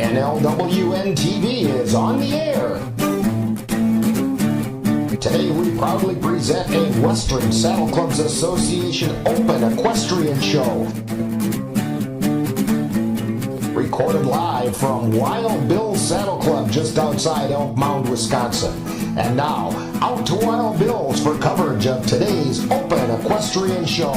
NLWN-TV is on the air. Today we proudly present a Western Saddle Clubs Association Open Equestrian Show. Recorded live from Wild Bill's Saddle Club just outside Elk Mound, Wisconsin. And now, out to Wild Bill's for coverage of today's Open Equestrian Show.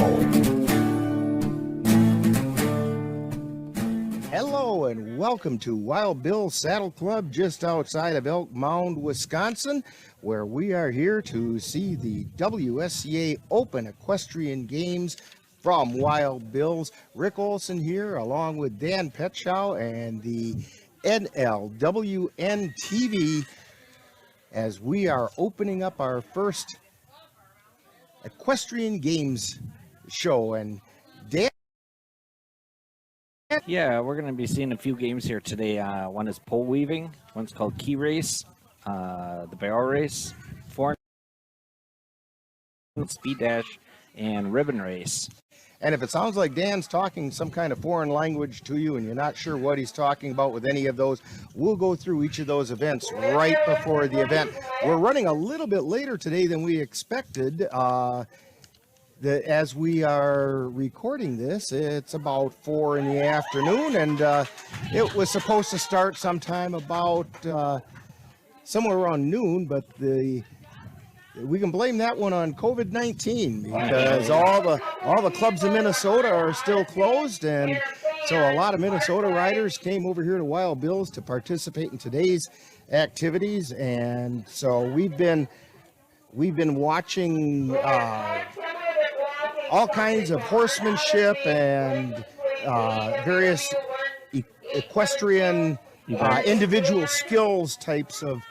Hello and welcome to Wild Bill's Saddle Club just outside of Elk Mound, Wisconsin, where we are here to see the WSCA Open Equestrian Games from Wild Bill's. Rick Olson here along with Dan Petschow and the NLWN-TV as we are opening up our first Equestrian Games show. And Dan? Yeah, we're going to be seeing a few games here today. One is pole weaving, one's called key race, the barrel race, speed dash, and ribbon race. And if it sounds like Dan's talking some kind of foreign language to you and you're not sure what he's talking about with any of those, we'll go through each of those events right before the event. We're running a little bit later today than we expected. As we are recording this, it's about 4 in the afternoon, and it was supposed to start sometime about somewhere around noon, but we can blame that one on COVID-19 because all the clubs in Minnesota are still closed, and so a lot of Minnesota riders came over here to Wild Bill's to participate in today's activities. And so we've been watching all kinds of horsemanship and various equestrian individual skills types of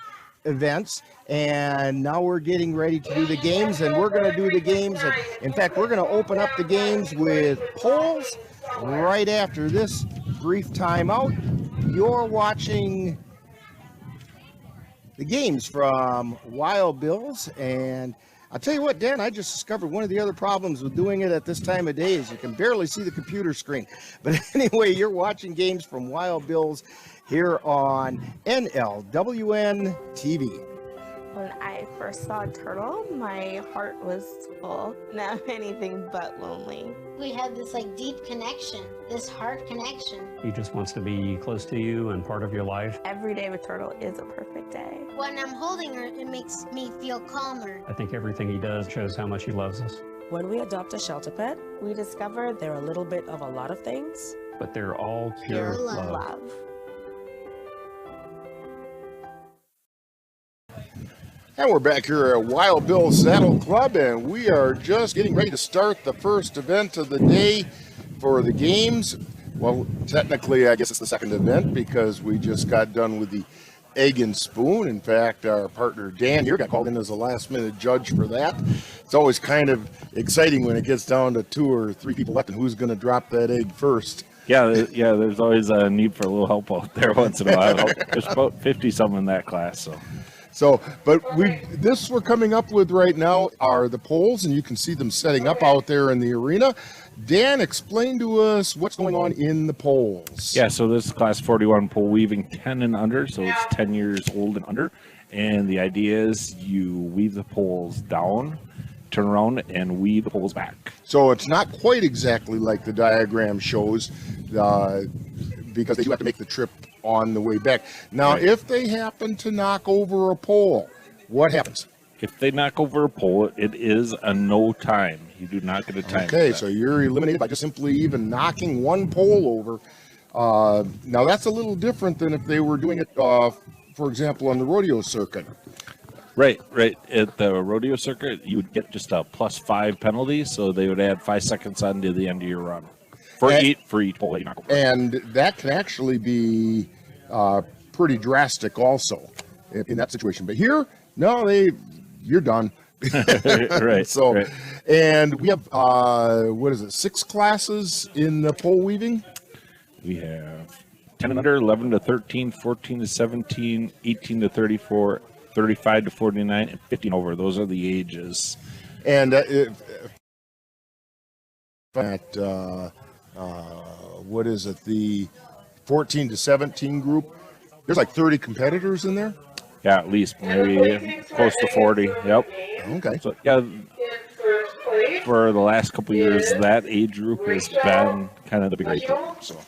events, and now we're getting ready to do the games, and we're going to do the games. In fact, we're going to open up the games with poles right after this brief timeout. You're watching the games from Wild Bill's, and I'll tell you what, Dan, I just discovered one of the other problems with doing it at this time of day is you can barely see the computer screen. But anyway, you're watching games from Wild Bill's here on NLWN-TV. When I first saw a turtle, my heart was full. Now I'm anything but lonely. We had this deep connection, this heart connection. He just wants to be close to you and part of your life. Every day with turtle is a perfect day. When I'm holding her, it makes me feel calmer. I think everything he does shows how much he loves us. When we adopt a shelter pet, we discover they're a little bit of a lot of things. But they're all pure love. And we're back here at Wild Bill's Saddle Club, and we are just getting ready to start the first event of the day for the games. Well, technically, I guess it's the second event because we just got done with the egg and spoon. In fact, our partner Dan here got called in as a last-minute judge for that. It's always kind of exciting when it gets down to 2 or 3 people left and who's going to drop that egg first. Yeah, there's always a need for a little help out there once in a while. There's about 50-some in that class, but this we're coming up with right now are the poles, and you can see them setting up out there in the arena. Dan, explain to us what's going on in the poles. Yeah, so this is class 41 pole weaving 10 and under, so it's 10 years old and under. And the idea is you weave the poles down, turn around, and weave the poles back. So it's not quite exactly like the diagram shows because they do have to make the trip on the way back. Now, right. If they happen to knock over a pole, what happens? If they knock over a pole, it is a no time. You do not get a time. Okay, so you're eliminated by just simply even knocking one pole over. Now, that's a little different than if they were doing it, for example, on the rodeo circuit. Right. At the rodeo circuit, you would get just a +5 penalty, so they would add 5 seconds on to the end of your run. For each pole you knock over. And that can actually be pretty drastic also in that situation. But here, no, you're done. Right. So, right. And we have, 6 classes in the pole weaving? We have 10 and under, 11 to 13, 14 to 17, 18 to 34, 35 to 49, and 15 over. Those are the ages. And what is it? The 14 to 17 group. There's like 30 competitors in there. Yeah, at least maybe close to 40. Yep. Okay. So yeah, for the last couple of years, that age group has been kind of the big race group. So.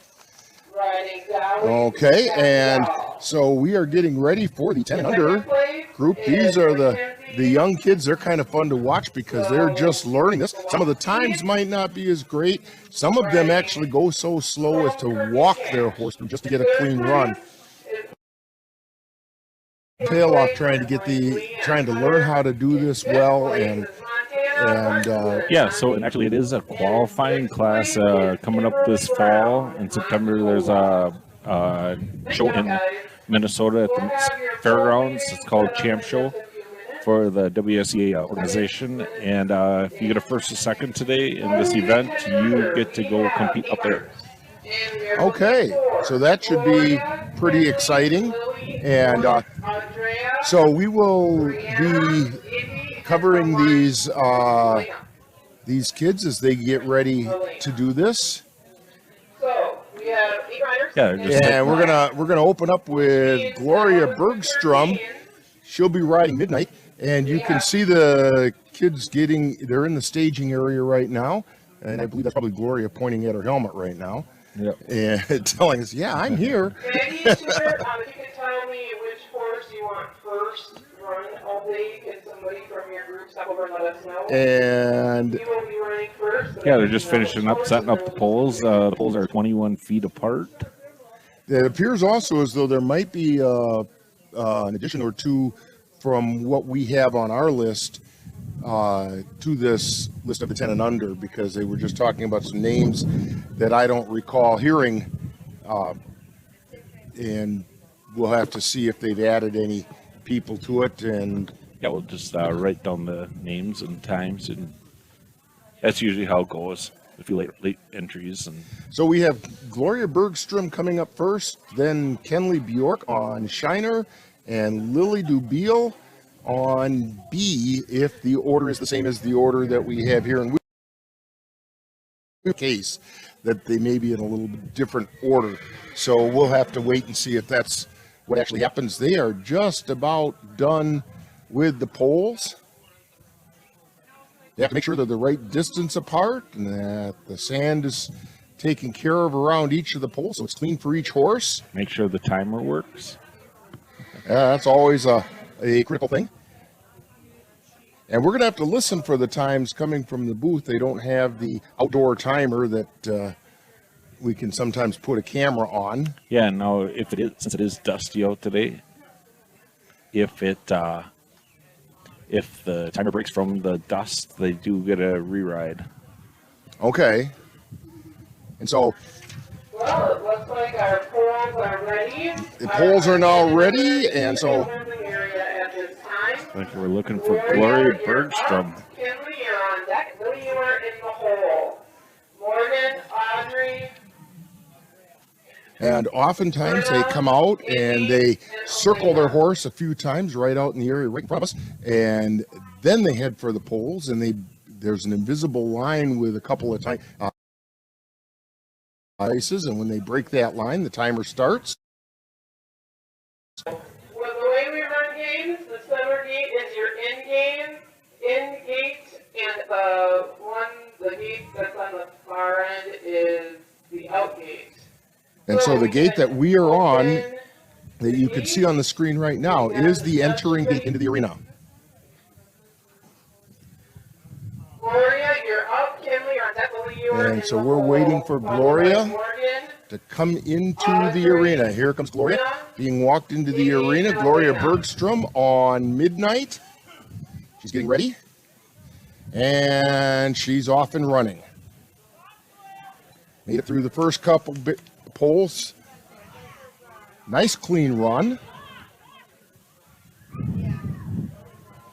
Okay, and so we are getting ready for the 10 and under group. These are the young kids. They're kind of fun to watch because they're just learning this. Some of the times might not be as great. Some of them actually go so slow as to walk their horse just to get a clean run. Tail off trying to learn how to do this well, and yeah, so actually it is a qualifying class coming up this fall. In September there's a show in Minnesota at the fairgrounds. It's called Champ Show for the WSEA organization, and if you get a first or second today in this event, you get to go compete up there. Okay, so that should be pretty exciting, and so we will be covering these kids as they get ready to do this. Yeah, and we're gonna open up with Gloria Bergstrom. She'll be riding Midnight, and you can see the kids they're in the staging area right now, and I believe that's probably Gloria pointing at her helmet right now. Yep. And telling us, yeah, I'm here. If you could tell me which horse you want first run all day, can somebody from your group step over and let us know? And you will be running first. Yeah, they're just finishing up, setting up the poles. The poles are 21 feet apart. It appears also as though there might be an addition or two from what we have on our list to this list of the 10 and under, because they were just talking about some names that I don't recall hearing, and we'll have to see if they've added any people to it. And yeah, we'll just write down the names and times, and that's usually how it goes. If you late entries. And so we have Gloria Bergstrom coming up first, then Kenley Bjork on Shiner, and Lily Dubiel on B, if the order is the same as the order that we have here in case that they may be in a little bit different order. So we'll have to wait and see if that's what actually happens. They are just about done with the poles. They have to make sure they're the right distance apart and that the sand is taken care of around each of the poles, so it's clean for each horse. Make sure the timer works. That's always a critical thing. And we're going to have to listen for the times coming from the booth. They don't have the outdoor timer that we can sometimes put a camera on. Yeah, now since it is dusty out today, if the timer breaks from the dust, they do get a re-ride. Okay. And so well, it looks like our poles are ready. The poles are now ready, and so like we're looking for Gloria Bergstrom. Kinley, you're on deck. Lily, you are in the hole. Morgan, Audrey. And oftentimes they come out and they circle their horse a few times right out in the area right in front of us, and then they head for the poles, and there's an invisible line with a couple of ices, and when they break that line, the timer starts. Well, the way we run games, the center gate is your in gate, and the gate that's on the far end is the out gate. And so the gate that we are on, that you can see on the screen right now, is the entering gate into the arena. Gloria, you're up. Kinley, you're on deck. Lily, you are in And so the we're hole. waiting for Gloria to come into the arena. Here comes Gloria being walked into the arena. Gloria Bergstrom on Midnight. She's getting ready. And she's off and running. Made it through the first couple poles. Nice clean run.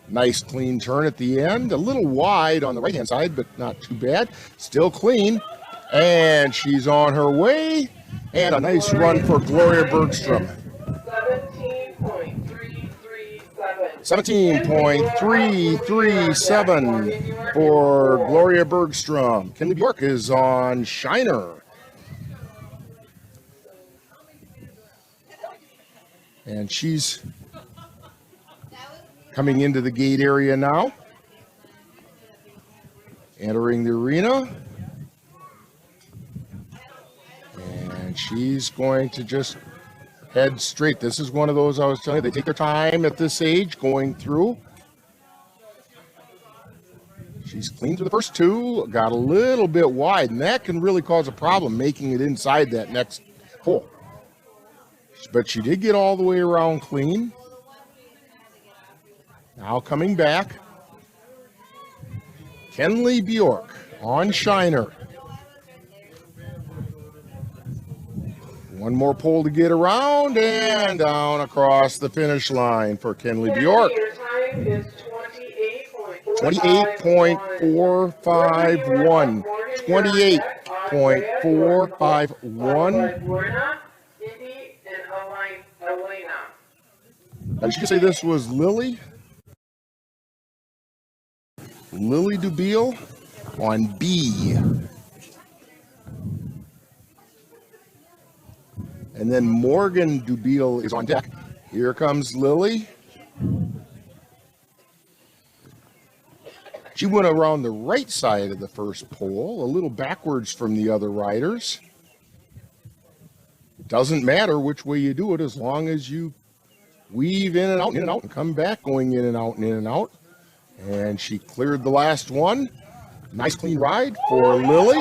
Nice clean turn at the end. A little wide on the right hand side, but not too bad. Still clean. And she's on her way. And a nice run for Gloria Bergstrom. 17.337 for Gloria Bergstrom. Kenley Bjork is on Shiner. And she's coming into the gate area now. Entering the arena. And she's going to just head straight. This is one of those I was telling you, they take their time at this age going through. She's clean through the first two, got a little bit wide, and that can really cause a problem making it inside that next hole. But she did get all the way around clean. Now coming back, Kenley Bjork on Shiner. One more pole to get around and down across the finish line for Kenley Bjork. Your time is 28.451. 28.451. Did you say this was Lily? Lily Dubiel on B. And then Morgan Dubiel is on deck. Here comes Lily. She went around the right side of the first pole, a little backwards from the other riders. It doesn't matter which way you do it as long as you weave in and out, and come back going in and out and in and out. And she cleared the last one. Nice clean ride for Lily.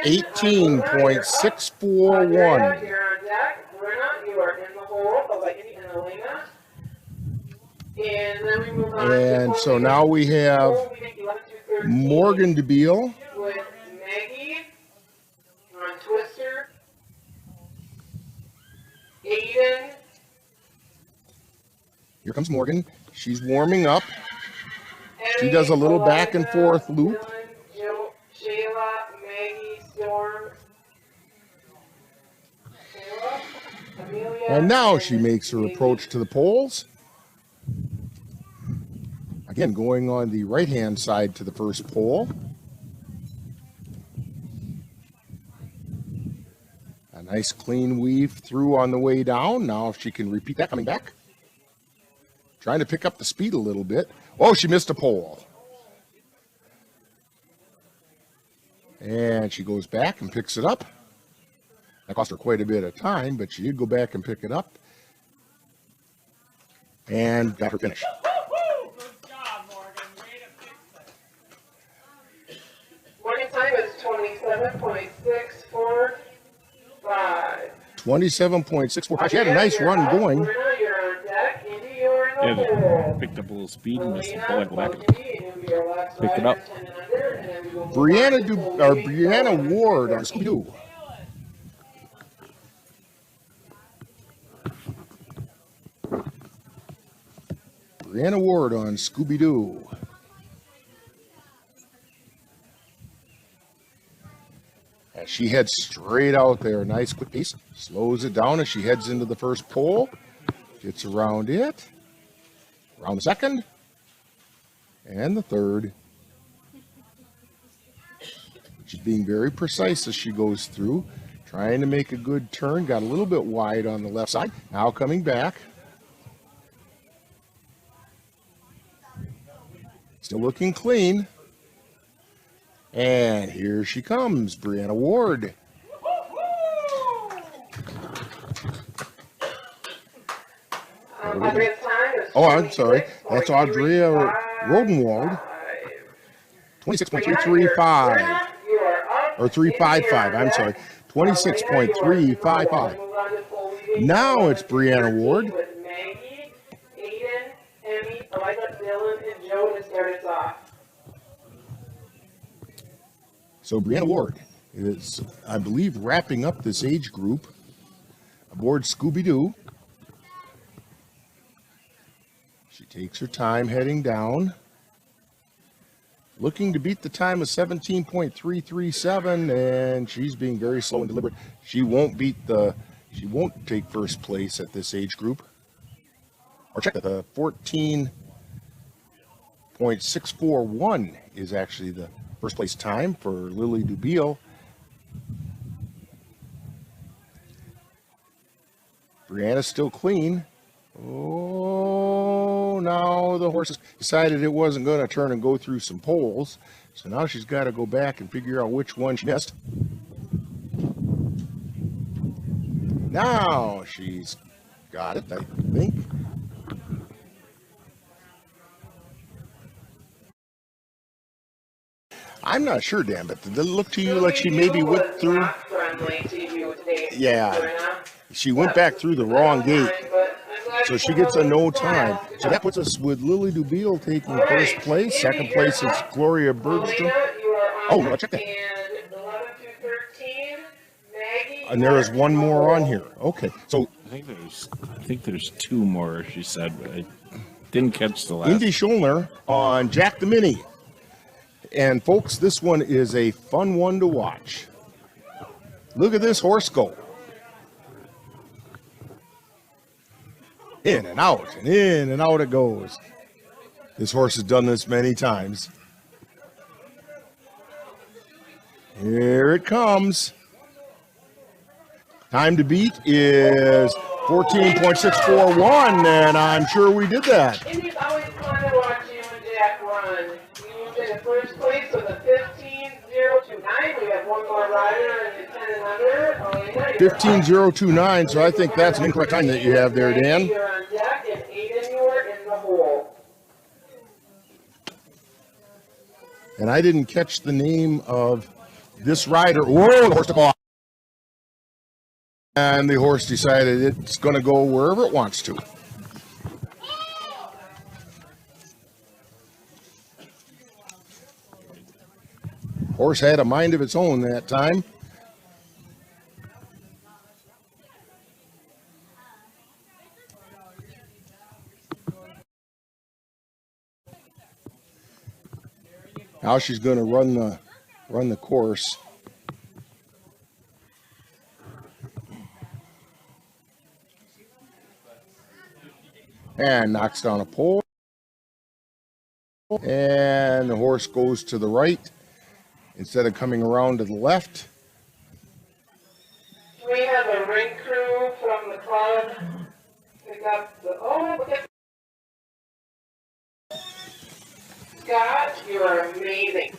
18.641. And so now we have Morgan Dubiel with Maggie on Twister, Aiden. Here comes Morgan. She's warming up. She does a little back and forth loop. Shayla, Maggie, Storm, Amelia, And now she makes her approach to the poles. Again, going on the right-hand side to the first pole. A nice clean weave through on the way down. Now if she can repeat that coming back. Trying to pick up the speed a little bit. Oh, she missed a pole. And she goes back and picks it up. That cost her quite a bit of time, but she did go back and pick it up. And got her finish. Morning time is 27.645. 27.645. She had a nice run going. Yeah, they picked up a little speed and missed the pole. I go back and picked it up. Brianna Ward on Scooby-Doo. Brianna Ward on Scooby-Doo. As she heads straight out there, nice quick pace. Slows it down as she heads into the first pole. Gets around it. Around the second. And the third. She's being very precise as she goes through. Trying to make a good turn. Got a little bit wide on the left side. Now coming back. Still looking clean. And here she comes, Brianna Ward. Oh, I'm sorry. That's Audrea Rodenwald. 26.335. Or 355, I'm sorry. 26.355. Now it's Brianna Ward. Maggie, Aiden, Emmy, Eliza, Dylan, and Joe to start us off. So Brianna Ward is, I believe, wrapping up this age group aboard Scooby-Doo. She takes her time heading down. Looking to beat the time of 17.337, and she's being very slow and deliberate. She won't take first place at this age group. Or check that, the 14.641 is actually the first place time for Lily Dubiel. Brianna's still clean. Oh, now the horse decided it wasn't going to turn and go through some poles. So now she's got to go back and figure out which one she missed. Now she's got it, I think. I'm not sure, Dan, but did it look to you like she maybe went through? Yeah, she went back through the wrong gate. So she gets a no time. So that puts us with Lily Dubiel taking first place. Second place is Gloria Bergstrom. Oh, no, check that. And there is one more on here. Okay, so I think there's two more. She said, but I didn't catch the last. Indy Schulner on Jack the Mini. And folks, this one is a fun one to watch. Look at this horse go. In and out, and in and out it goes. This horse has done this many times. Here it comes. Time to beat is 14.641, and I'm sure we did that. Indy's always fun to watch you and Jack run. You moved in first place with a 15.029. We have one more rider in the 10 and under. 15.029, so I think that's an incorrect time that you have there, Dan. You're on deck, and Aiden, you're in the hole. And I didn't catch the name of this rider. Whoa, the horse took off. And the horse decided it's going to go wherever it wants to. Horse had a mind of its own that time. Now she's going to run the course. And knocks down a pole. And the horse goes to the right instead of coming around to the left. We have a ring crew from the club pick up the, oh, look at Scott, you are amazing.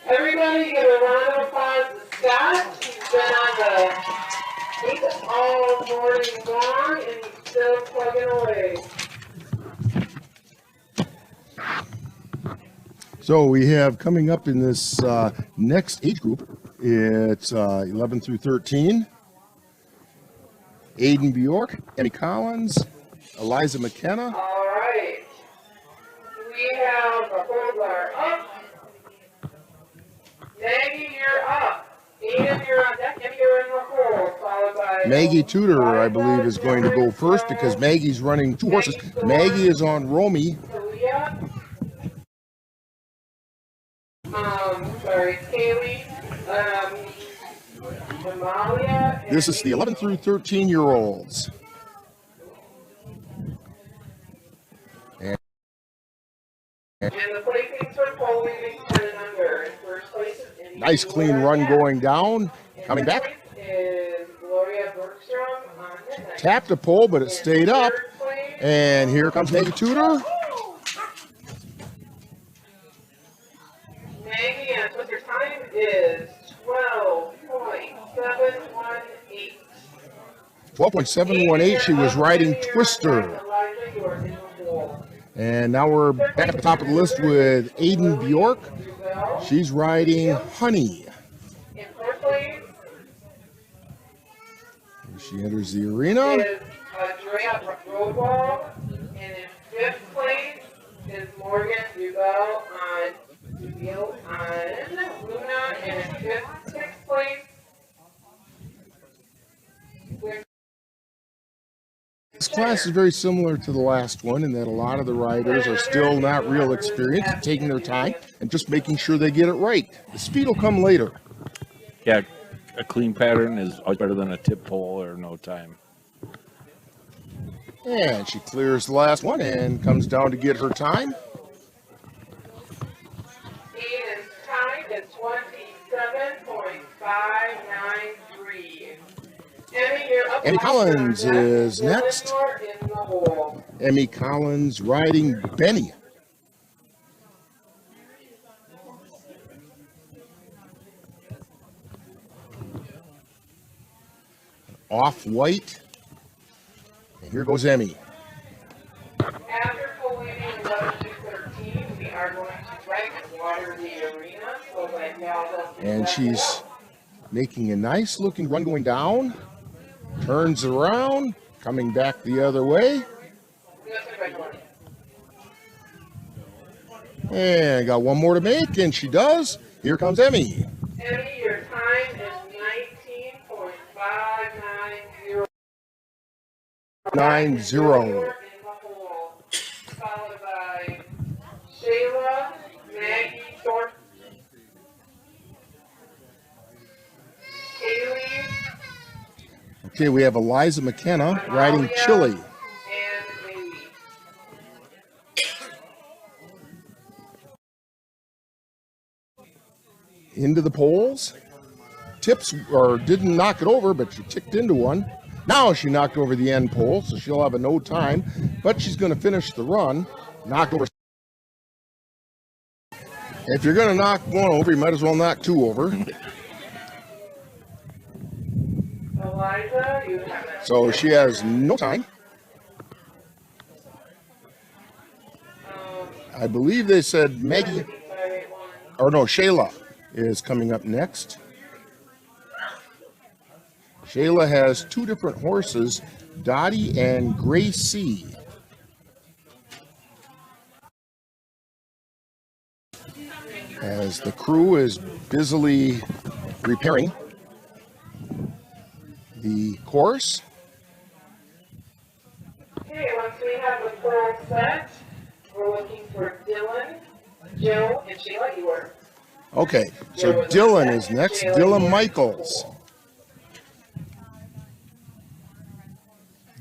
Everybody give a round of applause to Scott. He's been on the gate all morning long and he's still plugging away. So we have coming up in this next age group, it's 11 through 13. Aiden Bjork, Emmy Collins, Eliza McKenna. All right. We have the holds are up. Maggie, you're up. Aiden, you're on deck, and you're in the hole, followed by Maggie Tudor, I believe, is going to go first because Maggie's running two horses. Maggie is on Romy. Sorry, Kaylee, Amalia. This is the 11 through 13-year-olds. And the placings for pole leaving 10 and under. In first place is Nice clean run going down. Coming back. Is Gloria Bergstrom on midnight. Tapped a pole, but it stayed up. And here comes Maggie Tudor. Maggie, and what your time is 12.718. 12.718. She was riding Twister. And now we're back at the top of the list with Aiden Bjork. She's riding Honey. In fourth place She enters the arena. is Drea Roadwall. And in fifth place is Morgan Duval on Luna. And in sixth place, This class is very similar to the last one in that a lot of the riders are still not real experienced, taking their time and just making sure they get it right. The speed will come later. Yeah, a clean pattern is always better than a tip pole or no time. And she clears the last one and comes down to get her time. Aiden's time is 27.593. Emmy Collins is next. Emmy Collins riding Benny. Off-white. And here goes Emmy. After co-leading 11-13, we are going to drag and water the arena so that y'all don't. And she's making a nice looking run going down. Turns around, coming back the other way. And got one more to make, and she does. Here comes Emmy. Emmy, your time is 19.590. 90. Followed by Shayla, Maggie, Thornton, Kaylee, Okay, we have Eliza McKenna riding Chili. and Amy. Into the poles. Tips, or didn't knock it over, but she ticked into one. Now she knocked over the end pole, so she'll have a no time, but she's going to finish the run. Knocked over. If you're going to knock one over, you might as well knock two over. Eliza, you have it. So she has no time. I believe they said Maggie, or no, Shayla is coming up next. Shayla has two different horses, Dottie and Gracie. As the crew is busily repairing the course. Okay, once we have the full set, we're looking for Dylan, Joe, and Sheila. You were. Okay, so Dylan is next, Dylan Michaels.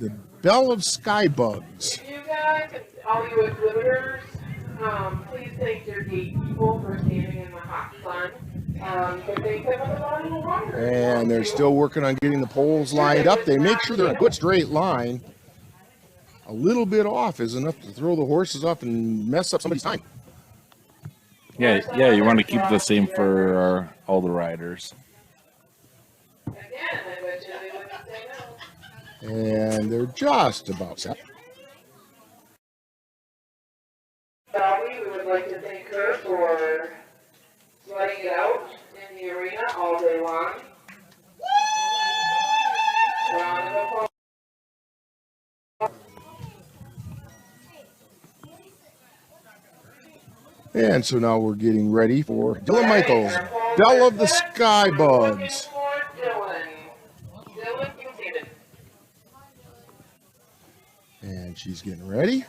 The Belle of Skybugs. You guys, all you exhibitors, please thank your gate people for standing in the hot sun. Thank them a little longer. And they're still working on getting the poles lined up. They make sure they're in a good straight line. A little bit off is enough to throw the horses off and mess up somebody's time. Yeah, you want to keep the same for all the riders. Again, I bet you they wouldn't say no. And they're just about set. Dolly, we would like to thank her for sweating it out in the arena all day long. Round of applause. And so now we're getting ready for Dylan Michaels, Belle of the Skybugs. And she's getting ready.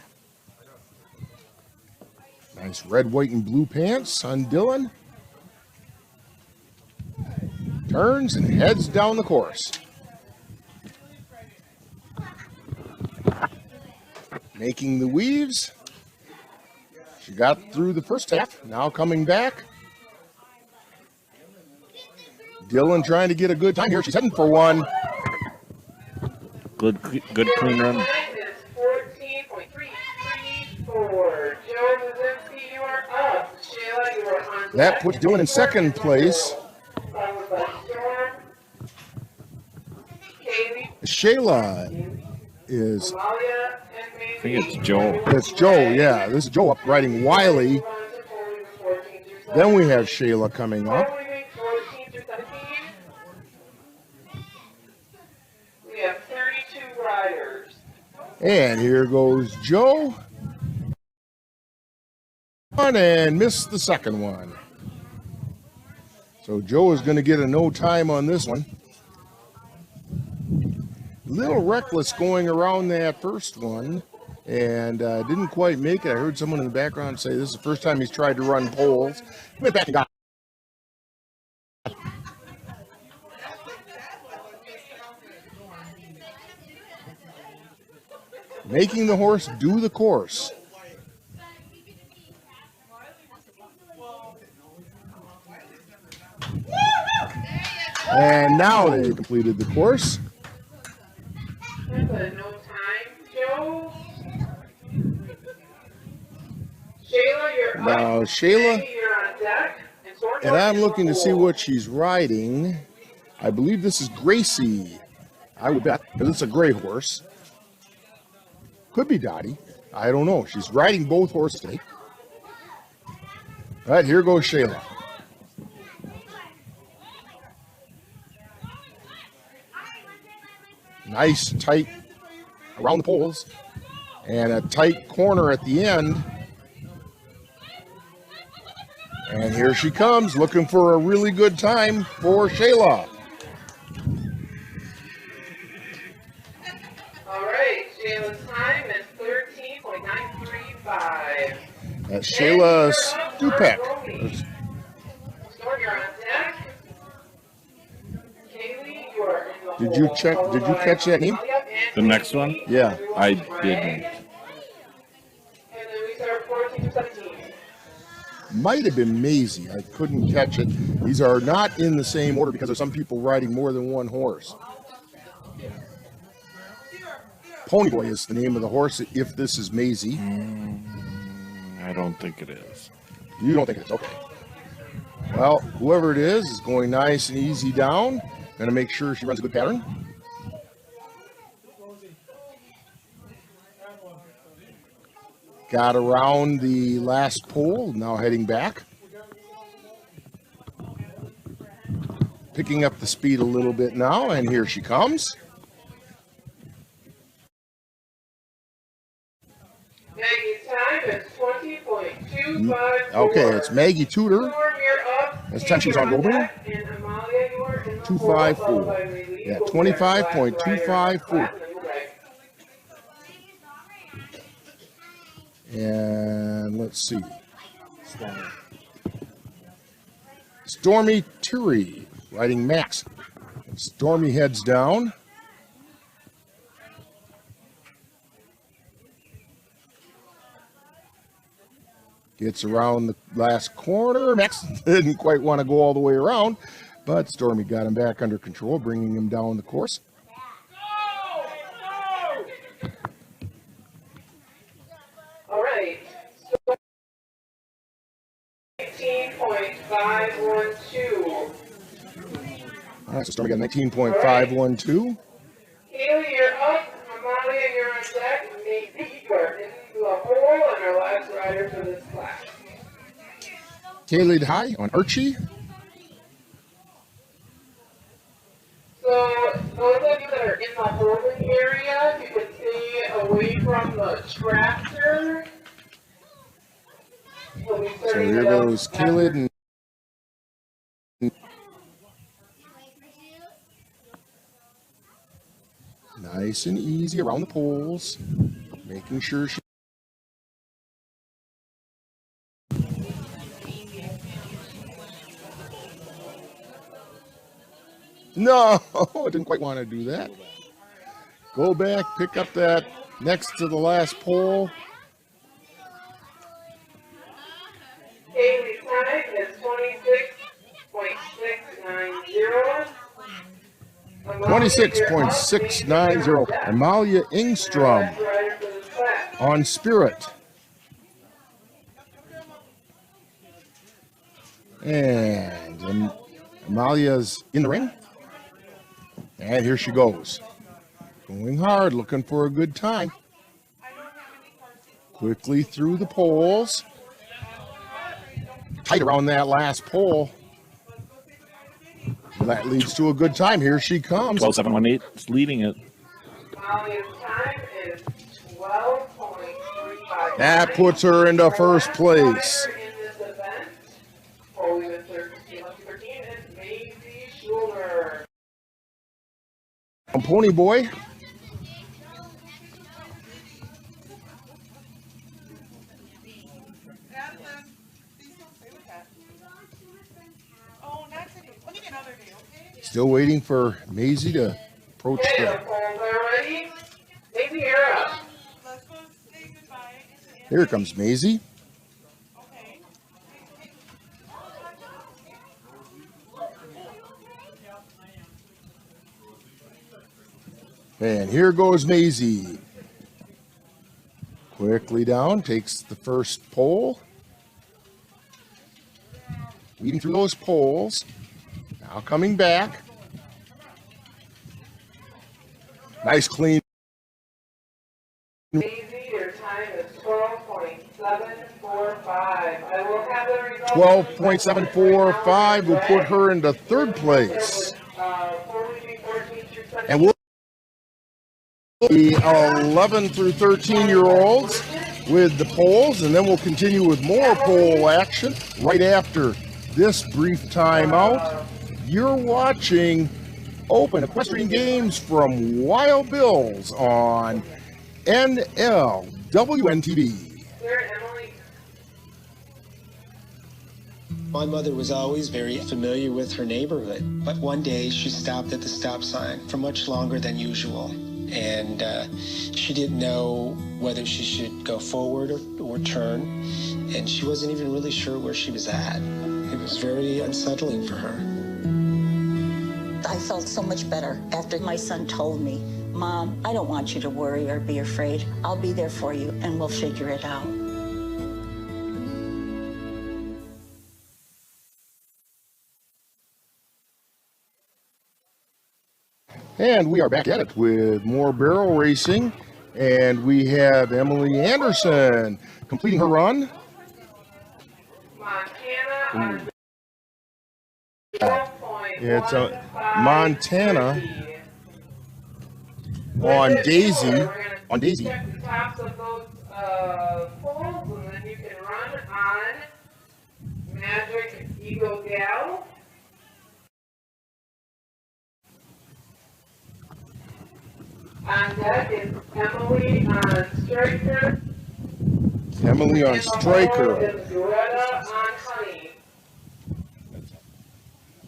Nice red, white, and blue pants on Dylan. Turns and heads down the course. Making the weaves. She got through the first half, now coming back. Dylan trying to get a good time here. She's heading for one. Good clean run. Is 14.334. Joe Mazinski, you are up. Sheila, you are on That deck. puts Dylan in second place. Followed by Storm, Kaylee, Shayla is, Amalia, and Maisie. I think it's Joe. it's Joe, yeah. This is Joe up riding Wiley. Then we have Shayla coming up. 14 through 17. We have 32 riders. And here goes Joe. One and missed the second one. So Joe is going to get a no time on this one. Little reckless going around that first one and didn't quite make it. I heard someone in the background say this is the first time he's tried to run poles. Went back and got it. Making the horse do the course. And now they completed the course. That's a no time show. Shayla, you're up. Now, Shayla, Maggie, you're on deck. and I'm looking to see what she's riding. I believe this is Gracie. I would bet, because it's a gray horse. Could be Dottie. I don't know. She's riding both horses today. All right, here goes Shayla. Nice, tight around the poles. And a tight corner at the end. And here she comes, looking for a really good time for Shayla. All right, Shayla's time is 13.935. That's Shayla Stupak. Storm, you're on deck. Kaylee, you are in the Did you hole, check? Did you catch that name? The next one? Yeah. I didn't. And then we start 14 to 17. Might have been Maisie. I couldn't catch it. These are not in the same order because there's some people riding more than one horse. Ponyboy is the name of the horse if this is Maisie. I don't think it is. You don't think it is? Okay. Well, whoever it is going nice and easy down. Going to make sure she runs a good pattern. Got around the last pole, now heading back. Picking up the speed a little bit now, and here she comes. Maggie's time is 20.254. Okay, it's Maggie Tudor. Storm, you're up. That's time she was on Kate, you're Goldberg. deck. And Amalia, you are in the hole, 254. followed by Lee. Yeah, We'll be our last 25.254. rider, Platinum Leg. And let's see. Stormy Turi riding Max. Stormy heads down. Gets around the last corner. Max didn't quite want to go all the way around, but Stormy got him back under control, bringing him down the course. All right. 19.512. All right, so Stormy got 19.512. Kaylee, you're up. Amalia, you're on deck. Maybe you are in the hole and our last rider for this class. Kaylee high on Archie. So those of you that are in the holding area, you can stay away from the tractor. We'll be So starting here it up goes after- Kaylee and nice and easy around the poles, making sure she. No, I didn't quite want to do that. Go back, pick up that next to the last pole. Kaylee's time is 26.690. 26.690. Amalia Ingstrom on Spirit. And Amalia's in the ring. And here she goes. Going hard, looking for a good time. Quickly through the poles. Tight around that last pole. That leads to a good time. Here she comes. 12.718 is leading it. Amalia's time is 12.35. That puts her into first place. In this event, always at 13 is Maisie Schuler. Pony Boy. Still waiting for Maisie to approach Okay, the the. polls are ready. Maisie, you're up. Here comes Maisie. And here goes Maisie. Quickly down, takes the first pole. Weeding through those poles. Now coming back. Nice clean. Maisie, your time is 12.745. I will have the results. 12.745 will put her into third place. And we'll be 11 through 13-year-olds with the poles, and then we'll continue with more pole action right after this brief timeout. You're watching Open Equestrian Games from Wild Bills on NLWN-TV. My mother was always very familiar with her neighborhood, but one day she stopped at the stop sign for much longer than usual. And she didn't know whether she should go forward or turn, and she wasn't even really sure where she was at. It was very unsettling for her. I felt so much better after my son told me, "Mom, I don't want you to worry or be afraid. I'll be there for you, and we'll figure it out." And we are back at it with more barrel racing, and we have Emily Anderson completing her run. Montana. It's Montana on Daisy. On Daisy. Check the tops of those poles, and then you can run on Magic Eagle Gal. On deck is Emily on Striker. Emily on Striker. And Greta on Honey.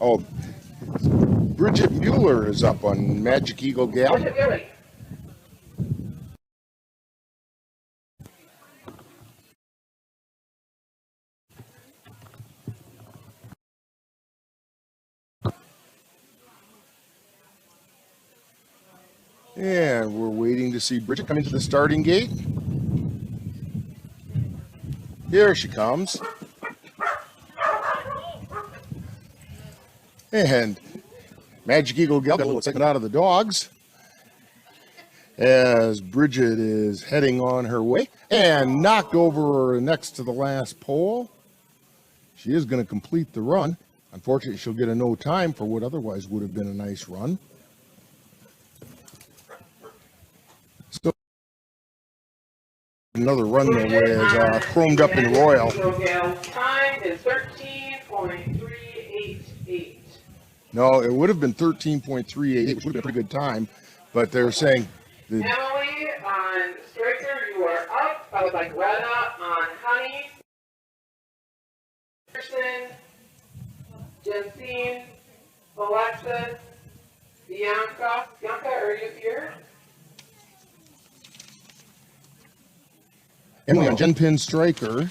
Oh, Bridget Mueller is up on Magic Eagle Gal. And we're waiting to see Bridget come into the starting gate. Here she comes. And Magic Eagle Gal got a little taken out of the dogs as Bridget is heading on her way and knocked over next to the last pole. She is going to complete the run. Unfortunately, she'll get a no time for what otherwise would have been a nice run. So another run that was chromed up in Royal. Time is 13.388. No, it would have been 13.38, which would have been a pretty good time, but they're saying... Emily on Striker, you are up. I would like Greta on Honey. Anderson, Jensine, Alexis, Bianca. Bianca, are you here? Emily on Genpin Striker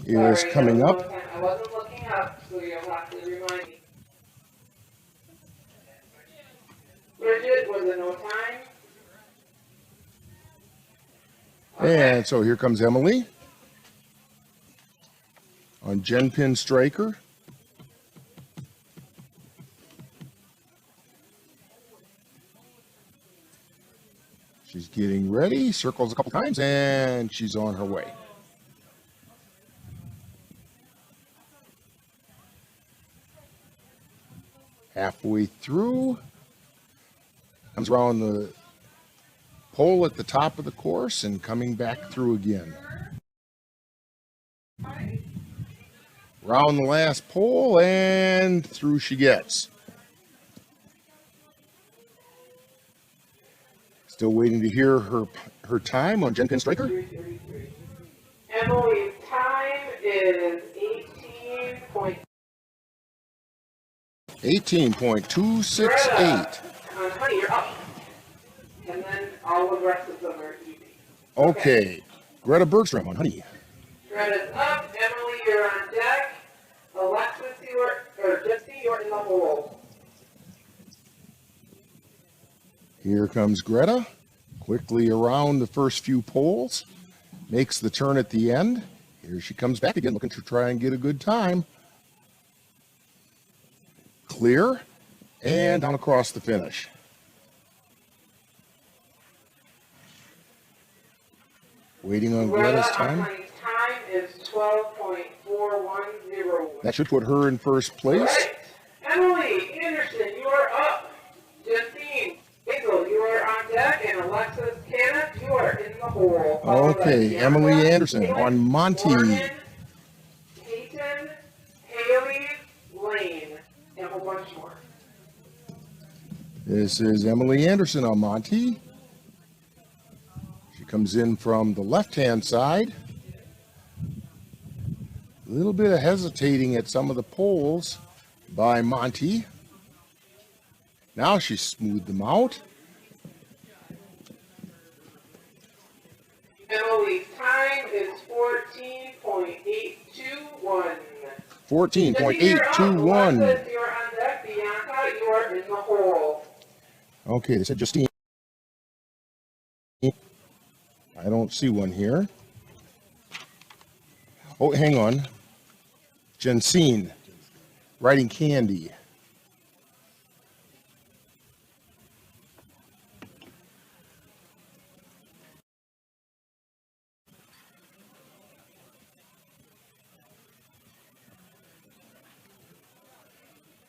is coming up. I wasn't looking up, so you'll have to remind me. Bridget was a no time. And so here comes Emily on Genpin Striker. She's getting ready, circles a couple times, and she's on her way. Halfway through, comes around the pole at the top of the course and coming back through again. Round the last pole and through she gets. Still waiting to hear her time on Genpin Striker. Emily's time is 18.268. Honey, you're up. And then all the rest of them are easy. Okay. Greta Bergstrom on Honey. Greta's up. Emily, you're on deck. Alexis, Jesse, you're in the hole. Here comes Greta, quickly around the first few poles, makes the turn at the end. Here she comes back again, looking to try and get a good time. Clear, and down across the finish. Waiting on Greta's time. Time is 12.4101. That should put her in first place. Right. Emily Anderson, you are up. Justine Hazel, you are on deck. And Alexis Cannon, you are in the hole. Okay, Emily Anderson on Monty. Morgan, Peyton, Haley, Lane, and a whole bunch more. This is Emily Anderson on Monty. She comes in from the left-hand side. A little bit of hesitating at some of the poles by Monty. Now she smoothed them out. Emily's time is 14.821. 14.821. Alexis, you are on deck. Bianca, you are in the hole. Okay, they said Justine. I don't see one here. Oh, hang on. Jensine, riding Candy.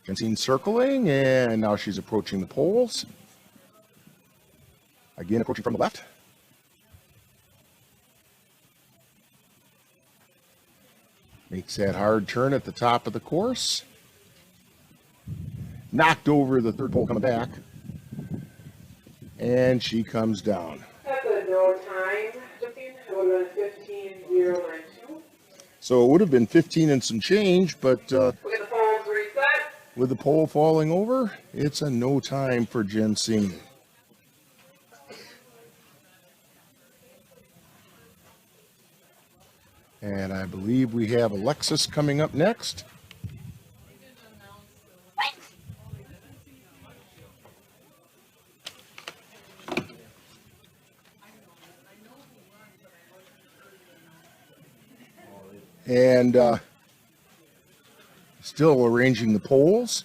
Jensine circling, and now she's approaching the poles. Again, approaching from the left. Makes that hard turn at the top of the course. Knocked over the third pole coming back. And she comes down. That's a no time. It would have been 15.092. So it would have been 15 and some change, but With the poles reset. with the pole falling over, it's a no time for Jensine. And I believe we have Alexis coming up next. And still arranging the poles.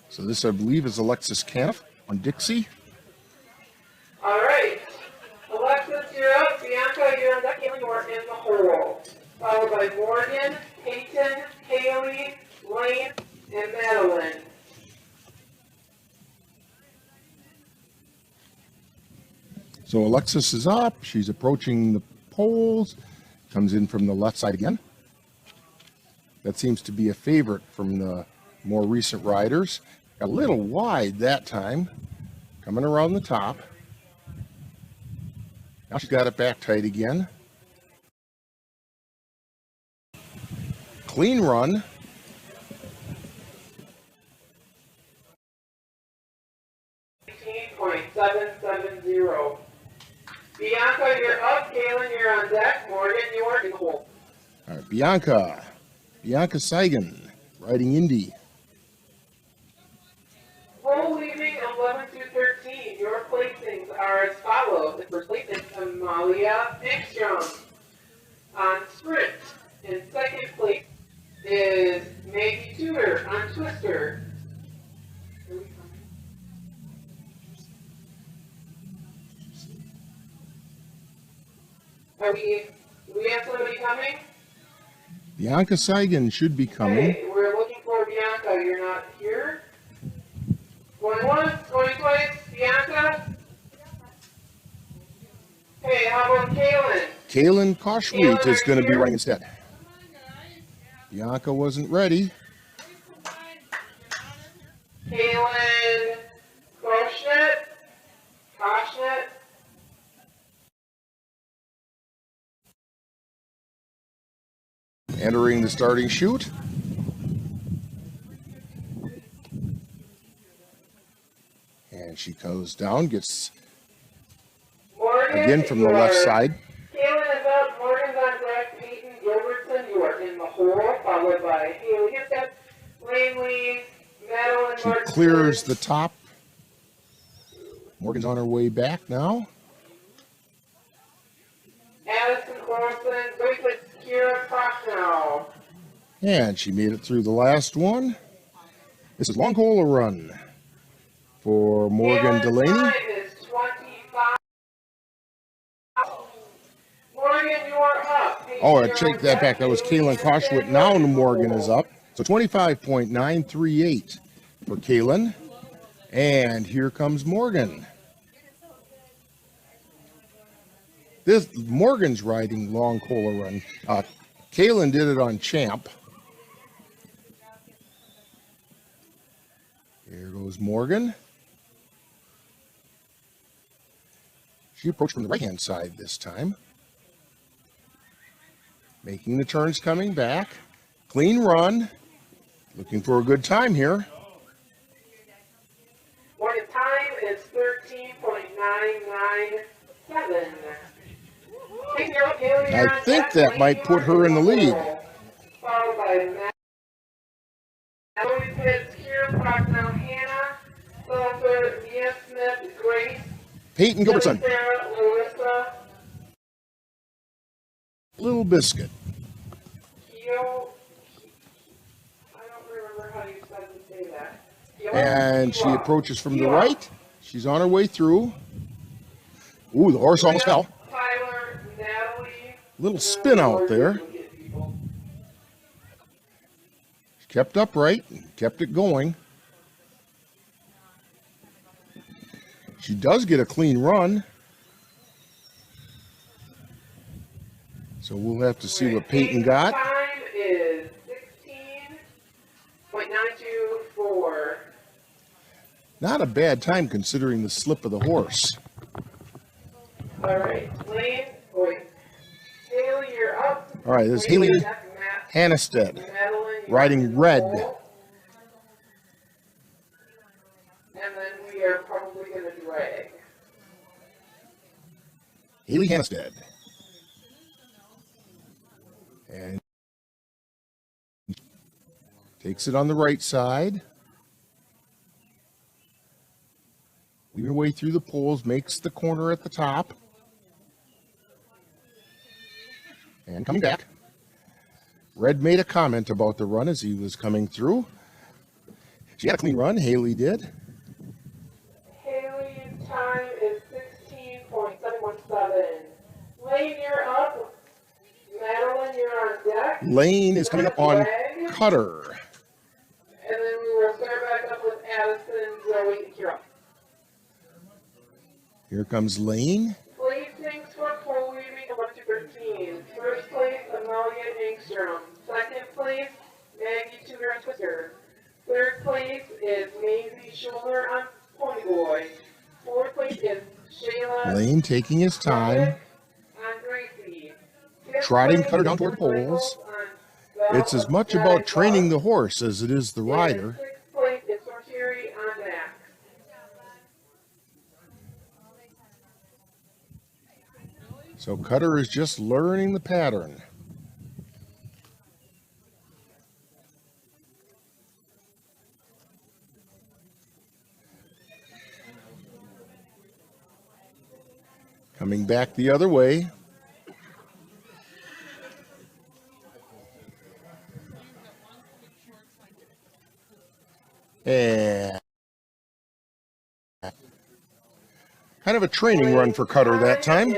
So this, I believe, is Alexis Caniff on Dixie. All right. Alexis, you're up. Bianca, you're on deck. Haley, you are in the hole. Followed by Morgan, Peyton, Haley, Lane, and Madeline. So Alexis is up. She's approaching the poles. Comes in from the left side again. That seems to be a favorite from the more recent riders. Got a little wide that time. Coming around the top. Now she's got it back tight again. Clean run. .770. Bianca, you're up. Kaylin, you're on deck. Morgan, you are in the hole. All right, Bianca Seigan, riding Indy. Hole leaving 11 through 13. Your placings are as follows. In first place is Amalia Ekstrom on Sprint. In second place is Maggie Tudor on Twister. Do we have somebody coming? Bianca Seigan should be coming. Okay, we're looking for Bianca. You're not here. Going once, going twice. Bianca? Hey, how about Kaylin? Kaylin Koshweet Kaylin, is going to be here? riding instead. Bianca wasn't ready. Kaylin Koshnet? Entering the starting chute. And she goes down, gets Morgan, again from the you left are- side. Kaylin is Gilbertson, you are in the hole, followed by Haley Hempstead, Langley, Madeline She Martin. clears the top. Morgan's on her way back now. Addison Olson, Bracelet, Kira Prochnow. And she made it through the last one. This is long cola run for Morgan Delaney. Time is 25. Morgan, you are up. Oh, I take that back. That was Kaylin Koshwit. Now Morgan is up. So 25.938 for Kaylin. And here comes Morgan. This Morgan's riding long cola run. Kaylin did it on Champ. Here goes Morgan. She approached from the right-hand side this time. Making the turns, coming back. Clean run. Looking for a good time here. Morgan time is 13.997. I think that might put her in the lead. Followed by Madeline Pitts, Kira Prochnow, Hannah, Sullivan, Mia Smith, Grace, Peyton Gilbertson. Sarah, Larissa, Little Biscuit. Keo. I don't remember how you said to say that. And she approaches from the right. She's on her way through. Ooh, the horse almost fell. Tyler, Natalie. Little spin out there. She kept upright and kept it going. She does get a clean run. So we'll have to see what Peyton got. Time is 16.924. Not a bad time considering the slip of the horse. All right, Lane, Haley, you're up. All right, this is Haley Hannestead riding red. And then we are probably going to drag. Haley Hannestead. And takes it on the right side. Weaving her way through the poles, makes the corner at the top. And coming back. Red made a comment about the run as he was coming through. She had a clean run, Haley did. Haley's time is 16.717. Lane, you're up. Madeline, you're on deck. Lane is coming up on Cutter. And then we will start back up with Addison, Zoe, and Kira. Here comes Lane. Placings for pole weaving 1 to 13. First place, Amelia Engstrom. Second place, Maggie Tudor and Twister. Third place is Maisie Schuler on Pony Boy. Fourth place is Shayla. Lane taking his time. On Gracie. Trotting Cutter down toward the poles. It's as much about training the horse as it is the rider. Sixth place is Sortieri on Max. So Cutter is just learning the pattern. Coming back the other way. And kind of a training run for Cutter that time.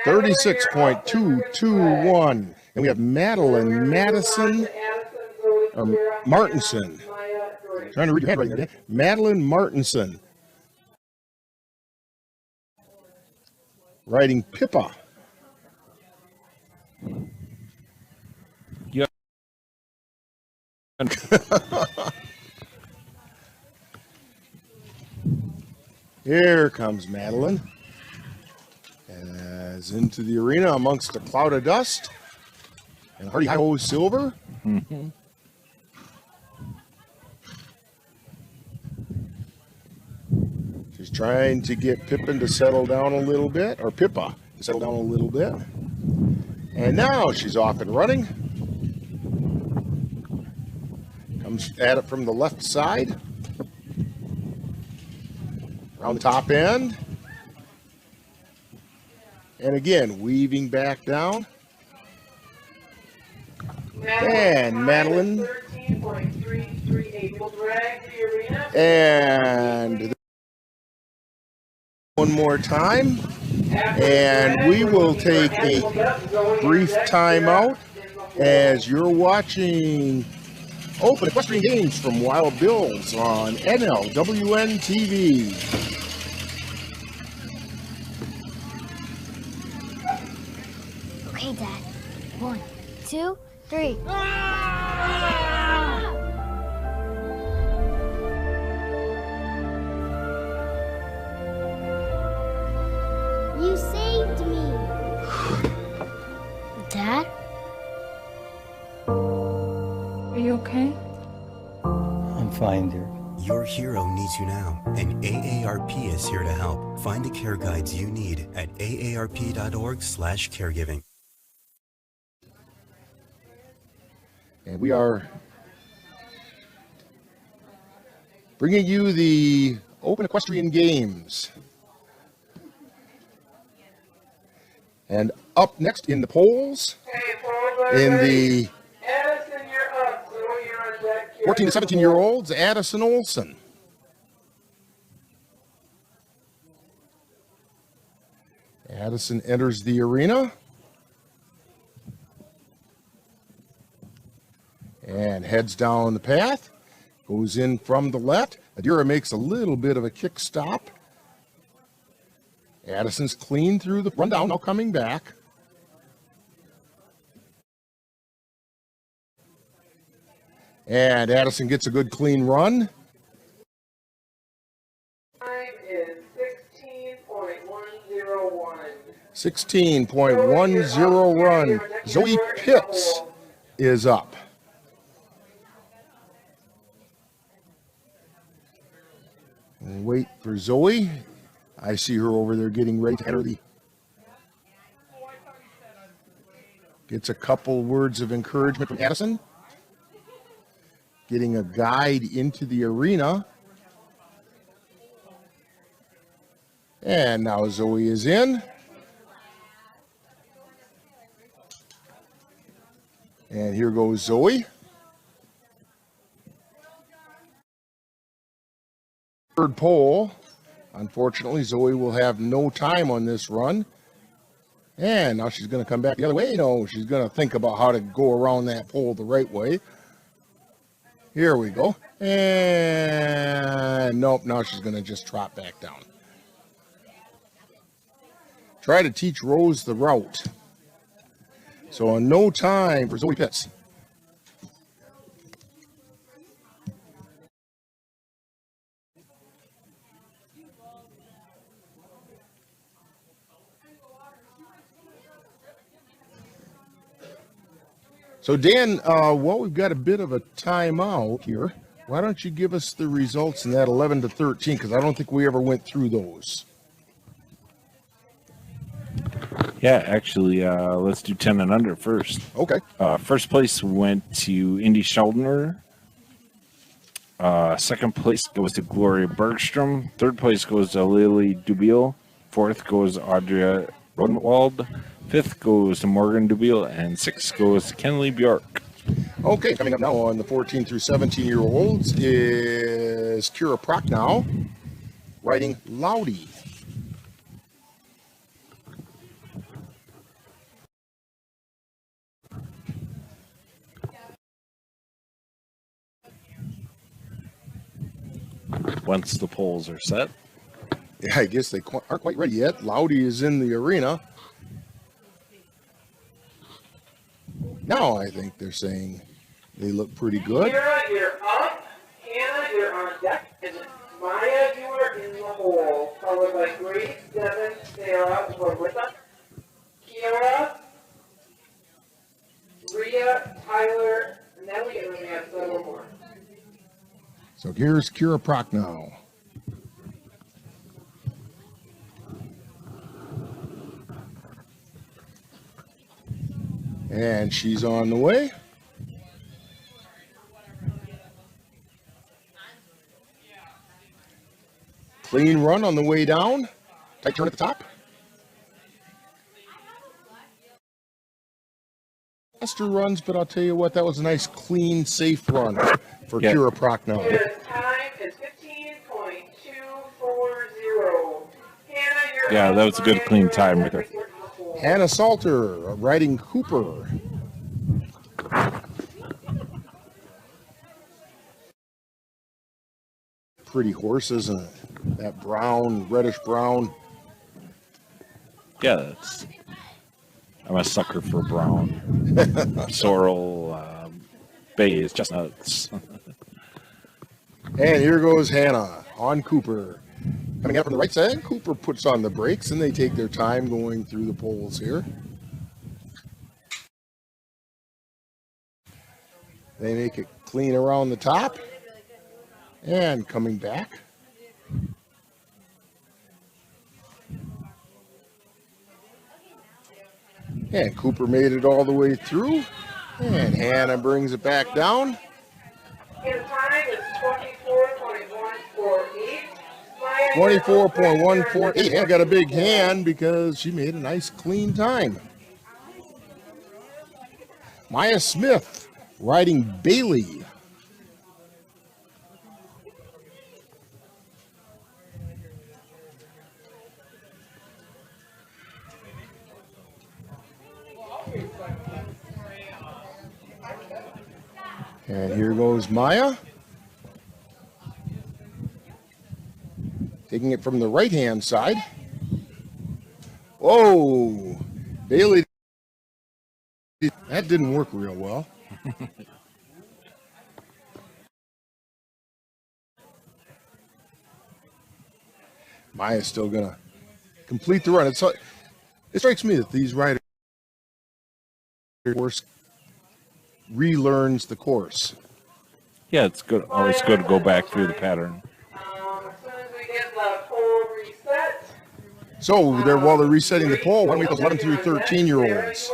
36.221. And we have Madeline Madison, or Martinson. Trying to read your head right there. Madeline Martinson. Riding Pippa. Yeah. Here comes Madeline. As into the arena amongst a cloud of dust. And Hardy Ho Silver. Mm-hmm. She's trying to get Pippin to settle down a little bit, or Pippa to settle down a little bit. And now she's off and running. Comes at it from the left side. Around the top end. And again, weaving back down. And Madeline. And one more time. And we will take a brief timeout as you're watching Open Equestrian Games from Wild Bills on NLWN-TV. Okay, Dad. 1, 2, 3. You saved me. Dad? Are you okay? I'm fine, dear. Your hero needs you now, and AARP is here to help. Find the care guides you need at aarp.org/caregiving. And we are bringing you the Open Equestrian Games. And up next in the polls, in the 14 to 17-year-olds, Addison Olson. Addison enters the arena and heads down the path, goes in from the left. Adira makes a little bit of a kick stop. Addison's clean through the rundown, now coming back. And Addison gets a good clean run. Time is 16.101. 16.10 run. Zoe Pitts is up. And wait for Zoe. I see her over there getting ready to enter the. Gets a couple words of encouragement from Addison. Getting a guide into the arena. And now Zoe is in. And here goes Zoe. Third pole. Unfortunately, Zoe will have no time on this run. And now she's going to come back the other way. No, she's going to think about how to go around that pole the right way. Here we go. And nope, now she's going to just trot back down. Try to teach Rose the route. So no time for Zoe Pitts. So Dan, well, we've got a bit of a timeout here. Why don't you give us the results in that 11 to 13? Because I don't think we ever went through those. Yeah, actually, let's do 10 and under first. Okay. First place went to Indy Sheldner. Second place goes to Gloria Bergstrom. Third place goes to Lily Dubiel. Fourth goes Audrey Rodenwald. Fifth goes to Morgan Dubiel. And sixth goes to Kenley Bjork. Okay, coming up now on the 14 through 17-year-olds is Kira Prochnow riding Loudy. Once the polls are set. Yeah, I guess they aren't quite ready yet. Loudy is in the arena. Now I think they're saying they look pretty good. Kira, you're up. Hannah, you're on deck. And Maya, you are in the hole. Followed by Grace, Devin, Sarah, who are with us. Kiara, Rhea, Tyler, Nellie, and we have several more. So here's Kira Prochnow. And she's on the way. Clean run on the way down. Tight turn at the top. Faster runs, but I'll tell you what, that was a nice, clean, safe run for Kira Prochnow. His time is 15.240. Yeah, that was a good, clean time right there. Hannah Salter riding Cooper. Pretty horse, isn't it? That brown, reddish brown. Yeah, I'm a sucker for brown. Sorrel, bays, chestnuts. And here goes Hannah on Cooper. Coming out from the right side, Cooper puts on the brakes, and they take their time going through the poles here. They make it clean around the top. And coming back. And Cooper made it all the way through. And Hannah brings it back down. His time is 24.148. 24.148. Hannah got a big hand because she made a nice clean time. Maya Smith riding Bailey. And here goes Maya. Taking it from the right-hand side. Whoa! Bailey. That didn't work real well. Maya's still going to complete the run. It strikes me that these riders relearns the course. Yeah, it's good. Always good to go back through the pattern. As soon as we get the pole reset. So while they're resetting the pole, why don't we go 11 through 13-year-olds?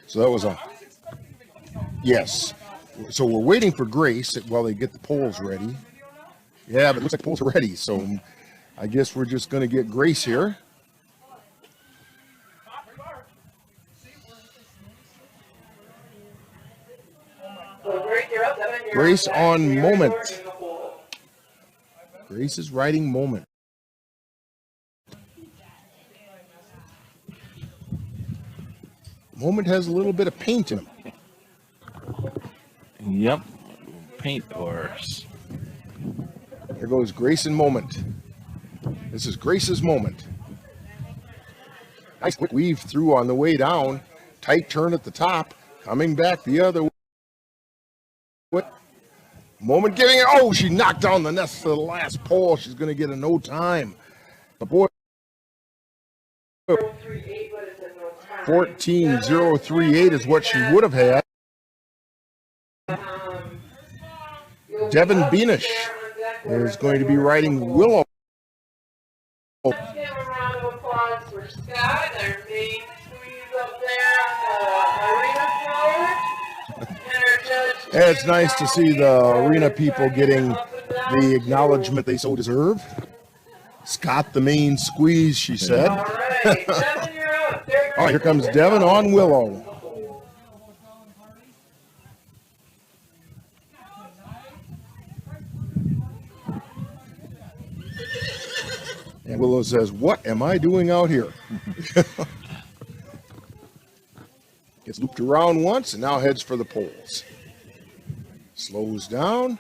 So that was yes. So we're waiting for Grace while they get the poles ready. Yeah, but it looks like the poles are ready. So I guess we're just going to get Grace here. Grace on Moment. Grace is riding Moment. Moment has a little bit of paint in him. Yep, paint horse. There goes Grace and Moment. This is Grace's Moment. Nice quick weave through on the way down. Tight turn at the top. Coming back the other way. Moment giving it. Oh, she knocked down the nest of the last pole. She's going to get a no time. But boy, 14.038 is what she would have had. Devin Beanish is going to be riding Willow. Let's give a round of applause for Scott, our main squeeze up there on the arena floor. And it's nice to see the arena people getting the acknowledgement they so deserve. Scott, the main squeeze, she said. All right, Devin, you're up. All right, here comes Devin on Willow. And Willow says, "What am I doing out here?" Gets looped around once and now heads for the poles. Slows down.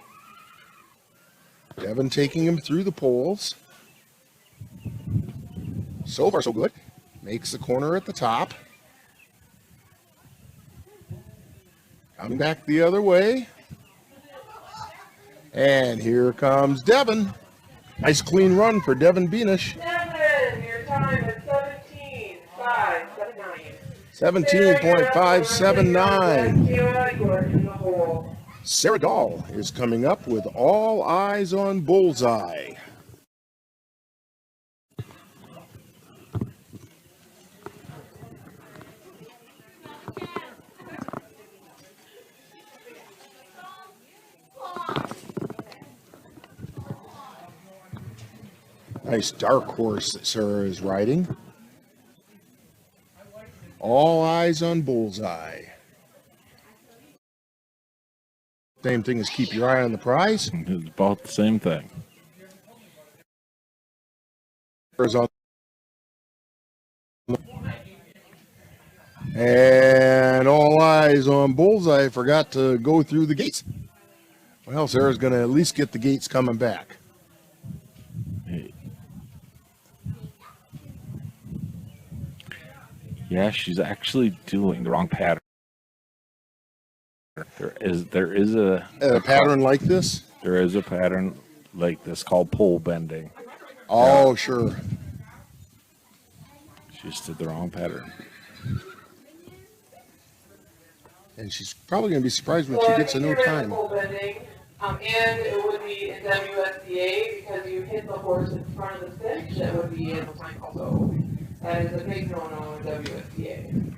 Devin taking him through the poles. So far, so good. Makes the corner at the top. Coming back the other way. And here comes Devin. Nice clean run for Devin Beanish. Devin, your time is 17.579. 17.579. Sarah Dahl is coming up with All Eyes on Bullseye. Nice dark horse that Sarah is riding. All eyes on Bullseye. Same thing as keep your eye on the prize. It's about the same thing. And all eyes on Bullseye forgot to go through the gates. Well, Sarah's going to at least get the gates coming back. Yeah, she's actually doing the wrong pattern. There is a pattern like this? There is a pattern like this called pole bending. Oh, sure. She just did the wrong pattern. And she's probably going to be surprised when she gets a no time. Pole bending, and it would be in WSDA because you hit the horse in front of the stitch. That would be in the time also. That is a big no-no in WSDA.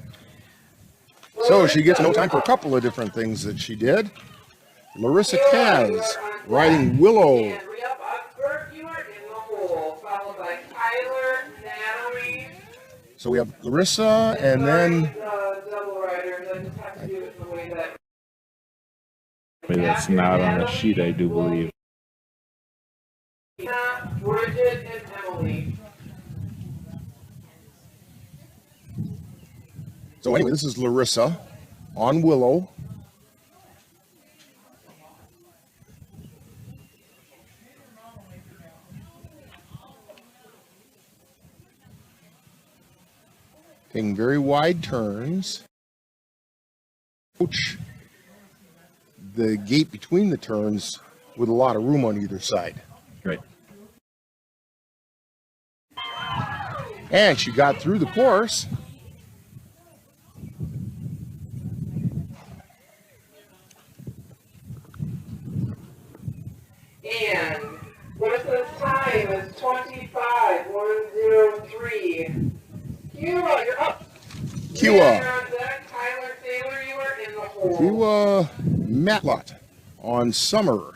So she gets no time for a couple of different things that she did. Larissa Kaz riding Willow. And Rhea Oxford, you are in the hole, followed by Tyler, Natalie. So we have Larissa and then... double riders. I just have to do it in the way that... That's not on the sheet, I do believe. Bridget and Emily. So anyway, this is Larissa on Willow. Taking very wide turns. Coach the gate between the turns with a lot of room on either side. Right. And she got through the course. And Larissa's time is 25:103. Kiwa, you're up. Kiwa. Tyler Taylor, you are in the hole. Kiwa Matlot on Summer.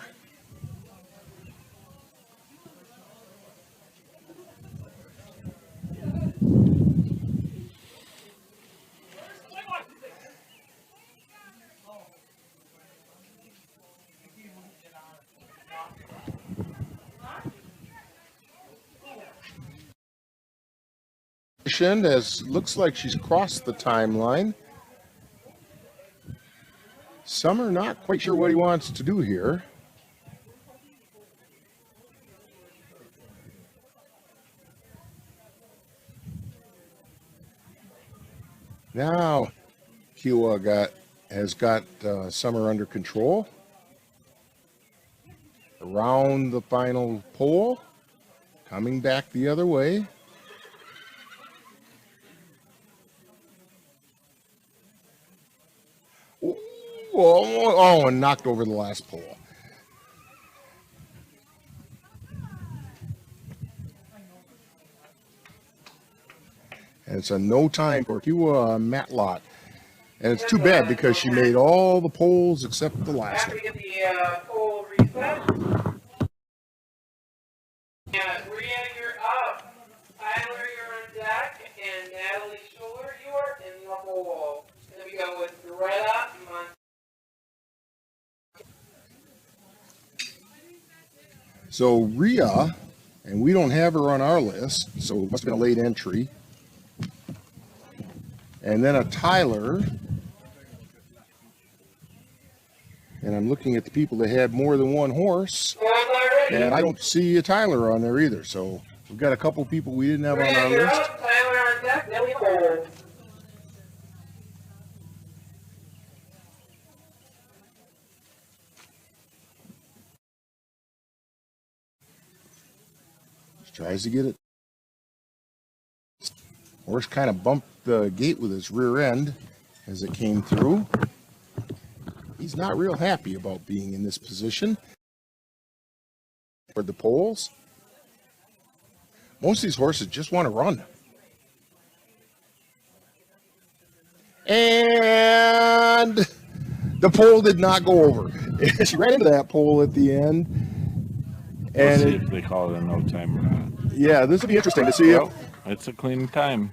As looks like she's crossed the timeline. Summer not quite sure what he wants to do here. Now Kiwa has got Summer under control. Around the final pole, coming back the other way. Oh, and knocked over the last pole. And it's a no time for Kiwa Matlot. And it's too bad because she made all the poles except the last one. After we get the pole reset. Yeah, Rhea, you're up. Tyler, you're on deck. And Natalie Schuler, you are in the hole. And then we go with Greta Mon. So Rhea, and we don't have her on our list, so it must have been a late entry. And then a Tyler. And I'm looking at the people that had more than one horse. And I don't see a Tyler on there either. So we've got a couple people we didn't have on our list. Tyler on deck, Nelly Cole. Tries to get it. Horse kind of bumped the gate with his rear end as it came through. He's not real happy about being in this position. For the poles, most of these horses just want to run. And the pole did not go over. She ran into that pole at the end. Let's see if they call it a no time or not. Yeah, this will be interesting to see Well, it's a clean time.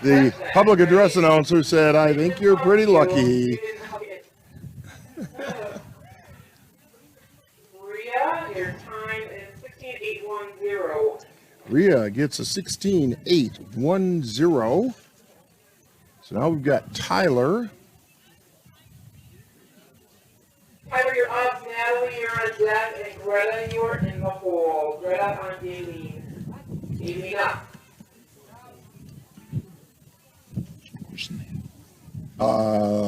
The public address announcer said, "I think you're pretty lucky." Rhea, your time is 16.810. Rhea gets a 16.810. So now we've got Tyler. Tyler, you're up. Natalie, you're on deck. And Greta, you're in the hole. Greta on Davine. Davine up.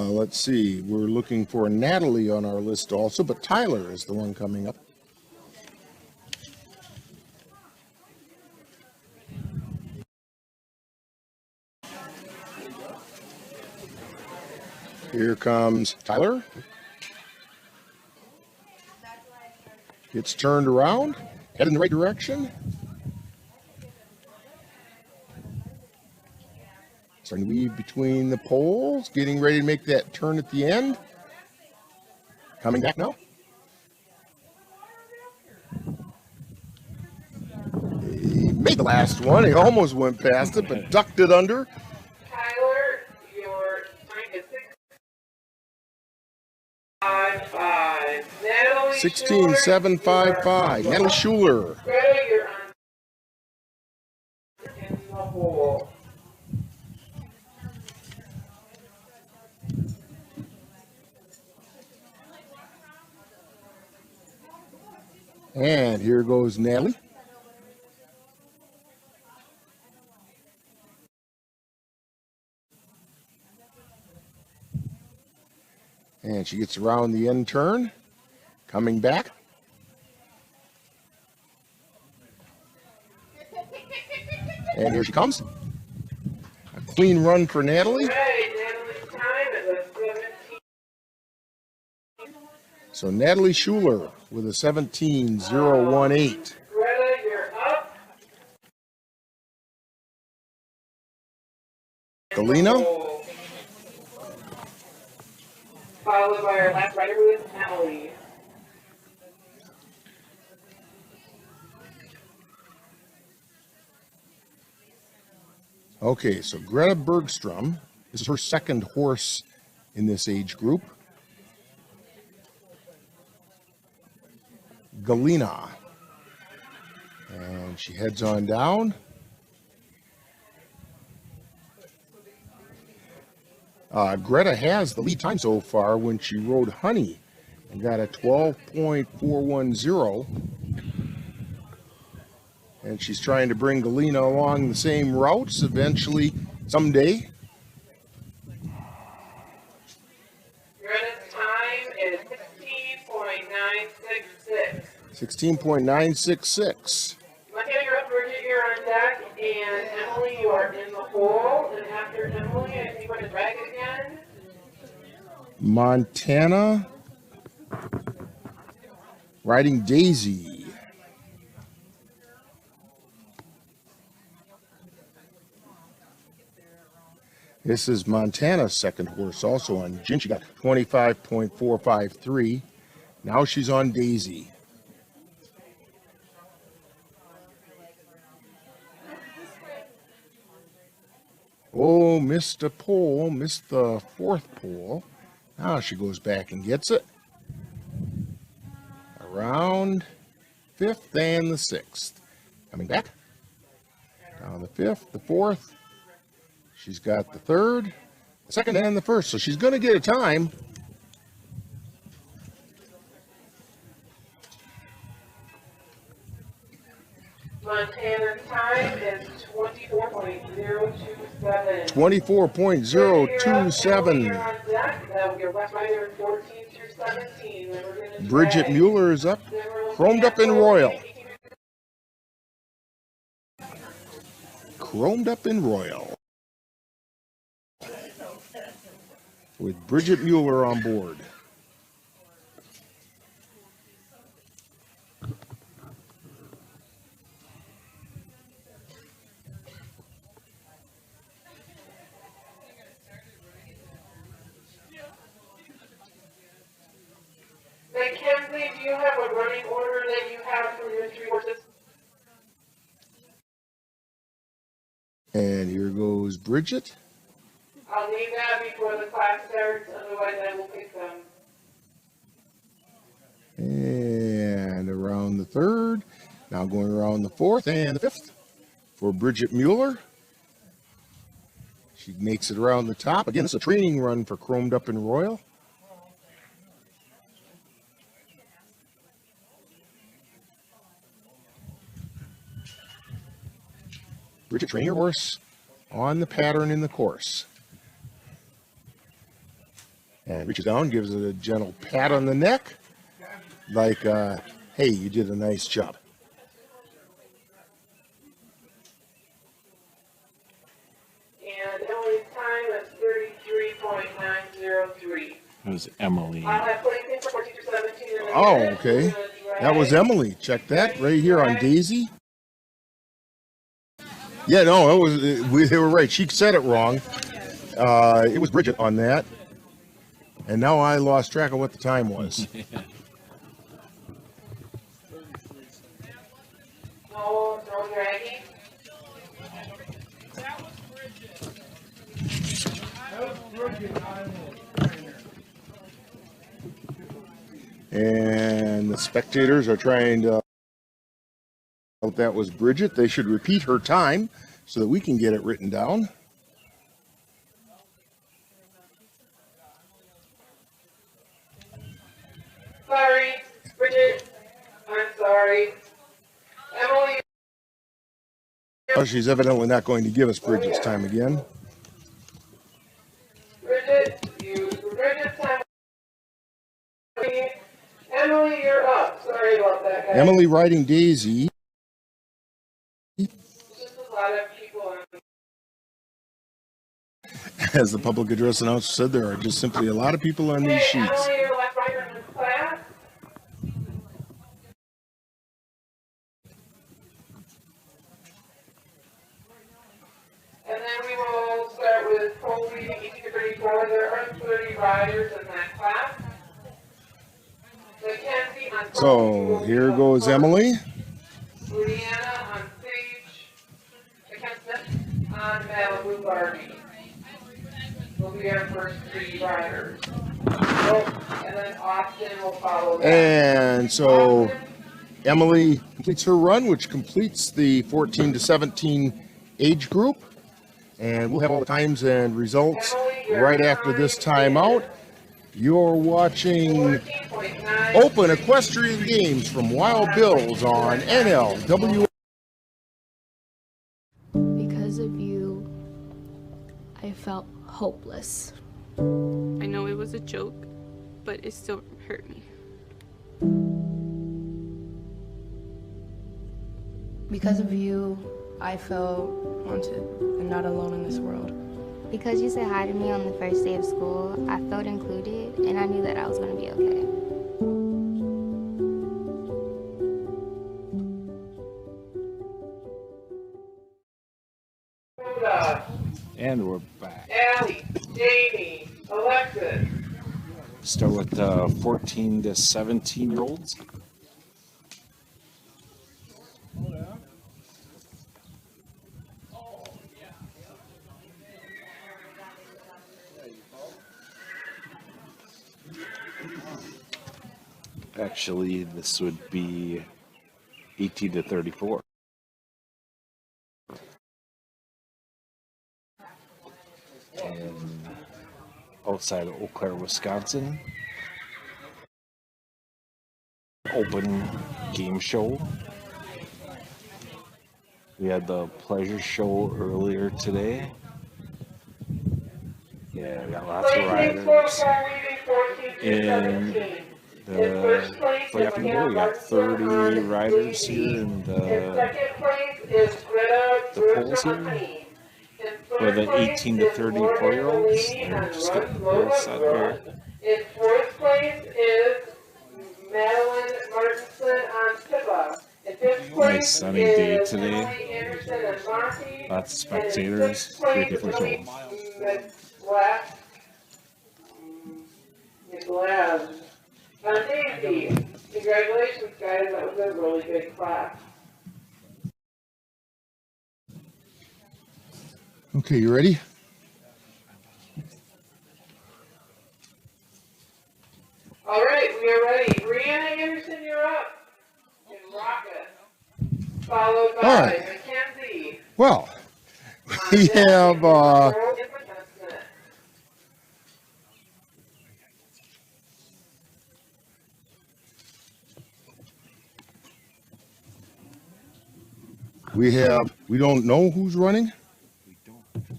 Let's see. We're looking for Natalie on our list also, but Tyler is the one coming up. Here comes Tyler. Gets turned around, head in the right direction. Starting to weave between the poles, getting ready to make that turn at the end. Coming back now. He made the last one. He almost went past it, but ducked it under. Tyler, your time is 16.755. Natalie 16.755. Natalie Schuler. Greta, you're on in the hole. And here goes Natalie. And she gets around the end turn, coming back. And here she comes. A clean run for Natalie. Natalie's time is a 17. So Natalie Schuler with a 17.018. Greta, you're up. Galena. Followed by our last rider, who is Emily. Okay, so Greta Bergstrom. This is her second horse in this age group. Galena. And she heads on down. Greta has the lead time so far when she rode Honey and got a 12.410. And she's trying to bring Galena along the same routes eventually someday. Greta's time is 16.966. 16.966. Montana, you're up. Bridget, you're on deck. And Emily, you are in the hole. And after Emily, I think we're going to drag it again. Montana riding Daisy. This is Montana's second horse, also on Gin. She got 25.453. Now she's on Daisy. Oh, missed a pole, missed the fourth pole. Now she goes back and gets it. Around fifth and the sixth. Coming back. Down the fifth, the fourth. She's got the third, the second, and the first. So she's going to get a time. Montana's time is 24.027. 24.027. That will get left rider 14 through 17. Then we're going to Bridget Mueller is up, chromed up in royal. Chromed up in royal. With Bridget Mueller on board. Mackenzie, do you have a running running order that you have for your 3 horses? And here goes Bridget. I'll need that before the class starts, otherwise I will pick them. And around the 3rd. Now going around the 4th and the 5th for Bridget Mueller. She makes it around the top. Again, it's a training run for Chromed Up and Royal. Bridget, train your horse on the pattern in the course. And reaches down, gives it a gentle pat on the neck, like, hey, you did a nice job. And Emily's time is 33.903. It was Emily. I'll have placing for 14 to 17 in a Oh, minute. okay. That was Emily. Check that right here on Daisy. Yeah, no, it was. They were right. She said it wrong. It was Bridget on that, and now I lost track of what the time was. No dragging. And the spectators are trying to. That was Bridget. They should repeat her time so that we can get it written down. Sorry, Bridget. I'm sorry. Emily. Oh, she's evidently not going to give us Bridget's time again. Bridget's time. Emily, you're up. Sorry about that, guys. Emily riding Daisy. Just a lot of people on. As the public address announcer said, there are just simply a lot of people on these sheets. Emily, you're the left rider in this class. And then we will start with Colby, 18-34. There are 30 riders in that class. Mackenzie on So here goes Emily. Leanna on Sage. Mackenzie Smith on Malibu Barbie. Will be our first 3 riders. And then Austin will follow that. And so Emily completes her run, which completes the 14 to 17 age group. And we'll have all the times and results right after this timeout. You're watching Open Equestrian Games from Wild Bills on NLWN. Because of you, I felt hopeless. I know it was a joke, but it still hurt me. Because of you, I felt wanted and not alone in this world. Because you said hi to me on the first day of school, I felt included and I knew that I was going to be okay. And we're back. Allie, Jamie, Alexis. Start with 14 to 17-year-olds. Actually, this would be 18 to 34. And outside of Eau Claire, Wisconsin, open game show. We had the pleasure show earlier today. Yeah, we got lots of riders. And for the afternoon, we got 30 riders here in the polls here. For the 18 to 34-year-olds, they're just getting real set here. In 4th place is Madeline Martinson on Pippa. In 5th place Nice sunny day is today. Emily Anderson and Monty. Lots of spectators. Great day for the show. Glad. On Daisy. Congratulations, guys. was a really good class. Okay, you ready? All right, we are ready. Brianna Anderson, you're up. And Rocket. Followed by All right. Mackenzie. Well, we have we don't know who's running.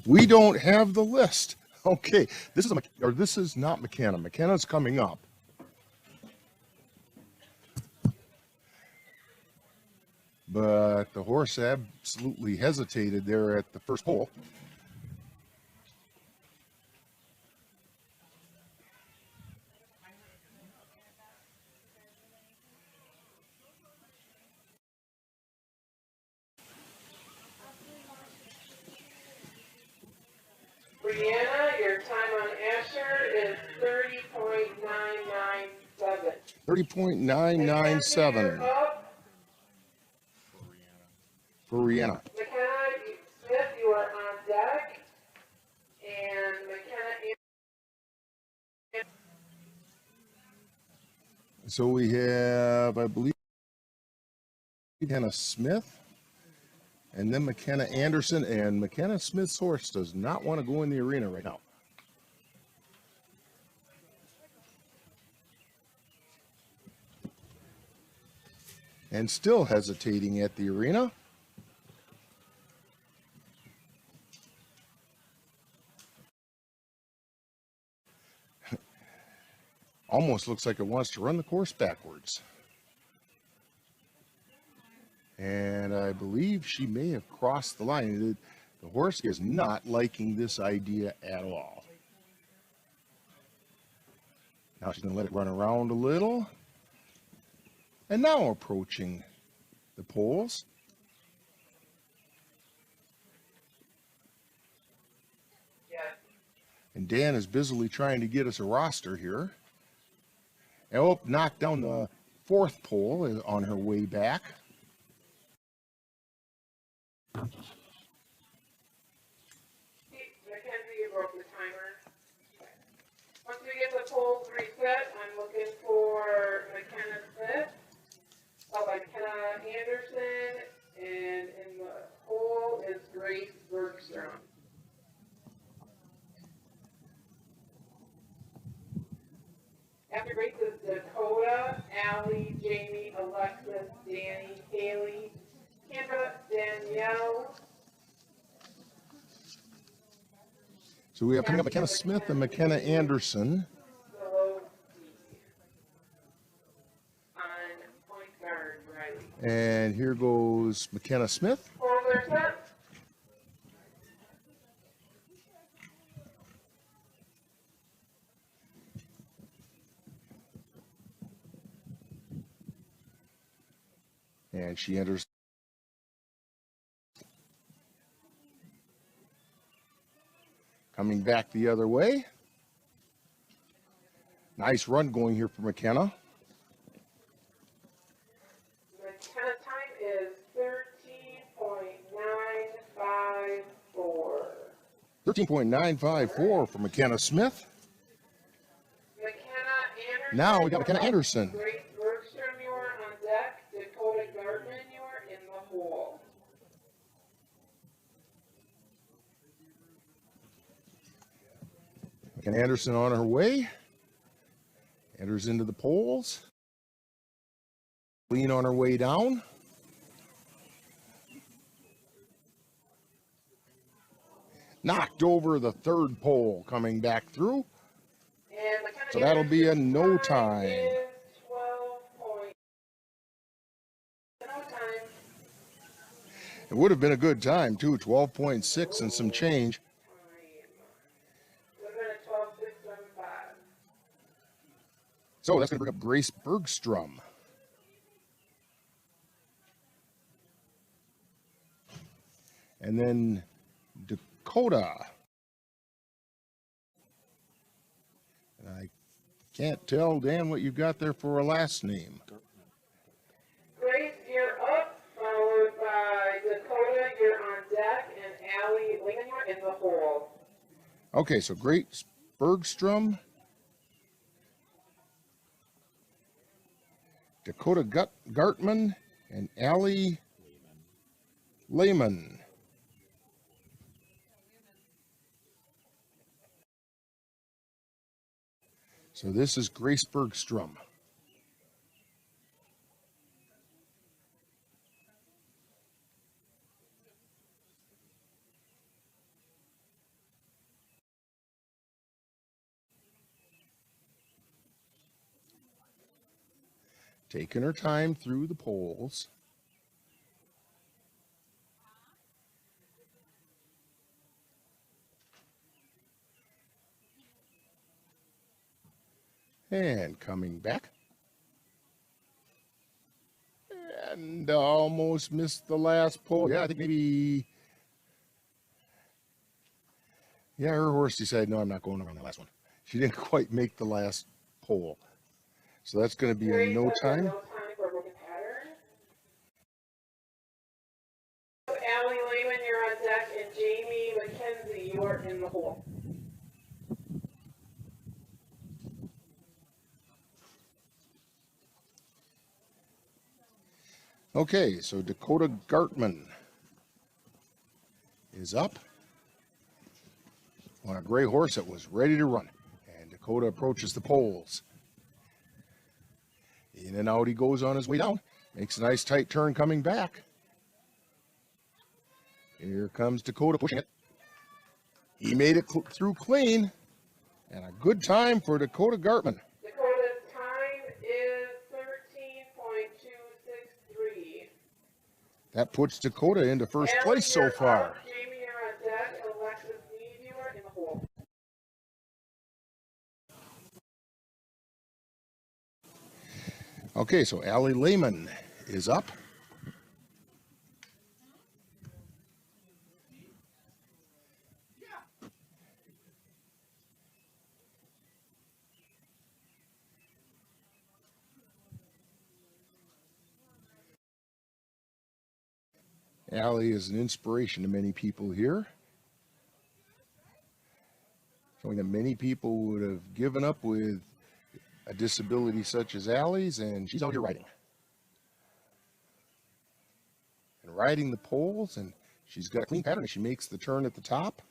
We don't have the list. Okay, this is not McKenna. McKenna's coming up. But the horse absolutely hesitated there at the first pole. Brianna, your time on Asher is 30.997. 30.997 for Rihanna. McKenna Smith, you are on deck. And McKenna. So we have, I believe, McKenna Smith, and then McKenna Anderson, and McKenna Smith's horse does not want to go in the arena right now. And still hesitating at the arena. Almost looks like it wants to run the course backwards. And I believe she may have crossed the line. The horse is not liking this idea at all. Now she's going to let it run around a little. And now approaching the poles. And Dan is busily trying to get us a roster here. Oh, knocked down the fourth pole on her way back. Mackenzie, you broke the timer. Once we get the polls reset, I'm looking for McKenna Smith, followed by McKenna Anderson, and in the poll is Grace Bergstrom. After Grace is Dakota, Allie, Jamie, Alexis, Danny, Haley, Kendra, Danielle. So we have coming up McKenna Smith and McKenna Anderson. On point guard, Riley. And here goes McKenna Smith. Polls are set. And she enters. Coming back the other way. Nice run going here for McKenna. McKenna's time is 13.954. 13.954 for McKenna Smith. McKenna Anderson. Now we got McKenna Anderson. Grace Bergstrom, you are on deck. Dakota Gardman, you are in the hole. McKenna Anderson on her way. Enters into the poles. Lean on her way down. Knocked over the third pole coming back through. So that'll be a no time. It would have been a good time too, 12.6 and some change. So that's going to bring up Grace Bergstrom. And then Dakota. And I can't tell, Dan, what you've got there for a last name. Grace Okay, so Grace Bergstrom, Dakota Gartman, and Allie Lehman. So this is Grace Bergstrom. Taking her time through the poles. And coming back. And almost missed the last pole. Yeah, I think maybe. Yeah, her horse decided, no, I'm not going around the last one. She didn't quite make the last pole. So that's going to be a no time. Allie Lehman, you're on deck, and Jamie McKenzie, you are in the hole. Okay, so Dakota Gartman is up on a gray horse that was ready to run. And Dakota approaches the poles. In and out he goes on his way down. Makes a nice tight turn coming back. Here comes Dakota pushing it. He made it through clean. And a good time for Dakota Gartman. Dakota's time is 13.263. That puts Dakota into first place so far. Jamie, you're on deck. Alexis Mead, you are in the hole. Okay, so Allie Lehman is up. Allie is an inspiration to many people here. Showing that many people would have given up with a disability such as Allie's, and she's out here riding. And riding the poles, and she's got a clean pattern as she makes the turn at the top.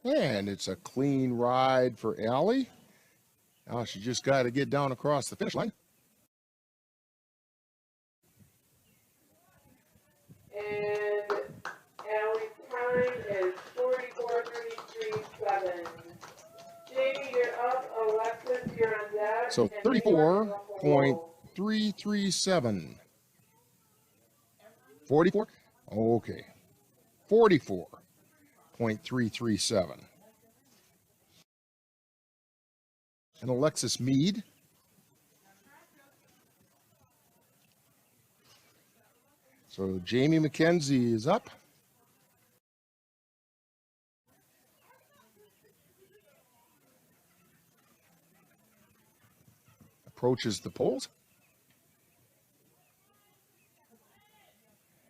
And it's a clean ride for Allie. Now she just got to get down across the finish line. And Allie's time is 44.337. Jamie, you're up. Alexis, you're on deck. So 34.337. 44? Okay. 44.337. And Alexis Mead. So Jamie McKenzie is up. Approaches the poles.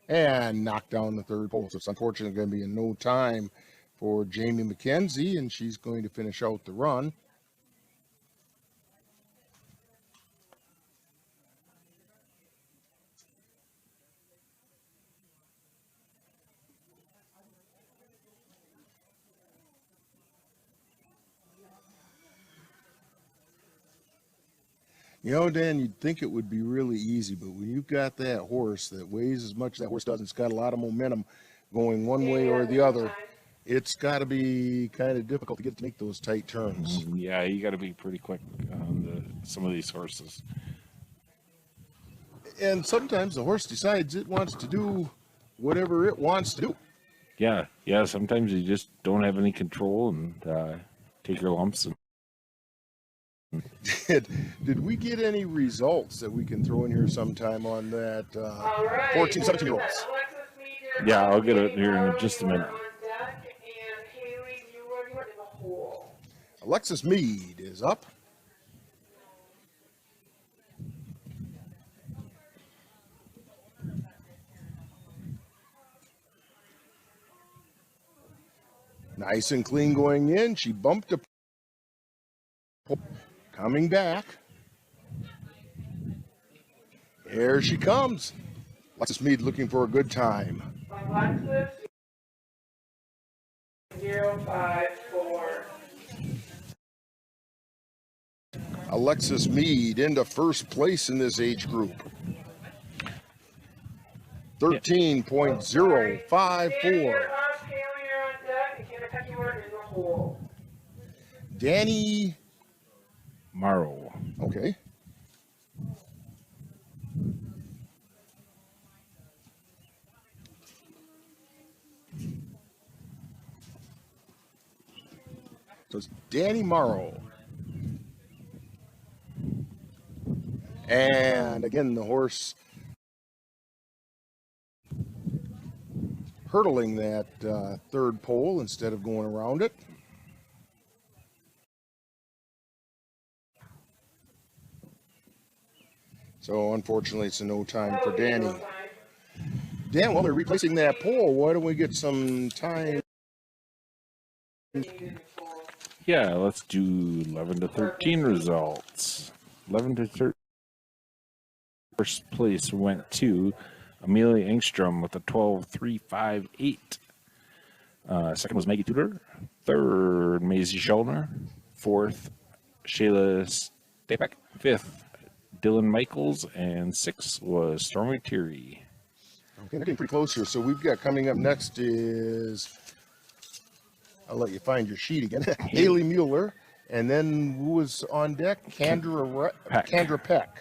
And knocked down the third pole. So it's unfortunately going to be in no time for Jamie McKenzie, and she's going to finish out the run. You know, Dan, you'd think it would be really easy, but when you've got that horse that weighs as much as that horse does, it's got a lot of momentum going one way or the other, it's got to be kind of difficult to get to make those tight turns. Yeah, you got to be pretty quick on some of these horses. And sometimes the horse decides it wants to do whatever it wants to do. Yeah, sometimes you just don't have any control and take your lumps. Did we get any results that we can throw in here sometime on that 14, 17-year-olds? Yeah, I'll get it here in just a minute. Alexis Mead is up. Nice and clean going in. She bumped a pole. Coming back. Here she comes. Alexis Mead looking for a good time. Alexis 054. Alexis Mead into first place in this age group. 13.054. Danny Morrow. Okay. So it's Danny Morrow. And again, the horse hurdling that third pole instead of going around it. So unfortunately, it's a no time for Danny. Dan, while they're replacing that pole, why don't we get some time? Yeah, let's do 11 to 13 results. 11 to 13. First place went to Amelia Engstrom with a 12.358. Second was Maggie Tudor. Third, Maisie Schellner. Fourth, Shayla Stapek. Fifth, Dylan Michaels. And sixth was Stormy Thierry. Okay, getting pretty close here. So we've got coming up next is, I'll let you find your sheet again. Haley Mueller. And then who was on deck? Kendra Peck.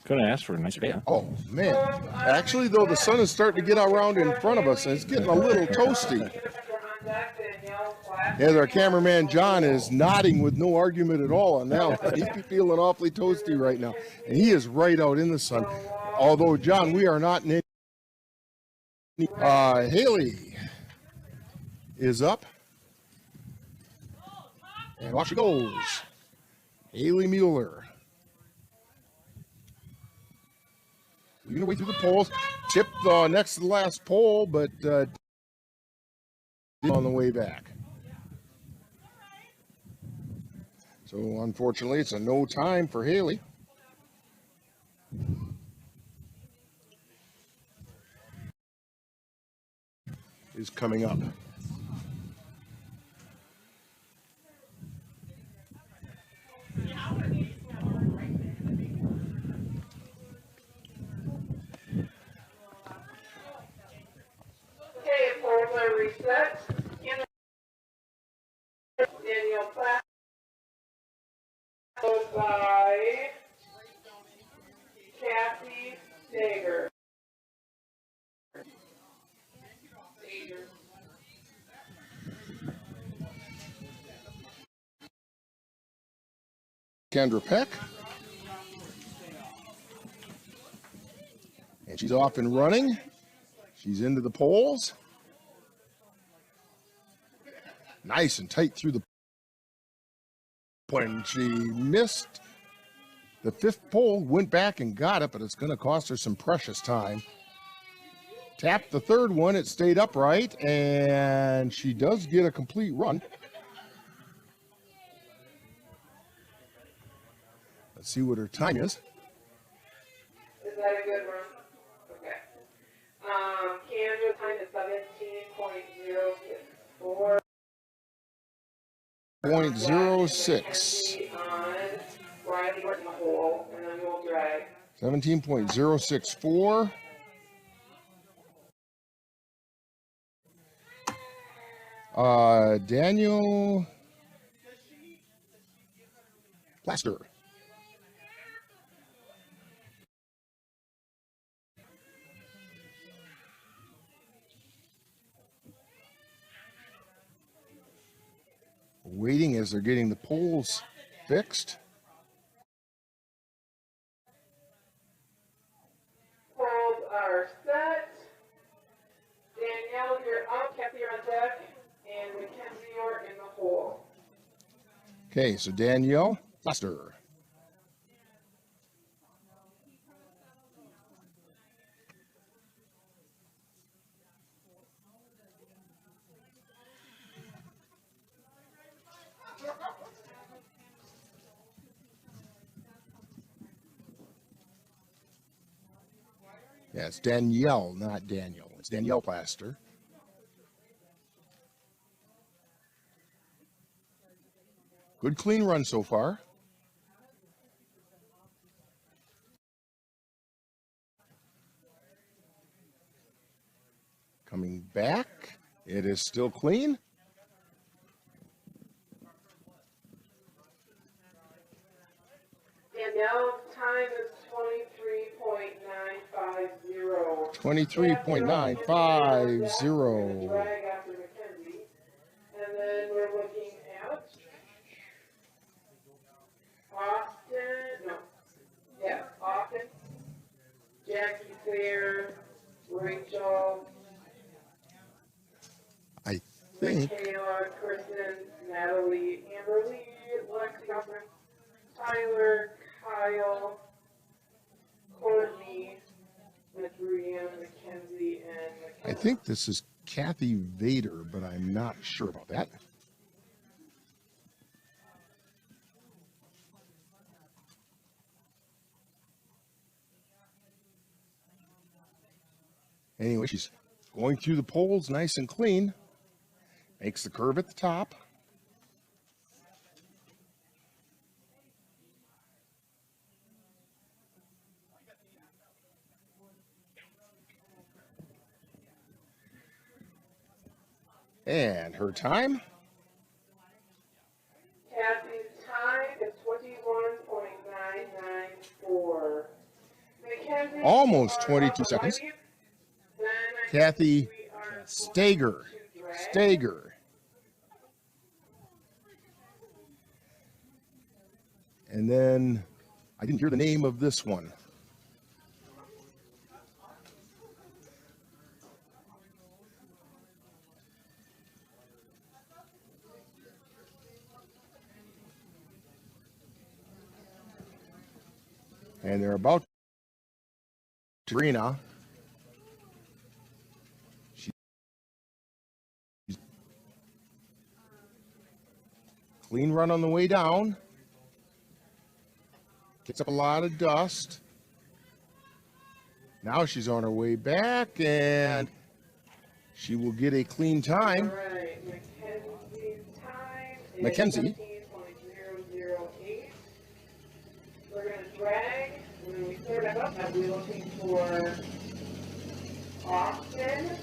Couldn't ask for a nicer day, huh? Oh, man. Actually, though, the sun is starting to get around in front of us, and it's getting a little toasty. As our cameraman, John, is nodding with no argument at all on that one. He's feeling awfully toasty right now. And he is right out in the sun. Although, John, we are not in any... Haley is up. And off she goes. Haley Mueller. Leading her way through the poles. Tipped next to the last pole, but on the way back. So unfortunately, it's a no time for Haley. Is coming up. Okay, polls are reset. Daniel Platt, followed by Kathy Sager. Kendra Peck. And she's off and running. She's into the poles. Nice and tight through the point. And she missed the fifth pole, went back and got it, but it's going to cost her some precious time. Tapped the third one, it stayed upright, and she does get a complete run. Let's see what her time is. Is that a good run? Okay. Canada's time is 17.064. 0.06. Riley working the hole, and then we'll drag. 17.064. Daniel Plaster. Waiting as they're getting the poles fixed. Poles are set. Danielle, you're up. Okay, so Danielle Lester. Yeah, it's Danielle, not Daniel. It's Danielle Plaster. Good clean run so far. Coming back, it is still clean. Danielle's time is 23.950. 23.950. Drag after Mackenzie. And then we're looking at Austin, Jackie Claire, Rachel, I think. Michaela, Kristen, Natalie, Amberly, Lexi, Tyler, Kyle, Courtney, Brianna, Mackenzie, and I think this is Kathy Vader, but I'm not sure about that. Anyway, she's going through the poles nice and clean. Makes the curve at the top. And her time? Kathy's time is 21.994. Mackenzie, Almost 22 seconds. Kathy Stager. And then I didn't hear the name of this one. And they're about to Rena. Clean run on the way down. Gets up a lot of dust. Now she's on her way back, and she will get a clean time. all right, Mackenzie's time is Mackenzie. 17.008. We're going to drag. When we start back up, I'll be looking for Austin,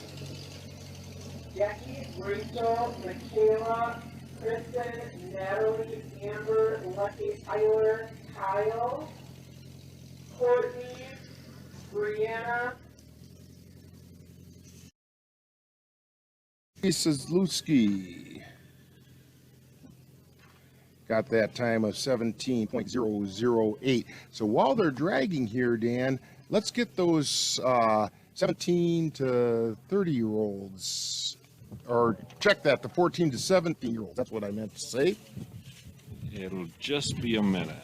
Jackie, Rachel, Michaela, Kristen, Natalie, Amber, Lucky, Tyler, Kyle, Courtney, Brianna, Lusky. Got that time of 17.008. So while they're dragging here, Dan, let's get those 17 to 30-year-olds, or check that, the 14 to 17-year-olds. That's what I meant to say. It'll just be a minute.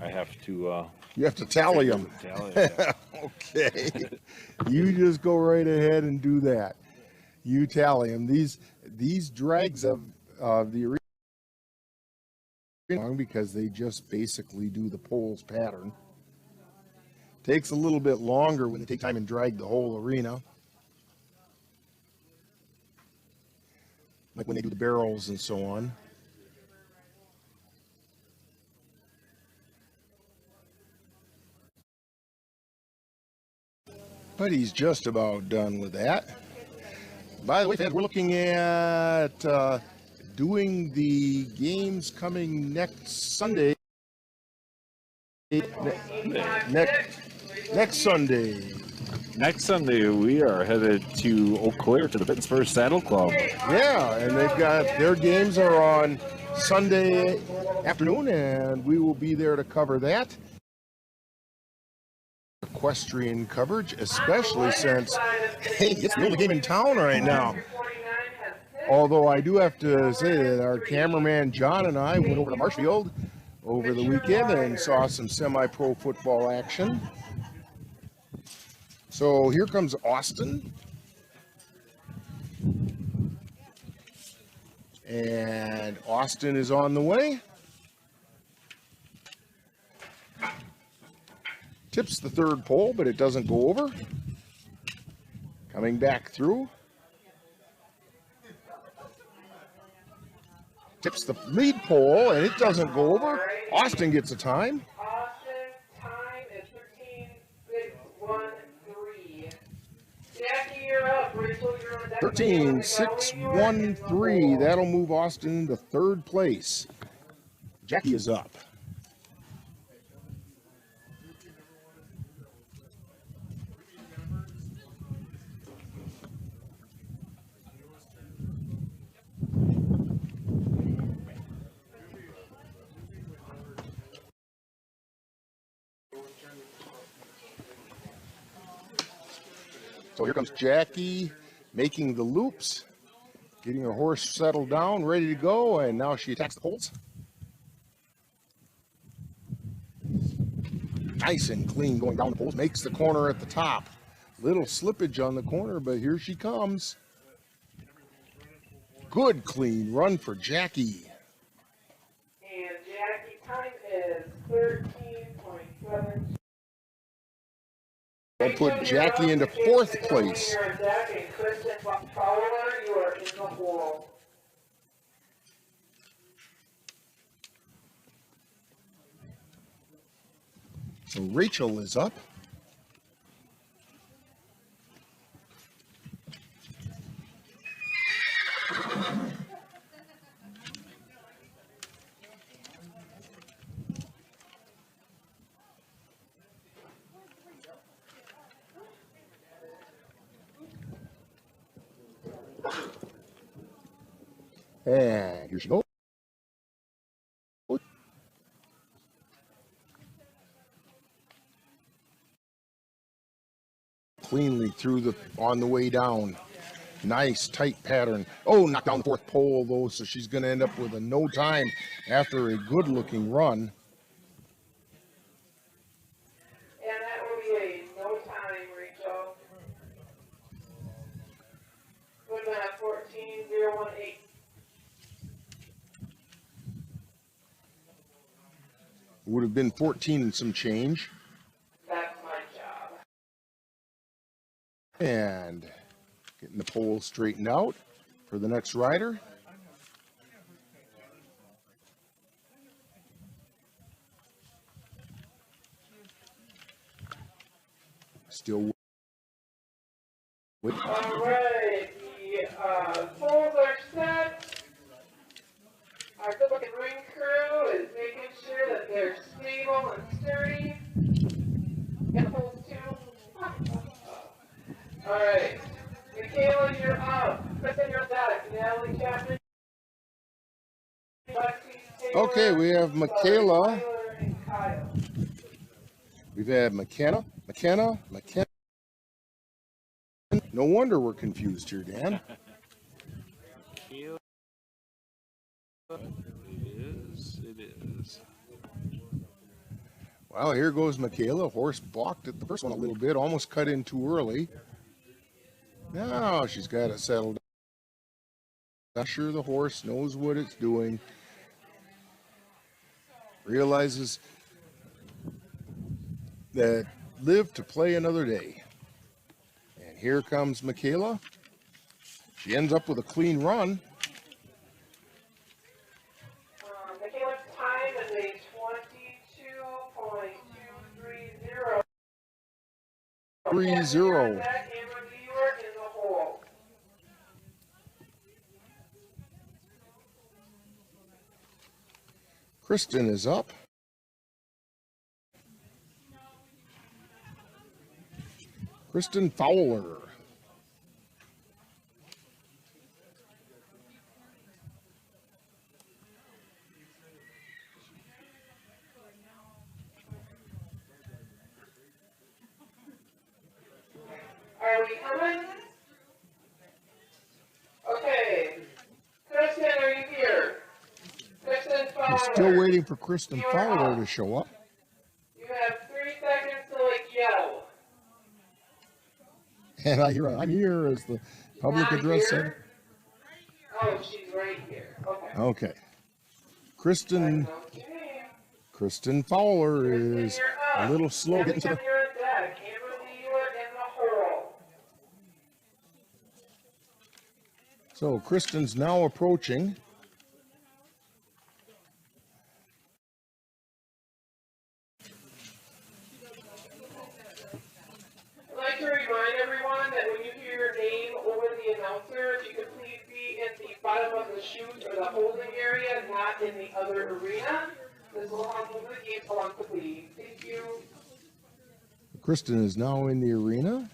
I have to. You have to tally them. Okay. You just go right ahead and do that. You tally them. These drags of the arena because they just basically do the poles pattern. Takes a little bit longer when they take time and drag the whole arena. Like when they do the barrels and so on. But he's just about done with that. By the way, fans, we're looking at doing the games coming next Sunday. Next Sunday. Next Sunday, we are headed to Eau Claire to the Pittsburgh Saddle Club. Yeah, and they've got their games are on Sunday afternoon, and we will be there to cover that. Equestrian coverage, especially since, hey, it's the only game in town right now. Although I do have to say that our cameraman John and I went over to Marshfield over the weekend and saw some semi-pro football action. So here comes Austin. And Austin is on the way. Tips the third pole, but it doesn't go over. Coming back through. Tips the lead pole, and it doesn't go over. Austin gets a time. Austin's time is 13.613. Jackie, you're up. Rachel, you're on deck. 13.613. That'll move Austin into third place. Jackie is up. So here comes Jackie making the loops, getting her horse settled down, ready to go, and now she attacks the poles. Nice and clean going down the poles, makes the corner at the top. Little slippage on the corner, but here she comes. Good clean run for Jackie. And Jackie's time is 13.7. I'll put Jackie into fourth place. You're on deck, and Kristen Fowler, you are in the hole. So Rachel is up. And here she goes. Cleanly through the on the way down. Nice tight pattern. Oh, knocked down the fourth pole though, so she's going to end up with a no time after a good looking run. And that will be a no time, Rachel. Would have been 14.018. Would have been 14 and some change. That's my job. And getting the pole straightened out for the next rider. Still with. All right, the poles are set. Our good looking ring crew is making sure that they're stable and sturdy. And the poles too. All right, Michaela, you're up. Kristen, you're back. Natalie, Catherine. Okay, we have Michaela. We've had McKenna. No wonder we're confused here, Dan. It is. Well, here goes Michaela. Horse balked at the first one a little bit, almost cut in too early. Now she's got it settled. Not sure the horse knows what it's doing. Realizes that live to play another day. And here comes Michaela. She ends up with a clean run. Michaela's time is a 22.230. 3-0. Kristen is up. Kristen Fowler. Are we coming? Okay. We're still waiting for Kristen Fowler to show up. You have 3 seconds to yell. And I'm here as the public Not address here? center. Oh, she's right here. Okay. Okay. Kristen Fowler is a little slow getting to the... So Kristen's now approaching. I'd like to remind everyone that when you hear your name over the announcer, if you could please be in the bottom of the chute or the holding area, not in the other arena. This will help move the game along quickly. Thank you. Kristen is now in the arena,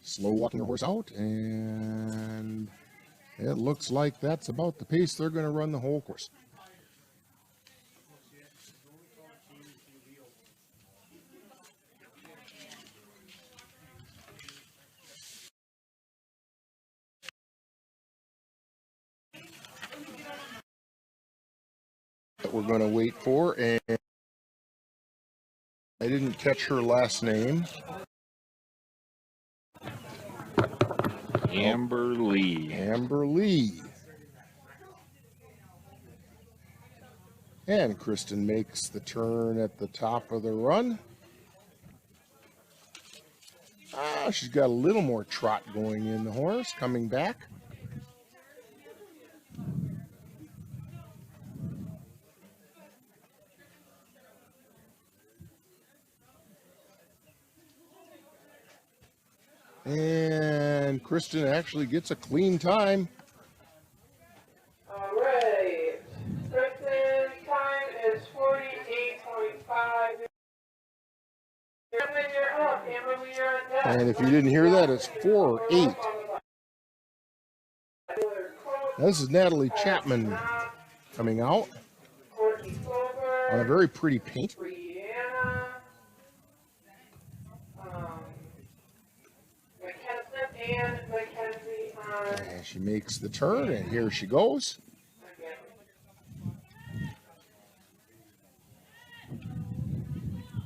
slow walking her horse out, and it looks like that's about the pace they're going to run the whole course. That we're going to wait for, and I didn't catch her last name. Amber Lee. Amber Lee. And Kristen makes the turn at the top of the run. She's got a little more trot going in the horse, coming back. And Kristen actually gets a clean time. All right. Kristen's time is 48.5. Amber, you're up. Amber, you're on deck. And if you didn't hear that, it's 4-8. This is Natalie Chapman coming out on a very pretty paint. And she makes the turn, and here she goes.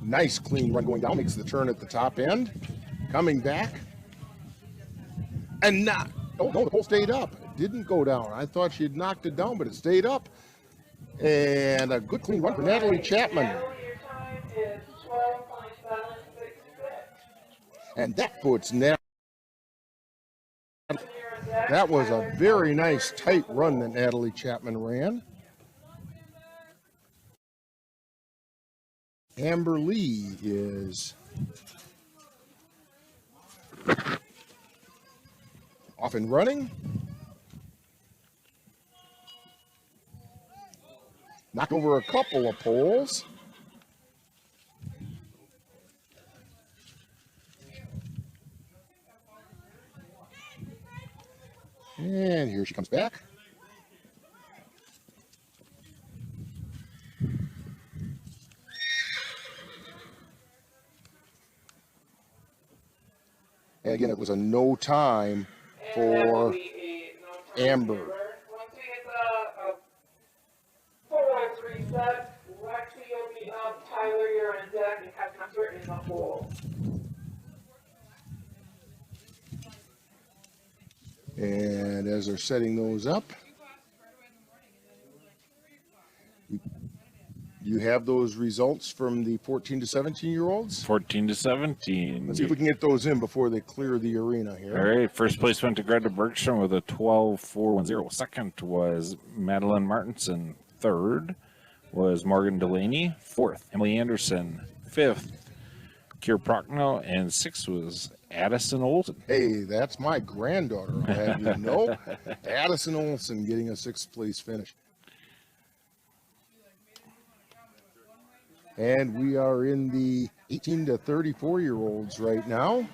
Nice clean run going down, makes the turn at the top end. Coming back. And not, oh no, the pole stayed up. It didn't go down. I thought she had knocked it down, but it stayed up. And a good clean run for Natalie Chapman. And that puts Natalie. That was a very nice tight run that Natalie Chapman ran. Amber Lee is off and running. Knocked over a couple of poles. And here she comes back. And again, it was a no time for Amber. Once we get the poles reset, Lexi will be up, Tyler, you're on deck, and have comfort in the hole. And as they're setting those up, you have those results from the 14 to 17-year-olds? 14 to 17. Let's see if we can get those in before they clear the arena here. All right, first place went to Greta Bergstrom with a 12.410. Second was Madeline Martinson. Third was Morgan Delaney. Fourth, Emily Anderson. Fifth, Kier Prochnow. And sixth was Addison Olsen. Hey, that's my granddaughter, I'll have you know. Addison Olsen getting a 6th place finish. And we are in the 18 to 34-year-olds right now.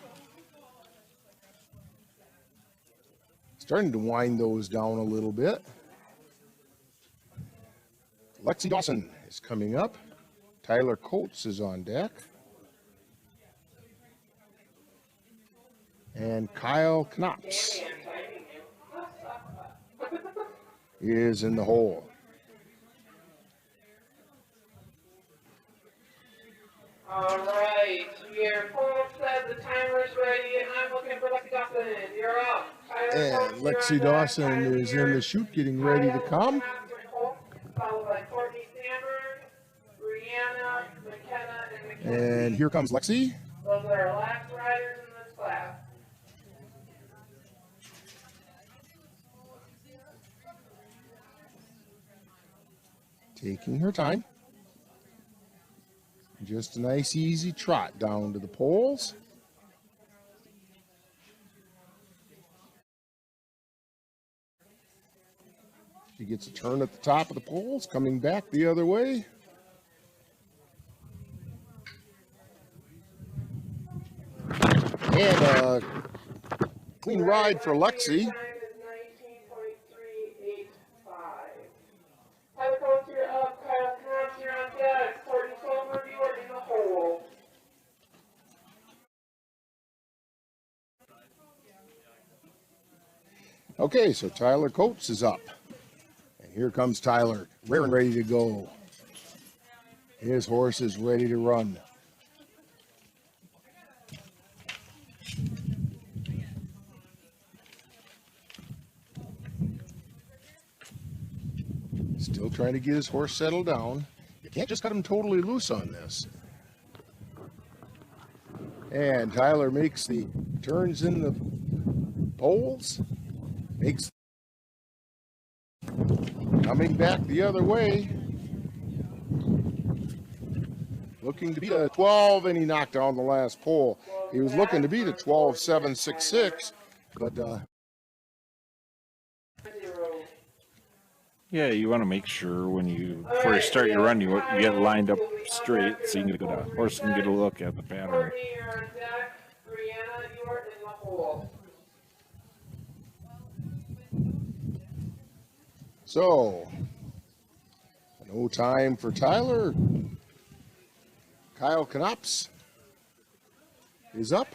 Starting to wind those down a little bit. Lexi Dawson is coming up. Tyler Coates is on deck. And Kyle Knops is in the hole. All right, your phone says the timer's ready, and I'm looking for Lexi Dawson. You're up. And Lexi Dawson is in the chute getting ready to come. Followed by Courtney Sandberg, Brianna, McKenna, and McKenna. And here comes Lexi. Those are our last riders in this class. Taking her time. Just a nice easy trot down to the poles. She gets a turn at the top of the poles, coming back the other way. And a clean ride for Lexi. Tyler Coates, you're up. Kyle Knopf, you're on deck. Courtney Solberg, you are in the hole. Okay, so Tyler Coates is up. And here comes Tyler, raring ready to go. His horse is ready to run. Still trying to get his horse settled down. You can't just cut him totally loose on this. And Tyler makes the turns in the poles. Makes coming back the other way. Looking to beat a 12, and he knocked down the last pole. He was looking to beat a 12.766, but Yeah, you want to make sure when you first start your run, you get lined up straight so you can go down. Horse can get a look at the pattern. Courtney, you're on deck. Brianna, you are in the hole. so no time for Tyler. Kyle Knops is up.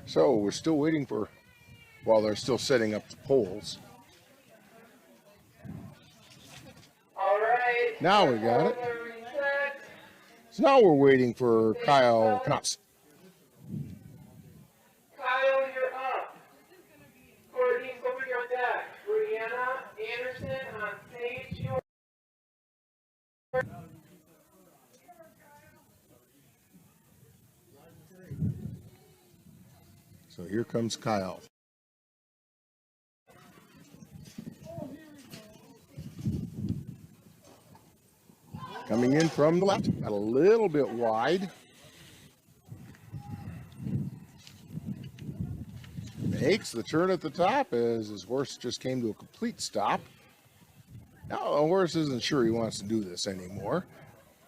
So we're still waiting for, while they're still setting up the poles. All right. Now we got it. So now we're waiting for Kyle Knops. Kyle, you're up. Courtney, over your deck. Brianna Anderson on stage. You're So here comes Kyle. Coming in from the left, got a little bit wide. Makes the turn at the top as his horse just came to a complete stop. Now the horse isn't sure he wants to do this anymore.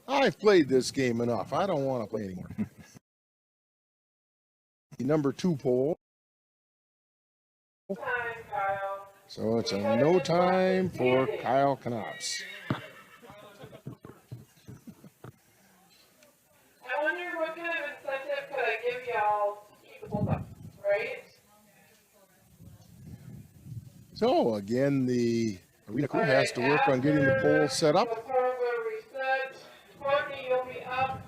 I've played this game enough. I don't want to play anymore. The number 2 pole. So it's a no time for Kyle Knops. I wonder what kind of incentive could I give y'all to keep the poles up, right? So again, the arena crew has to work on getting the poles set up. The poles are reset. Courtney, you'll be up.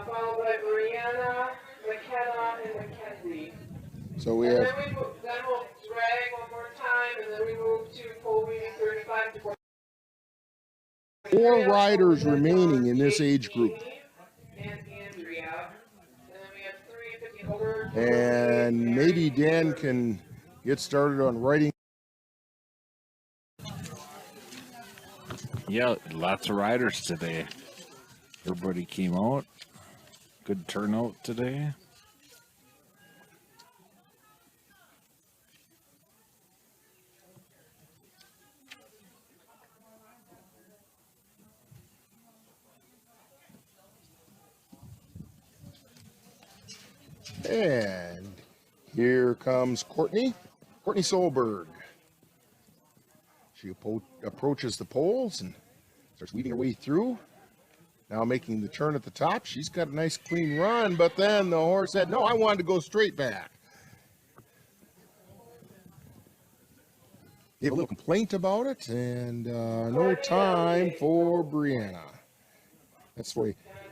Followed by Brianna, McKenna, and Mackenzie. So we And have then we'll drag one more time, and then we move to pole meeting 35 to 40. 4 riders remaining in this age group. And Andrea. And then we have 3 50 over. And maybe Dan can get started on writing. Yeah, lots of riders today. Everybody came out. Good turnout today. And here comes Courtney Solberg. She approaches the poles and starts weaving her way through. Now making the turn at the top. She's got a nice clean run, but then the horse said, no, I wanted to go straight back. Gave a little complaint about it, and no time for Brianna.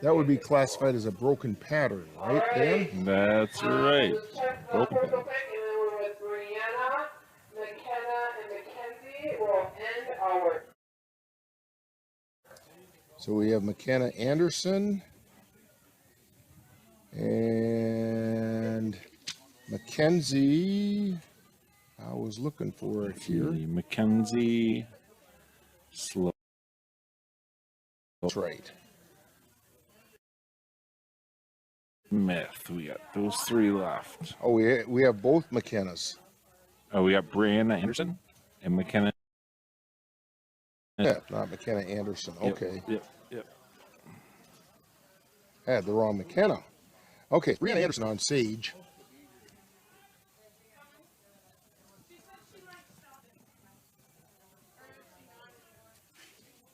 That would be classified as a broken pattern, right, Dan? That's right. Broken pattern. Brianna, McKenna, and Mackenzie will end our. So we have McKenna Anderson and Mackenzie. I was looking for it here. Mackenzie Slow. That's right. Smith. We got those three left. Oh, we have both McKennas. Oh, we got Brianna Anderson and McKenna. Yeah, not McKenna Anderson. Okay. Yep. I had the wrong McKenna. Okay, Brianna Anderson on Sage.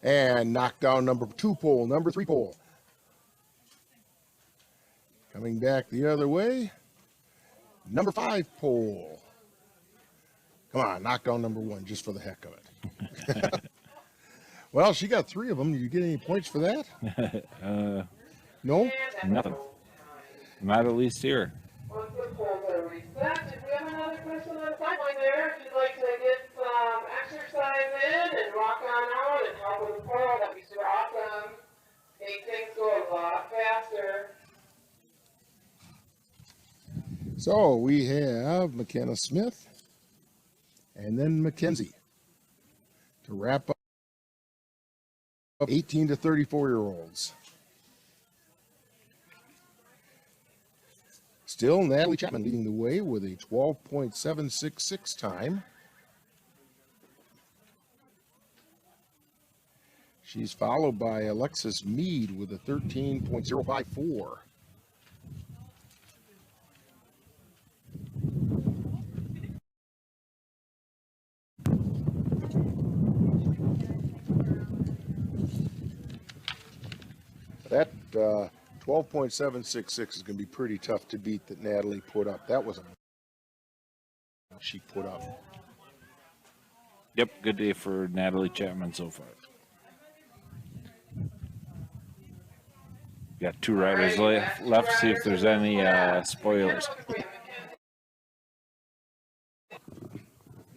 And knocked down number 2 pole, number 3 pole. Coming back the other way, number 5 pole. Come on, knock down number 1 just for the heck of it. Well, she got 3 of them. Did you get any points for that? No? Nothing. Not at least here. Once the polls are reset, if we have another person on the sideline there, if you'd like to get some exercise in and rock on out and help with the poll, that'd be super awesome. Make things go a lot faster. So we have McKenna Smith and then Mackenzie to wrap up 18 to 34-year-olds. Still, Natalie Chapman leading the way with a 12.766 time. She's followed by Alexis Mead with a 13.054. That 12.766 is going to be pretty tough to beat that Natalie put up. That was a she put up. Yep, good day for Natalie Chapman so far. Got 2 riders left. See if there's any spoilers. These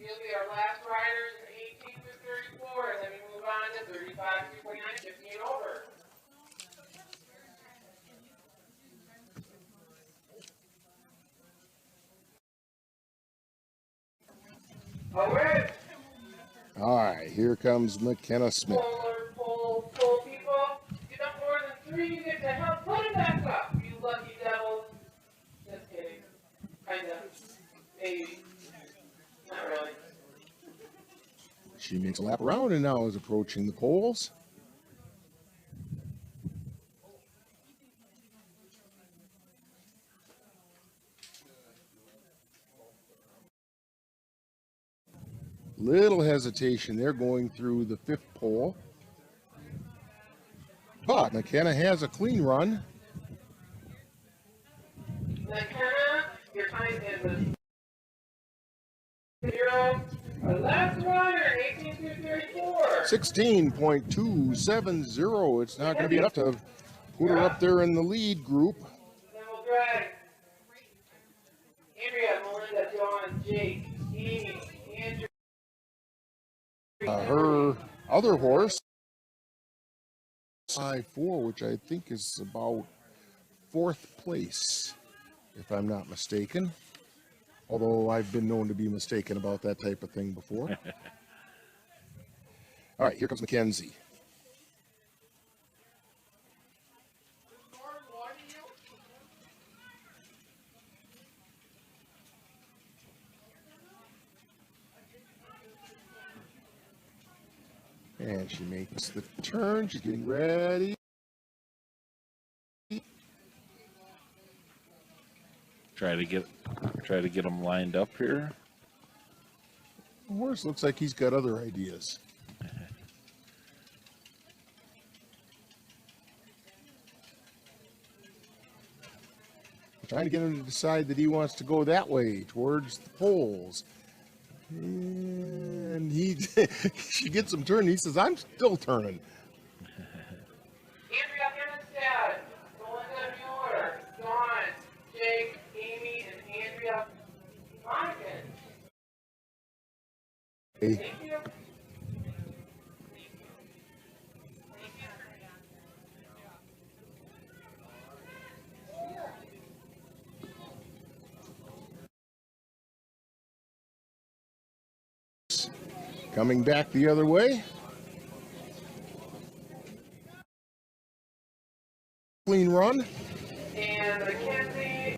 will be our last riders in 18 through 34, and then we move on to 35 through 49, 50 and over. All right, here comes McKenna Smith. Pull people. Get up more than 3, you get to help put it back up. You lucky devils. Just kidding. Kinda. Maybe. Not really. She makes a lap around and now is approaching the poles. Little hesitation there going through the 5th pole. But McKenna has a clean run. McKenna, your time is 0. The last rider, 18 through 34. 16.270. It's not going to be enough to put her up there in the lead group. Then we'll drag Andrea, Melinda, Dawn, Jake, Amy, Andrew. Her other horse, 5-4, which I think is about 4th place, if I'm not mistaken. Although I've been known to be mistaken about that type of thing before. All right, here comes Mackenzie. And she makes the turn. She's getting ready. Try to get them lined up here. The horse looks like he's got other ideas. Trying to get him to decide that he wants to go that way towards the poles. And she gets him turning. He says, I'm still turning. Andrea Hennestad, Melinda Mueller, Dawn, Jake, Amy, and Andrea Monaghan. Thank you. Coming back the other way. Clean run. And Mackenzie.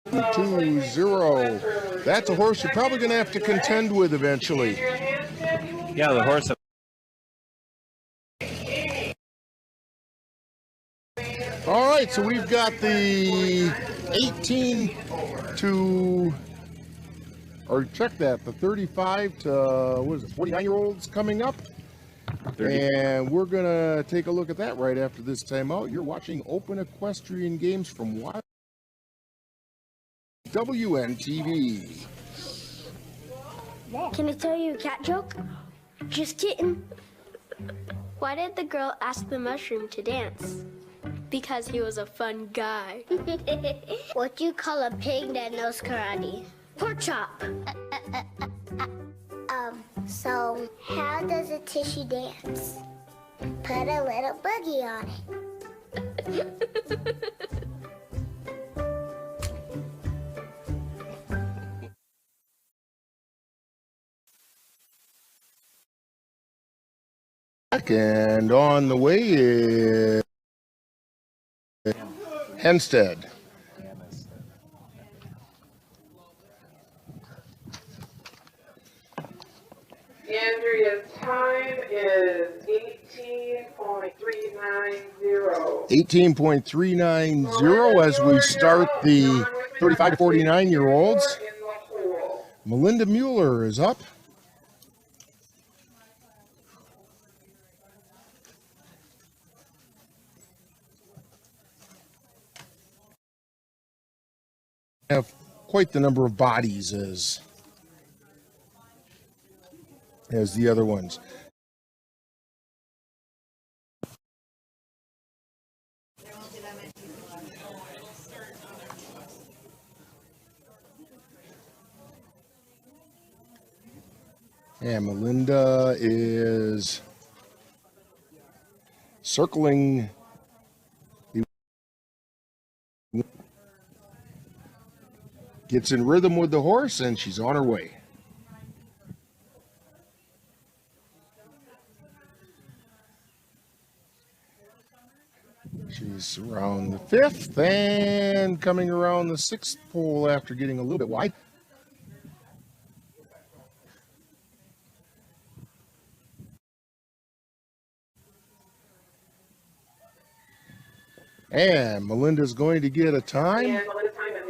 2-0. That's a horse you're probably going to have to contend with eventually. Yeah, the horse. All right, so we've got the 18 to, or check that, the 35 to, what is it, 49-year-olds coming up. 30. And we're going to take a look at that right after this timeout. You're watching Open Equestrian Games from NLWN-TV. Can I tell you a cat joke? Just kidding. Why did the girl ask the mushroom to dance? Because he was a fun guy. What do you call a pig that knows karate? Pork chop. So how does a tissue dance? Put a little boogie on it. And on the way is Hensted. Andrea's time is 18.390. 18.390 as we start the 35 to 49-year-olds. Melinda Mueller is up. Have quite the number of bodies as the other ones. And Melinda is circling the, gets in rhythm with the horse, and she's on her way. She's around the 5th and coming around the 6th pole after getting a little bit wide. And Melinda's going to get a time. And Melinda's time is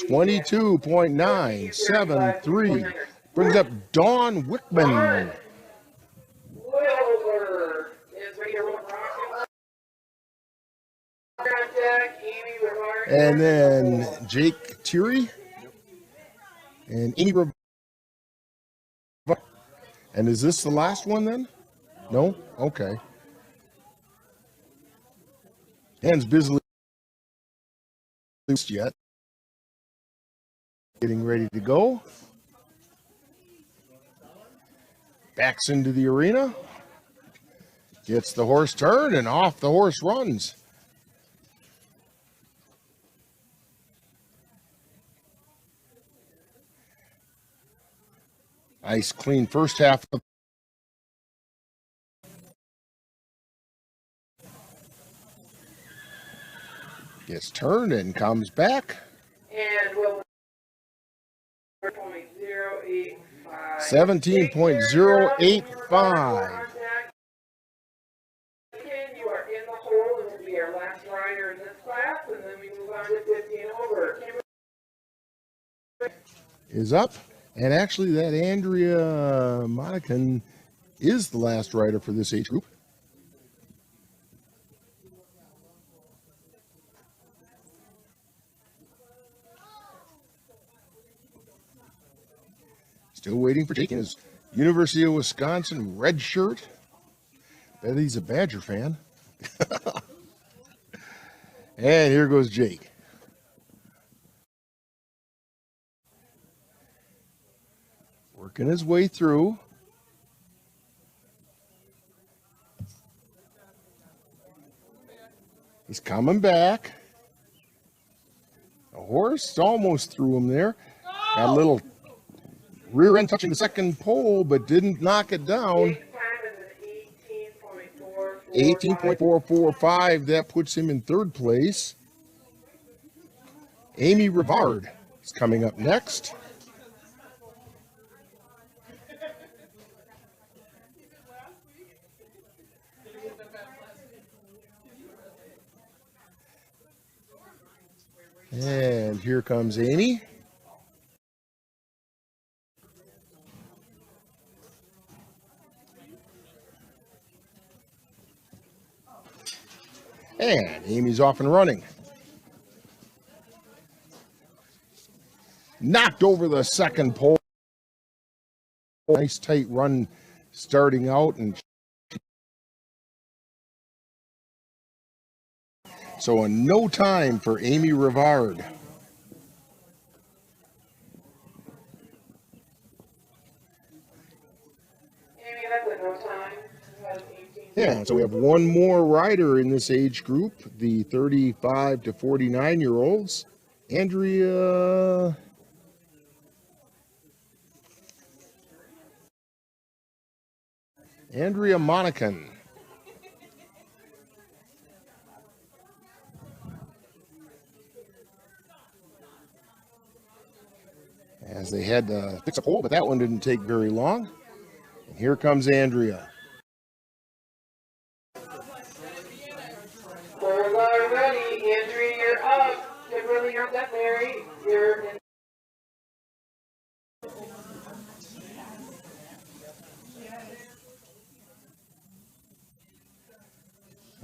a 22.973. Brings up Dawn Wickman. Wilbur is ready to roll rock. And then Jake Thierry. And Amy Rivera. And is this the last one then? No? Okay. Hands busily yet. Getting ready to go. Backs into the arena. Gets the horse turned and off the horse runs. Nice clean first half. Gets turned and comes back. And will 17.085. You are in the hole is up. And actually, that Andrea Monacan is the last rider for this age group. Still waiting for Jake in his University of Wisconsin red shirt. Bet he's a Badger fan. And here goes Jake. Working his way through. He's coming back. The horse almost threw him there. Got a little rear end touching the second pole, but didn't knock it down. 18.445. That puts him in third place. Amy Rivard is coming up next. And here comes Amy. And Amy's off and running. Knocked over the second pole. Nice tight run starting out. And so in no time for Amy Rivard. Yeah, so we have one more rider in this age group, the 35 to 49-year-olds. Andrea Monacan. As they had to fix a pole, but that one didn't take very long. And here comes Andrea. Ready, Andrea, you're up. Kimberly, you're up. Mary, you're in.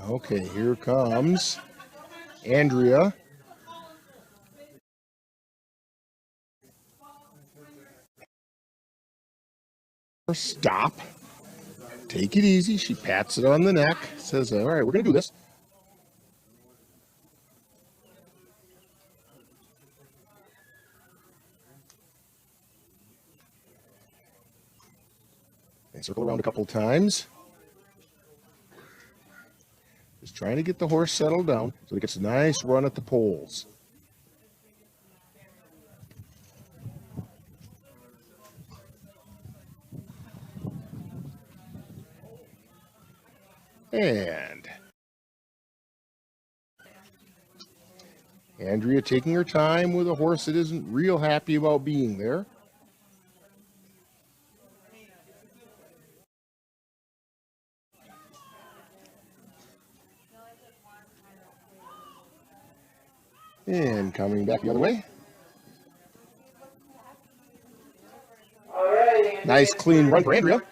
Okay, here comes Andrea. Stop. Take it easy. She pats it on the neck. Says, all right, we're going to do this. And circle around a couple times. Just trying to get the horse settled down so it gets a nice run at the poles. And Andrea taking her time with a horse that isn't real happy about being there. And coming back the other way. Nice clean run for Andrea.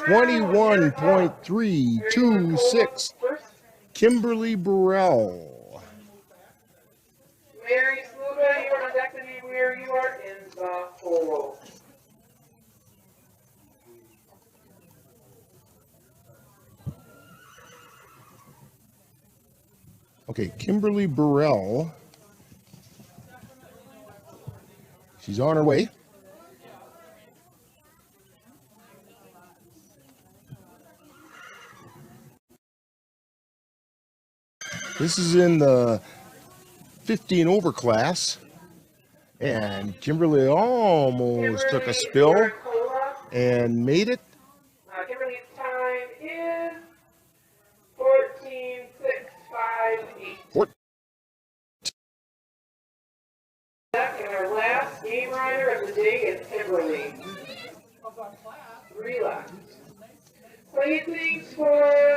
21.326. Kimberly Burrell. Mary Sluga, you are on deck to be where you are in the hole. Okay, Kimberly Burrell. She's on her way. This is in the 15 over class, and Kimberly almost took a spill and made it. Kimberly's time is 14.658. And our last game rider of the day is Kimberly. Relax.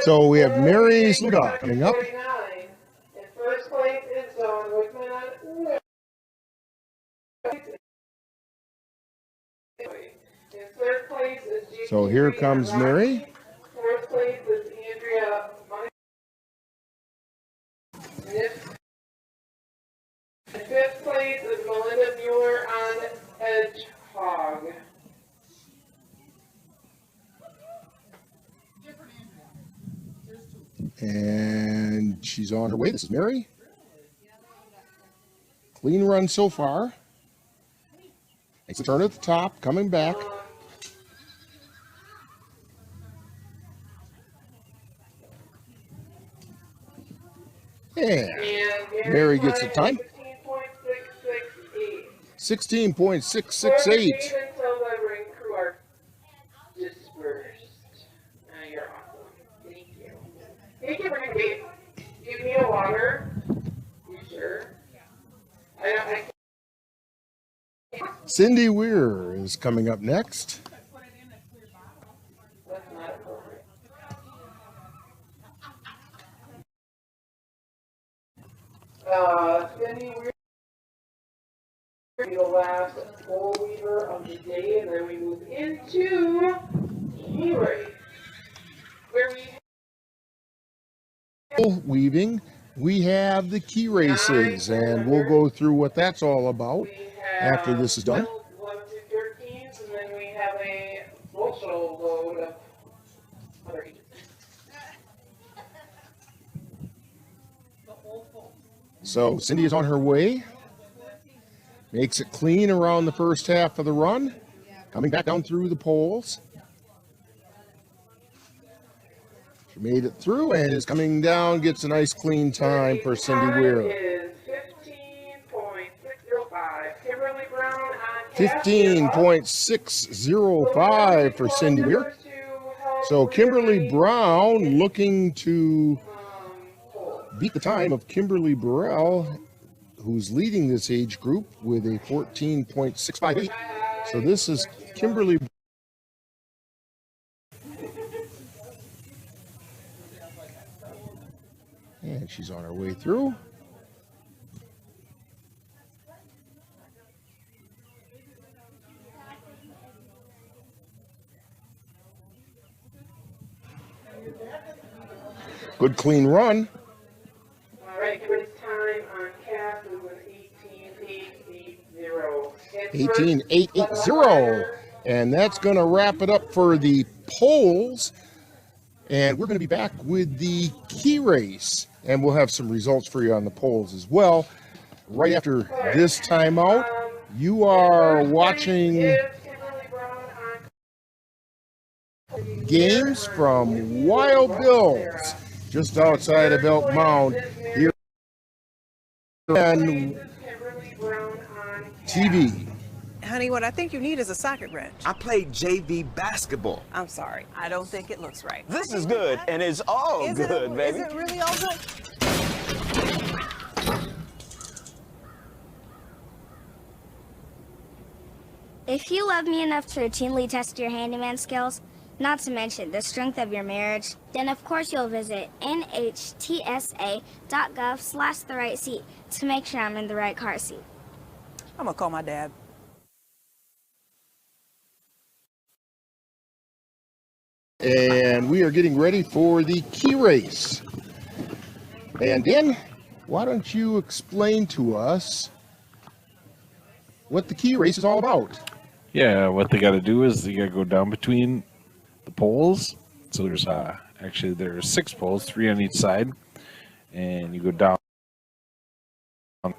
So we have Mary Sluga coming up. In first place is Zone Wickman. In third place is J.C. So here comes Mary. Fourth place is Andrea In fifth place is Melinda Mueller on Edgehog. And she's on her way. This is Mary. Clean run so far. Makes a turn at the top, coming back. And Mary gets the time. 16.668. Hey, Kimberly, wait. Do you need a water? You sure? I Cindy Weir is coming up next. That's not appropriate. Cindy Weir will be the last pole weaver of the day, and then we move into key race, where Weaving, we have the key races, and we'll go through what that's all about after this is done. 11 through 13s, and then we have a bushel load of other heats. So Cindy is on her way. Makes it clean around the first half of the run. Coming back down through the poles. She made it through and is coming down, gets a nice clean time for Cindy Weir. Is 15.605. Kimberly Brown on 15.605 for Cindy Weir. So Kimberly Brown looking to beat the time of Kimberly Burrell, who's leading this age group with a 14.658. So this is Kimberly. And she's on her way through. Good clean run. All right, Kimberly's time on cast is an 18.880. 18.880. And that's going to wrap it up for the polls. And we're going to be back with the key race. And we'll have some results for you on the polls as well. Right after this timeout, you are watching games from Wild Bills just outside of Elk Mound here on TV. Honey, what I think you need is a socket wrench. I played JV basketball. I'm sorry. I don't think it looks right. This is good, and it's all good, baby. Is it really all good? If you love me enough to routinely test your handyman skills, not to mention the strength of your marriage, then of course you'll visit nhtsa.gov/the-right-seat to make sure I'm in the right car seat. I'm gonna call my dad. And we are getting ready for the key race. And Dan, why don't you explain to us what the key race is all about? Yeah, what they got to do is they got to go down between the poles. So there's actually there's 6 poles, 3 on each side, and you go down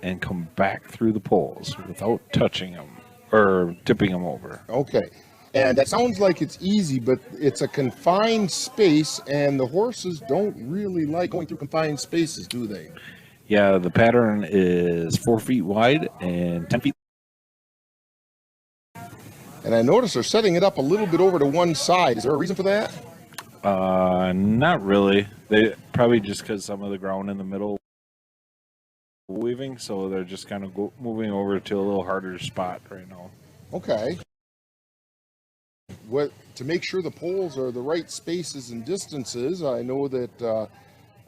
and come back through the poles without touching them or tipping them over. Okay. And that sounds like it's easy, but it's a confined space, and the horses don't really like going through confined spaces, do they? Yeah, the pattern is 4 feet wide and 10 feet. And I notice they're setting it up a little bit over to one side. Is there a reason for that? Not really. They probably just because some of the ground in the middle weaving, so they're just kind of moving over to a little harder spot right now. Okay. To make sure the poles are the right spaces and distances, I know that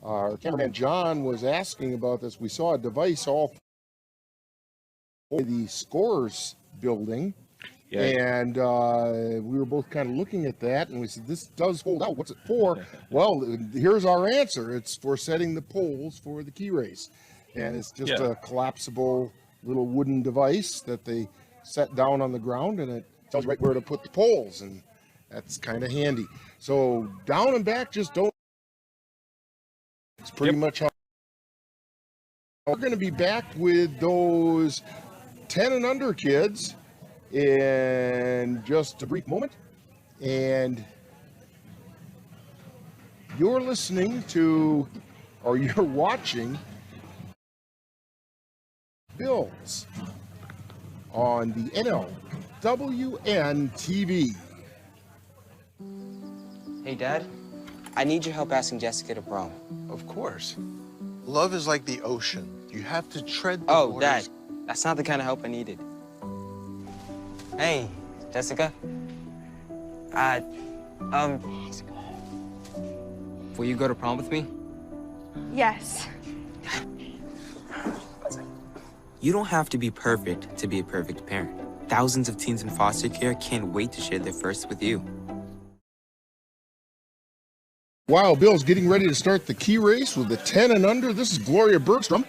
our cameraman John was asking about this. We saw a device all the scores building. Yeah. And we were both kind of looking at that, and we said, this does hold out. What's it for? Well, here's our answer. It's for setting the poles for the key race. And it's just a collapsible little wooden device that they set down on the ground, and it tells you right where to put the poles, and that's kind of handy. So down and back, just don't. It's pretty much how. We're going to be back with those 10 and under kids in just a brief moment, and you're listening to, or you're watching, Bills on the NLWN-TV. Hey, Dad, I need your help asking Jessica to prom. Of course. Love is like the ocean. You have to tread the waters. Dad, that's not the kind of help I needed. Hey, Jessica. Will you go to prom with me? Yes. You don't have to be perfect to be a perfect parent. Thousands of teens in foster care can't wait to share their first with you. Wow, Bill's getting ready to start the key race with the 10 and under. This is Gloria Bergstrom,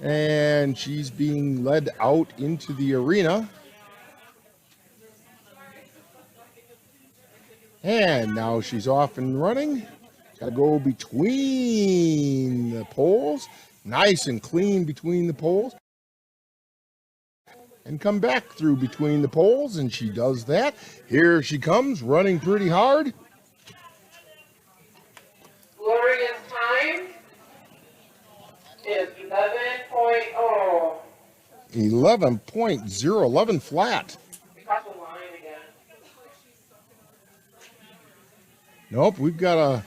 and she's being led out into the arena. And now she's off and running. Got to go between the poles, nice and clean between the poles, and come back through between the poles, and she does that. Here she comes, running pretty hard. Gloria's time is 11.0. 11.0, 11 flat. Across the line again. Nope, we've got a...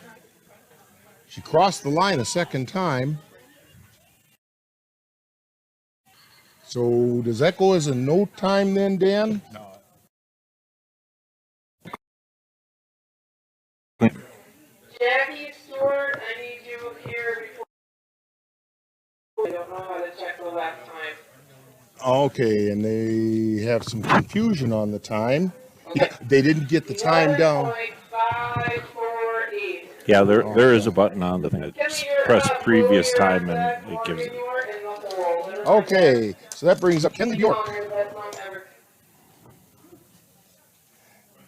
She crossed the line a second time. So does that go as a no time then, Dan? No. Jackie Stewart, I need you here before. I don't know how to check the last time. Okay, and they have some confusion on the time. Okay. They didn't get the time down. 548. Yeah, there is a button on the thing that press previous time and it gives it. Okay, so that brings up Kenley York.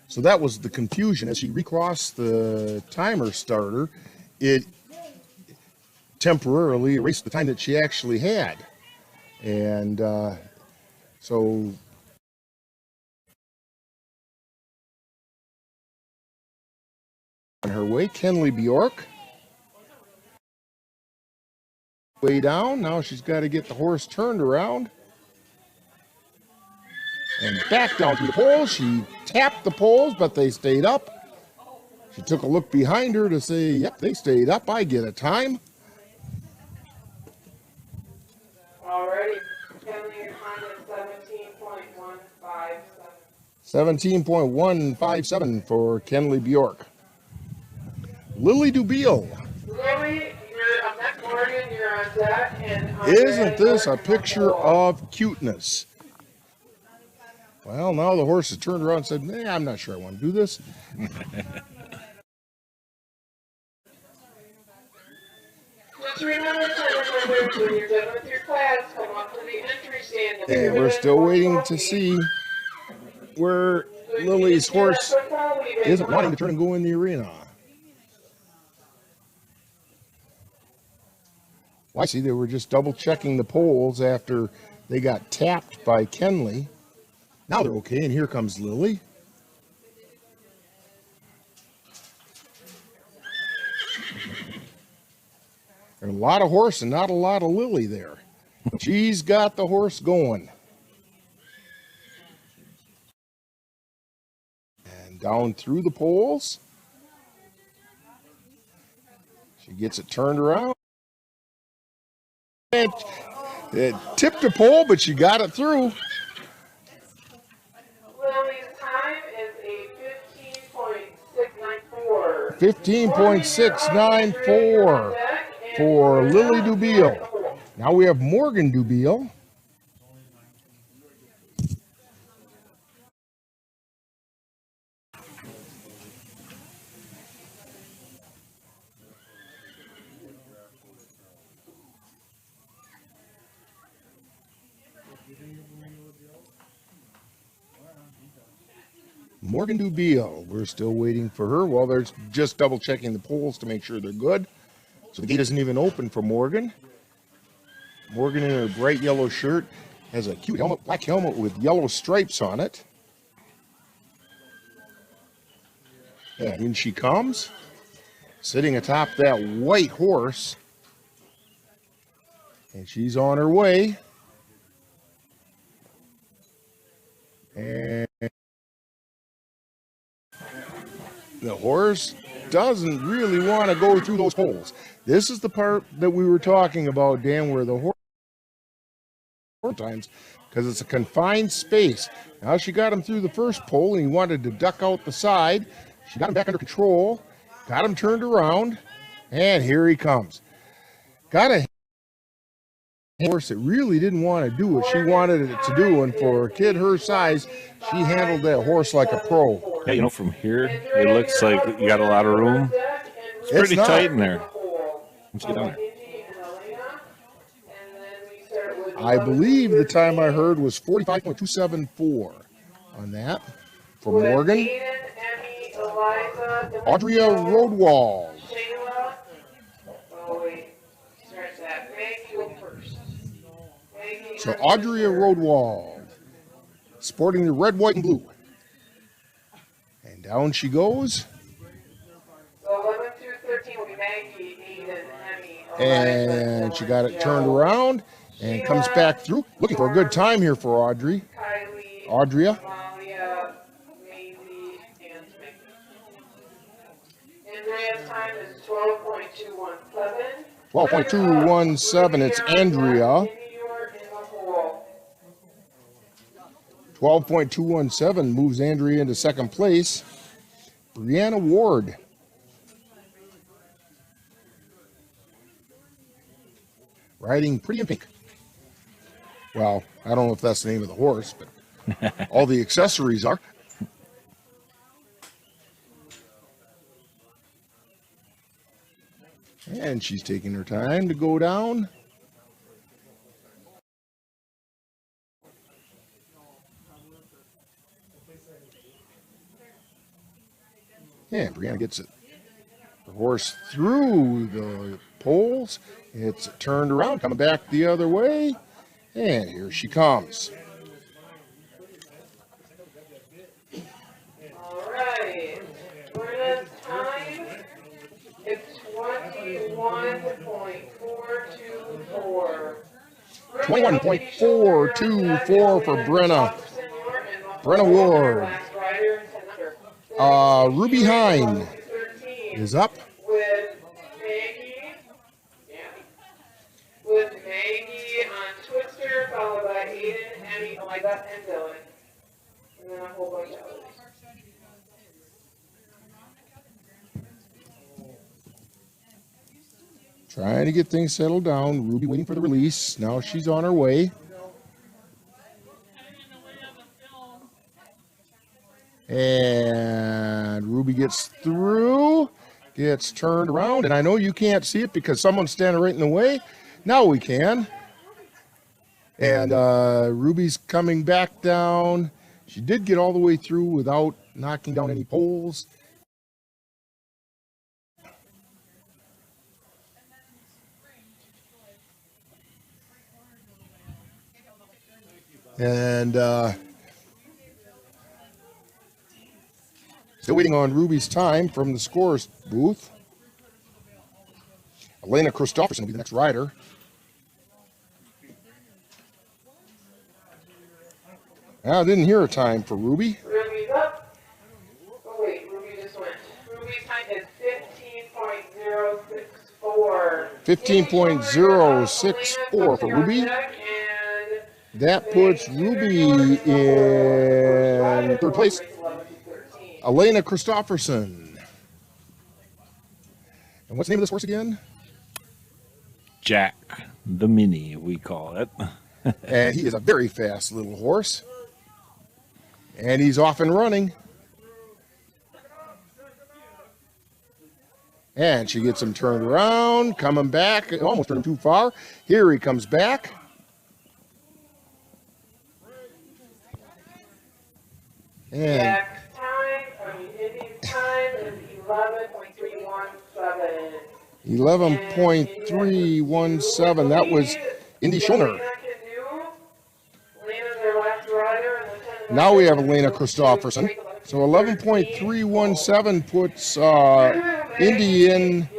So that was the confusion. As she recrossed the timer starter, it temporarily erased the time that she actually had. And so on her way, Kenley Bjork. Way down. Now she's got to get the horse turned around. And back down to the poles. She tapped the poles, but they stayed up. She took a look behind her to say, yep, they stayed up. I get a time. Already, Kenley, your time is 17.157. 17.157 for Kenley Bjork. Lily Dubiel. Lily, you're on that Morgan, you're on deck. And Isn't this a picture of cuteness? Well, now the horse has turned around and said, I'm not sure I want to do this. Just remember, members, when you're done with your class, come up to the entry stand. And we're still waiting to see where Lily's horse isn't wanting to turn and go in the arena. Well, I see they were just double checking the poles after they got tapped by Kenley. Now they're okay, and here comes Lily. There's a lot of horse and not a lot of Lily there. She's got the horse going. And down through the poles. She gets it turned around. And it tipped a pole, but she got it through. Lily's time is a 15.694. 15.694 for Lily Dubiel. Now we have Morgan Dubiel. Morgan Dubiel. We're still waiting for her. Well, they're just double checking the poles to make sure they're good. So the gate isn't even open for Morgan. Morgan in her bright yellow shirt has a cute helmet, black helmet with yellow stripes on it. And in she comes, sitting atop that white horse. And she's on her way. And the horse doesn't really want to go through those holes. This is the part that we were talking about, Dan, where the horse times, because it's a confined space. Now she got him through the first pole and he wanted to duck out the side. She got him back under control, got him turned around, and here he comes. Got a horse that really didn't want to do what she wanted it to do, and for a kid her size, she handled that horse like a pro. Yeah, you know, from here, it looks like you got a lot of room. It's pretty tight in there. Let's get down there. I believe the time I heard was 45.274 on that for Morgan. Audria Roadwall. So Audria Roadwall, sporting the red, white, and blue. And down she goes. So 11 through 13 will be Maggie, Aiden, Emmy, And she got it turned around and comes back through. Looking for a good time here for Audrey. Audria. Malia, Maisie, and Maggie. Andrea's time is 12.217. 12.217, it's Andrea. 12.217 moves Andrea into second place. Brianna Ward. Riding Pretty in Pink. Well, I don't know if that's the name of the horse, but all the accessories are. And she's taking her time to go down. Yeah, Brianna gets it. The horse through the poles. It's turned around, coming back the other way. And here she comes. All right. Brianna's time is 21.424. 21.424 for Brenna. Brenna Ward. Ruby Hine is up. With Maggie on Twister, followed by Aiden, Emmy, oh my God, and Dylan. And then a whole bunch of others. Trying to get things settled down. Ruby waiting for the release. Now she's on her way. And Ruby gets through, gets turned around, and I know you can't see it because someone's standing right in the way. Now we can. And Ruby's coming back down. She did get all the way through without knocking down any poles. And still waiting on Ruby's time from the scores booth. Elena Christopherson will be the next rider. I didn't hear a time for Ruby. Ruby's up. Oh wait, Ruby just went. Ruby's time is 15.064. 15.064 for Ruby. That puts Ruby in third place. Elena Christopherson. And what's the name of this horse again? Jack, the Mini, we call it. And he is a very fast little horse. And he's off and running. And she gets him turned around, coming back. Almost turned too far. Here he comes back. And Jack's time 11.317. That was Indy Schulner. Now we have Elena Christofferson. So 11.317 puts Indy in.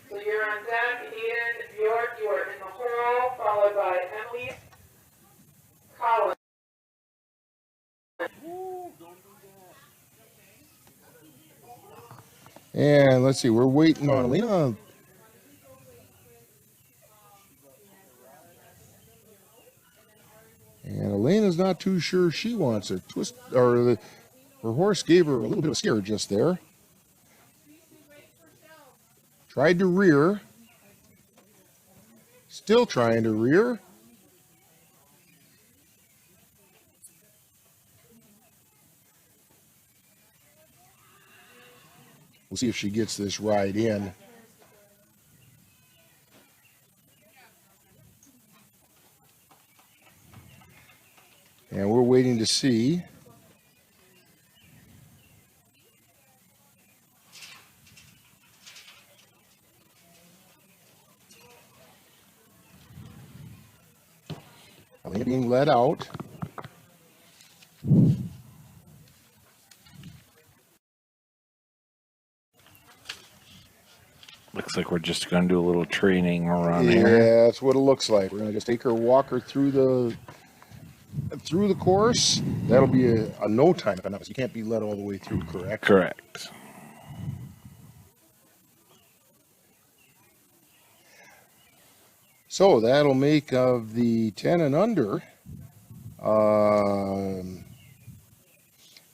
So you're on deck, Eden, Bjork, you are in the hole, followed by Emily Collins. And let's see, we're waiting on Elena. And Elena's not too sure she wants it. Her horse gave her a little bit of a scare just there. Tried to rear. Still trying to rear. We'll see if she gets this ride in. And we're waiting to see. Elena being let out. Looks like we're just going to do a little training around here. Yeah, that's what it looks like. We're going to just take her, walk her through the course. That'll be a no time. You can't be led all the way through, correct? Correct. So that'll make of the 10 and under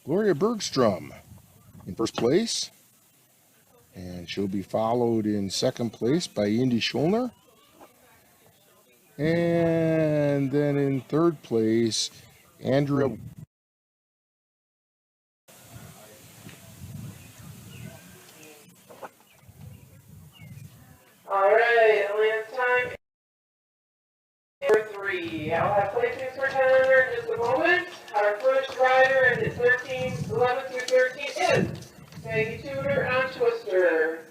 Gloria Bergstrom in first place. And she'll be followed in second place by Indy Schulner. And then in third place, Andrea. All right, Atlanta's time. Number 3. I'll have placings for 10 under in just a moment. Our first rider in 11 through 13 is Maggie Tudor on Twister,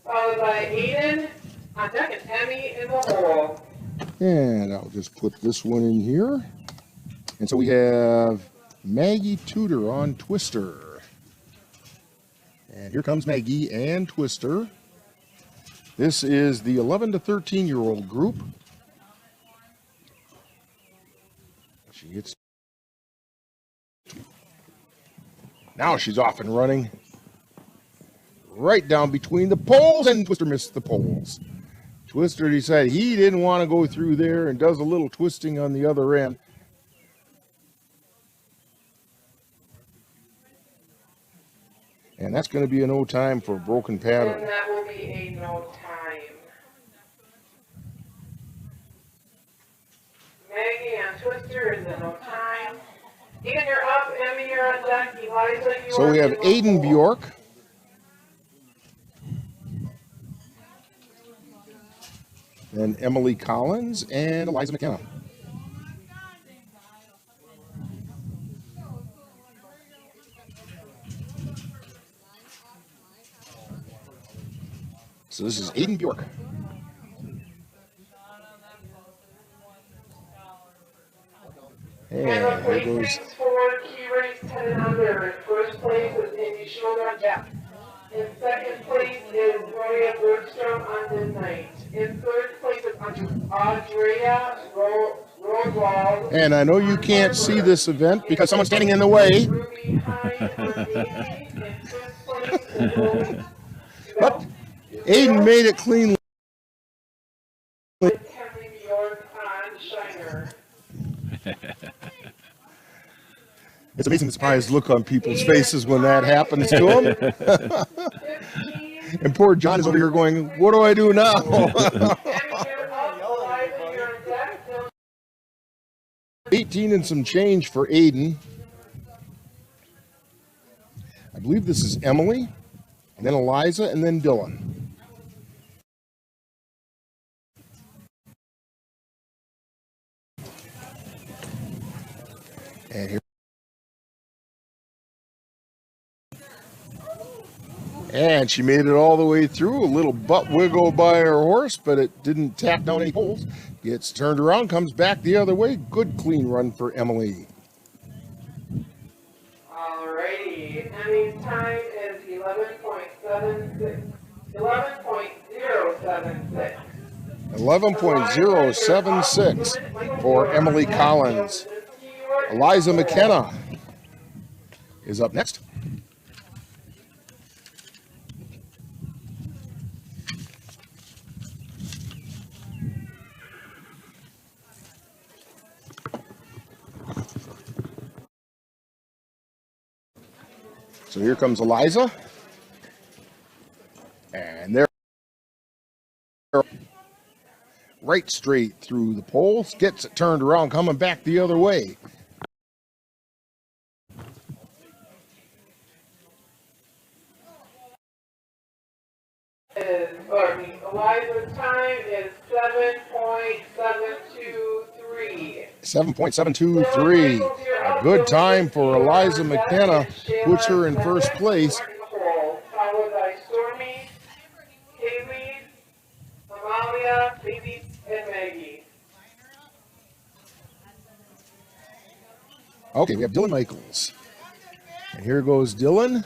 followed by Aiden on deck and Emmy in the hole. And I'll just put this one in here. And so we have Maggie Tudor on Twister. And here comes Maggie and Twister. This is the 11 to 13-year-old group. She gets. Now she's off and running. Right down between the poles, and Twister missed the poles. Twister decided he didn't want to go through there and does a little twisting on the other end. And that's going to be a no time for broken pattern. And that will be a no time. Maggie on Twister is a no time. Ian, you're up. Emmy, you're on deck. Eliza, you So we have Aiden Bjork. Then Emily Collins and Eliza McKenna. So this is Aiden Bjork. And there goes. For key race 10 and under. In first place is Indy Schulner on deck. In second place is Gloria Bergstrom on midnight. In third place is Andrea Rodwald. And I know you can't see this event because someone's standing in the way. But Aiden made it clean. It's amazing the surprised look on people's faces when that happens to them. And poor John is over here going, what do I do now? 18 and some change for Aiden. I believe this is Emily, and then Eliza, and then Dylan. And she made it all the way through. A little butt wiggle by her horse, but it didn't tap down any poles. Gets turned around, comes back the other way. Good clean run for Emily. Alrighty, Emmy's time is 11.076. 11.076 for Emily Collins. Eliza McKenna is up next. So here comes Eliza. And they're right straight through the poles, gets it turned around, coming back the other way. Eliza's time is 7.723. 7.723. A good time for Eliza McKenna, puts her in first place. Followed by Stormy, Kaylee, Amalia, Baby, and Maggie. Okay, we have Dylan Michaels. And here goes Dylan.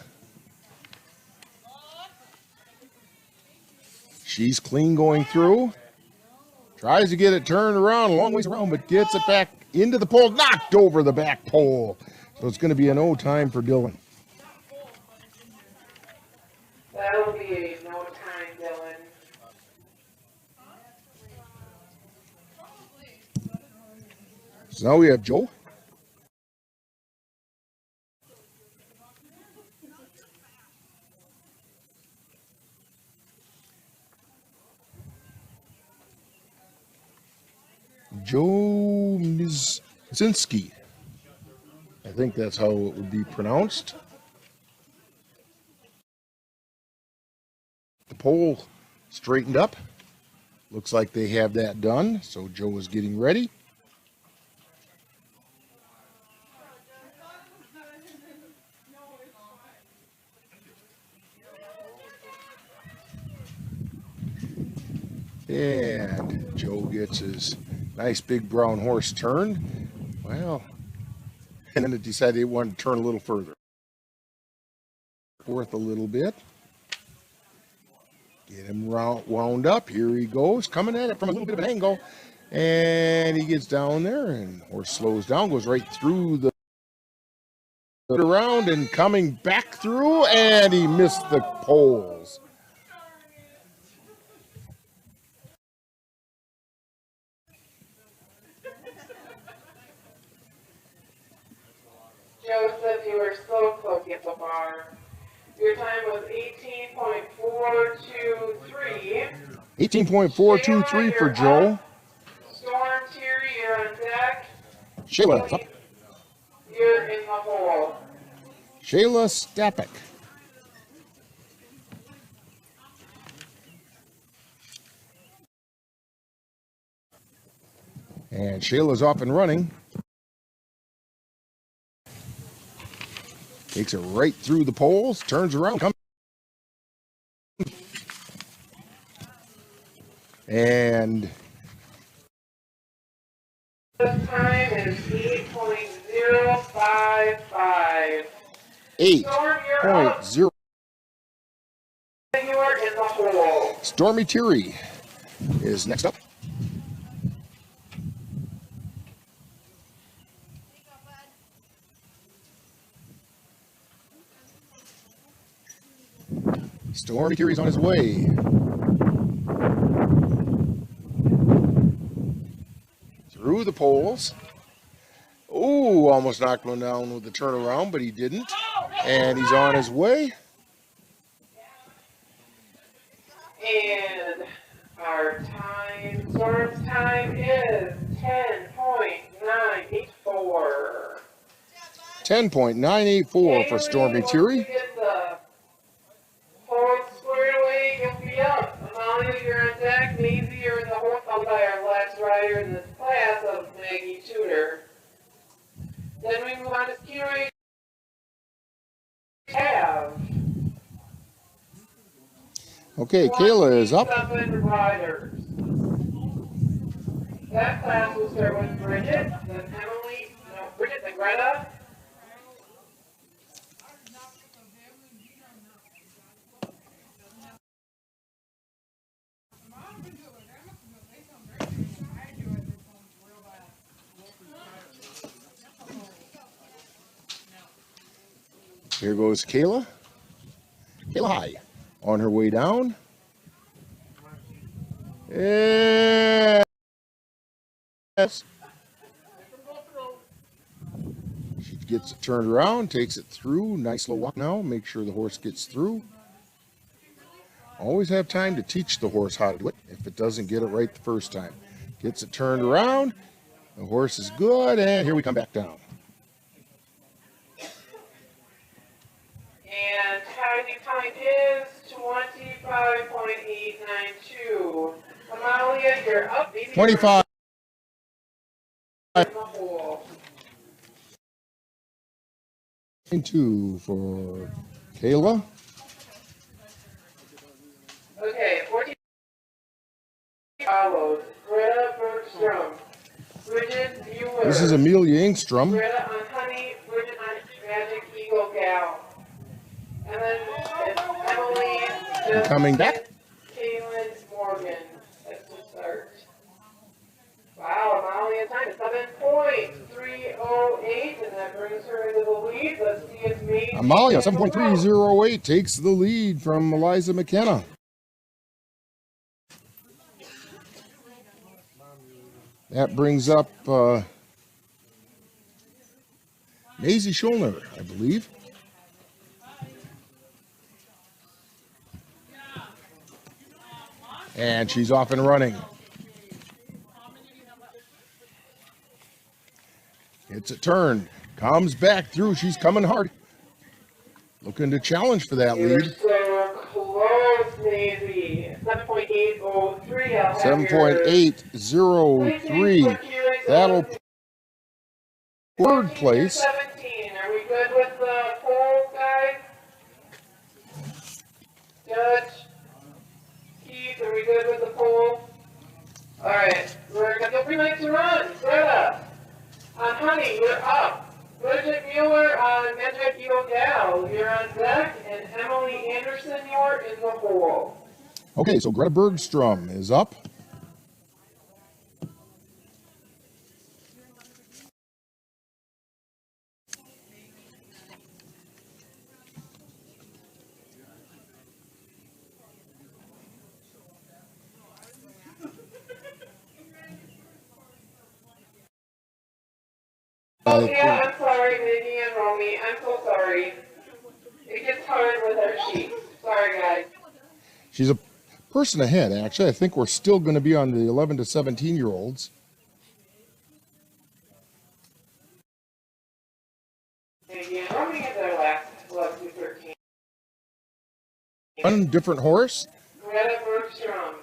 She's clean going through. Tries to get it turned around, a long ways around, but gets it back into the pole, knocked over the back pole. So it's going to be an O time for Dylan. That'll be a no time, Dylan. So now we have Joe. Joe Mizinski. I think that's how it would be pronounced. The pole straightened up. Looks like they have that done. So Joe is getting ready. And Joe gets his nice big brown horse turned. Well, and then it decided it wanted to turn a little further. Forth a little bit. Get him wound up. Here he goes, coming at it from a little bit of an angle. And he gets down there, and horse slows down, goes right through the around and coming back through, and he missed the poles. Joseph, you were so close to the bar. Your time was 18.423. 18.423 for Joe. Storm Terry, you're on deck. Shayla, up. You're in the hole. Shayla Stapik. And Shayla's off and running. Takes it right through the poles, turns around, comes. And the time is 8.055. 8.0. You are in the hole. Stormy Terry is next up. Stormy Terry's on his way. Through the poles. Oh, almost knocked one down with the turnaround, but he didn't. And he's on his way. And our time, Storm's time is 10.984. 10.984 for Stormy Terry. Squared away, you'll be up. Amalia, you're on deck. Maisie, you're in the hole, followed by our last rider in this class of Maggie Tudor. Then we move on to Q8. Have Okay, Kayla is up. 27 riders. That class will start with Bridget, then Bridget, then Greta. Here goes Kayla. Kayla high. On her way down. Yes. She gets it turned around, takes it through. Nice slow walk now. Make sure the horse gets through. Always have time to teach the horse how to do it if it doesn't get it right the first time. Gets it turned around. The horse is good, and here we come back down. And time is 25.892. Amalia, you're up. 25. In the hole. 2 for Kayla. Okay, 14 follows. Greta Bergstrom. Bridget Mueller. This is Amelia Engstrom. Greta on Honey, Bridget on Magic Eagle Gal. And then it's Emily. Coming back. Kaylin Morgan. That's the start. Wow, Amalia time is 7.308, and that brings her into the lead. Let's see if Maisie. Amalia, 7.308, takes the lead from Eliza McKenna. That brings up Maisie Schulner, I believe. And she's off and running. It's a turn. Comes back through. She's coming hard. Looking to challenge for that You're lead. so close, Maisie. 7.803. 7.803. That'll third place. 17. Are we good with the polls, guys? Judge? Keith, are we good with the poll? All right. We're going to go 3 minutes to run. Greta. On Honey, you're up. Bridget Mueller on Magic Eagle Gal, you're on deck, and Emily Anderson, you're in the hole. Okay, so Greta Bergstrom is up. Oh, yeah, I'm sorry, Minnie and Romy. I'm so sorry. It gets hard with our sheets. Sorry, guys. She's a person ahead, actually. I think we're still going to be on the 11 to 17-year-olds. Minnie and Romy is our last 11 to 13. One different horse. Greta Bergstrom.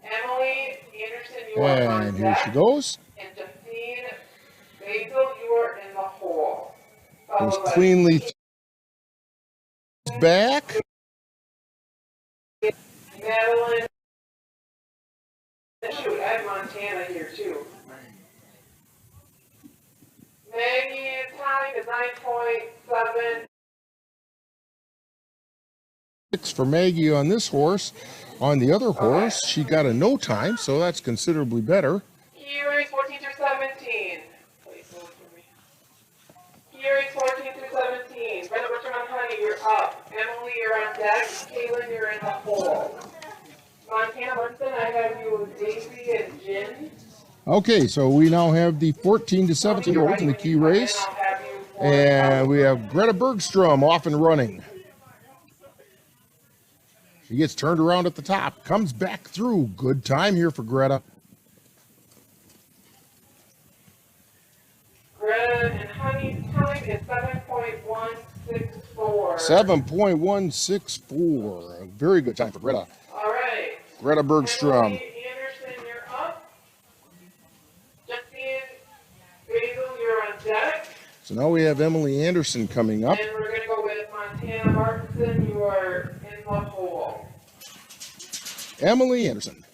Emily Anderson, you are on And here deck. she goes. And Justine Basil, you are in the hole. Goes Followed by cleanly back. Madeline. Shoot, I have Montana here too. Maggie's time is 9.7. For Maggie on this horse. On the other horse, she got a no time, so that's considerably better. Key race 14 through 17. Please hold for me. Key race 14 through 17. Brenda Butcher on Honey, you're up. Emily, you're on deck. Kaylin, you're in the hole. Montana Munson, I have you with Daisy and Jen. Okay, so we now have the 14 to 17-year-olds in the key race. And we have Greta Bergstrom off and running. She gets turned around at the top, comes back through. Good time here for Greta. Greta and Honey's time is 7.164. 7.164. A very good time for Greta. All right. Greta Bergstrom. Anderson, you're up. Justine Basil, you're on deck. So now we have Emily Anderson coming up. And we're going to go with Montana Martinson, you are in the hole. Emily Anderson.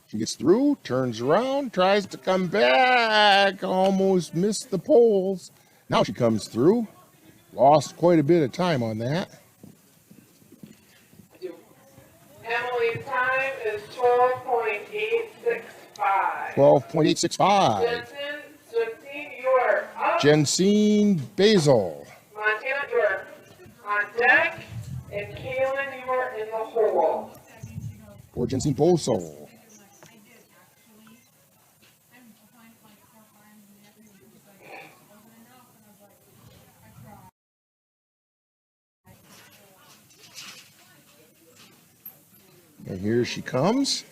She gets through, turns around, tries to come back, almost missed the poles. Now she comes through. Lost quite a bit of time on that. Emily's time is 12.865. 12.865. Jensine, you're up. Jensine Basil. Montana, you're on deck. And Kaylin, you are in the hole. For Jensine Basil. And here she comes.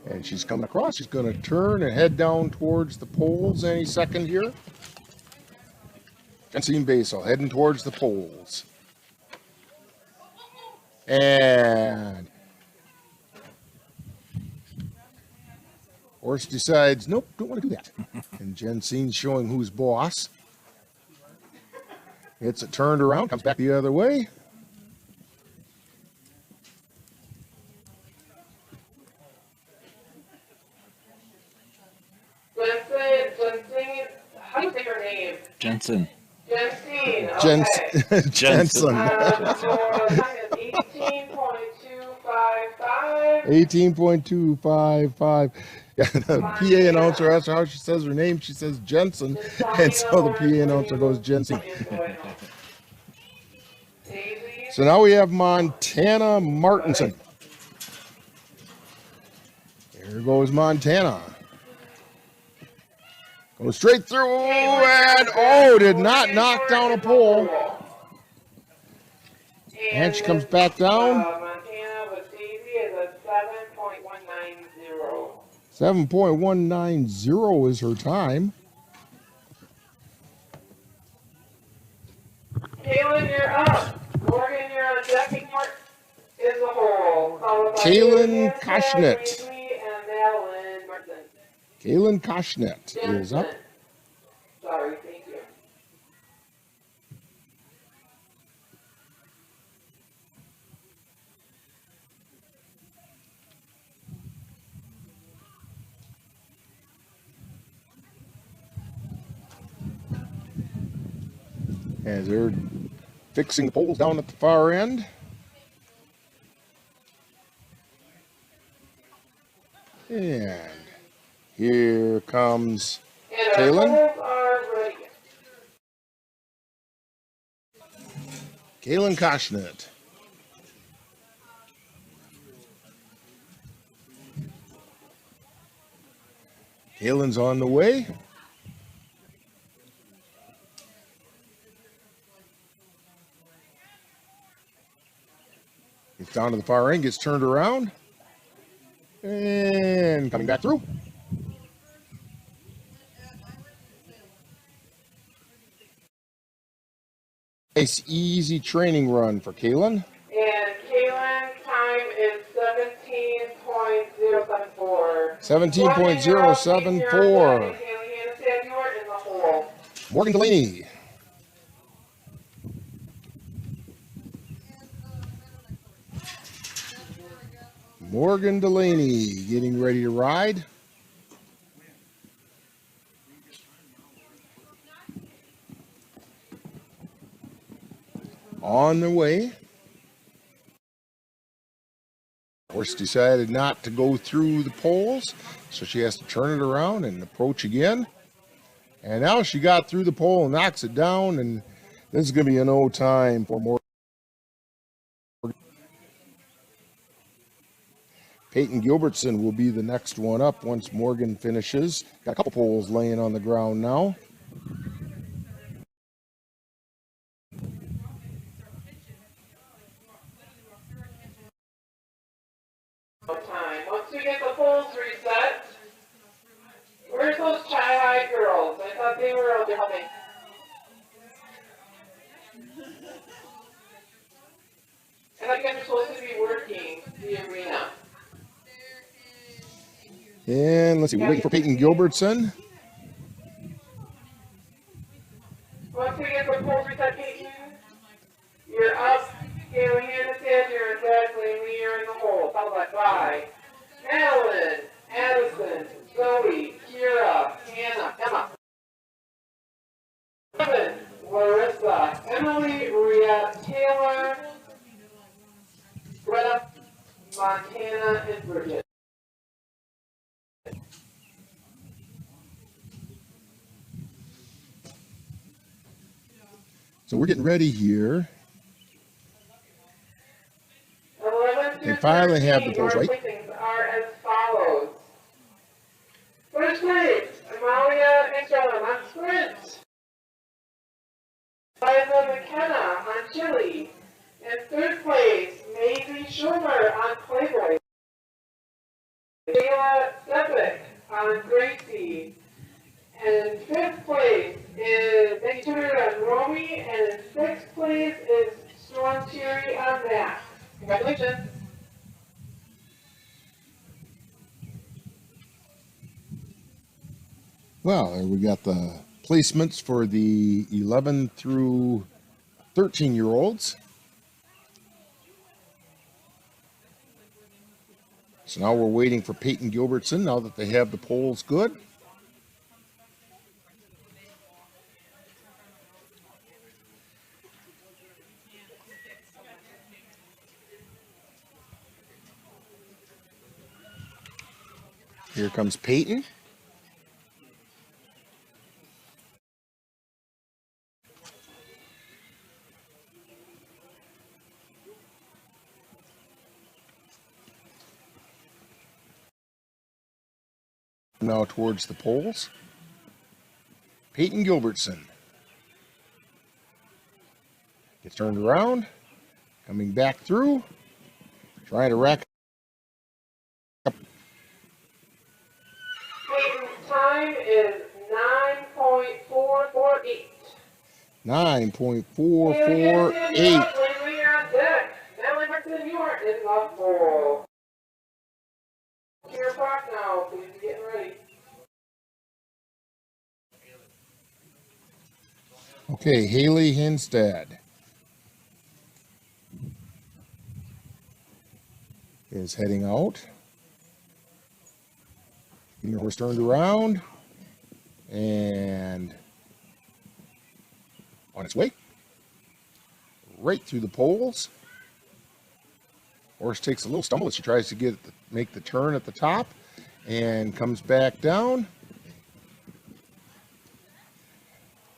And she's coming across. She's going to turn and head down towards the poles any second here. Jensine Basil heading towards the poles. And horse decides, nope, don't want to do that. And Jensine's showing who's boss. It's turned around, comes back the other way. Jensine, how do you say your name? Jensen. Jensine. Okay. Jensen. So time is 18.255. 18.255. Yeah, the PA announcer asks her how she says her name. She says Jensen. And so the PA announcer goes Jensen. So now we have Montana Martinson. Here goes Montana. Goes straight through and did not knock down a pole. And she comes back down. Montana with Daisy is a 7.190. 7.190 is her time. Kaylin, you're up. Morgan, you're on deck. Mark is the hole. Kaylin Koshnet. And Madeline Martin. Kaylin Koshnet is up. Sorry, thank you. As they're fixing the poles down at the far end. And here comes Kaylin. Kaylin Koshnet. Kaylin's on the way. Gets down to the far end, gets turned around. And coming back through. Nice, easy training run for Kaylin. And Kaylin's time is 17.074. 17.074. Morgan Delaney. Morgan Delaney getting ready to ride. On the way. Horse decided not to go through the poles, so she has to turn it around and approach again. And now she got through the pole and knocks it down, and this is going to be a no time for Morgan. Peyton Gilbertson will be the next one up once Morgan finishes. Got a couple poles laying on the ground now. Once we get the poles reset, where's those Chi-Hi girls? I thought they were out there helping. And I guess you're supposed to be working the arena. And let's see, we're waiting for Peyton Gilbertson. Once we get the poles reset, Peyton, you're up. Haley Hannah, you're in deck. Lee, you're in the hole. Followed by 5. Madeline, Addison, Zoe, Kira, Hannah, Emma. 7, Larissa, Emily, Rhea, Taylor, Greta, Montana, and Bridget. So we're getting ready here. 11 They finally have the poles right. Placings are as follows. First place, Amalia Engstrom on sprint. Liza McKenna on chili. And third place, Maisie Schumer on Playboy. Kayla Stepic on Gracie. And fifth place is Becky Tudor on Romy. And in sixth place is Storm Cherry on Max. Congratulations. Well, we got the placements for the 11 through 13-year-olds. So now we're waiting for Peyton Gilbertson now that they have the polls good. Here comes Peyton. Now towards the poles. Peyton Gilbertson. Gets turned around. Coming back through. Trying to rack up. Peyton's time is 9.448. 9.448. You're on deck. Natalie Martin, you are in the hole. Your clock now, please be getting ready. Okay, Haley Henstad is heading out. Getting her horse turned around and on its way. Right through the poles. Horse takes a little stumble as she tries to make the turn at the top and comes back down.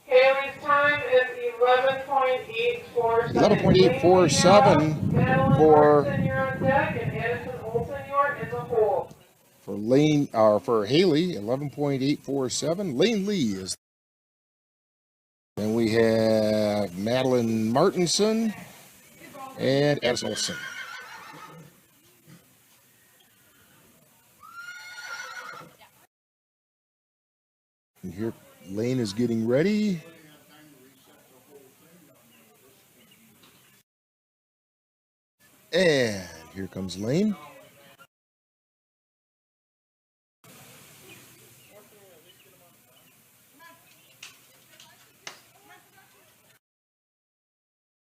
Haley's time is 11.847. 11.847 for You're on deck, and Addison Olsen, you're in the hole. for Haley, 11.847. Lane Lee is. Then we have Madeline Martinson and Addison Olsen. And here Lane is getting ready. And here comes Lane.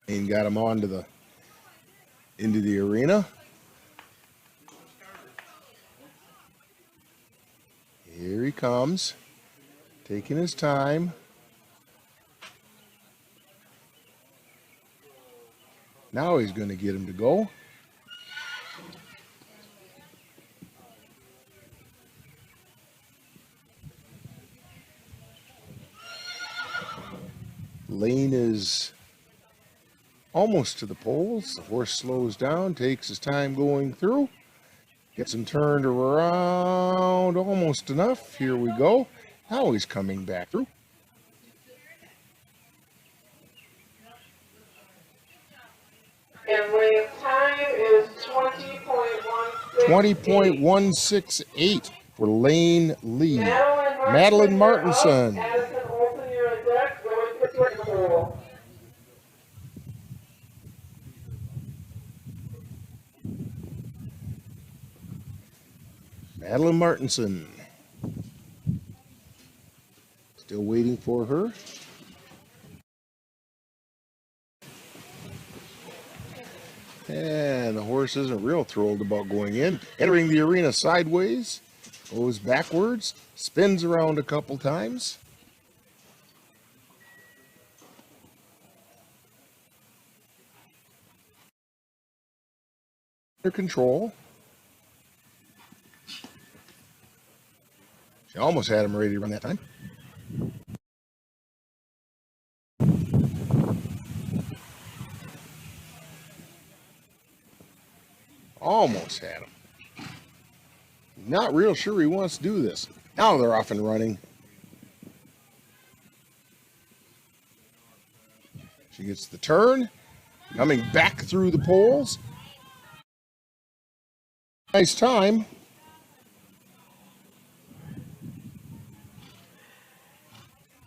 And got him into the arena. Here he comes, taking his time. Now he's going to get him to go. Lane is almost to the poles. The horse slows down, takes his time going through. Gets him turned around almost enough. Here we go. Now he's coming back through. And Lane's time is 20.168 for Lane Lee. Madeline Martinson. Addison Olsen, you're on deck. Going to the hole. Madeline Martinson. Still waiting for her. And the horse isn't real thrilled about going in. Entering the arena sideways, goes backwards, spins around a couple times. Under control. She almost had him ready to run that time. Almost had him. Not real sure he wants to do this. Now they're off and running. She gets the turn, coming back through the poles. Nice time.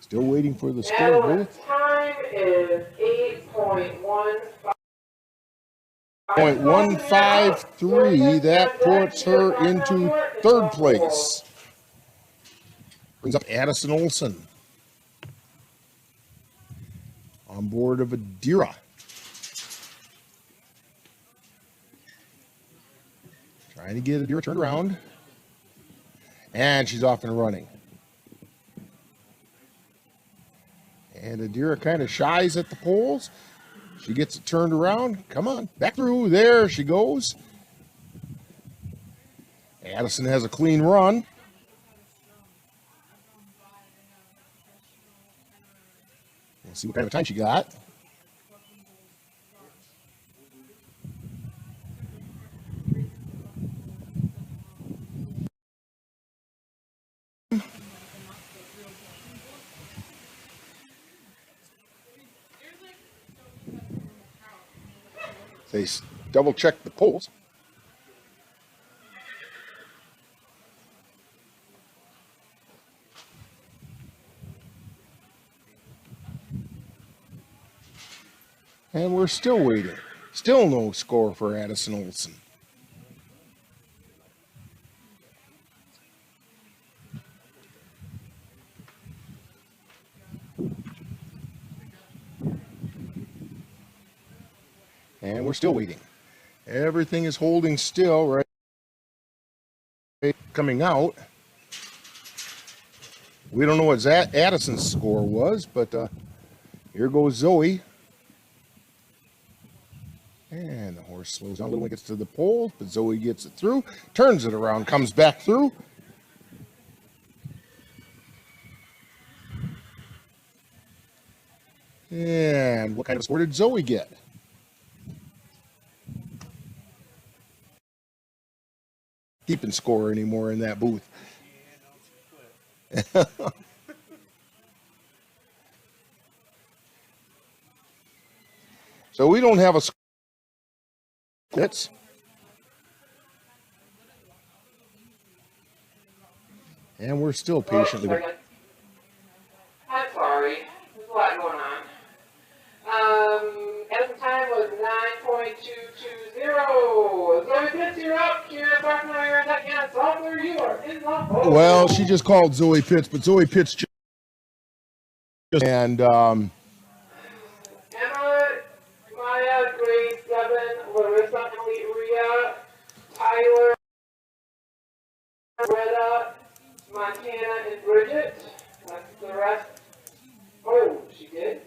Still waiting for the score booth. Time is 8.15. 0.153. That puts her into third place. Brings up Addison Olson on board of Adira. Trying to get Adira turned around. And she's off and running. And Adira kind of shies at the poles. She gets it turned around. Come on, back through. There she goes. Addison has a clean run. Let's see what kind of time she got. They double check the poles. And we're still waiting. Still no score for Addison Olson. And we're still waiting. Everything is holding still, right? Coming out. We don't know what Addison's score was, but here goes Zoe. And the horse slows down a little when it gets to the pole, but Zoe gets it through, turns it around, comes back through. And what kind of score did Zoe get? Keeping score anymore in that booth. So we don't have a score. And we're still patiently. I'm sorry. There's a lot going on. Addison time was 9.220. Zoe Pitts, you're up. Kira Buckner, you're in that can. Software, you are in the hole. Well, she just called Zoe Pitts, but Zoe Pitts just and Emma, Maya, Grace, Devin, Larissa, Emily, Rhea, Tyler, Retta, Montana, and Bridget. That's the rest. Oh, she did?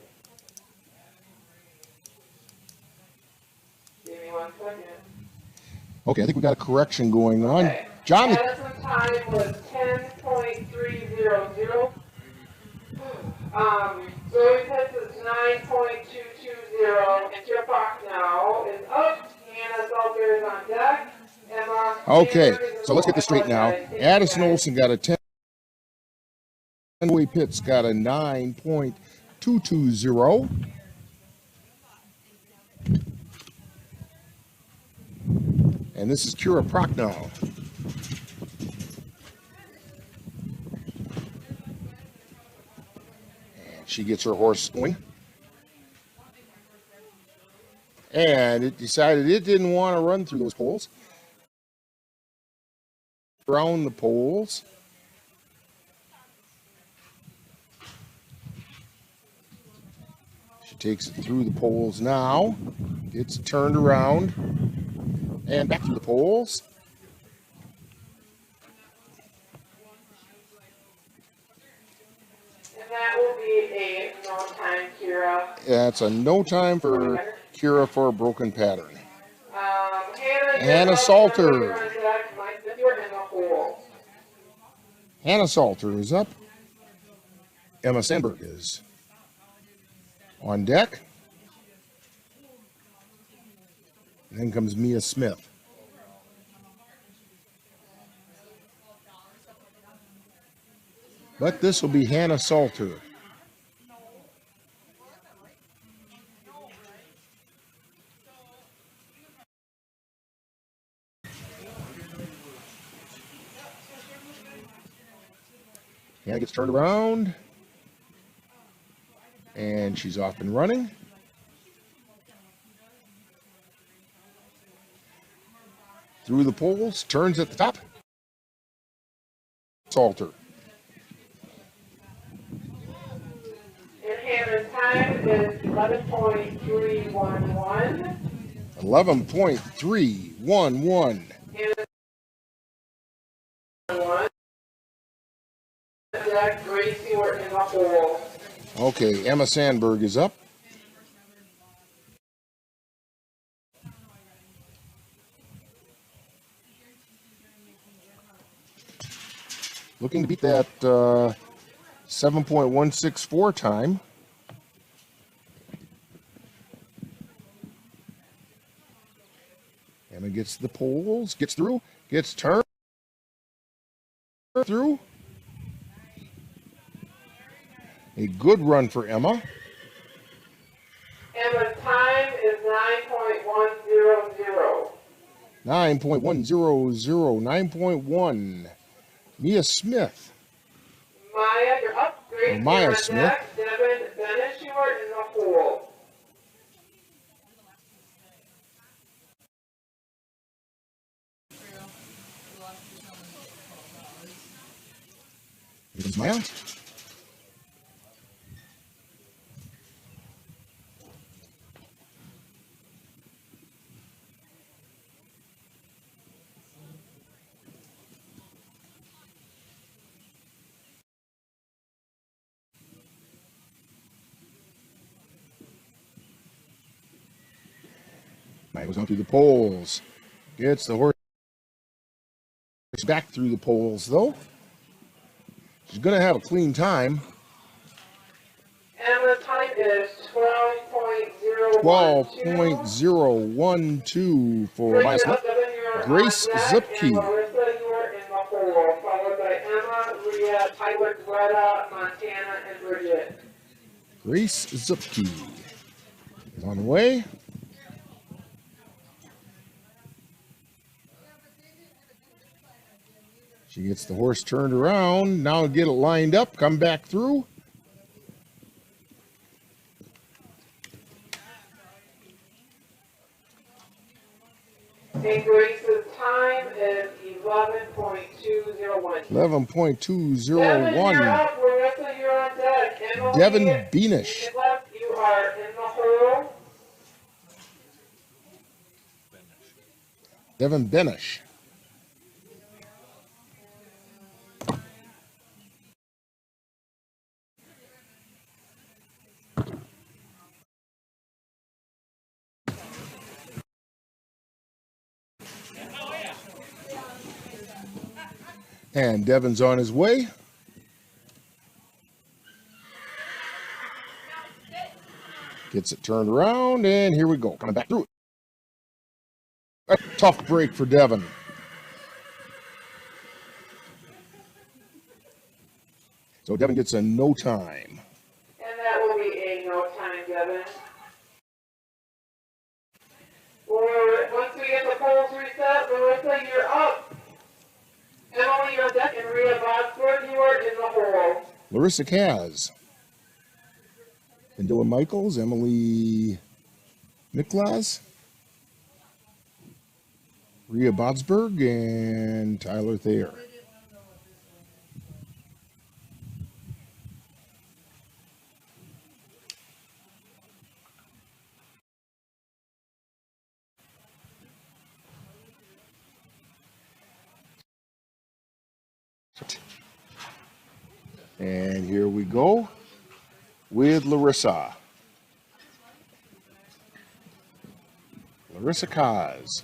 Give me 1 second. okay, I think we got a correction going on. Okay. John, Addison time was 10.300. Zoe Pitts is 9.220, and Kira Fox now is up. Hannah Salter is on deck. Emma. okay, so let's get this straight now. Addison Olson got a 10. Zoe Pitts got a 9.220. And this is Kira Prochnow. And she gets her horse going. And it decided it didn't want to run through those poles. around the poles. She takes it through the poles now, gets turned around, and back through the poles. And that will be a no time, Kira. That's a no time for Kira for a broken pattern. Hannah Salter. Hannah Salter is up. Emma Sandberg is on deck. And then comes Mia Smith. But this will be Hannah Salter. Hannah gets turned around. And she's off and running. Through the poles, turns at the top. Salter. And Hannah's time is 11.311. 11.311. Grace Stewart in the hole. Okay, Emma Sandberg is up. Looking to beat that 7.164 time. Emma gets the poles, gets through, gets turned through. A good run for Emma. Emma's time is 9.100. 9.100, 9.1. Mia Smith. Maya, you're up. Grace, Maya Smith. Devin Benish, you are in the hole. Here comes Maya. Maya goes on through the poles. Gets the horse back through the poles, though. She's going to have a clean time. Emma's time is 12.012. 12.012 for Maya Smith. Grace Zupke. Marissa, you are in the hole, followed by Emma, Leah, Tyler, Greta, Montana, and Bridget. Grace Zupke is on the way. She gets the horse turned around. Now get it lined up. Come back through. And Grace's time is 11.201. 11.201. Marissa, you're on deck. Emily, Devin Beanish. you are in the hole. Devin Benish. And Devin's on his way. Gets it turned around, and here we go. Coming back through it. A tough break for Devin. So Devin gets a no time. And that will be a no time, Devin. Or once we get the polls reset, Marissa, you're up. Emily, you're on deck, and Rhea Botsford, you are in the hole. Larissa Kaz. And Dylan Michaels, Emily Miklas. Rhea Bodsberg and Tyler Thayer. And here we go with Larissa. Larissa Kaz.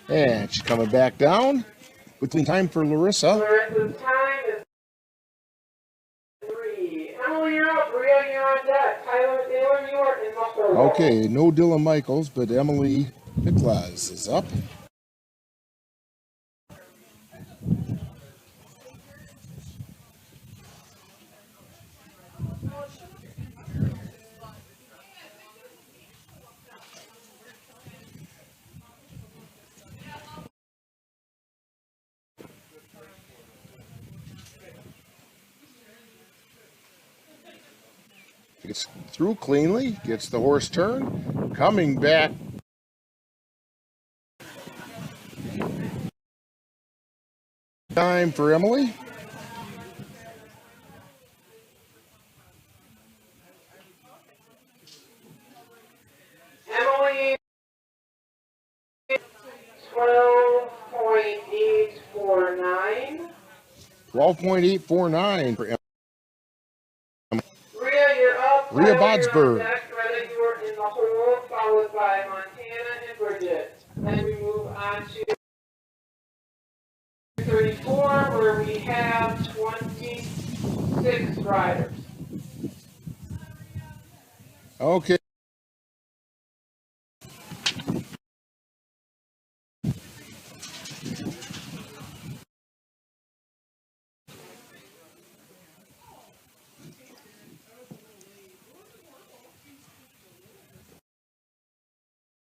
And she's coming back down. Between time for Larissa. Larissa's time is 3. Emily, you're up. Rhea, you're on deck. Tyler Taylor, you are in the hole. Okay, no Dylan Michaels, but Emily Miklas is up. Gets through cleanly, gets the horse turned, coming back. Time for Emily. Emily, 12.849. 12.849 for Emily. Rhea, you're up. Rhea Tyler, Bodsberg. you're on deck. Greta, you are in the hole, followed by Montana and Bridget. Then we move on to 34, where we have 26 riders. Okay.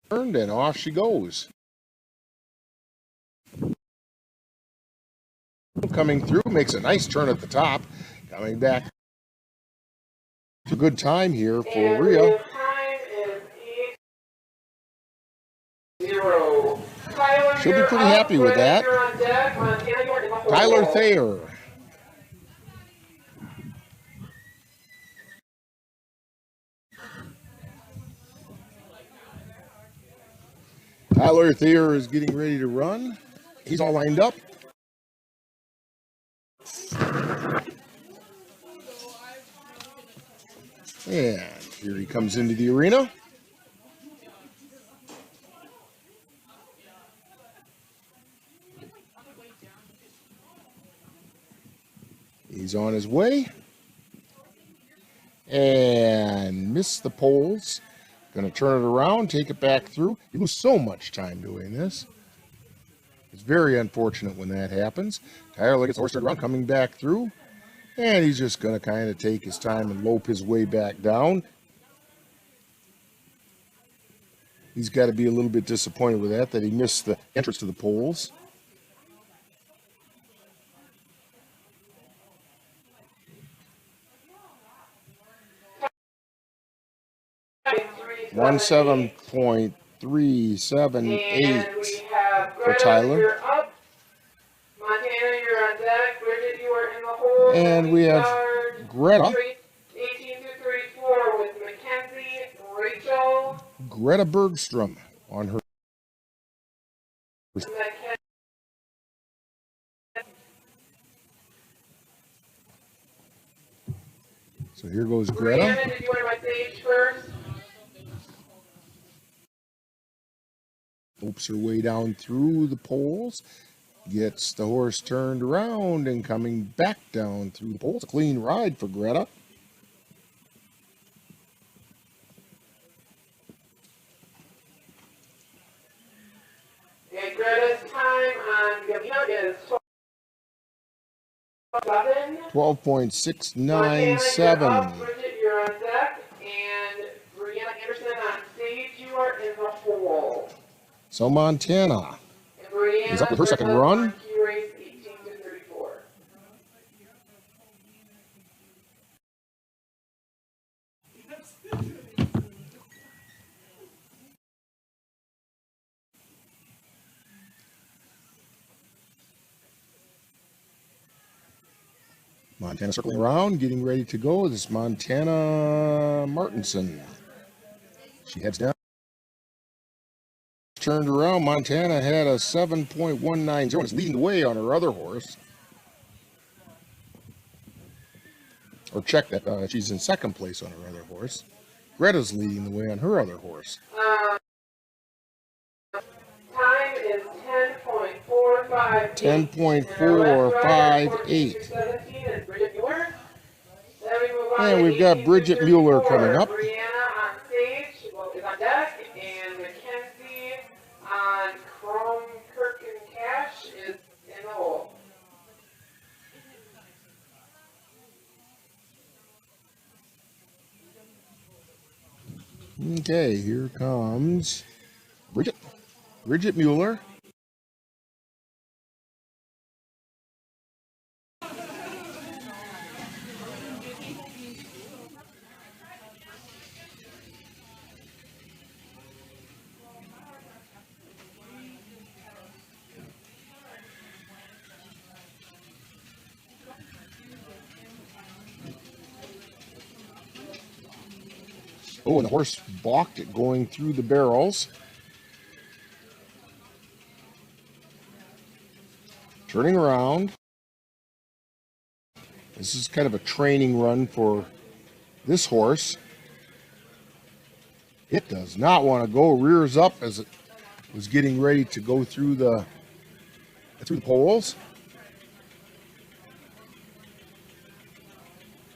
Turned and off she goes. Coming through, makes a nice turn at the top. Coming back. It's a good time here for And Rhea. Rhea's time is 8:0. Tyler, She'll be you're pretty up. happy with Greta, that. you're on deck. Montana, you're in the hole. Tyler Thayer. Tyler Thayer is getting ready to run. He's all lined up. And here he comes into the arena. He's on his way. And missed the poles. Going to turn it around, take it back through. You lose so much time doing this. It's very unfortunate when that happens. Tyler gets the horse turned around, coming back through. And he's just going to kind of take his time and lope his way back down. He's got to be a little bit disappointed with that he missed the entrance to the poles. One 7.378 for Tyler. You're up. Montana, you're on deck. Bridget, you are in the hole. And we have Greta. 18-34 with Mackenzie, Rachel. Greta Bergstrom on her. So here goes Greta. Brianna, did you want my stage first? Lopes her way down through the poles. Gets the horse turned around and coming back down through the poles. A clean ride for Greta. And Greta's time on Gavina is 12.697. Bridget, you're on deck. And Brianna Anderson on stage, you are in the hole. So Montana Brianna is up with her second run. Race 18-34. Montana circling around, getting ready to go. This is Montana Martinson. She heads down. Turned around. Montana had a 7.190. Is leading the way on her other horse. Or check that. She's in second place on her other horse. Greta's leading the way on her other horse. Time is 10.458. 10.458. And we've got Bridget Mueller coming up. Brianna on stage, is on deck, and Mackenzie on Chrome, Kirk, and Cash is in the hole. Okay, here comes Bridget Mueller. Oh, and the horse balked at going through the barrels. Turning around. This is kind of a training run for this horse. It does not want to go, rears up as it was getting ready to go through the poles.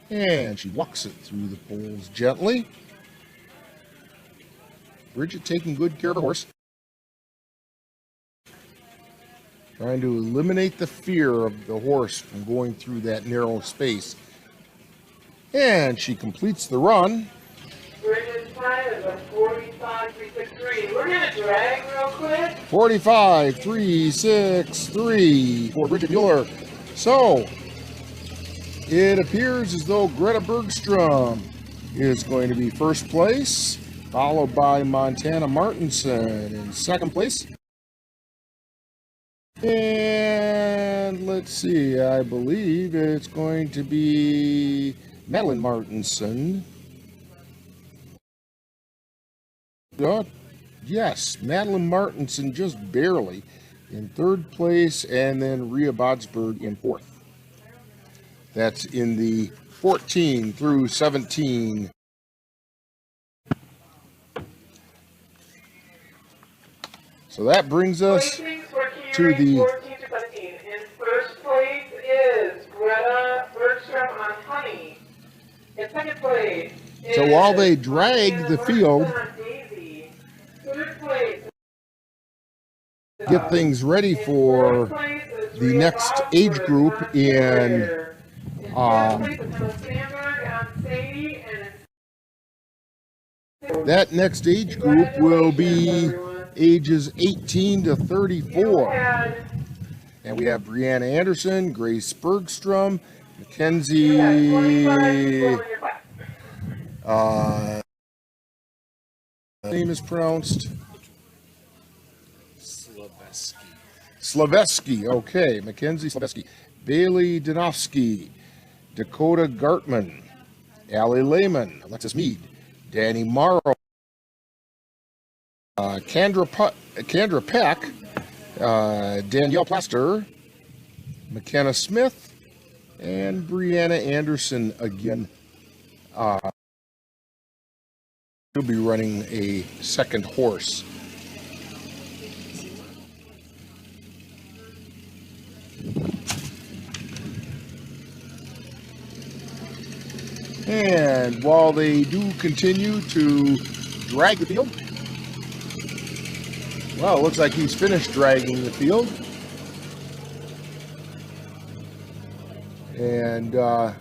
And she walks it through the poles gently. Bridget taking good care of the horse. Trying to eliminate the fear of the horse from going through that narrow space. And she completes the run. Bridget's time is a 45.363. We're going to drag real quick. 45.363 for Bridget Mueller. So, it appears as though Greta Bergstrom is going to be first place, followed by Montana Martinson in second place. And let's see, I believe it's going to be Madeline Martinson. Yes, Madeline Martinson just barely in third place, and then Rhea Bodsberg in fourth. That's in the 14 through 17. So that brings us to the 14 to 17. In first place is Greta Bergstrom on Honey. In second place is so while they drag the field, third place, get things ready for the next age group in that next age group will be ages 18 to 34. And we have Brianna Anderson, Grace Bergstrom, Mackenzie name is pronounced Slavesky. Okay, Mackenzie Slavesky, Bailey Donofsky, Dakota Gartman, Allie Lehman, Alexis Mead, Danny Morrow, Kendra Peck, Danielle Plaster, McKenna Smith, and Brianna Anderson again. She'll be running a second horse. And while they do continue to drag the field, well, it looks like he's finished dragging the field. And, all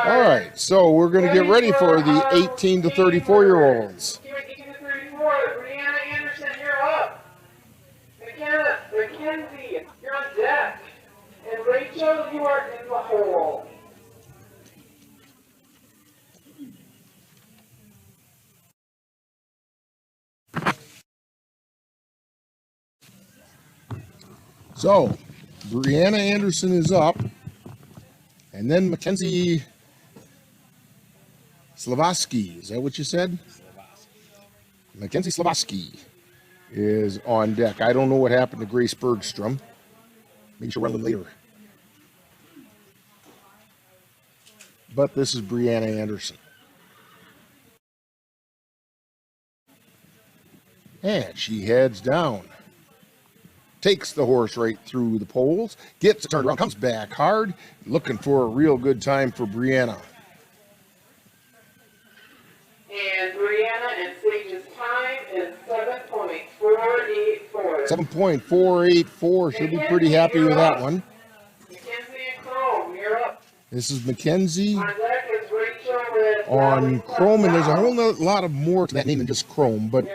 right, so we're going to get ready for the 18 to 34-year-olds. 18 to 34, Brianna Anderson, you're up. Mackenzie, you're on deck. And Rachel, you are in the hole. So, Brianna Anderson is up. And then Mackenzie Slavoski. Is that what you said? Mackenzie Slavoski is on deck. I don't know what happened to Grace Bergstrom. Maybe she'll run a little later. But this is Brianna Anderson. And she heads down. Takes the horse right through the poles. Gets it turned around. Comes back hard. Looking for a real good time for Brianna. And Brianna and Sage's time is 7.484. 7.484. She'll be pretty happy with that one. Mackenzie and Chrome, you're up. This is Mackenzie On deck is Rachel with on Chrome, and there's a whole lot of more to that name than just Chrome, but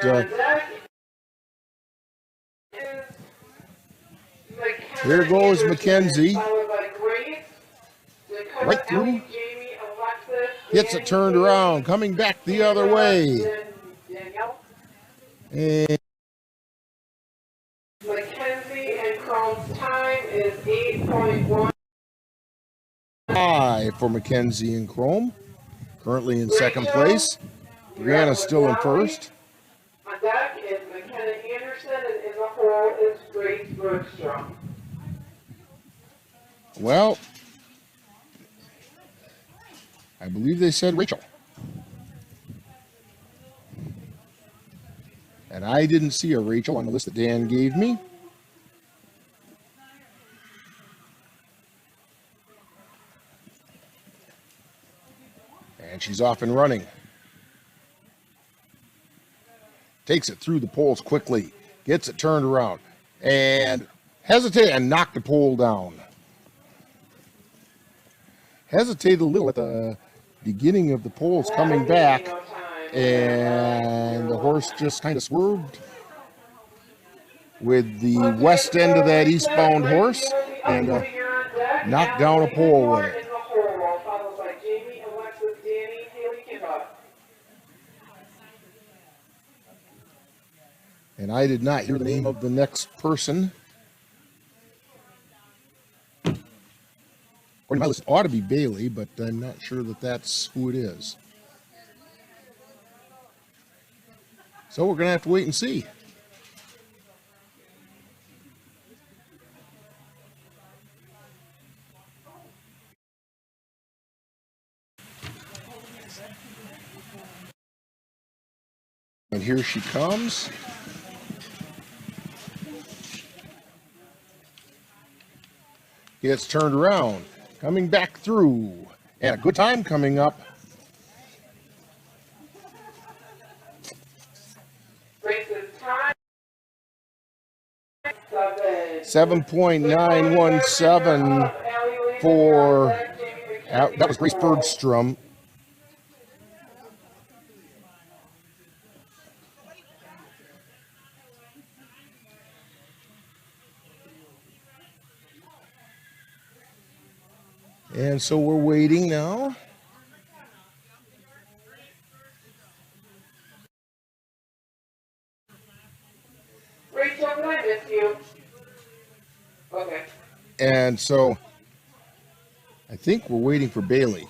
here goes Mackenzie. Right through. Gets it turned around, coming back the other way. And Mackenzie and Chrome's time is 8.1. For Mackenzie and Chrome. Currently in second place. Brianna's still in first. On deck is McKenna Anderson, and in the hole is Grace Bergstrom. Well, I believe they said Rachel. And I didn't see a Rachel on the list that Dan gave me. And she's off and running. Takes it through the poles quickly. Gets it turned around. And hesitated and knocked the pole down. Hesitated a little at the beginning of the poles coming back. And the horse just kind of swerved with the west end of that eastbound horse and knocked down a pole with it. And I did not hear the name of the next person. According to my list, it ought to be Bailey, but I'm not sure that that's who it is. So we're going to have to wait and see. And here she comes. Gets turned around, coming back through, and a good time coming up. Grace's time 7.917 for, that was Grace Bergstrom. And so we're waiting now. Rachel, did I miss you? Okay. And so I think we're waiting for Bailey.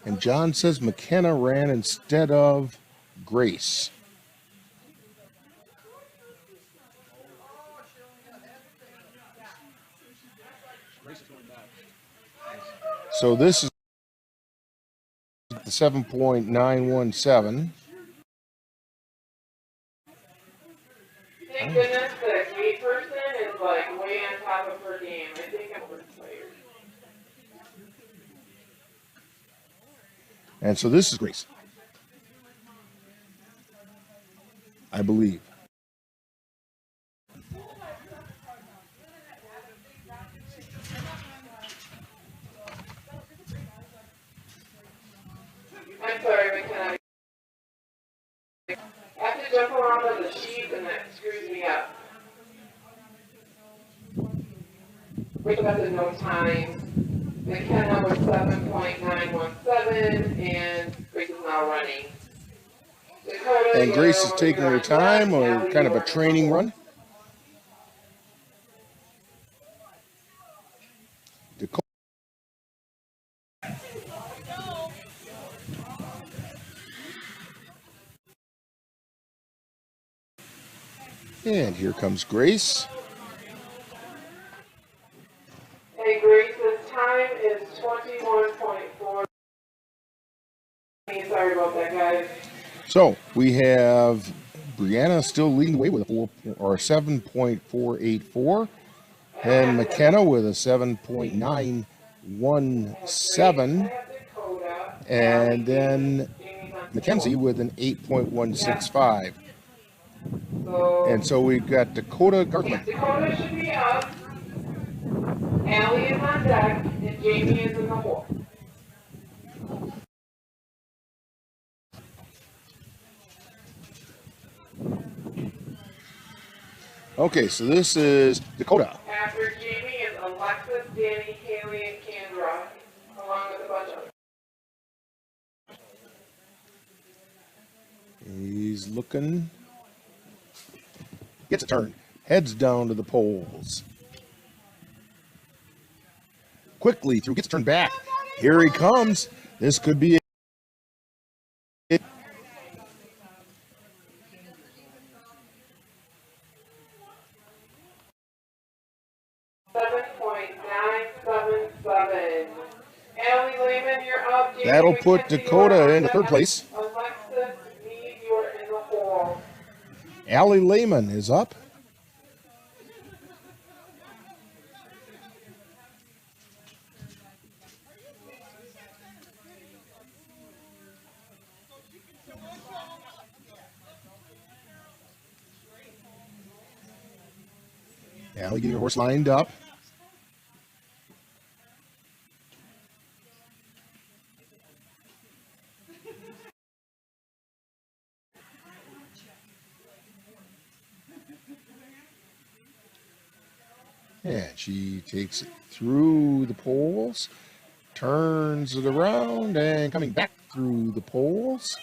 And John says McKenna ran instead of Grace. So this is the 7.917. Thank goodness the gate person is like way on top of her game. I think I'm first player. And so this is Grace, I believe. I'm sorry, McKenna. I have to jump around on the sheet and that screws me up. Rachel got the no time. McKenna was 7.917, and Grace is now running. Dakota, And Grace is taking her time, or kind of a training run. Dakota. And here comes Grace. And Grace's time is 21.4. Sorry about that, guys. So we have Brianna still leading the way with a 7.484, and McKenna with a 7.917, and then Mackenzie with an 8.165. And so we've got Dakota Garthman. Dakota should be up. Allie is on deck, and Jamie is in the hole. Okay, so this is Dakota. After Jamie is Alexis, Danny, Haley, and Kendra, along with a bunch of. He's looking. Gets a turn. Heads down to the poles. Quickly through. Gets turned back. Here he comes. This could be it. 7.977. Allie Lehman, you're up. Jamie That'll put McKenzie, Dakota into third place. Alexis, Meade, you're in the hole. Allie Lehman is up. Allie getting her horse lined up. And she takes it through the poles, turns it around, and coming back through the poles.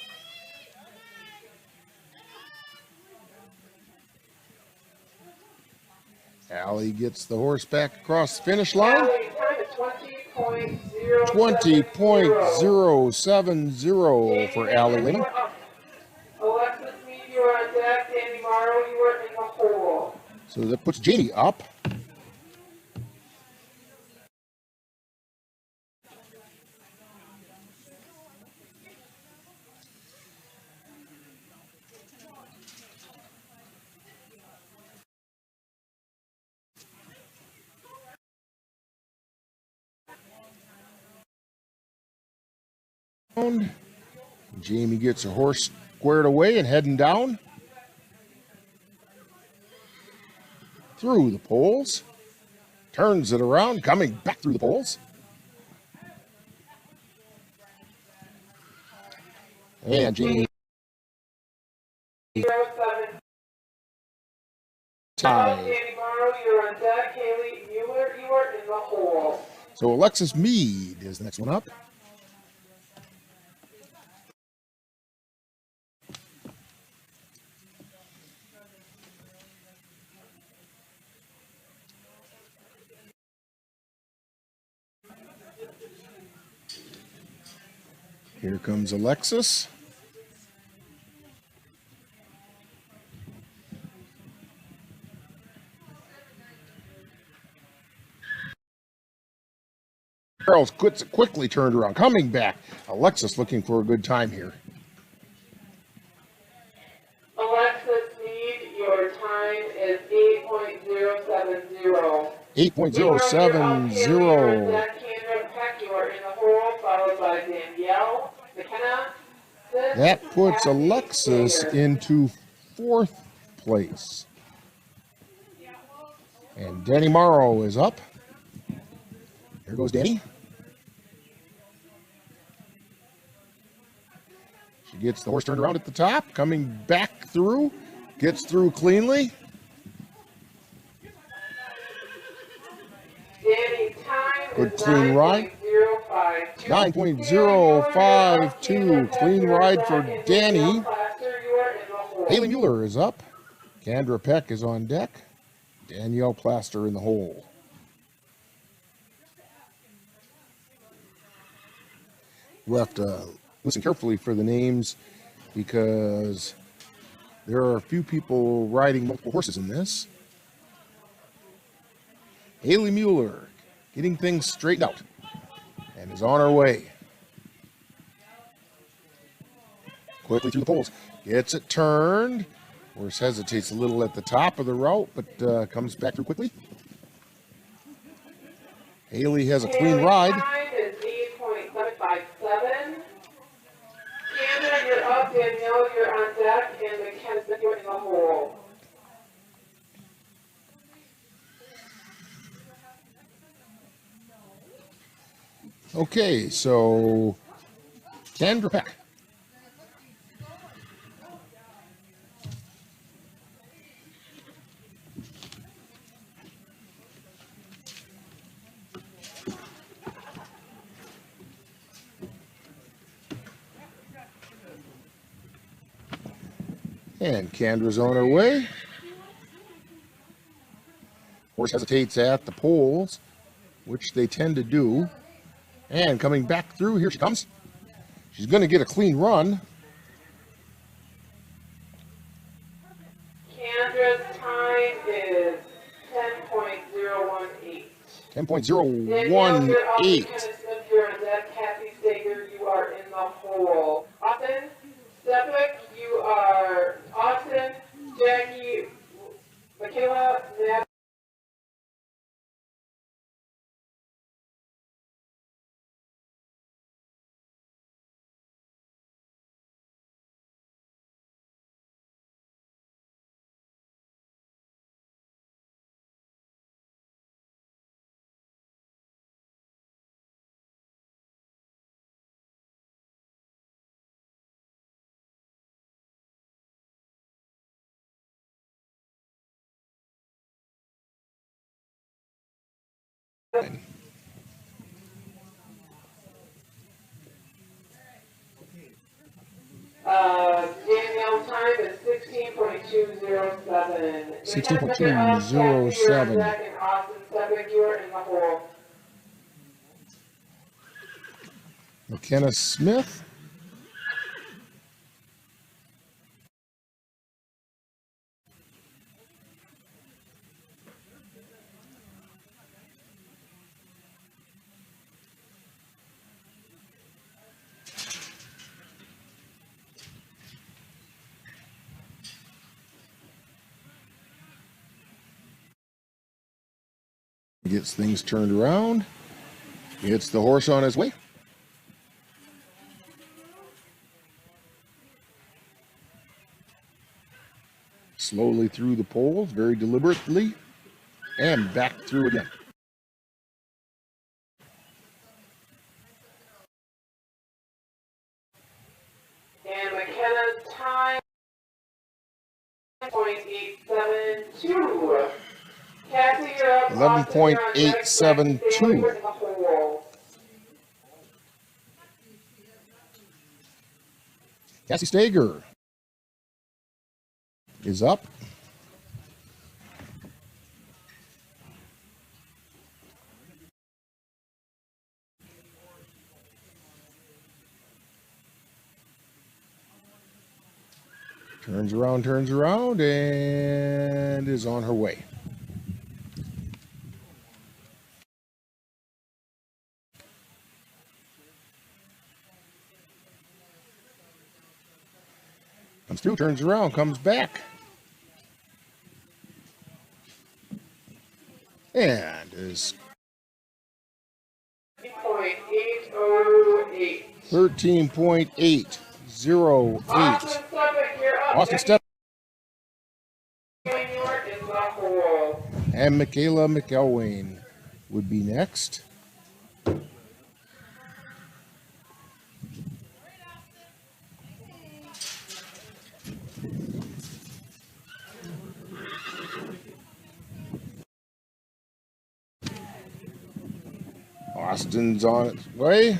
Allie gets the horse back across the finish line. Allie, time is 20.070 for Allie Lehman. Alexis Meade, you are on deck. Danny Morrow, you are in the hole. So that puts Jamie up. Jamie gets her horse squared away and heading down through the poles, turns it around, coming back through the poles. And Jamie tied. Danny Morrow, you're on deck. Haley Mueller, you are in the hole. So Alexis Meade is the next one up. Here comes Alexis. Charles quickly turned around, coming back. Alexis looking for a good time here. Alexis Meade, your time is 8.070. 8.070. Kendra Peck, you are in the hole, followed by Danielle McKenna. That puts Alexis into fourth place. And Danny Morrow is up. Here goes Danny. She gets the horse turned around at the top, coming back through, gets through cleanly. clean ride. 9.052, clean ride for Danny. Haley Mueller is up. Kendra Peck is on deck. Danielle Plaster in the hole. We'll have to listen carefully for the names because there are a few people riding multiple horses in this. Haley Mueller getting things straightened out and is on her way. Quickly through the poles. Gets it turned. Horse hesitates a little at the top of the route, but comes back through quickly. Haley has a clean ride. Time is 8.757. Canada, you're up. Danielle, you're on deck. And McKenna, you're in the hole. Okay, so Kendra Peck. And Kendra's on her way. Horse hesitates at the poles, which they tend to do. And coming back through, here she comes. She's going to get a clean run. Kendra's time is 10.018. 10.018. You're on deck. Kathy Stager, you are in the hole. Austin Stepik, you are Austin. Jackie, Michaela, Nat. Danielle time is 16.207. 16.207. And Austin Stepik, you are in the hole. McKenna Smith. Gets things turned around. Gets the horse on his way. Slowly through the poles, very deliberately, and back through again. And McKenna's time 11.872. Cassie, you're up. 11.872. Cassie Stager is up. Turns around, and is on her way. Comes through, turns around, comes back. And is 13.808. Austin Stepik. And Michaela McElwain would be next. Austin's on its way.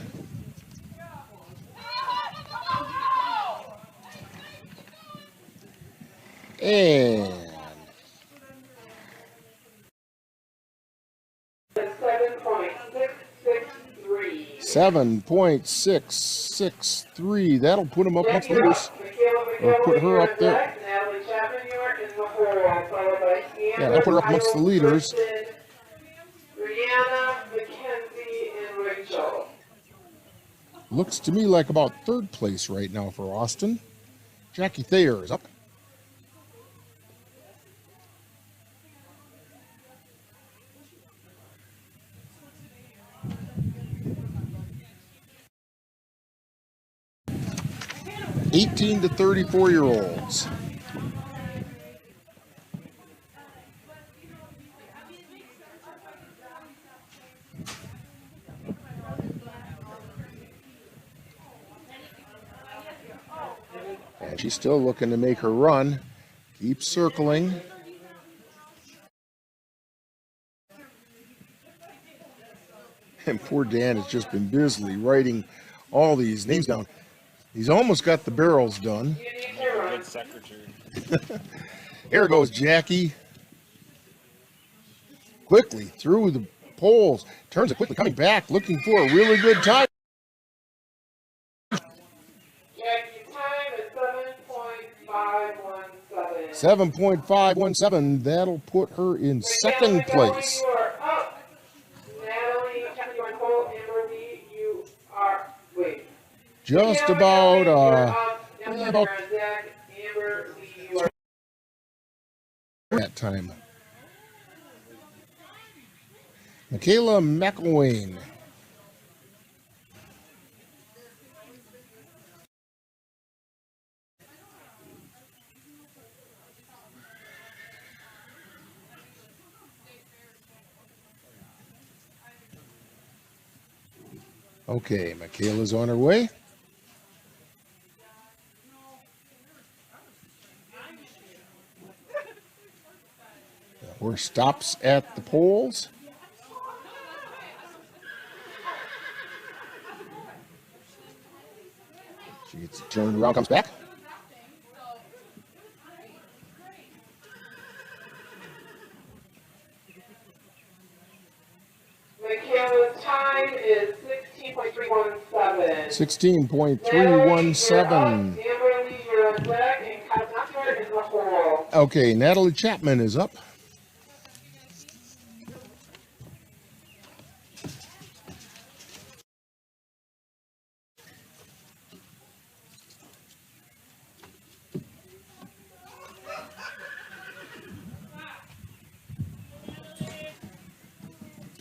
And 7.663. That'll put him up amongst the leaders. Or put her up there. Yeah, that'll put her up amongst the leaders. Looks to me like about third place right now for Austin. Jackie Thayer is up. (18 to 34-year-olds). And she's still looking to make her run. Keeps circling. And poor Dan has just been busily writing all these names down. He's almost got the barrels done. Good secretary. There goes Jackie. Quickly through the poles. Turns it quickly, coming back, looking for a really good time. Jackie's time is 7.517. 7.517. That'll put her in second place. You are up. Natalie, you are in pole. Amber Lee, you are, wait. Just about, that time. Michaela McElwain. Okay, Michaela's on her way. We're stops at the poles. She gets turned around, comes back. Michaela's time is 16.317. 16.317. Amber Lee, you're on deck, and Kyle Knoxford is in the hole. Okay, Natalie Chapman is up.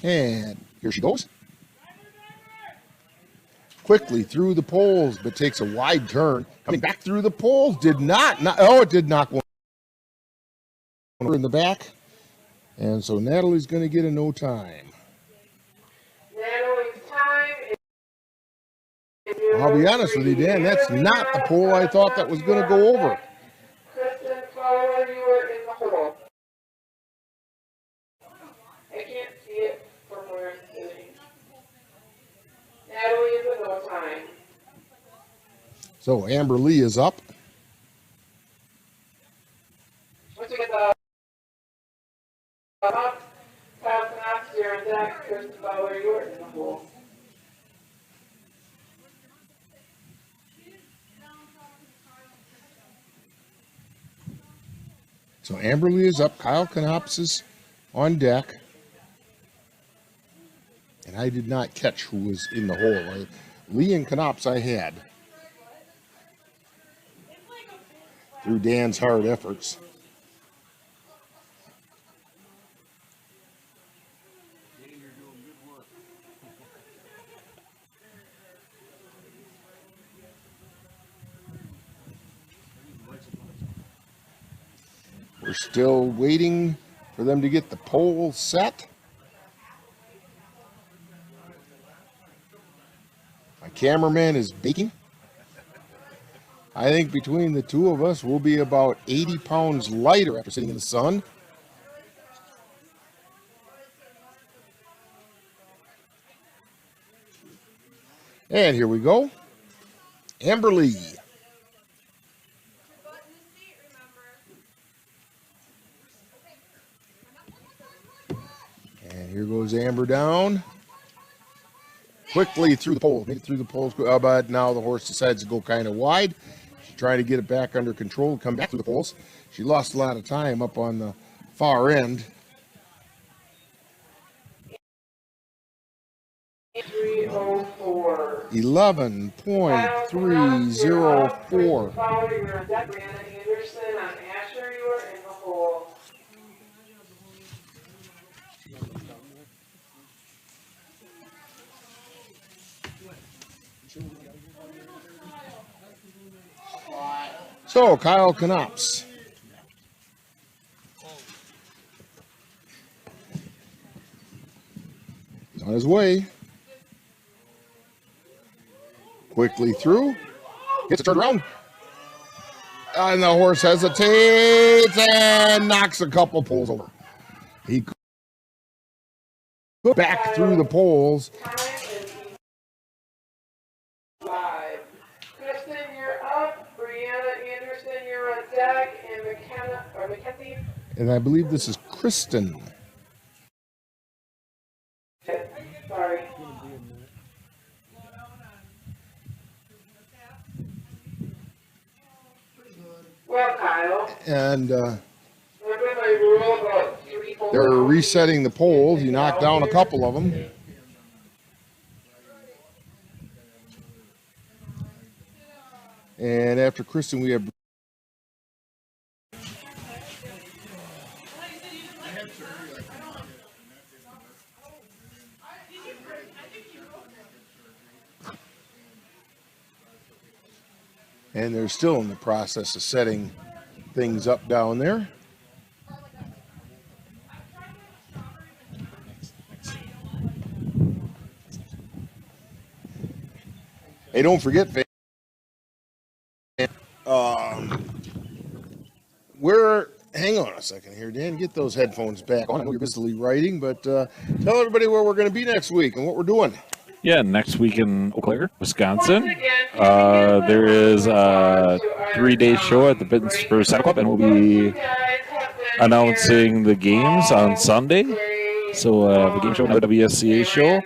And here she goes. Quickly through the poles, but takes a wide turn. Coming back through the poles. It did knock one in the back. And so Natalie's going to get a no time. Natalie's time is... I'll be honest with you, Dan, that's not the pole I thought that was going to go over. Kristen Fowler, you are in the hole. I can't see it from where I'm sitting. Natalie is a no time. So Amber Lee is up. Once we get the up, Kyle Knox, you're on deck. Kristen Fowler, you are in the hole. So Amber Lee is up. Kyle Knox is on deck. And I did not catch who was in the hole. Lee and Knops I had. Through Dan's hard efforts. We're still waiting for them to get the pole set. My cameraman is baking. I think between the two of us, we'll be about 80 pounds lighter after sitting in the sun. And here we go. Amberly. And here goes Amber down. Quickly through the pole. Make it through the poles. But now the horse decides to go kind of wide. She's trying to get it back under control, come back through the poles. She lost a lot of time up on the far end. 304. 11.304. Follow your deck, Brianna Anderson on Asher. You are in the hole. So, Kyle Knops. He's on his way. Quickly through. Gets a turn around. And the horse hesitates and knocks a couple poles over. He goes back through the poles. Kristen, you're up. Brianna Anderson, you're on deck. And Mackenzie. And I believe this is Kristen. Sorry. Well, Kyle. And remember my rule about 3 poles? they're resetting the poles. He knocked down a couple of them. And after Kristen, we have and they're still in the process of setting things up down there. Hey, don't forget, hang on a second here, Dan, get those headphones back on. I know you're busily writing, but tell everybody where we're going to be next week and what we're doing. Yeah, next week in Eau Claire, Wisconsin, there is a 3-day show at the Pittsburgh Saddle Club, and we'll be announcing the games on Sunday. So the game show, the WSCA show,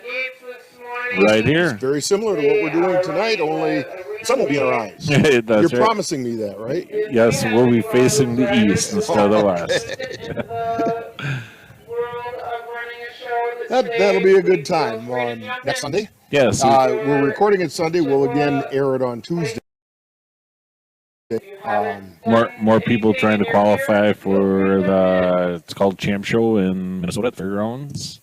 right here. It's very similar to what we're doing tonight, only the sun will be in our eyes. You're right. promising me that, right? Yes, we'll be facing the east instead of the west. That'll be a good time on next Sunday. Yes. We're recording it Sunday. We'll again air it on Tuesday. More people trying to qualify for it's called Champ Show in Minnesota at Fairgrounds.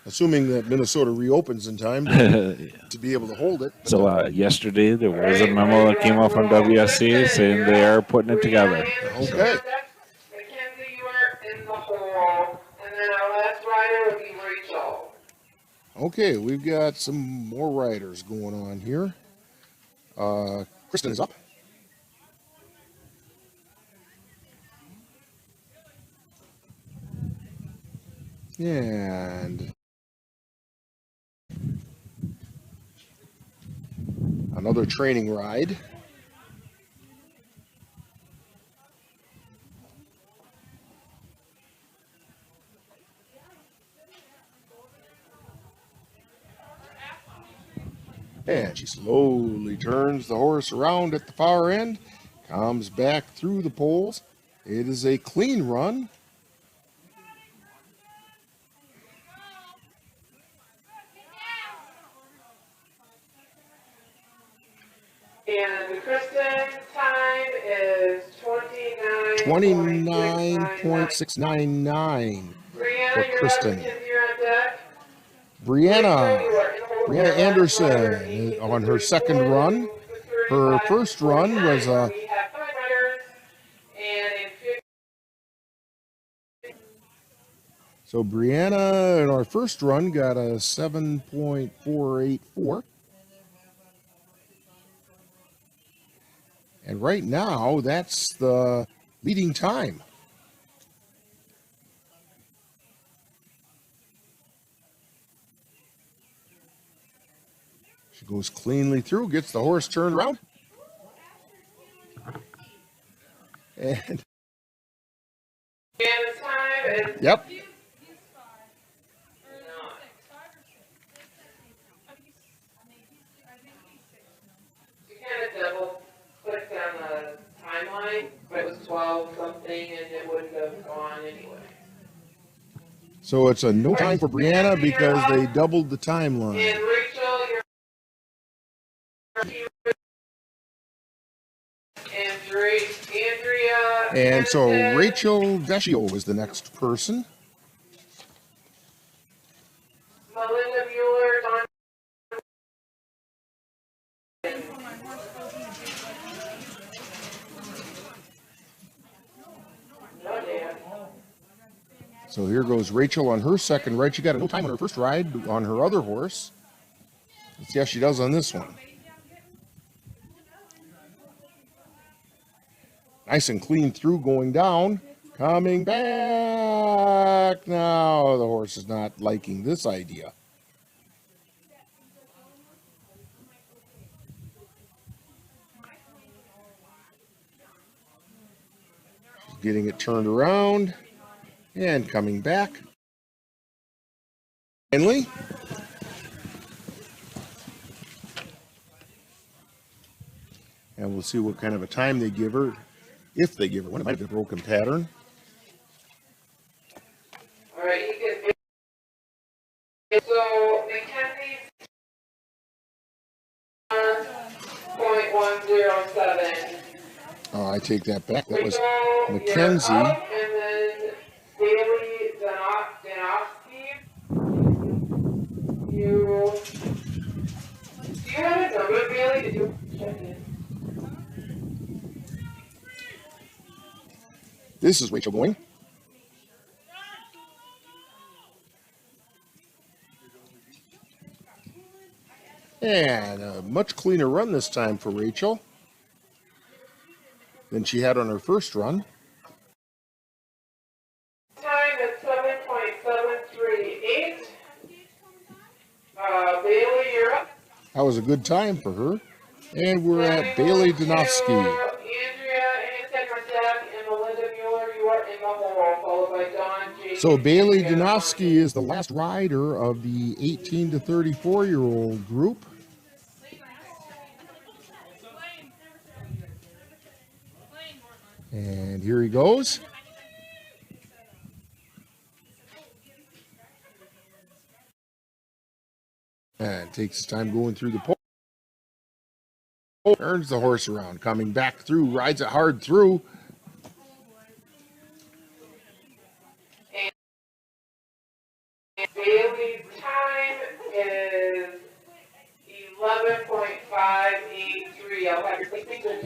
Assuming that Minnesota reopens in time to be able to hold it. So yesterday there was a memo that came off from WSC saying they are putting it together. Okay. Mackenzie, you are in the hole. And then our last rider will be Rachel. Okay, we've got some more riders going on here. Kristen is up. And another training ride. And she slowly turns the horse around at the far end, comes back through the poles. It is a clean run. And Kristen's time is 29.699 for Kristen. You're on deck. Brianna Anderson on her second run. Her first run was so Brianna in our first run got a 7.484. And right now, that's the leading time. She goes cleanly through, gets the horse turned around. And the time is... Yep. You kind of double clicked on the timeline, but it was 12 something and it wouldn't have gone anyway. So it's a no time for Brianna because they doubled the timeline. And Rachel, Andrea. And so Rachel Vecchio is the next person. Melinda Mueller, Don. So here goes Rachel on her second ride. She got a no time on her first ride on her other horse. Let's see how she does on this one. Nice and clean through going down. Coming back. Now the horse is not liking this idea. She's getting it turned around. And coming back. Finally. And we'll see what kind of a time they give her. If they give her one, it might be a broken pattern. All right, you can. So Mackenzie's 0.107. Oh, I take that back. That was Rachel, Mackenzie. you're up, and then Bailey Danofsky. Do you have a number, Bailey? Did you check in? This is Rachel going. And a much cleaner run this time for Rachel than she had on her first run. Time is 7.738. Bailey, you're up. That was a good time for her. And we're at Bailey Danofsky. Andrea Hansen, and Melinda Mueller, you are in the hole, followed by Dawn J. So Bailey Danofsky is the last rider of the 18 to 34-year-old group. And here he goes. And takes his time going through the pole. Turns the horse around, coming back through, rides it hard through. And Bailey's time is 11.583. I'll have your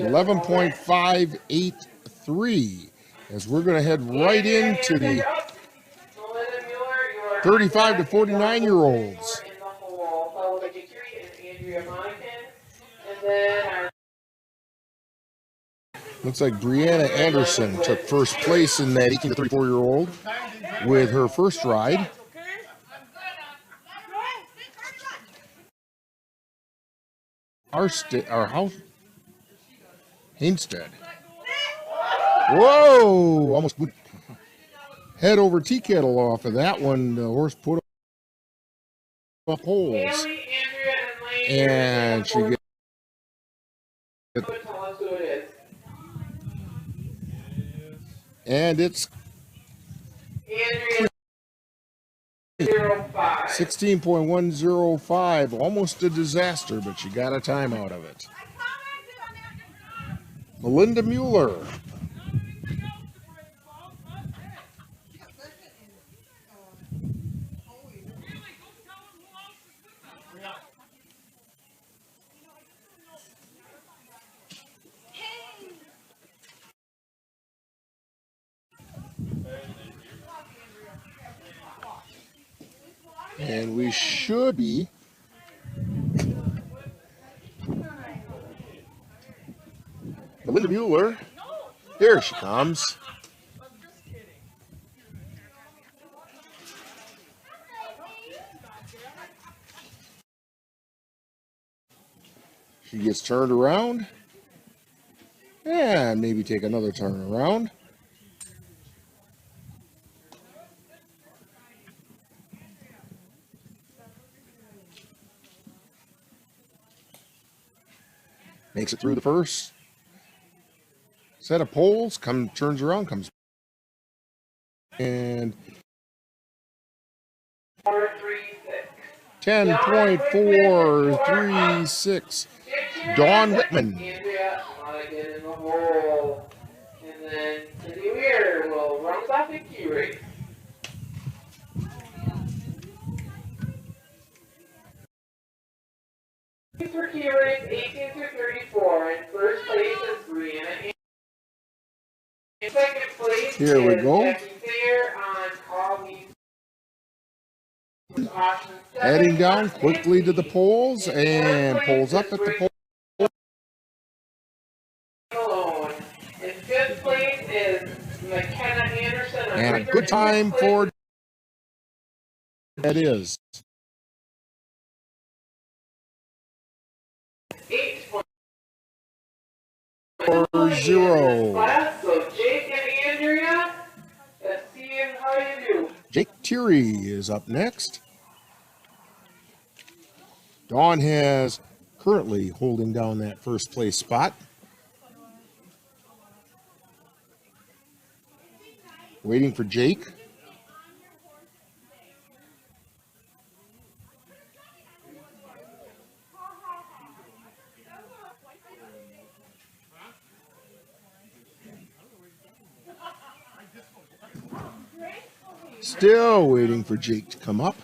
11.583, as we're going to head right into the 35 to 49-year-olds. Looks like Brianna Anderson took first place in that 18 to 34-year-old with her first ride. Our house, Hainstead. Whoa! Almost put head over tea kettle off of that one. The horse put up holes. And she gets. And it's 16.105, almost a disaster, but she got a time out of it. Melinda Mueller. And we should be Melinda Mueller. Here she comes. She gets turned around. And maybe take another turn around. Makes it through the first set of poles, turns around, comes, and 10.436. Dawn Whitman. Andrea Monaghan in the hole. And then Cindy Weir will run us off the key race. For key race 18 through 34. In first place is Brianna. In second place Here we go. Jackie Thayer on Call Me. Heading down quickly to the poles and pulls up at the pole. In fifth place is McKenna Anderson. And a good time for that is 8.40. So Jake and Andrea, let's see how you do. Jake Thierry is up next. Dawn has currently holding down that first place spot. Waiting for Jake. Still waiting for Jake to come up.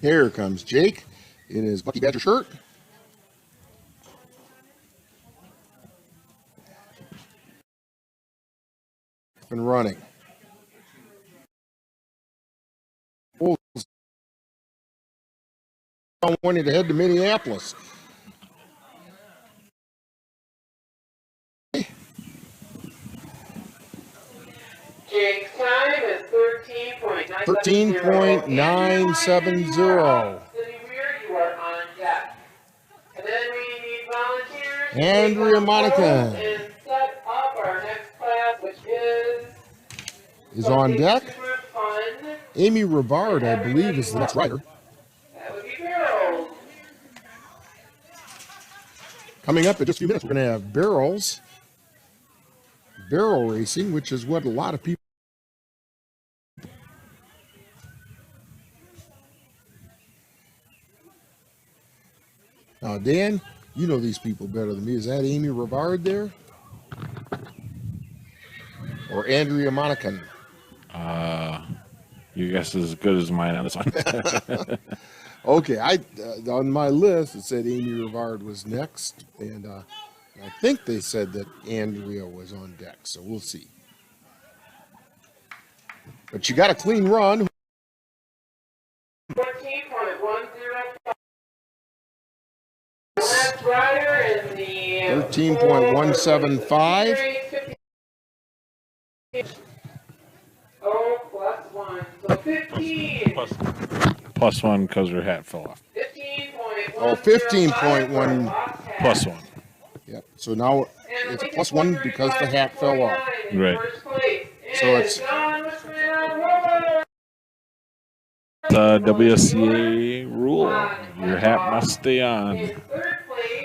Here comes Jake in his Bucky Badger shirt. And running. Wanting to head to Minneapolis. Jake's time is 13.970. 13.970. Cindy Weir, you are on deck. And then we need volunteers. Andrea Monica And set up our next class, which is on deck. super fun. Amy Rivard, I believe, is the next rider. That would be barrels. Coming up in just a few minutes, we're going to have barrel racing, which is what a lot of people. Now, Dan, you know these people better than me. Is that Amy Rivard there? Or Andrea Monacan? Your guess is as good as mine on this one. Okay, on my list, it said Amy Rivard was next, and I think they said that Andrea was on deck, so we'll see. But you got a clean run. 14.105. Last rider in the 13.175. Oh, plus one. So 15. Plus one because her hat fell off. 15.1. Oh, 15.1. Plus one. Yep. So now it's plus one because the hat fell off. Right. So it's the WSCA rule. Your hat must stay on.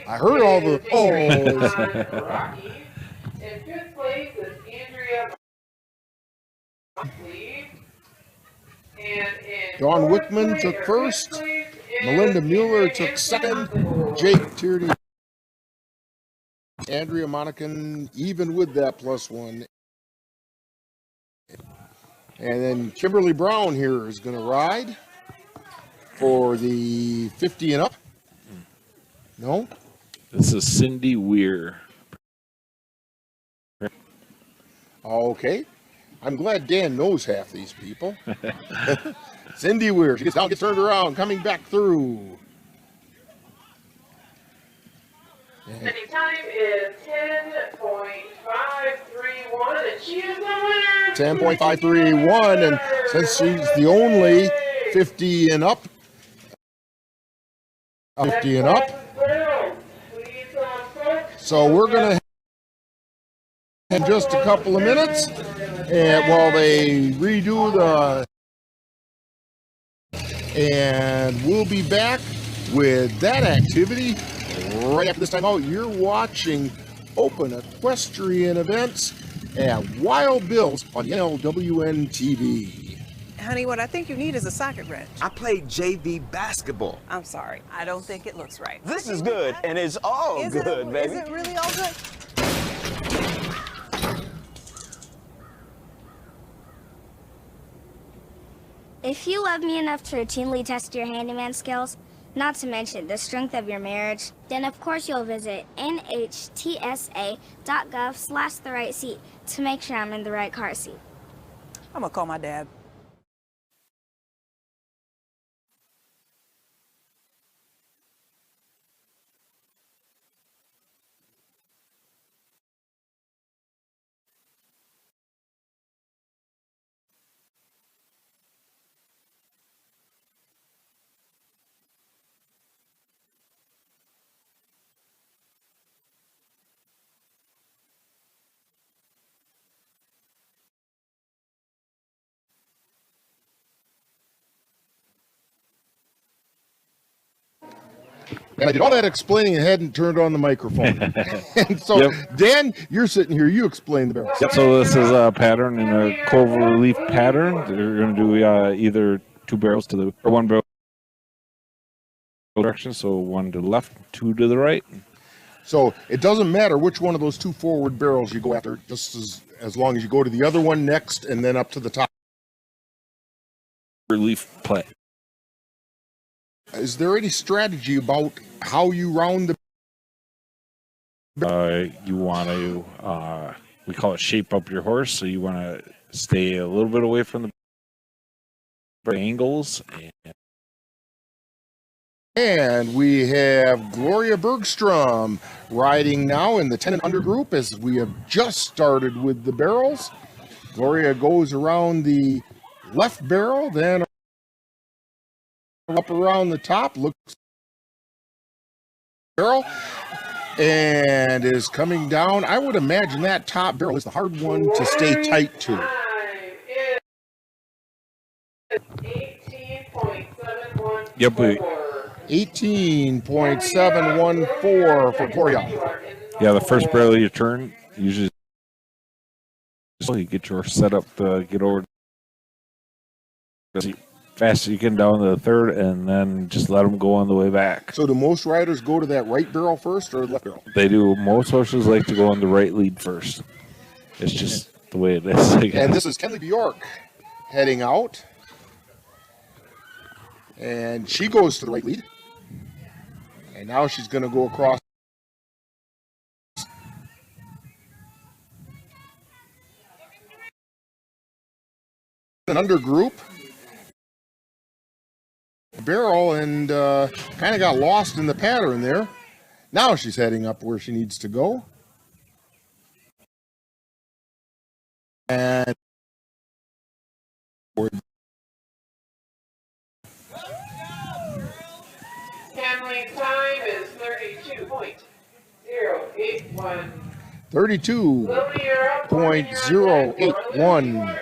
I heard all the ohs. In fifth place is Andrea. Dawn Wickman took first. Melinda Mueller took second. Jake Tierney. Andrea Monacan even with that plus one. And then Kimberly Brown here is going to ride for the 50 and up. No? This is Cindy Weir. Okay. I'm glad Dan knows half these people. Cindy Weir. She gets down, gets turned around, coming back through. And time is 10.531, and she is the winner. 10.531, and since she's the only 50 and up, 50 and up, so we're going to in just a couple of minutes, and while they redo and we'll be back with that activity right after this time out. You're watching Open Equestrian Events at Wild Bills on NLWN-TV. Honey, what I think you need is a socket wrench. I played JV basketball. I'm sorry. I don't think it looks right. This is good, and it's all good, baby. Is it really all good? If you love me enough to routinely test your handyman skills, not to mention the strength of your marriage, then of course you'll visit nhtsa.gov/therightseat to make sure I'm in the right car seat. I'm gonna call my dad. And I did all that explaining and hadn't turned on the microphone. And so, Dan, you're sitting here. You explain the barrels. Yep. So this is a pattern in a clover leaf pattern. They're going to do either two barrels to the or one barrel direction. So one to the left, two to the right. So it doesn't matter which one of those two forward barrels you go after, just as long as you go to the other one next and then up to the top. Relief play. Is there any strategy about how you round the? You want to, we call it shape up your horse. So you want to stay a little bit away from the angles. And we have Gloria Bergstrom riding now in the 10 and under group as we have just started with the barrels. Gloria goes around the left barrel, then up around the top, looks barrel, and is coming down. I would imagine that top barrel is the hard one to stay tight to. 18.714. Yep. 18.714 for Gloria. Yeah, the first barrel you turn, usually you get your setup to get over as fast as you can down to the third, and then just let them go on the way back. So do most riders go to that right barrel first or left barrel? They do. Most horses like to go on the right lead first. It's just the way it is. And this is Kelly Bjork heading out. And she goes to the right lead. And now she's going to go across. An under group barrel and kind of got lost in the pattern there. Now she's heading up where she needs to go. And Handling time is 32.081. 32.081.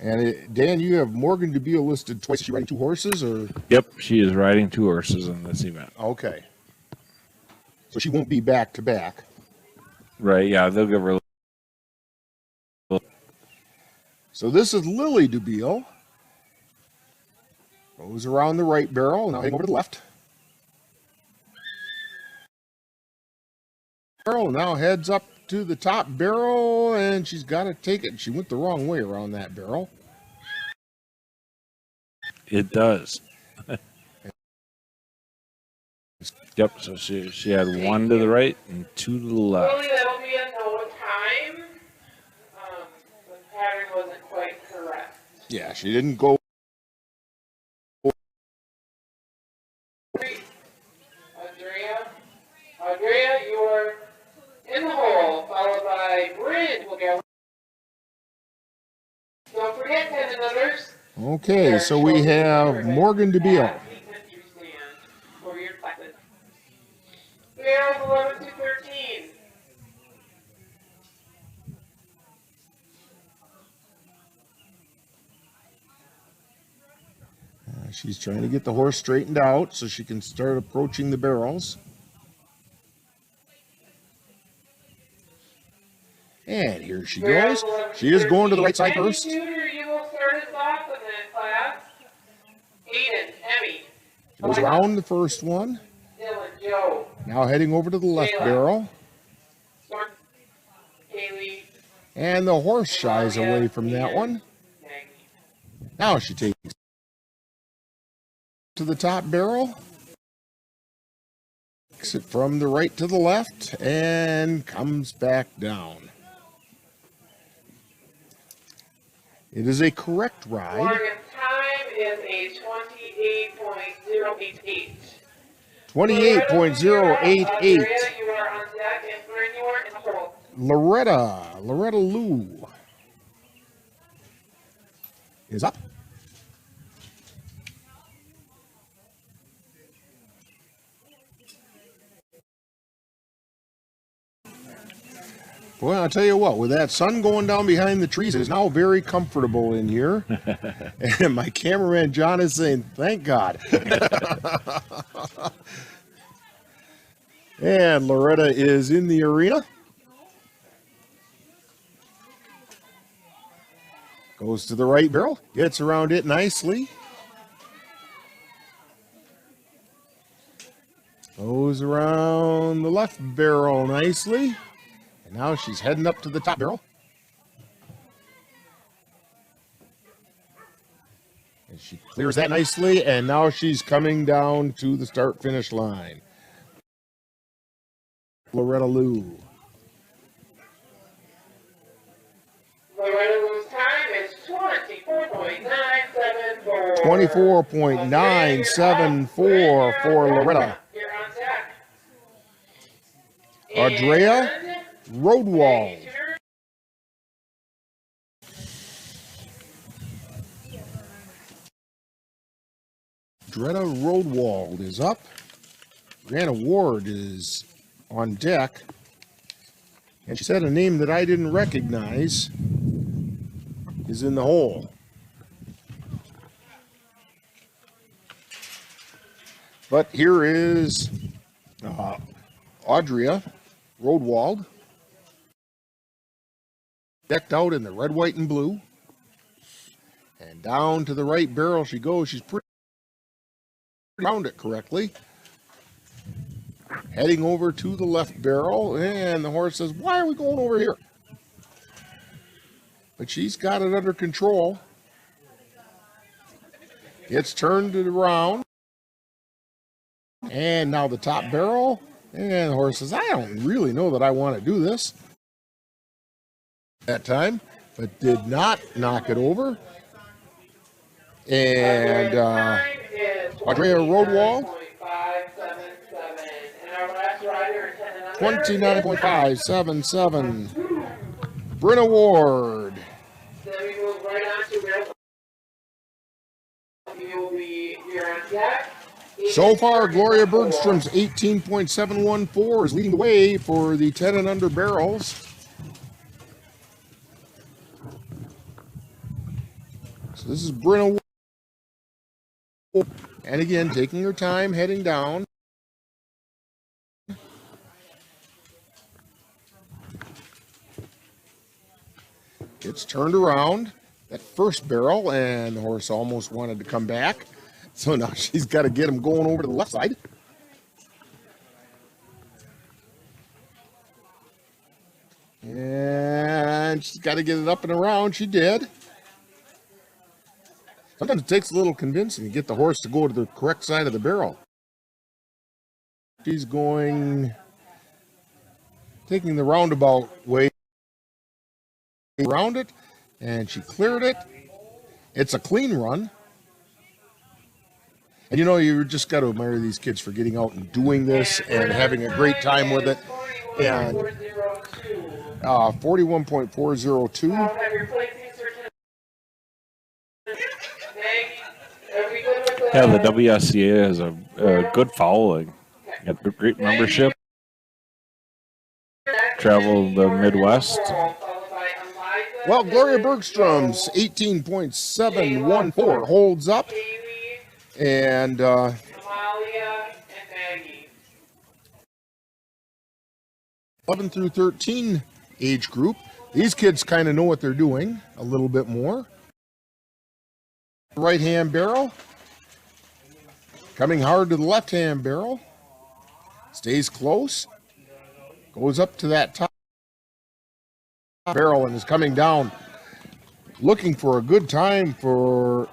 And Dan, you have Morgan DeBeal listed twice. Is she riding two horses, or? Yep, she is riding two horses in this event. Okay. So she won't be back to back. Right, yeah, they'll give her. So this is Lily DeBeal. Goes around the right barrel, now heading over to the left. Barrel now heads up to the top barrel, and she's got to take it. She went the wrong way around that barrel. It does. Yep, so she had one to the right and two to the left. Really, that'll be a no time. The pattern wasn't quite correct. Yeah, she didn't go Okay, so we have Morgan DeBeal. Barrels 11 to 13. She's trying to get the horse straightened out so she can start approaching the barrels. And here she goes. She is going to the right side first. You will start us off in the class. Aiden, Emmy. Goes around the first one. Dylan, Joe. Now heading over to the left barrel. Kaylee. And the horse shies away from that one. Now she takes to the top barrel. Takes it from the right to the left and comes back down. It is a correct ride. Morgan's time is a 28.088. 28.088. You are on deck, and when you are in the hole. Loretta Lou is up. Boy, I'll tell you what, with that sun going down behind the trees, it is now very comfortable in here. And my cameraman, John, is saying, thank God. And Loretta is in the arena. Goes to the right barrel, gets around it nicely. Goes around the left barrel nicely. And now she's heading up to the top barrel. And she clears that nicely, and now she's coming down to the start-finish line. Loretta Lou. Loretta Lou's time is 24.974. 24.974 for Loretta. You're on deck. Andrea Roadwall. Dretta Roadwall is up. Grant Ward is on deck. And she said a name that I didn't recognize is in the hole. But here is Audria Roadwall, decked out in the red, white, and blue. And down to the right barrel she goes. She's pretty round it correctly. Heading over to the left barrel, and the horse says, why are we going over here? But she's got it under control. It's turned it around. And now the top barrel, and the horse says, I don't really know that I want to do this. That time, but did not knock it over. And Andrea Roadwall, 29.577. Brenna Ward. Then we move right on to barrel. You will be here on deck. So far, Gloria Bergstrom's 18.714 is leading the way for the 10 and under barrels. So this is Brenna Ward. And again, taking her time, heading down. It's turned around, that first barrel, and the horse almost wanted to come back. So now she's got to get him going over to the left side. And she's got to get it up and around. She did. Sometimes it takes a little convincing to get the horse to go to the correct side of the barrel. She's going, taking the roundabout way around it, and she cleared it. It's a clean run. And you know, you just got to admire these kids for getting out and doing this and having a great time with it. And 41.402. Yeah, the WSCA has a good following. Got a great membership. Travel the Midwest. Well, Gloria Bergstrom's 18.714 holds up. And 11 through 13 age group. These kids kind of know what they're doing a little bit more. Right hand barrel. Coming hard to the left hand barrel. Stays close. Goes up to that top barrel and is coming down. Looking for a good time for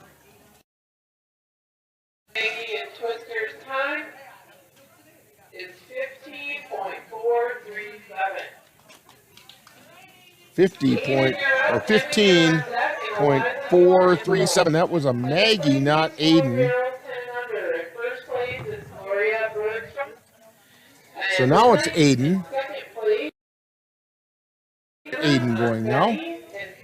Maggie and Twister's time is 15.437. 15.437. That was a Maggie, not Aiden. First place is Gloria Bergstrom. So now it's Aiden. Second place, Aiden going now. and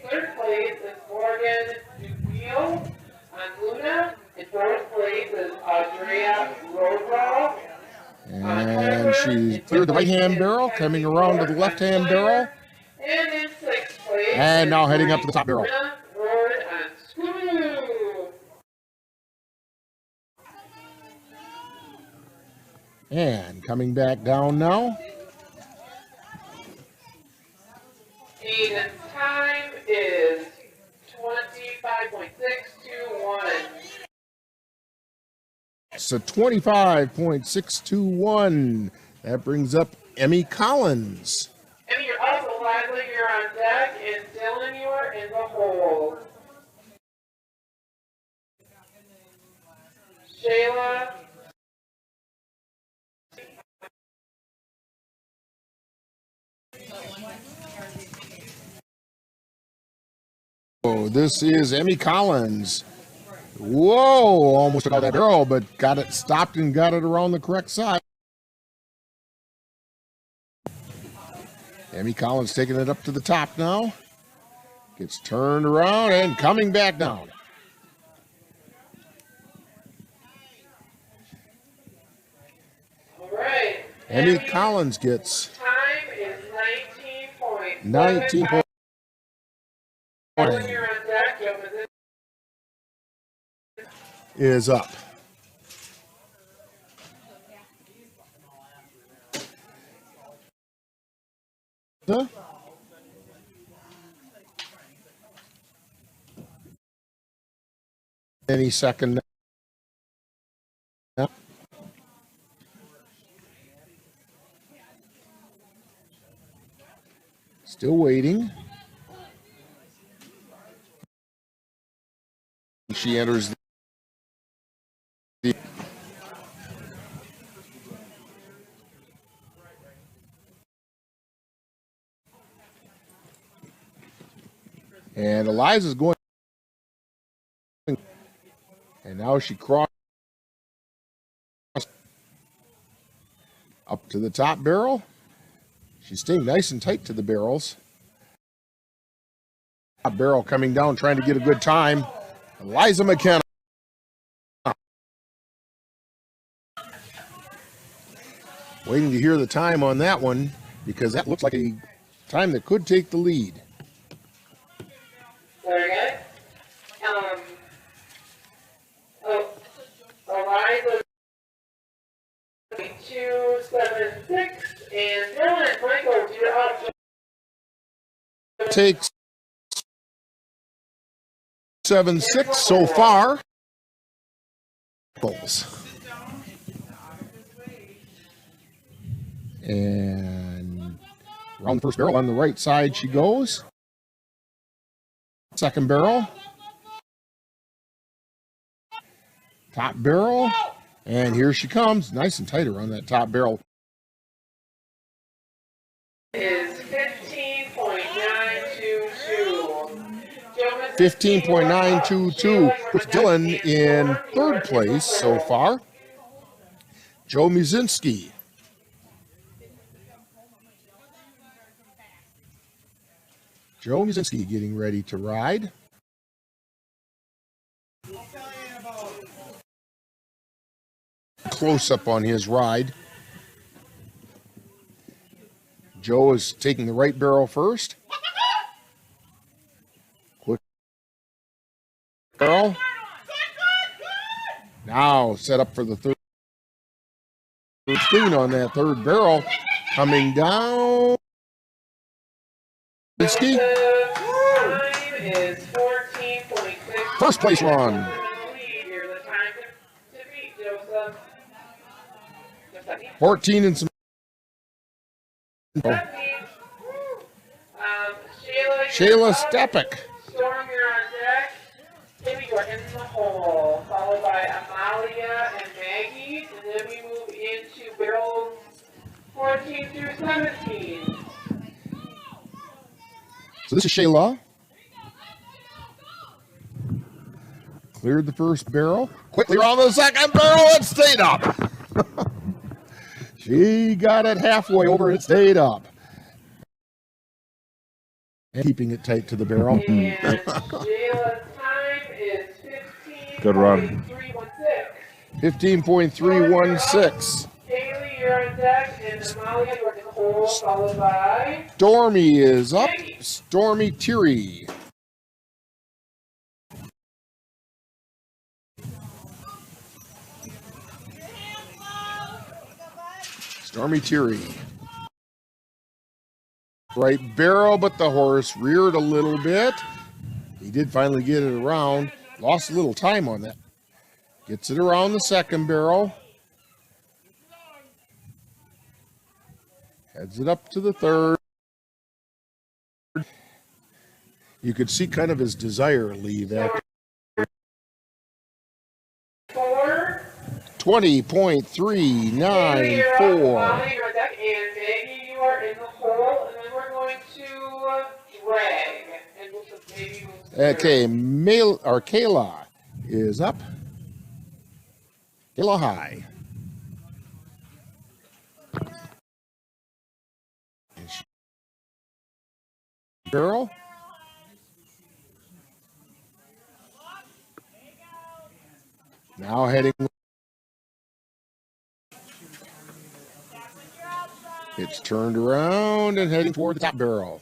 third place is Morgan Dupuil on Luna. And fourth place is Andrea Rodwell. And she cleared the right hand barrel, coming around to the left hand barrel. And in sixth place, And now heading up to the top barrel. Luna Ward on Screw. And coming back down now. Aiden's time is 25.621. So 25.621. That brings up Emmy Collins. And you're also Lively, you're on deck, and Dylan, you are in the hole. Shayla. Oh, this is Emmy Collins. Whoa, almost took out that barrel, but got it stopped and got it around the correct side. Emmy Collins taking it up to the top now. Gets turned around and coming back down. All right. Emmy Collins gets Time is 19.7. 19 points. Dylan, you're on deck. Joe Mazin- Is up. Huh? Any second now. Still waiting. She enters the and Eliza's going, and now she crossed up to the top barrel. She's staying nice and tight to the barrels. Top barrel coming down, trying to get a good time. Eliza McKenna. Waiting to hear the time on that one, because that looks like a time that could take the lead. Very good. Eliza 276, and Dylan Michaels, you're up. Takes 7-6 so far. And around the first barrel on the right side she goes. Second barrel. Top barrel. And here she comes. Nice and tight around that top barrel. Is 15.922. 15.922 puts Dylan in third place so far. Joe Muzinski. Joe Muzinski getting ready to ride. close-up on his ride. Joe is taking the right barrel first. Quick barrel. Now set up for the third clean on that third barrel. Coming down. Ski. First place run. 14 and some. Shayla Stepik. Storm, you're on deck. Timmy, you're in the hole, followed by Amalia and Maggie, and then we move into barrels 14 through 17. So this is Shayla. Cleared the first barrel. Quickly around the second barrel and stayed up. She got it halfway over and stayed up. And keeping it tight to the barrel. And Shayla's time is 15. Good run. 15.316. Haley, you're on deck, and Amalia, you're in the hole, followed by Stormy is up. Stormy Teary. Stormy Teary. Right barrel, but the horse reared a little bit. He did finally get it around. Lost a little time on that. Gets it around the second barrel. Heads it up to the third. You could see kind of his desire leave after. 20.394. Okay, Kayla is up. Kayla high. Barrel. Now heading. It's turned around and heading toward the top barrel.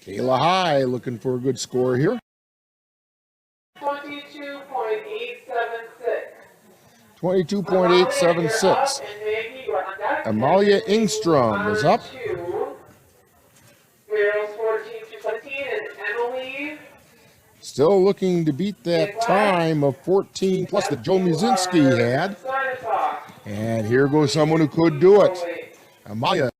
Kayla High looking for a good score here. 22.876. 22.876. Amalia Ingstrom is up. Barrels 14 to 17, and Emily. Still looking to beat that time of 14 plus that Joe Muzinski had. And here goes someone who could do it. Amalia.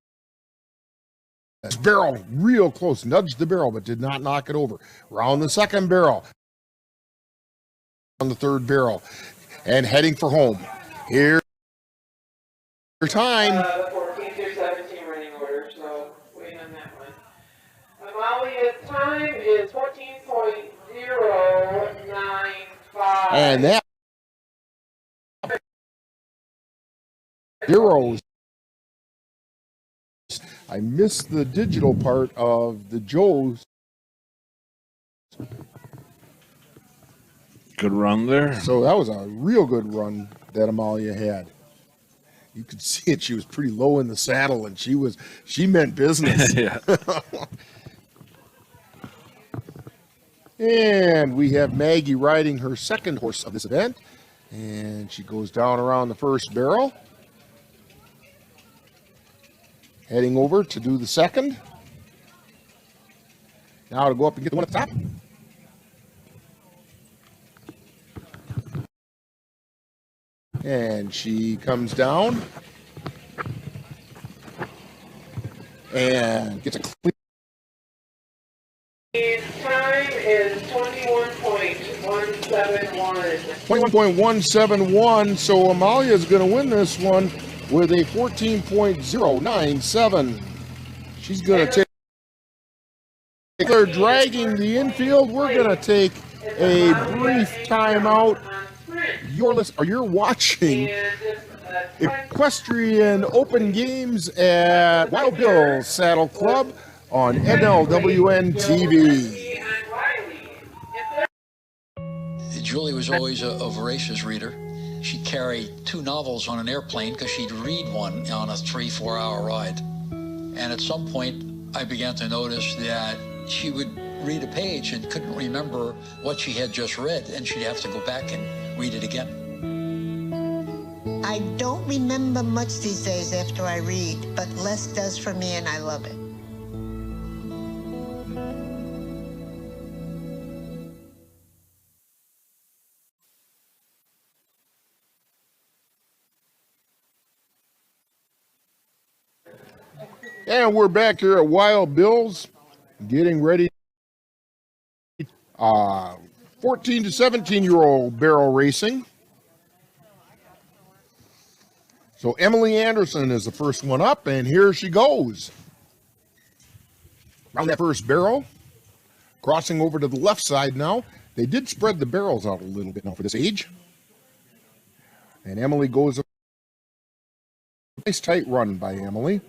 Barrel real close, nudged the barrel, but did not knock it over. Round the second barrel. On the third barrel. And heading for home. Here. Time. 14 through 17 running order, so wait on that one. Amalia's time is 14.095. And that. Zeros. I missed the digital part of the Joe's. Good run there. So that was a real good run that Amalia had. You could see it. She was pretty low in the saddle, and she meant business. Yeah. And we have Maggie riding her second horse of this event, and she goes down around the first barrel. Heading over to do the second. Now to go up and get the one at the top. And she comes down. And gets a clean. His time is 21.171. 21.171. So Amalia is going to win this one with a 14.097. She's going to take. They're dragging the infield. We're going to take a brief timeout. You're watching Equestrian Open Games at Wild Bill's Saddle Club on NLWN-TV. Julie was always a voracious reader. She carried 2 novels on an airplane because she'd read one on a 3-4 hour ride. And at some point, I began to notice that she would read a page and couldn't remember what she had just read, and she'd have to go back and read it again. I don't remember much these days after I read, but less does for me, and I love it. And we're back here at Wild Bill's, getting ready. 14 to 17-year-old barrel racing. So Emily Anderson is the first one up, and here she goes. Around that first barrel, crossing over to the left side now. They did spread the barrels out a little bit now for this age. And Emily goes. Nice tight run by Emily.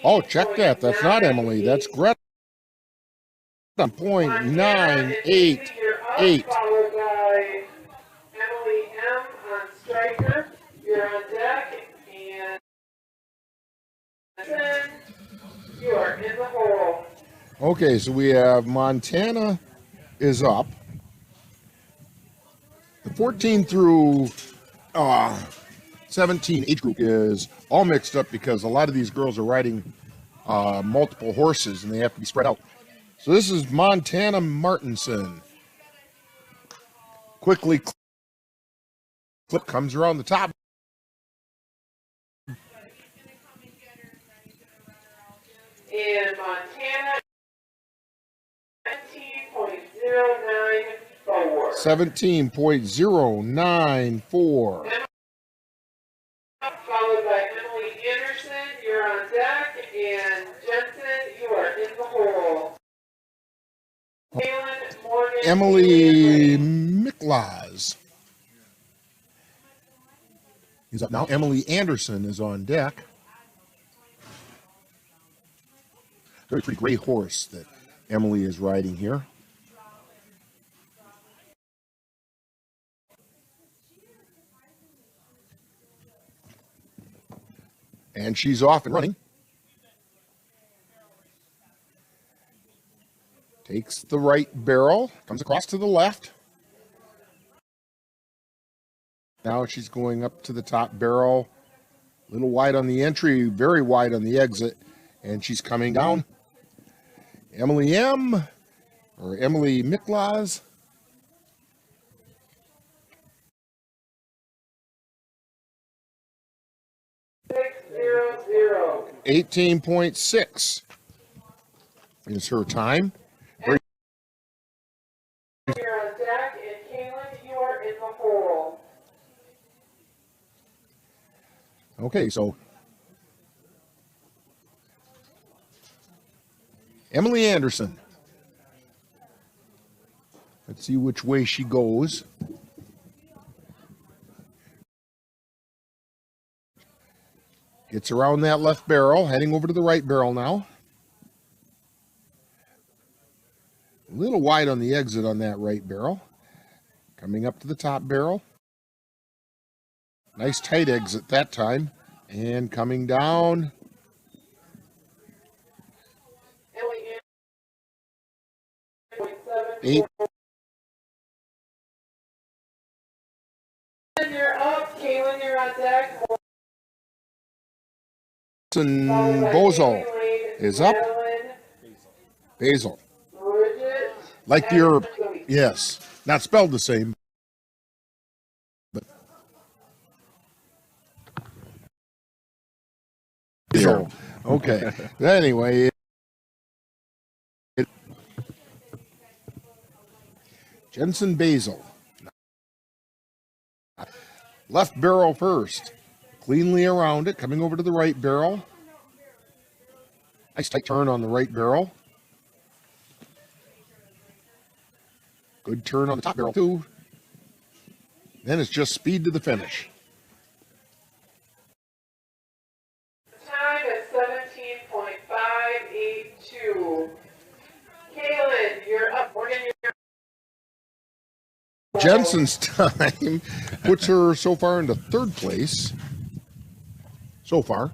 Oh, check that. That's not Emily. That's Greta. 0.988. Followed by Emily M. on striker. You're on deck. And you are in the hole. Okay, so we have Montana is up. The 14 through 17 age group is all mixed up because a lot of these girls are riding multiple horses and they have to be spread out. So this is Montana Martinson. Quickly clip comes around the top. In Montana, 17.094. 17.094. Followed by Emily Anderson, you're on deck, and Jensen, you are in the hole. Emily Miklas is up now. Emily Anderson is on deck. Very pretty gray horse that Emily is riding here. And she's off and running. Takes the right barrel, comes across to the left. Now she's going up to the top barrel. A little wide on the entry, very wide on the exit. And she's coming down. Emily M. or Emily Miklas. .600. 18.6 is her time. You're on deck, and Kaylin, you are in the hole. Okay, so Emily Anderson. Let's see which way she goes. Gets around that left barrel, heading over to the right barrel now. A little wide on the exit on that right barrel. Coming up to the top barrel. Nice tight exit that time. And coming down. Eight. You're up, Kaylin, you're on deck. And Bozo is up. Basil. Like the herb. Yes. Not spelled the same. But Basil. Okay. Anyway. Jensen Basil. Left barrel first. Cleanly around it, coming over to the right barrel. Nice tight turn on the right barrel. Good turn on the top barrel too. Then it's just speed to the finish. Jensen's time puts her so far into third place. So far.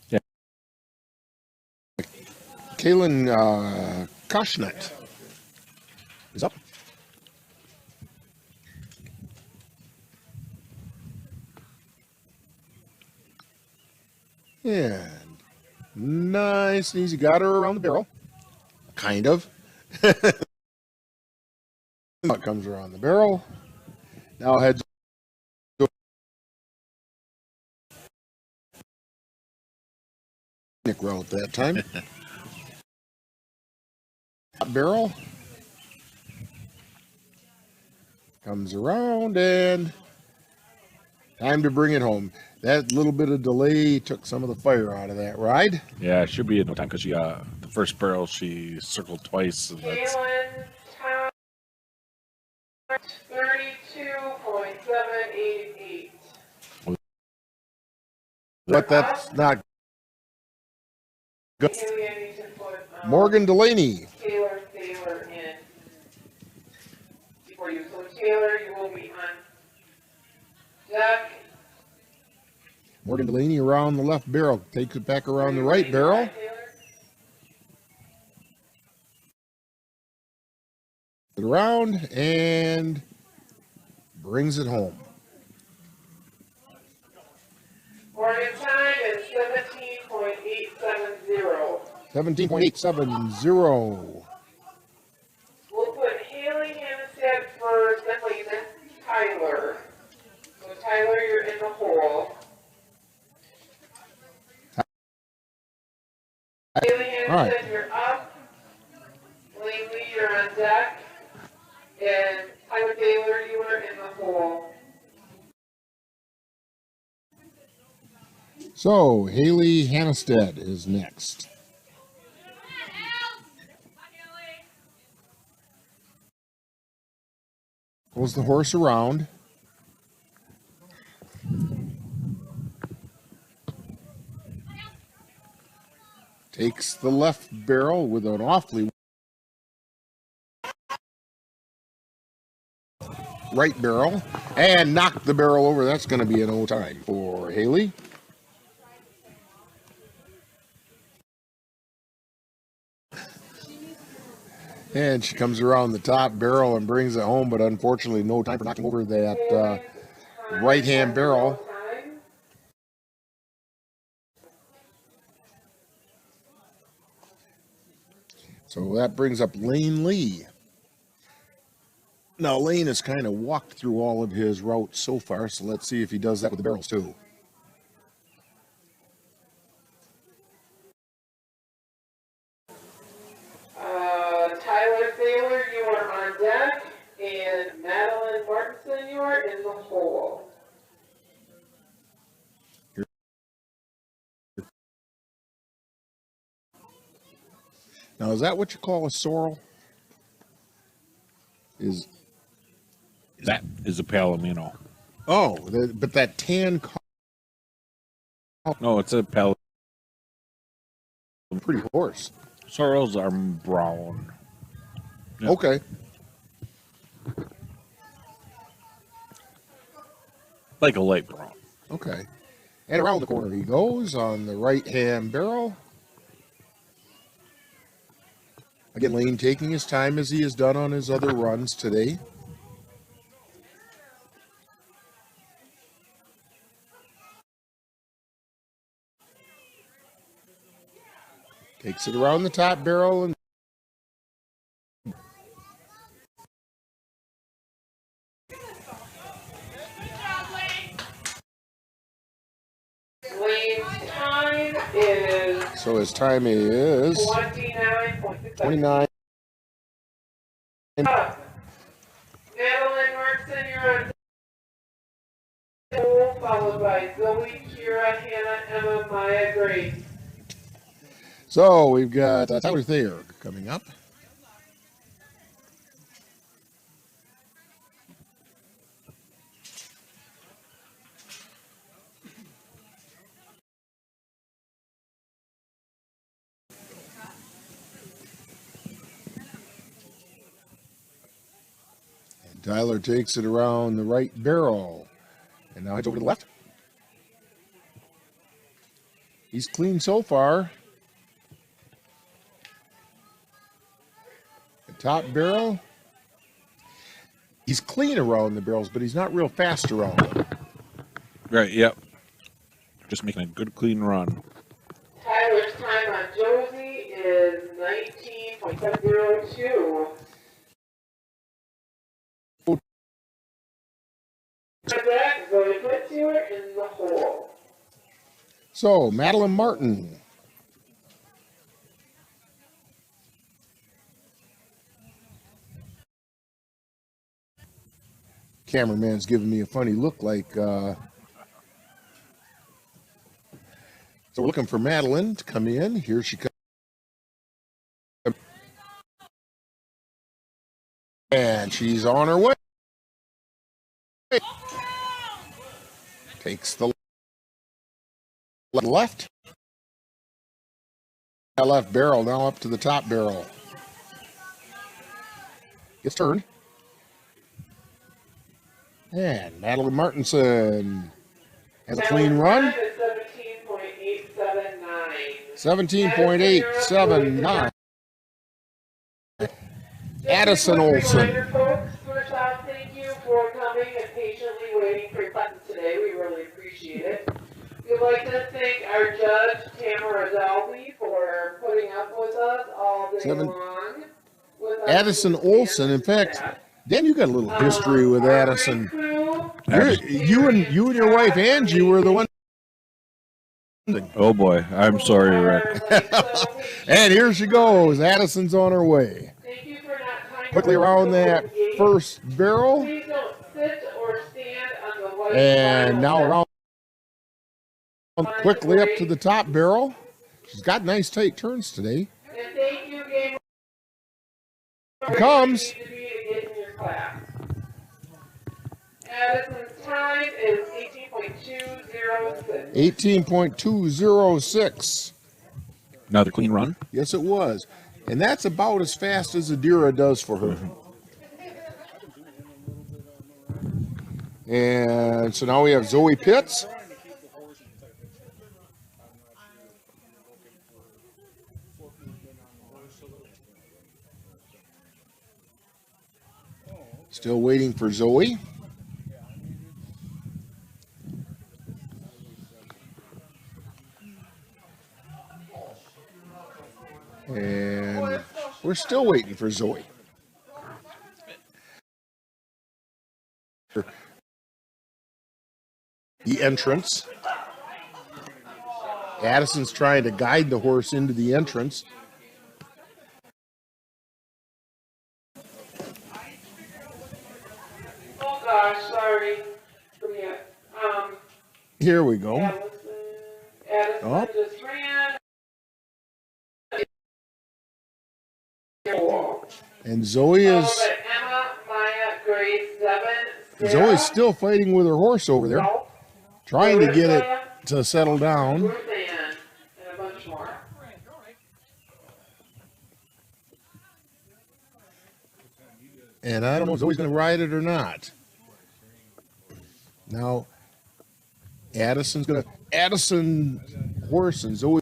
Yeah. Kaylin Koshnet is up. And nice and easy. Got her around the barrel. Kind of. Comes around the barrel. Now heads Nick route that time. Barrel comes around and time to bring it home. That little bit of delay took some of the fire out of that ride. Yeah, it should be in no time because she the first barrel she circled twice. And that's... Kaylin, time 32.788. But that's not good. Morgan Delaney. Taylor in before you. So Taylor, you will be on deck. Morgan Delaney around the left barrel. Takes it back around the right barrel. It around and brings it home. Morgan time is 17.870. 17.870. We'll put Haley Hannestead first, then Tyler. So Tyler, you're in the hole. Haley Hannestead, you're up. Lane Lee, you're on deck. And Tyler Taylor, you are in the hole. So Haley Hannestead is next. Pulls the horse around. Takes the left barrel with an awfully right barrel and knocked the barrel over. That's going to be an old time for Haley. And she comes around the top barrel and brings it home, but unfortunately no time for knocking over that right-hand barrel. So that brings up Lane Lee. Now Lane has kind of walked through all of his routes so far, so let's see if he does that with the barrels too. Tyler Taylor, you are on deck, and Madeline Martinson, you are in the hole. Now, is that what you call a sorrel? That is a palomino. Oh, but that tan. No, it's a palomino. Pretty horse. Sorrels are brown. Yeah. Okay. Like a light brown. Okay. And around the corner he goes on the right-hand barrel. Again, Lane taking his time as he has done on his other runs today. Takes it around the top barrel and Lane's time is so his time is 29. Madeline Martinson, you're on hole, followed by Zoe, Kira, Hannah, Emma, Maya, Grace. So we've got Tyler Thayer coming up. Tyler takes it around the right barrel. And now heads over to the left. He's clean so far. The top barrel. He's clean around the barrels, but he's not real fast around them. Right, yep. Just making a good, clean run. Tyler's time on Josie is 19.702. Back, Zoe Fitzhugh in the hole. So, Madeline Martin. Cameraman's giving me a funny look like, so we're looking for Madeline to come in. Here she comes. And she's on her way. Takes the left. That left barrel now up to the top barrel. Gets turned. And Madeline Martinson has a clean run. 17.879. Addison Olson. First off, thank you for coming and patiently waiting for your buttons today. We really appreciate it. We'd like to thank our judge, Tamara Dalby, for putting up with us all day long. Addison Olson, in fact, Dan, you got a little history with Addison. You and your wife Angie were the one. Oh boy, I'm sorry, Rick. And here she goes. Addison's on her way. Quickly around that first barrel. And now around quickly up to the top barrel. She's got nice tight turns today. Here comes. Addison's time is 18.206. 18.206. Another clean run? Yes, it was. And that's about as fast as Adira does for her. And so now we have Zoe Pitts. Still waiting for Zoe. And we're still waiting for Zoe. The entrance. Addison's trying to guide the horse into the entrance. Oh gosh, sorry. Here we go. Addison just ran. And Zoe is. Emma, Maya, Grace, Devin, Zoe's still fighting with her horse over there, trying to get it to settle down. Ruth Ann, and a bunch more. And I don't know if Zoe's going to ride it or not. Now, Addison horse and Zoe.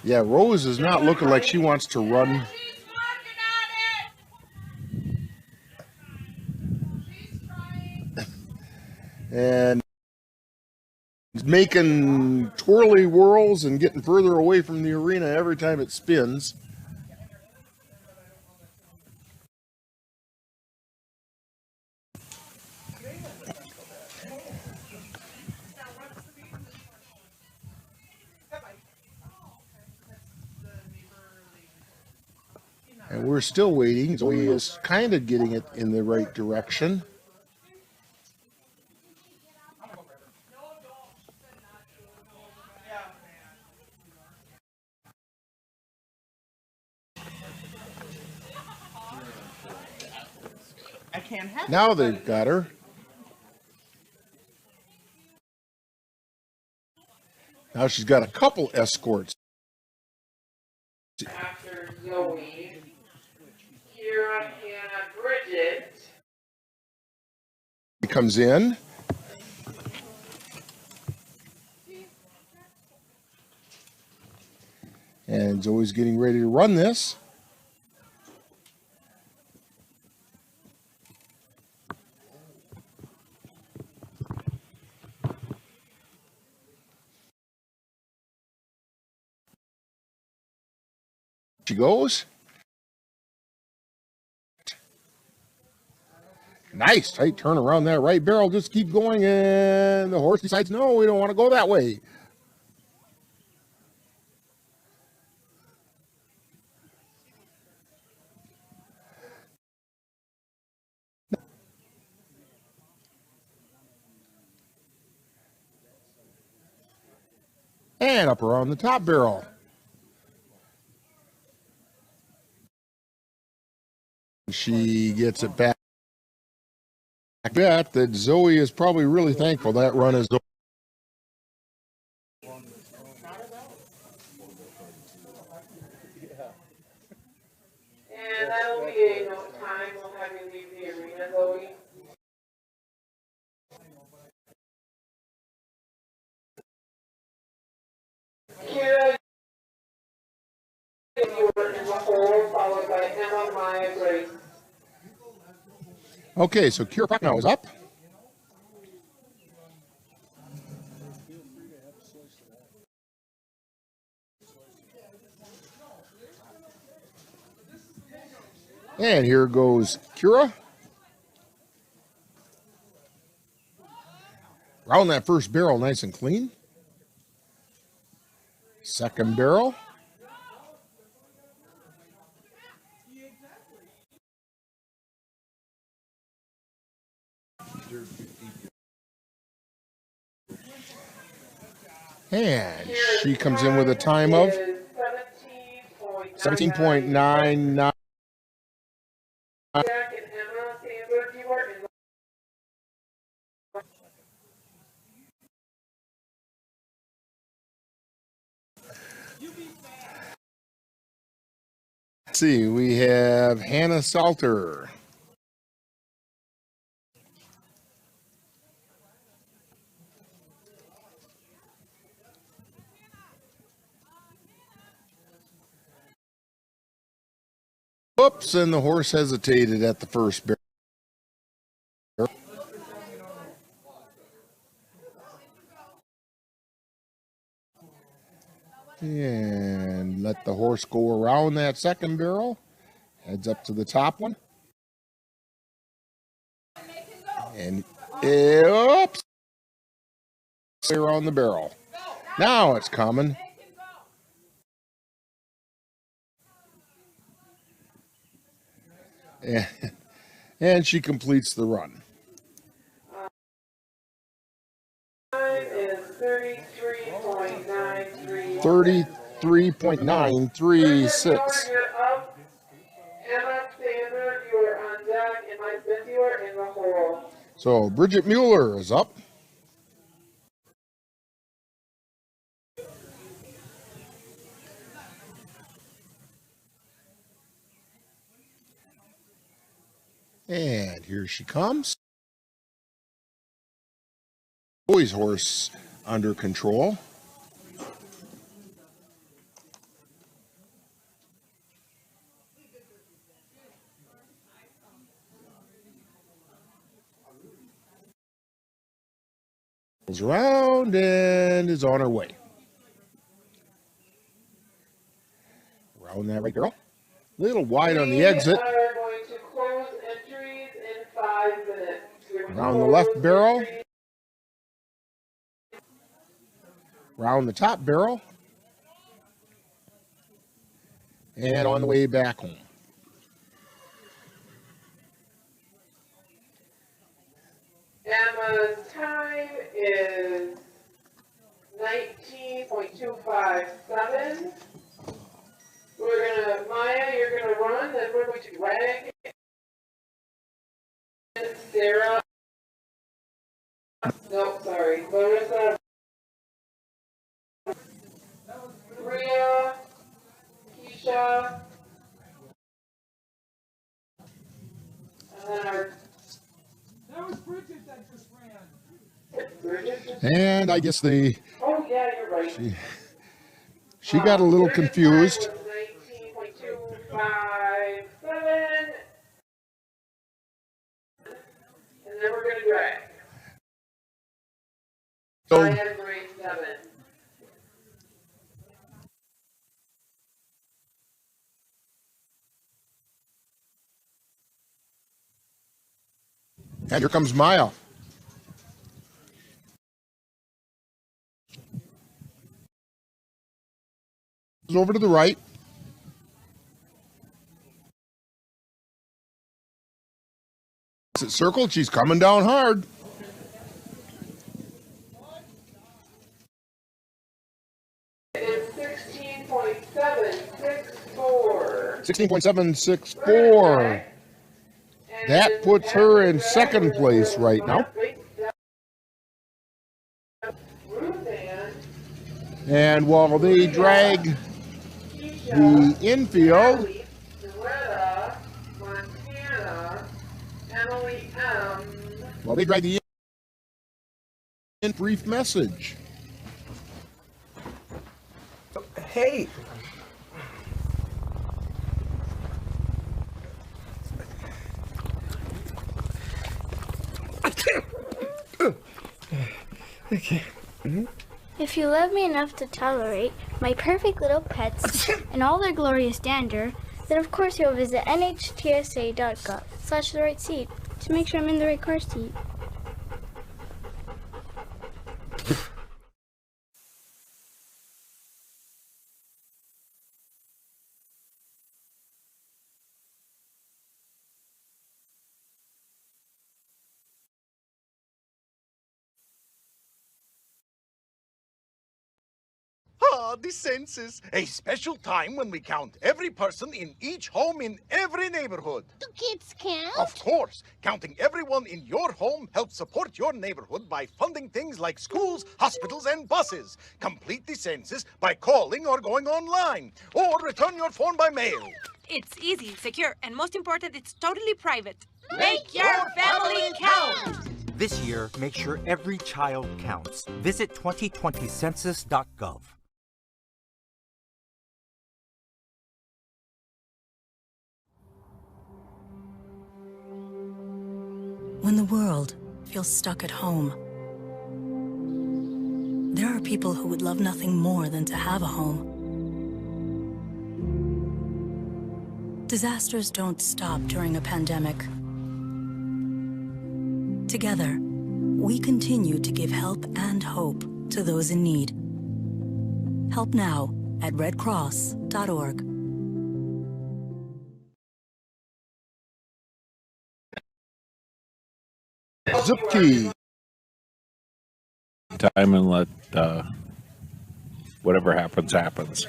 Yeah, Rose is not looking like she wants to run. And making twirly whirls and getting further away from the arena every time it spins. And we're still waiting. Zoe is kind of getting it in the right direction. Now they've got her. Now she's got a couple escorts. After Zoe, Kira, Hannah, Bridget. He comes in. And Zoe's getting ready to run this. She goes. Nice tight turn around that right barrel. Just keep going, and the horse decides, no, we don't want to go that way. And up around the top barrel. She gets it back. I bet that Zoe is probably really thankful that run is over. And that'll be a no time. We'll have you leave the arena, Zoe. Kira, you were in the hole, followed by Emma, Maya, Grace. Okay, so Kira Procno is up. And here goes Kira. Round that first barrel nice and clean. Second barrel. And she comes in with a time of 17.99. Let's see, we have Hannah Salter. Whoops, and the horse hesitated at the first barrel. And let the horse go around that second barrel. Heads up to the top one. And oops, around the barrel. Now it's coming. And she completes the run. Time is 33.93. 33.936. You're up. Emma, Sandra, you are on deck, and Mike Smith, you are in the hole. So Bridget Mueller is up. And here she comes. Boy's horse under control. Goes around and is on her way. Around that right girl. A little wide on the exit. We are going to close entries in 5 minutes. Around the left barrel. Around the top barrel. And on the way back home. Emma's time is 19.257. Maya, you're gonna run, then we're going to drag Sarah. No, sorry, Larissa. then our And I guess they, oh yeah, you're right. she got a little confused. 19.257, and then we're gonna drag. So, I had grade 7. and here comes Maya. Over to the right. It's circled. She's coming down hard. It's 16.764. 16.764. That puts her in second place right now. And while they drag the infield, while they drag the in, brief message. Hey. Okay. If you love me enough to tolerate my perfect little pets and all their glorious dander, then of course you'll visit nhtsa.gov/the right seat to make sure I'm in the right car seat. Ah, the census. A special time when we count every person in each home in every neighborhood. Do kids count? Of course. Counting everyone in your home helps support your neighborhood by funding things like schools, hospitals, and buses. Complete the census by calling or going online. Or return your form by mail. It's easy, secure, and most important, it's totally private. Make your family count! This year, make sure every child counts. Visit 2020census.gov. When the world feels stuck at home, there are people who would love nothing more than to have a home. Disasters don't stop during a pandemic. Together, we continue to give help and hope to those in need. Help now at redcross.org. Zupke. Time and let whatever happens, happens.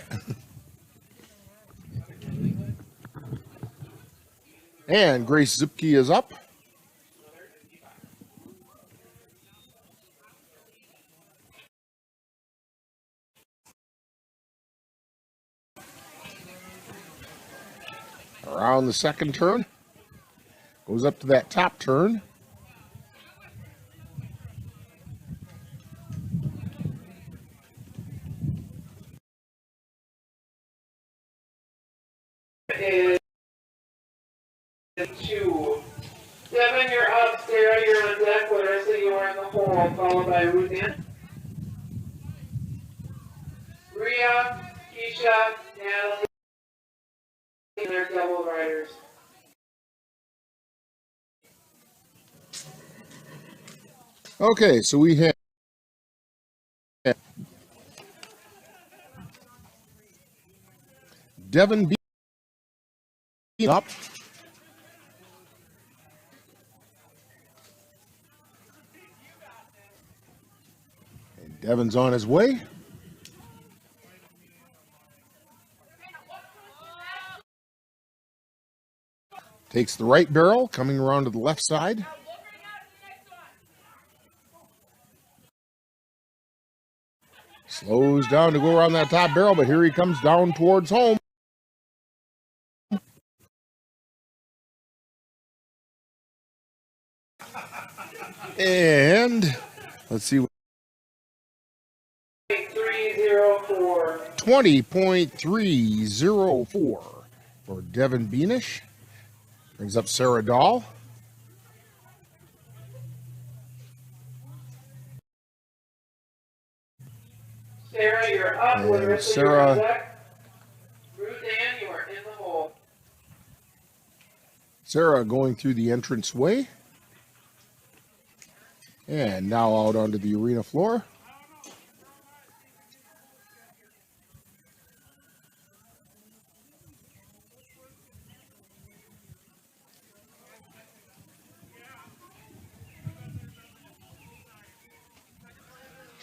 And Grace Zupke is up. Around the second turn. Goes up to that top turn. Two. Devin, you're up. Sarah, you're on deck. The rest of you are in the hole, followed by Ruth Ann. Rhea, Keisha, Natalie, and their double riders. Okay, so we have Devin B up. And Devin's on his way. Takes the right barrel, coming around to the left side. Slows down to go around that top barrel, but here he comes down towards home. And let's see. 304. 20.304 for Devin Beanish. Brings up Sarah Dahl. Sarah, you're up. And Larissa, Sarah- you're on deck. Ruth Ann, you are in the hole. Sarah going through the entrance way. And now out onto the arena floor.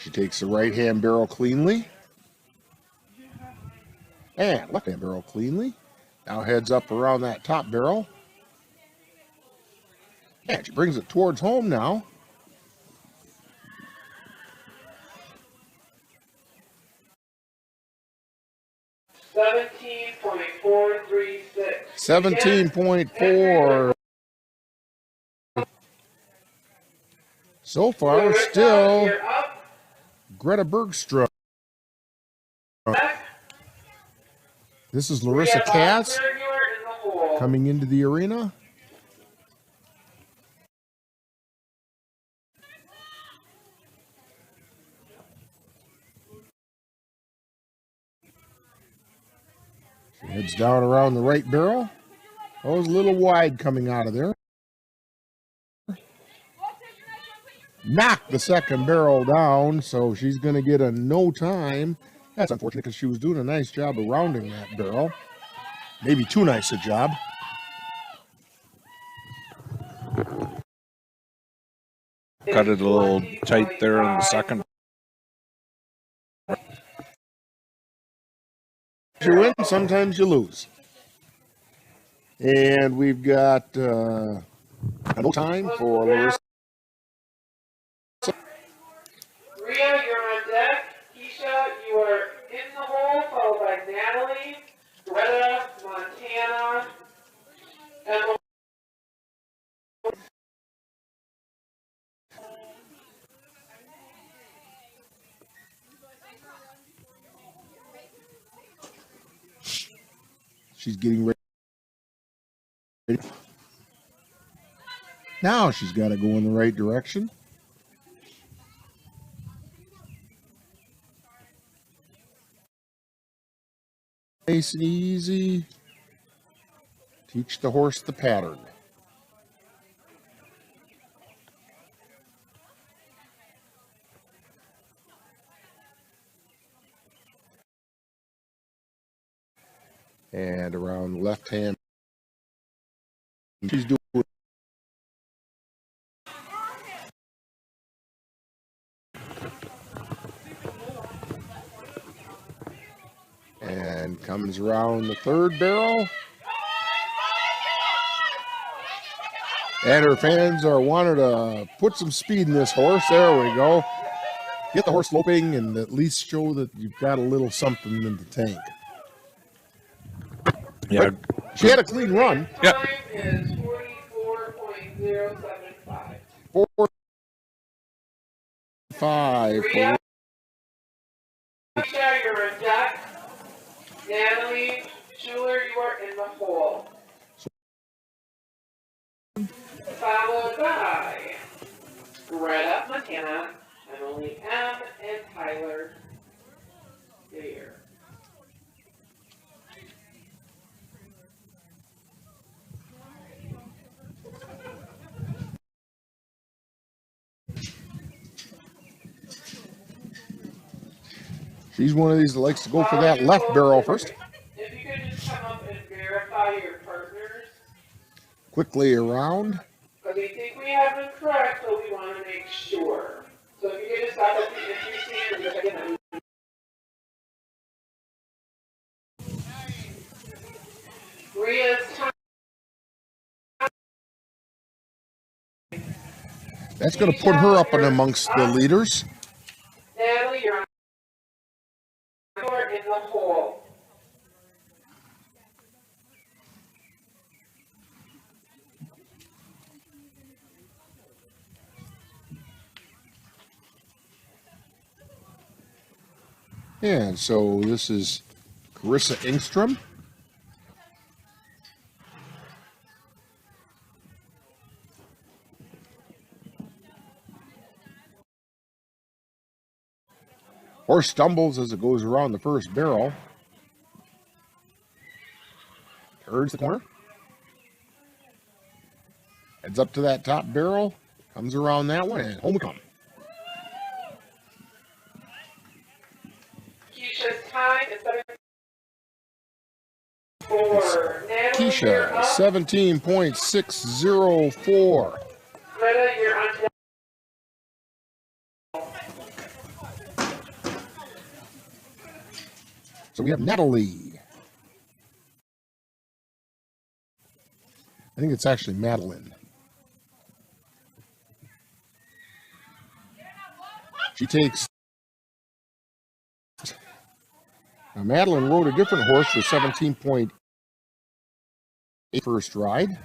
She takes the right-hand barrel cleanly. And left-hand barrel cleanly. Now heads up around that top barrel. And she brings it towards home now. $17.436. 17.4. So far, still Greta Bergstrom. This is Larissa Katz coming into the arena. She heads down around the right barrel. Oh, it was a little wide coming out of there. Knocked the second barrel down, so she's going to get a no time. That's unfortunate because she was doing a nice job of rounding that barrel. Maybe too nice a job. Cut it a little tight there in the second. You win, sometimes you lose. And we've got no time for Larissa. Rhea, you're on deck. Keisha, you are in the hole, followed by Natalie, Greta, Montana, Emma. She's getting ready. Now she's got to go in the right direction. Nice and easy. Teach the horse the pattern. And around left hand. She's doing. And comes around the third barrel. And her fans are wanting to put some speed in this horse. There we go. Get the horse sloping and at least show that you've got a little something in the tank. Yeah. But she had a clean run. Yeah. Time is 44.075. 4.5. Rhea, Keisha, you're on deck. Natalie Schuler, you are in the hole. Followed by Greta, Montana, Emily M, and Tyler Deere. She's one of these that likes to go for that left barrel first. If you could just come up and verify your partners, Quickly around. because we think we have them correct, but we want to make sure. So if you could just stop at the entry stand and just again. Rhea's time. That's going to put her up and amongst the leaders. Natalie, you're in the hole. And so this is Carissa Engstrom. Horse stumbles as it goes around the first barrel. Turns the corner. Heads up to that top barrel. Comes around that one and home we come. Keisha's time is 7:04. Keisha, 17.604. Greta, you're on deck. So we have Natalie. I think it's actually Madeline. She takes. Now Madeline rode a different horse for 17.8 first ride.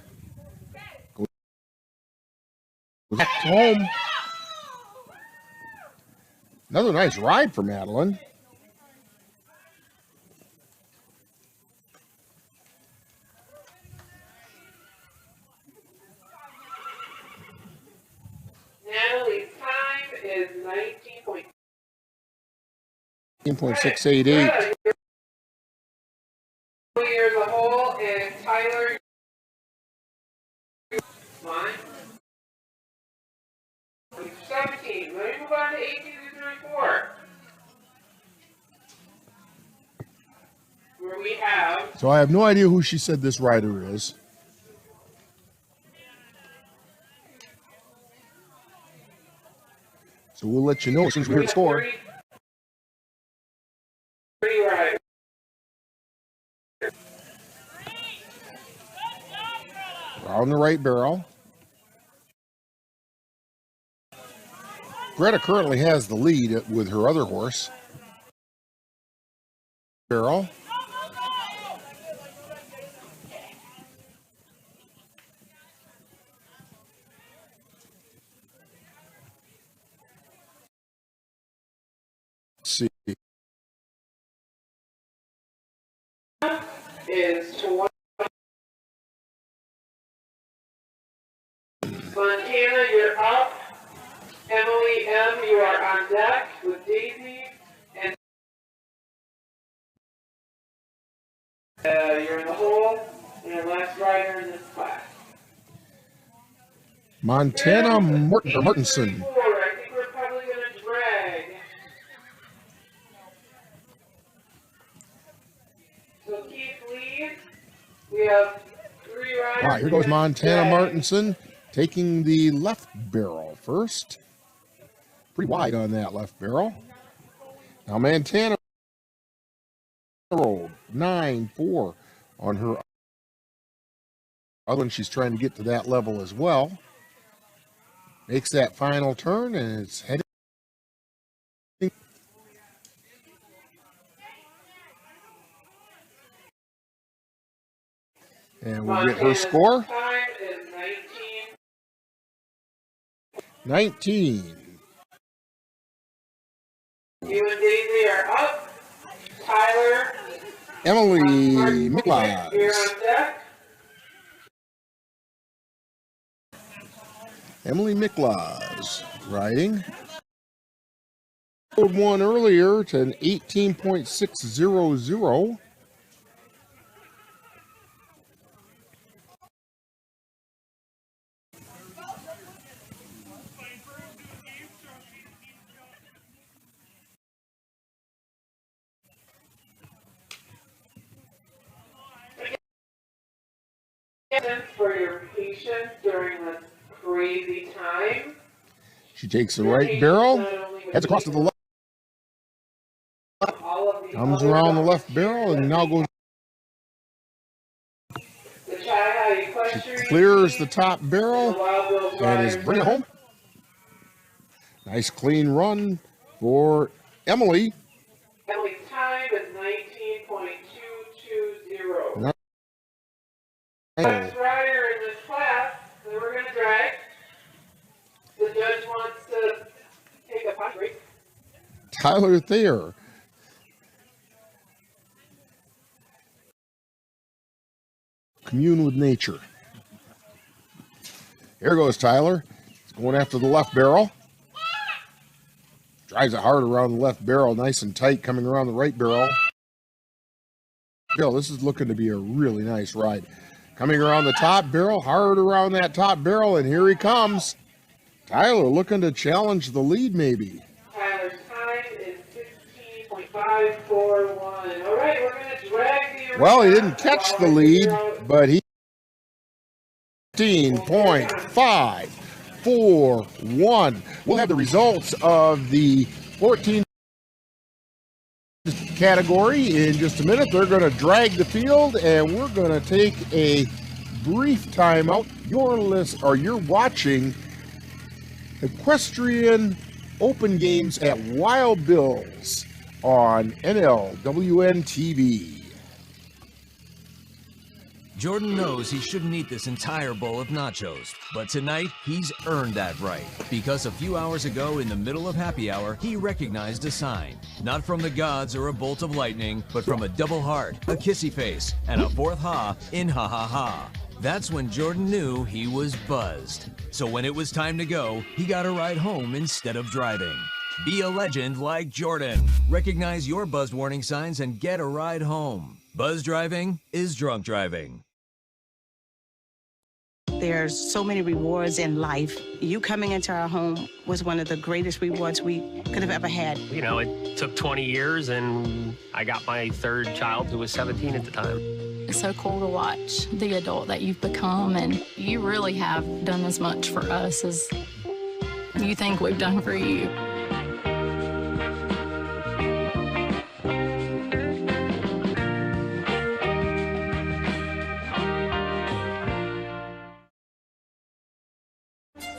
Goes back home. Another nice ride for Madeline. Natalie's time is 19.688. Years a whole, and Tyler. Mine. 17. Let me move on to 18 to 34. Where we have. So I have no idea who she said this rider is. So we'll let you know as soon as we hear the score. On the right barrel. Greta currently has the lead with her other horse. Barrel. Let's see. Is 20. Montana, you're up. Emily M., you are on deck with Daisy. And you're in the hole. And last rider in this class. Montana Martinson. I think we're probably going to drag. So Keith leads. We have 3 riders. All right, here goes Montana Martinson. Taking the left barrel first. Pretty wide on that left barrel. Now Montana rolled 9-4 on her other one. She's trying to get to that level as well. Makes that final turn and it's heading. And we'll get her score. Time is 19. You and Daisy are up. Tyler. Emily Miklas. You're on deck. Emily Miklas riding. Rode one earlier to an 18.600. For your patience during this crazy time. She takes the right barrel, heads across to the left, comes around the left barrel, and now goes. She clears the top barrel and is bringing it home. Nice clean run for Emily. Emily's time is 19.220. Last rider in this class, then we're going to drag. The judge wants to take a pot break. Tyler Thayer commune with nature. Here goes Tyler. He's going after the left barrel. Drives it hard around the left barrel, nice and tight, coming around the right barrel. This is looking to be a really nice ride. Coming around the top barrel, hard around that top barrel, and here he comes. Tyler looking to challenge the lead, maybe. Tyler's time is 15.541. All right, we're going to drag the... Well, he didn't catch the lead, but he 15.541. We'll have the results of the 14 category in just a minute. They're going to drag the field, and we're going to take a brief timeout. You're watching Equestrian Open Games at Wild Bill's on NLWN-TV. Jordan knows he shouldn't eat this entire bowl of nachos, but tonight he's earned that right, because a few hours ago in the middle of happy hour, he recognized a sign, not from the gods or a bolt of lightning, but from a double heart, a kissy face, and a fourth ha in ha ha ha. That's when Jordan knew he was buzzed. So when it was time to go, he got a ride home instead of driving. Be a legend like Jordan. Recognize your buzzed warning signs and get a ride home. Buzz driving is drunk driving. There's so many rewards in life. You coming into our home was one of the greatest rewards we could have ever had. You know, it took 20 years, and I got my third child, who was 17 at the time. It's so cool to watch the adult that you've become, and you really have done as much for us as you think we've done for you.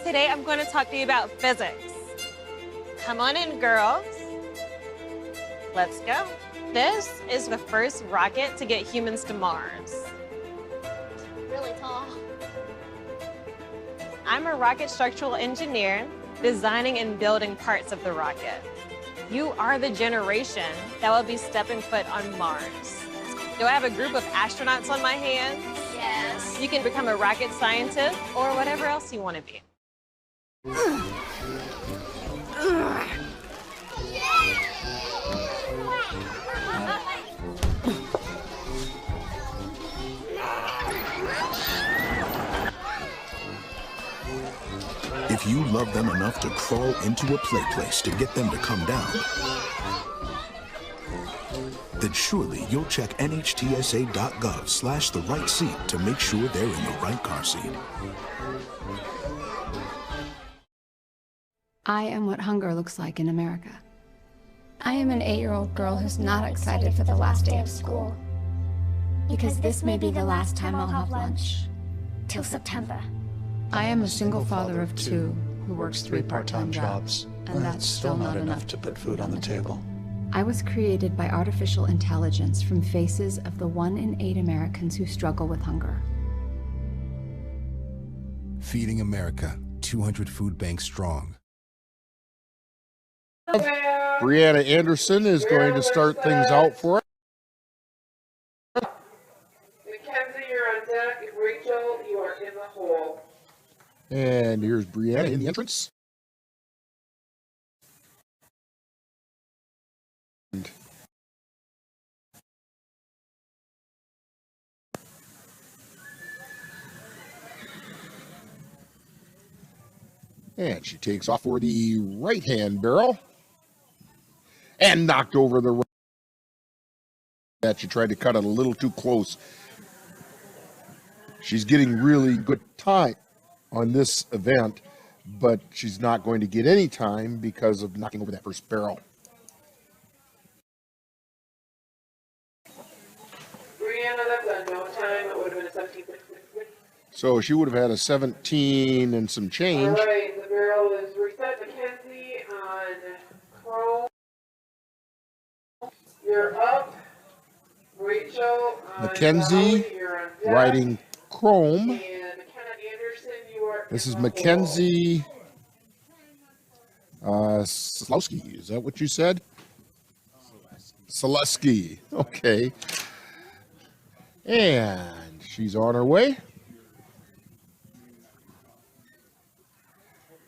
Today I'm going to talk to you about physics. Come on in, girls. Let's go. This is the first rocket to get humans to Mars. Really tall. I'm a rocket structural engineer, designing and building parts of the rocket. You are the generation that will be stepping foot on Mars. Do I have a group of astronauts on my hands? Yes. You can become a rocket scientist or whatever else you want to be. If you love them enough to crawl into a play place to get them to come down, then surely you'll check nhtsa.gov/the right seat to make sure they're in the right car seat. I am what hunger looks like in America. I am an 8-year-old girl who's not excited for the last day of school. Because this may be the last time I'll have lunch. Till September. I am a single father of 2 who works 3 part-time jobs, and that's still not enough to put food on the table. I was created by artificial intelligence from faces of the 1 in 8 Americans who struggle with hunger. Feeding America, 200 food banks strong. Brianna Anderson is going to start things out for us. Mackenzie, you're on deck. Rachel, you are in the hole. And here's Brianna in the entrance. And she takes off for the right-hand barrel. And knocked over the right. That she tried to cut it a little too close. She's getting really good time on this event, but she's not going to get any time because of knocking over that first barrel. Brianna, that's a no time. It would have been a 17.6. So she would have had a 17 and some change. All right, the barrel is reset. Mackenzie on Chrome. You're up. Rachel on Mackenzie Valley, you're on deck. riding Chrome. And McKenna Anderson, you are This is in the Mackenzie Slowski. Is that what you said? Selesky. Okay. And She's on her way.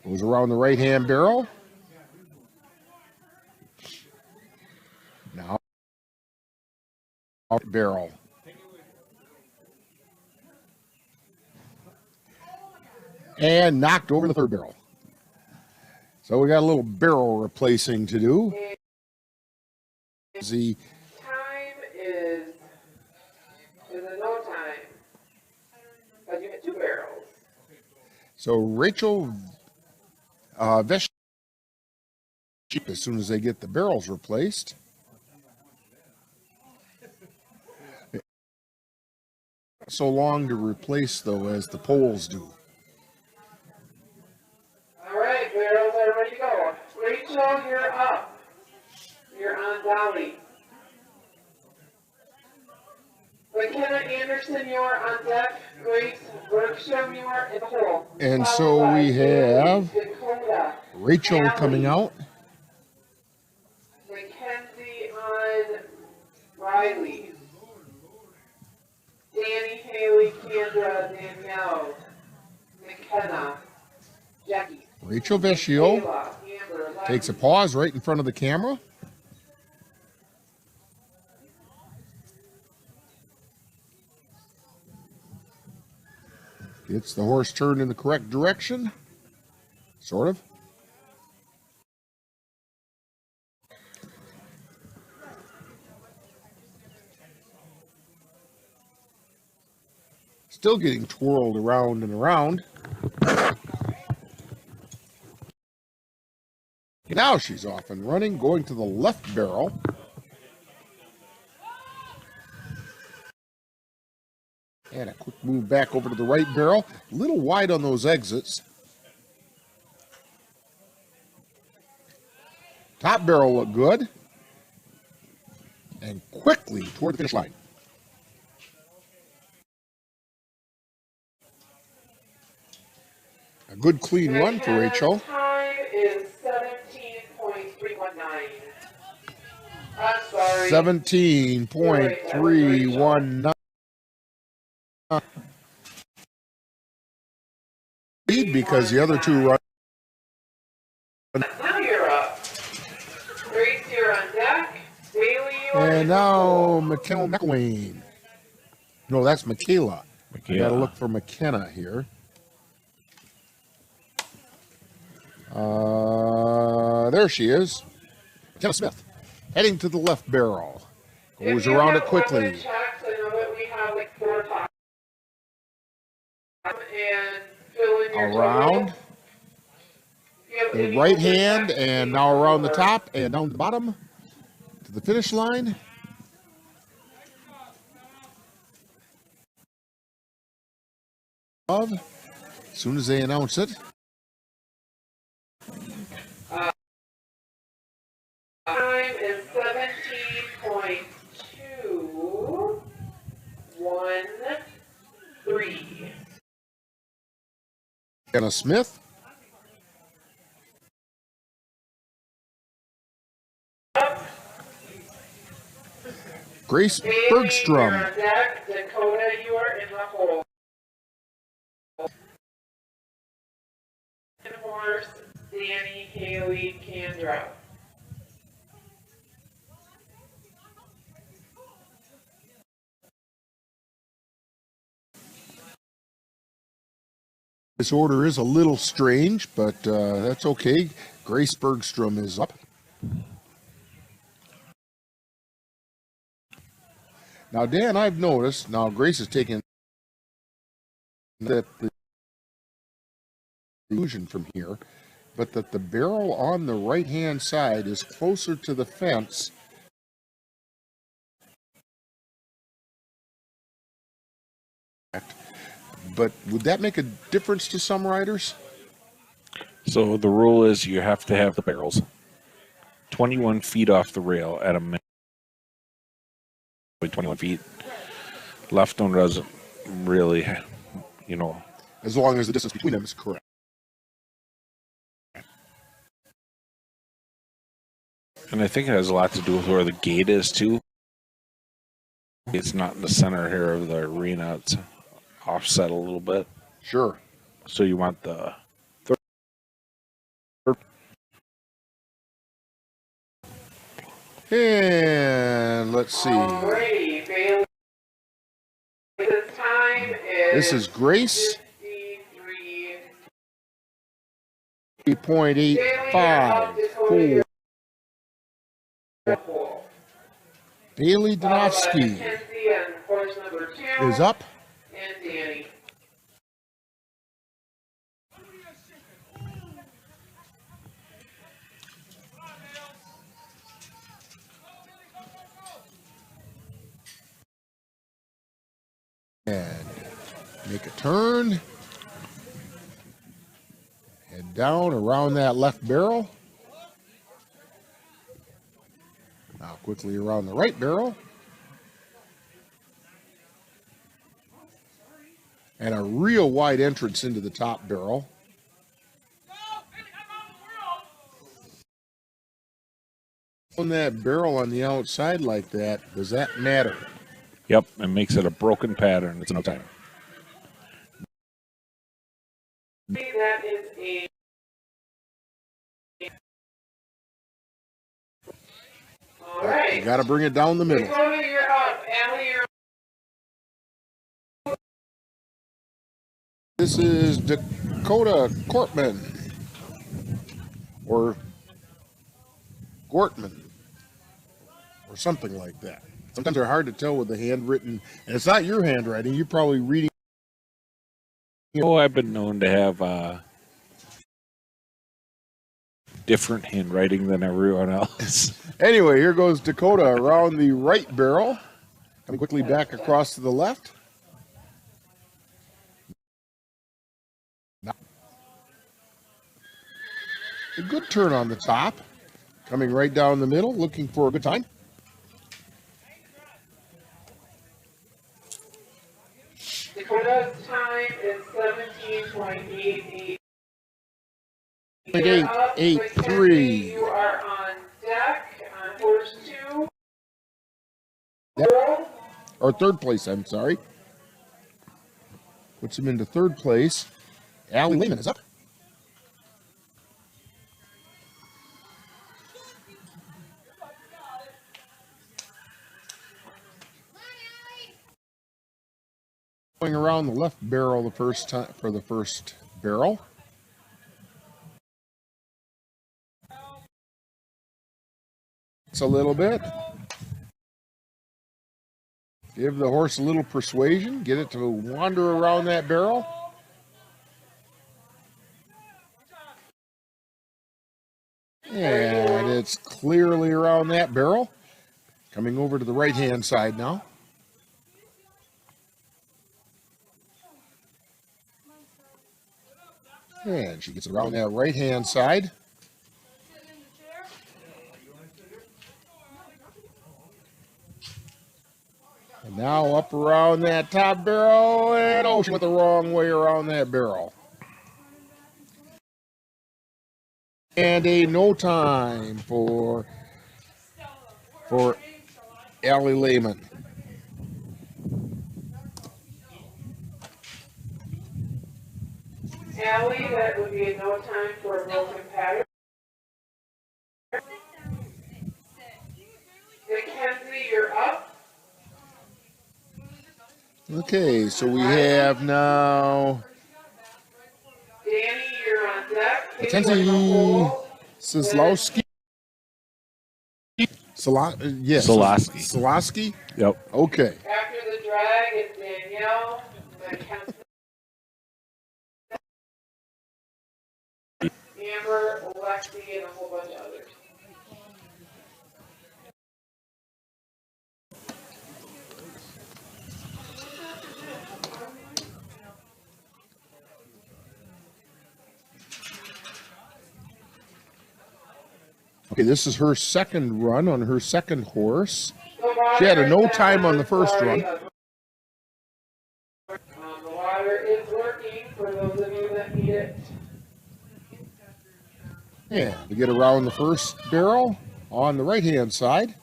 Goes around the right-hand barrel. Now, barrel. And knocked over the third barrel. So we got a little barrel replacing to do. The time is a no time. Because you had 2 barrels. So Rachel Vesh, as soon as they get the barrels replaced. So long to replace, though, as the poles do. All right, barrels are ready to go. Rachel, you're up. You're on Dolly. McKenna Anderson, you're on deck. Grace Bergstrom, you're in the hole. And so we have Dakota, Rachel Allie, coming out. Mackenzie on Riley. Danny, Haley, Kendra, Danielle, McKenna, Jackie. Rachel Vecchio Kayla, Amber, takes a pause right in front of the camera. Gets the horse turned in the correct direction. Sort of. Still getting twirled around and around. Now she's off and running, going to the left barrel. And a quick move back over to the right barrel. A little wide on those exits. Top barrel looked good. And quickly toward the finish line. A good clean run for Rachel. Time is 17.319. I'm sorry. 17.319. Lead because the other two run. Now you're up. Grace, you're on deck. Bailey, you're And now McKenna McElwain. No, that's Michaela. I got to look for McKenna here. There she is. McKenna Smith. Heading to the left barrel. Goes around it quickly. Checks, I know that we have like 4 tops. And fill in your Around. The right hand and now around the top and down the bottom to the finish line. As soon as they announce it. Time is 17.213. Anna Smith. Grace Bergstrom. You're on deck. Dakota, you are in the hole. Horse, Danny, Haley, Kendra. This order is a little strange, but that's okay. Grace Bergstrom is up. Now, Dan, I've noticed, now Grace is taking that the illusion from here, but that the barrel on the right-hand side is closer to the fence. But would that make a difference to some riders? So the rule is you have to have the barrels 21 feet off the rail at a minimum. 21 feet. Left one doesn't really, you know. As long as the distance between them is correct. And I think it has a lot to do with where the gate is too. It's not in the center here of the arena. It's offset a little bit. Sure. So you want the third. And let's see. Alrighty, Bailey. This time is This is Grace. 3.85. Bailey Donofsky is up. And Danny. And make a turn. Head down around that left barrel. Now quickly around the right barrel. And a real wide entrance into the top barrel. On that barrel on the outside like that, does that matter? Yep, it makes it a broken pattern. It's no time. That is a all right. You got to bring it down the middle. Dakota, you're up. Allie, you're up. This is Dakota Cortman or Gortman or something like that. Sometimes they're hard to tell with the handwritten, and it's not your handwriting. You're probably reading. Oh, I've been known to have different handwriting than everyone else. Anyway, here goes Dakota around the right barrel. Coming quickly back across to the left. A good turn on the top. Coming right down the middle, looking for a good time. Dakota's time is 17.88. 8.83. You are on deck on horse 2. Yep. Or third place, I'm sorry. Puts him into third place. Allie Lehman is up. Going around the left barrel the first time for the first barrel. It's a little bit. Give the horse a little persuasion. Get it to wander around that barrel. And it's clearly around that barrel. Coming over to the right-hand side now. And she gets around that right-hand side. And now up around that top barrel, and oh, she went the wrong way around that barrel. And a no time for Allie Lehman. Allie, that would be a no time for a broken pattern. Mackenzie, you're up. Okay, so we have now Danny, you're on deck. Mackenzie Slowski. Yes. Solosky? Yep. Okay. After the drag is Danielle, Mackenzie, Amber, Lexi, and a whole bunch of others. Okay, this is her second run on her second horse. She had a no time on the first run. The water is working for those of you that need it. Yeah, to get around the first barrel on the right-hand side.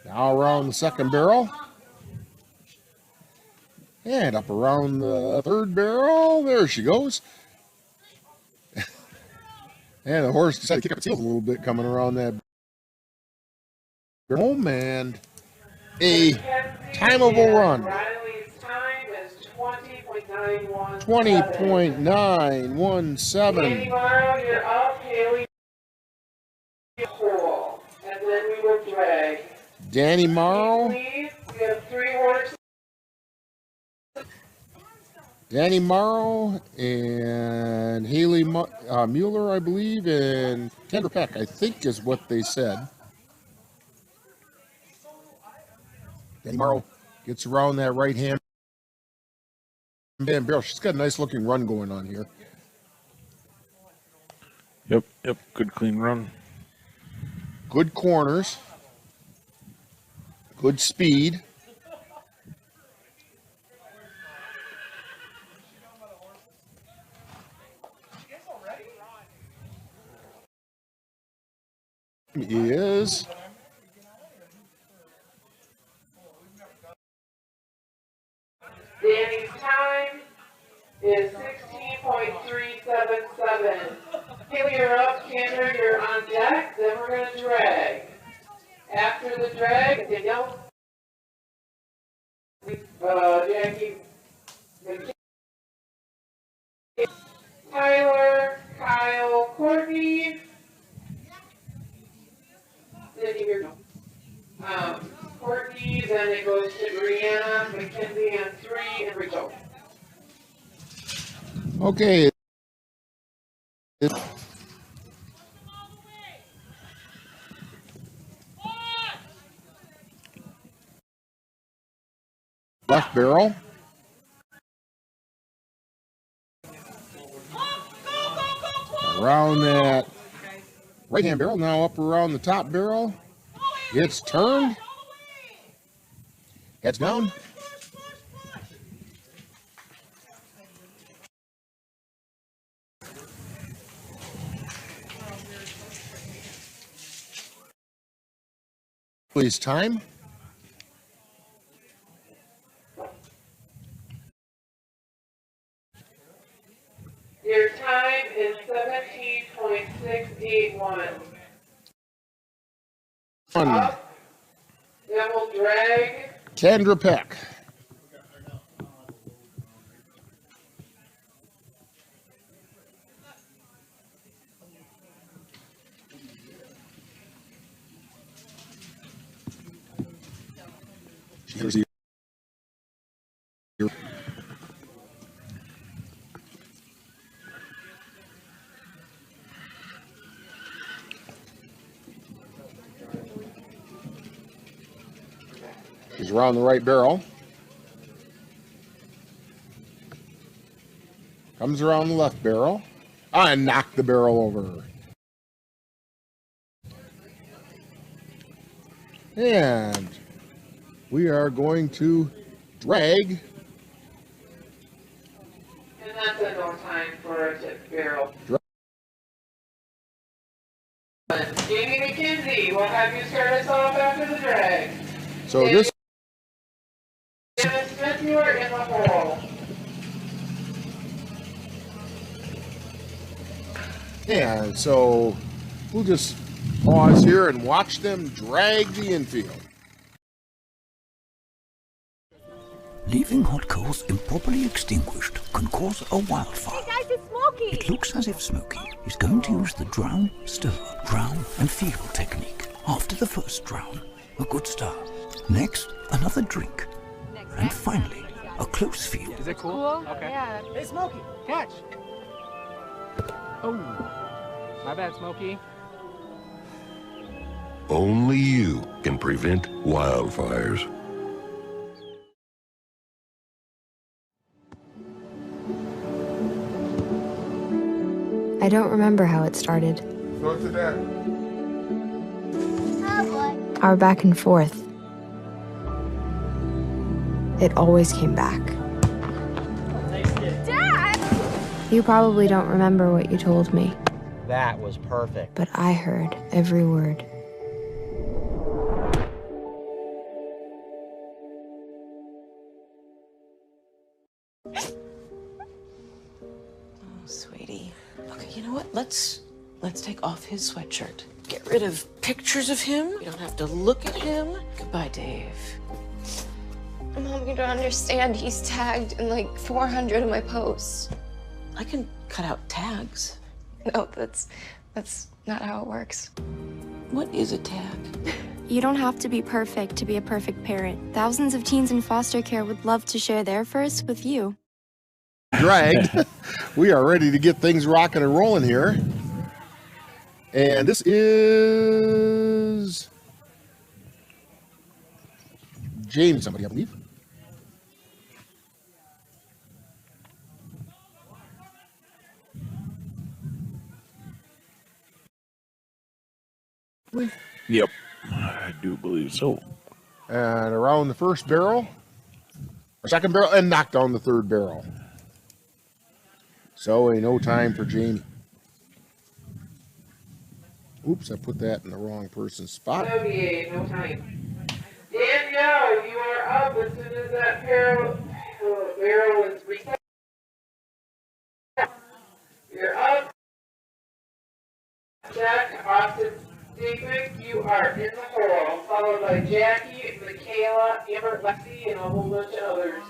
Now around the second barrel. And up around the third barrel. There she goes. And the horse decided to kick up its heels a little bit coming around that barrel. And a timeable run. Riley's time is 20.917. 20.917. Danny Morrow, you're up. Haley, cool. And then we will drag. Danny Morrow. Please, we have 3 horses. Danny Morrow and Haley Mueller, I believe, and Kendra Peck, I think is what they said. Danny Morrow gets around that right hand barrel. She's got a nice looking run going on here. Yep, good clean run. Good corners. Good speed. Is Danny's time is 16.377. Haley, you're up. Kendra, you're on deck. Then we're going to drag. After the drag, Danielle, Jackie, Tyler, Kyle, Courtney, Courtney, then it goes to Brianna, Mackenzie on 3, and Rachel. okay. Left barrel. Around that right hand barrel, now up around the top barrel. It's turned. Heads down. Please time. Your time is 17.681. Up, then we'll drag. Kendra Peck. Here's the She's around the right barrel. Comes around the left barrel. And knocked the barrel over. And we are going to drag. And that's a no time for a tip barrel. Jamie McKenzie, we'll have you start us off after the drag. So this. Smith, you are in the hole. And so we'll just pause here and watch them drag the infield. Leaving hot coals improperly extinguished can cause a wildfire. Hey guys, it's Smokey! It looks as if Smokey is going to use the drown, stir, drown and feel technique. After the first drown, a good start. Next, another drink. And finally, a close feel. Is it cool? Okay. Yeah. Hey, Smokey, catch! Oh, my bad, Smokey. Only you can prevent wildfires. I don't remember how it started. Go to that. Oh boy. Our back and forth. It always came back. Dad! You probably don't remember what you told me, That was perfect. but I heard every word. Sweetie. Okay, you know what? Let's take off his sweatshirt. Get rid of pictures of him. You don't have to look at him. Goodbye, Dave. Mom, you don't understand. He's tagged in like 400 of my posts. I can cut out tags. No, that's not how it works. What is a tag? You don't have to be perfect to be a perfect parent. Thousands of teens in foster care would love to share their first with you. Dragged. We are ready to get things rocking and rolling here. And this is James, somebody, I believe. Yep, I do believe so. And around the first barrel, or second barrel, and knocked down the third barrel. So no time for Jamie. Oops, I put that in the wrong person's spot. No time. Danielle, you are up as soon as that barrel is reset. You're up. Jack, Austin, David, you are in the hole, followed by Jackie, Michaela, Amber, Lexi, and a whole bunch of others.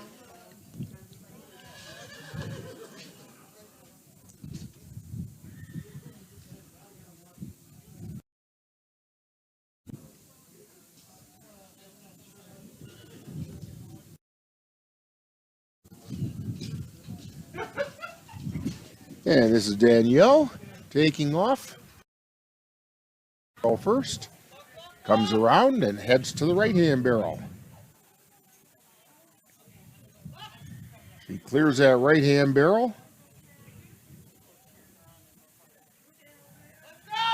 And this is Danielle taking off. Go first. Comes around and heads to the right-hand barrel. She clears that right-hand barrel.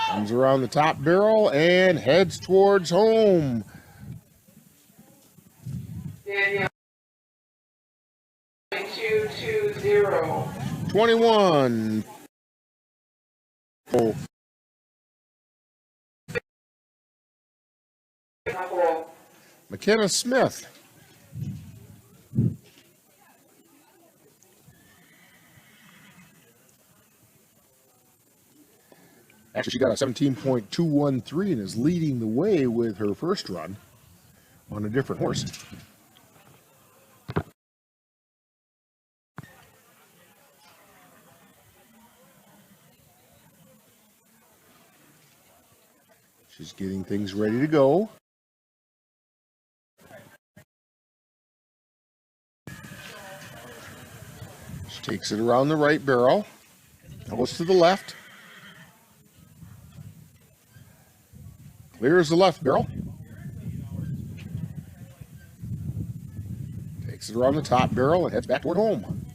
Comes around the top barrel and heads towards home. Danielle, 220. 21. Oh. McKenna Smith. Actually, she got a 17.213 and is leading the way with her first run on a different horse. She's getting things ready to go. She takes it around the right barrel, goes to the left, clears the left barrel, takes it around the top barrel and heads back toward home.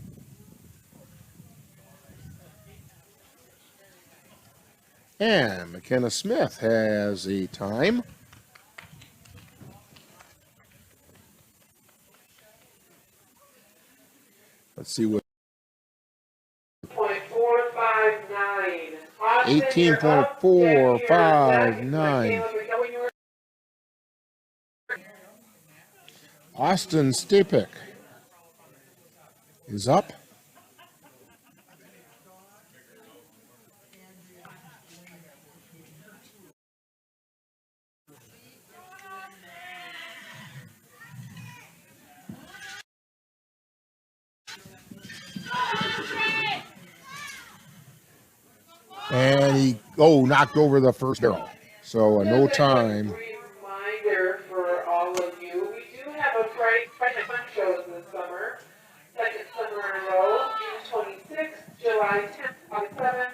And McKenna Smith has a time. Let's see what. 18.459. Austin Stapik is up. And he knocked over the first barrel. So no time. Reminder for all of you, we do have a Friday Fun shows this summer. Second summer in a row, June 26th, July 10th, August 7th.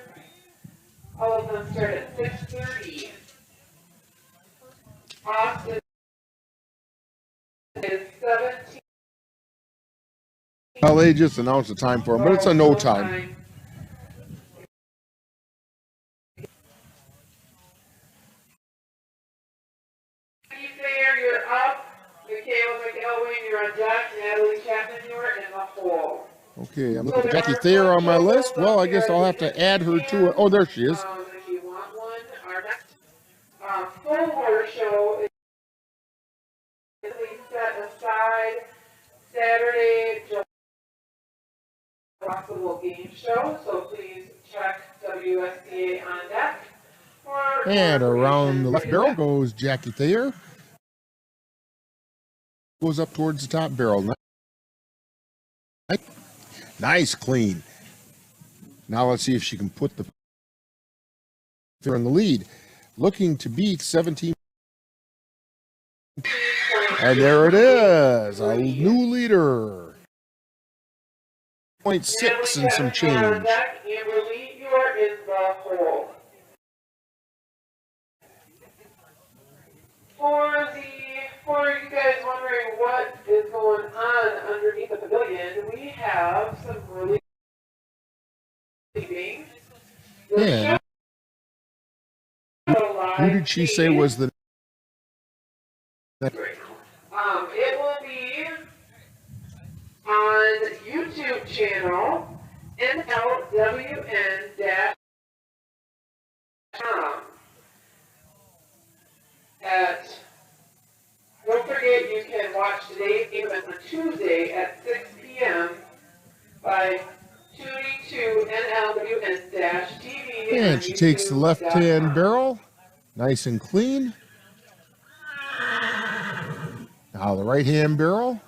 All of them start at 6:30. Austin is 17. Well, they just announced the time for him, but it's a no time. You're up. Michaela McElwain, you're on deck. Natalie Chapman, you're in the hole. Okay, I'm looking for Jackie Thayer on my list. Well, I guess I'll have to add her to it. Oh, there she is. If you want one, our next full horse show is set aside Saturday, possible game show. So please USDA on deck. And around the left barrel goes Jackie Thayer. Goes up towards the top barrel. Nice clean. Now let's see if she can put the finger in the lead. Looking to beat 17. And there it is, a new leader. 0.6 and some change. Amber Lee, you are in the hole. For you guys wondering what is going on underneath the pavilion, we have some really sleeping. Yeah. Who did she say was the? It will be on YouTube channel NLWN-TV. Don't forget you can watch today's event on Tuesday at 6 p.m. by tuning to NLWN-TV. And she takes the left-hand barrel, nice and clean. Now the right-hand barrel.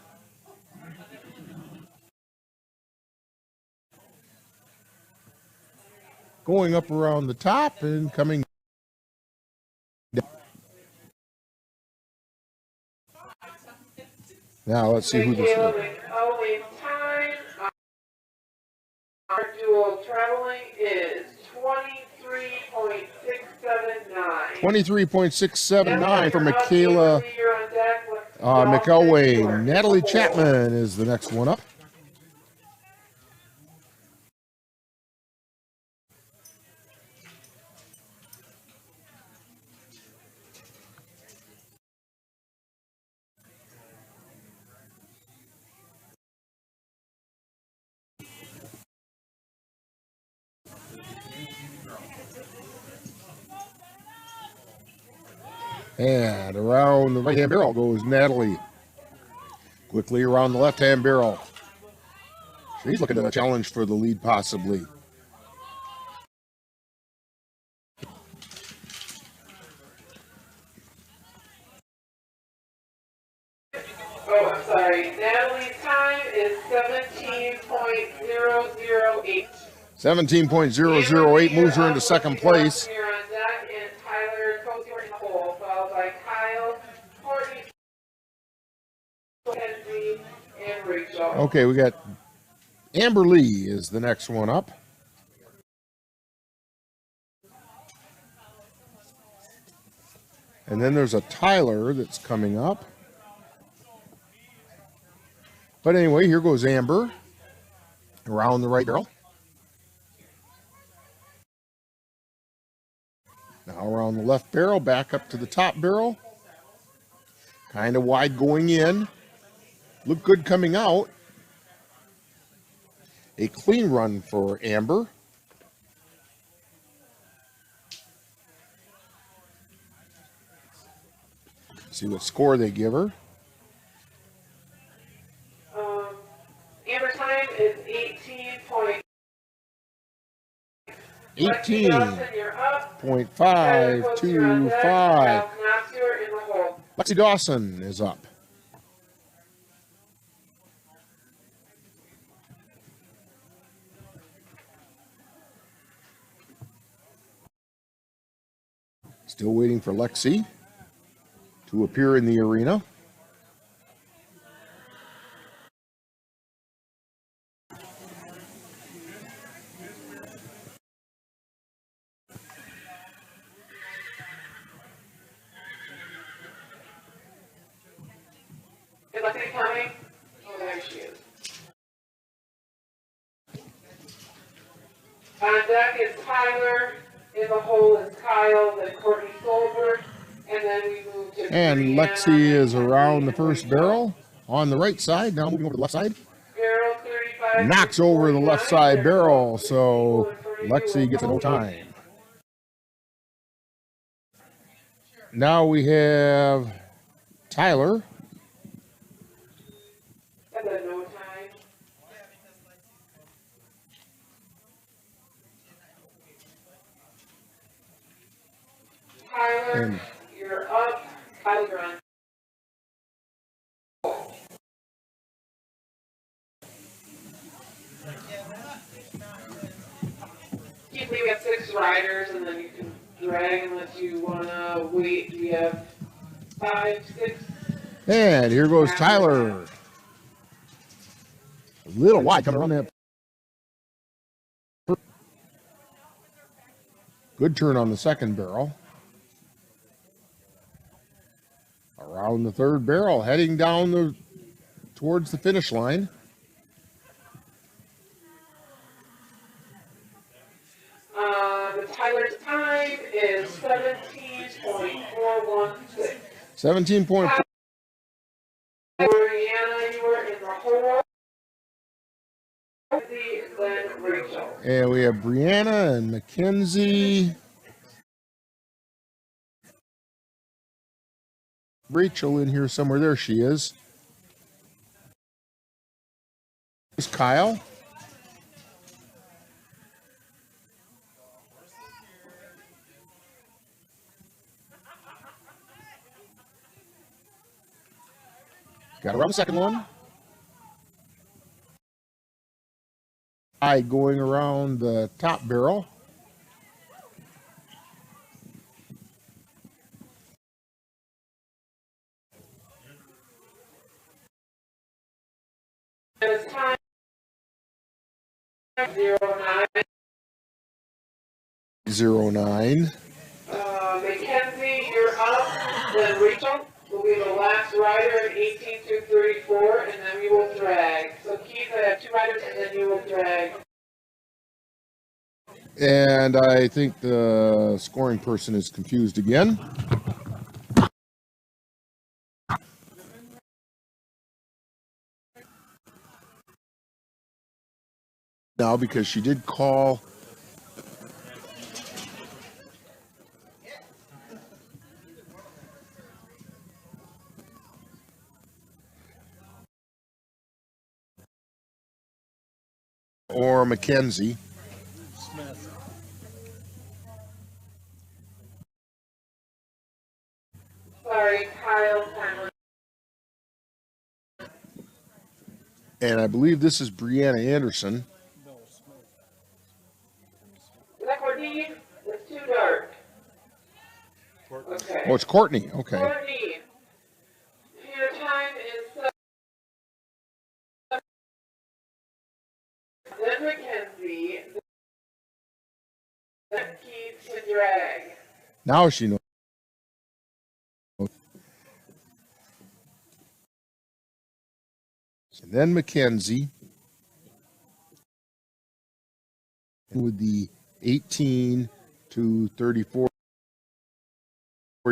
Going up around the top and coming down. Now let's see who this is. Our dual traveling is 23.679. 23.679 for Michaela McElwain. Natalie Chapman is the next one up. And around the right-hand barrel goes Natalie. Quickly around the left-hand barrel. She's looking at a challenge for the lead, possibly. Oh, I'm sorry. Natalie's time is 17.008. 17.008 moves her into second place. Okay, we got Amber Lee is the next one up. And then there's a Tyler that's coming up. But anyway, here goes Amber around the right barrel. Now around the left barrel, back up to the top barrel. Kind of wide going in. Look good coming out. A clean run for Amber. See what score they give her. Amber time is 18.525. Lexi Dawson is up. Still waiting for Lexi to appear in the arena. Is Lexi coming? Oh, there she is. On deck is Tyler. In the hole is Kyle, then Courtney Solberg, and then we move to And Lexi is around the first barrel on the right side. Now moving over to the left side. Barrel 35. Knocks over the left side barrel, so Lexi gets no time. Now we have Tyler. And then no time. And you're up. Kyle, you're on. Keep leaving at 6 riders, and then you can drag unless you want to wait. We have 5, 6. And here goes Tyler. A little wide coming around that. Good turn on the second barrel. Around the third barrel, heading down towards the finish line. The Tyler's time is 17.416. 17.4. Brianna, you were in the hole. Then Rachel. And we have Brianna and Mackenzie. Rachel in here somewhere. There she is. There's Kyle. Got around the second one. Going around the top barrel. It's time 09. 09. Mackenzie, you're up. Then Rachel will be the last rider at 18-34, and then we will drag. So Keith, I have 2 riders, and then you will drag. And I think the scoring person is confused again. Now, because she did call or Mackenzie. Smith. Sorry, Kyle. And I believe this is Brianna Anderson. Is that Courtney? It's too dark. Okay. Oh, it's Courtney. Okay. Courtney, your time is then Mackenzie, then Keith to drag. Now she knows. And then Mackenzie with the 18-34.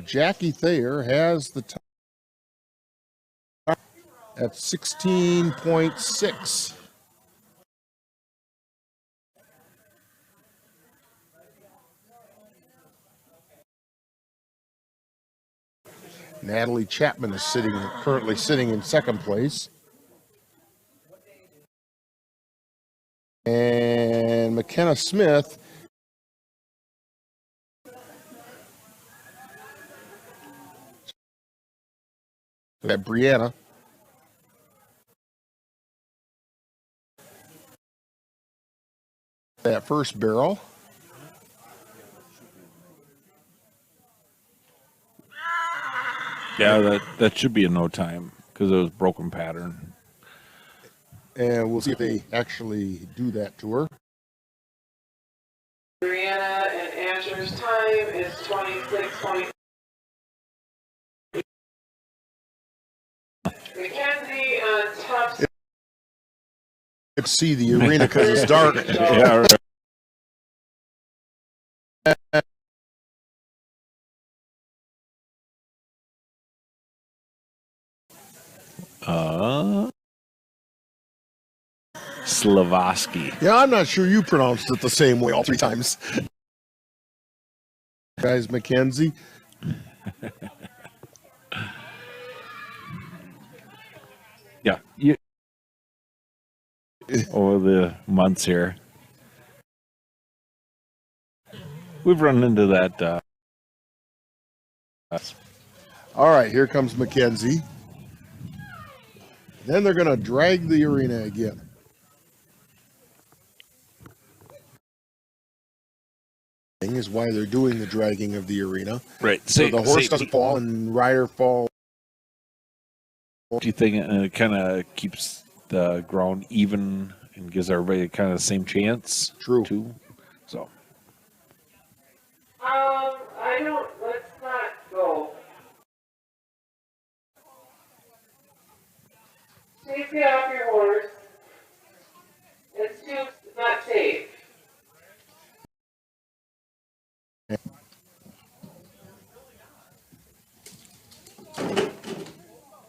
Jackie Thayer has the time at 16.6. Natalie Chapman is currently sitting in second place. And McKenna Smith at Brianna. That first barrel. Yeah, that should be a no time because it was broken pattern. And we'll see if they actually do that to her. Brianna and Asher's time is 26.20. Mackenzie on top. You can see the arena because it's dark. Yeah, right. Slavoski. Yeah, I'm not sure you pronounced it the same way all 3 times. Guys, Mackenzie. Yeah. Over the months here, we've run into that All right, here comes Mackenzie. Then they're going to drag the arena again. Is why they're doing the dragging of the arena. Right. So the horse doesn't fall and rider fall. Do you think it kind of keeps the ground even and gives everybody kind of the same chance? True. Too? So. I don't, let's not go. Please get off your horse. It's too, not safe.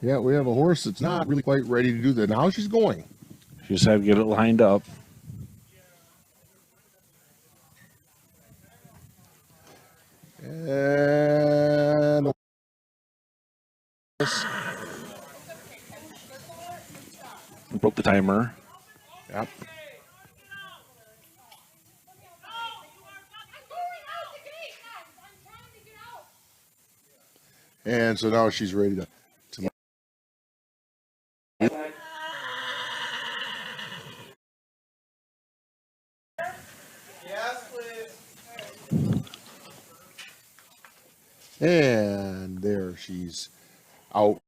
Yeah, we have a horse that's not really quite ready to do that. Now she's going. You just have to get it lined up. And broke the timer. Yep. And so now she's ready to and there she's out.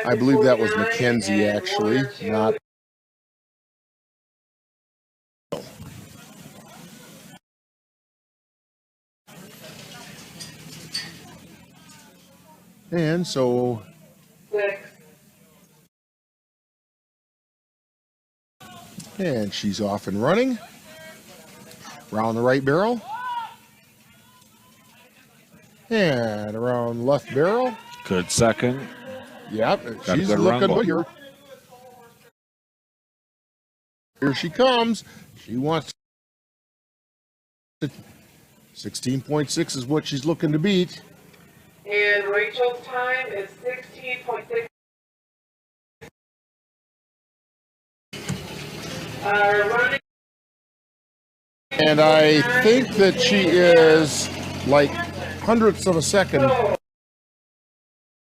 I believe that was Mackenzie, actually, not. And so. And she's off and running. Around the right barrel. And around left barrel. Good second. Yep, she's looking good here. Here she comes. She wants 16.6 is what she's looking to beat. And Rachel's time is 16.6. Running. And I think that she is like hundredths of a second.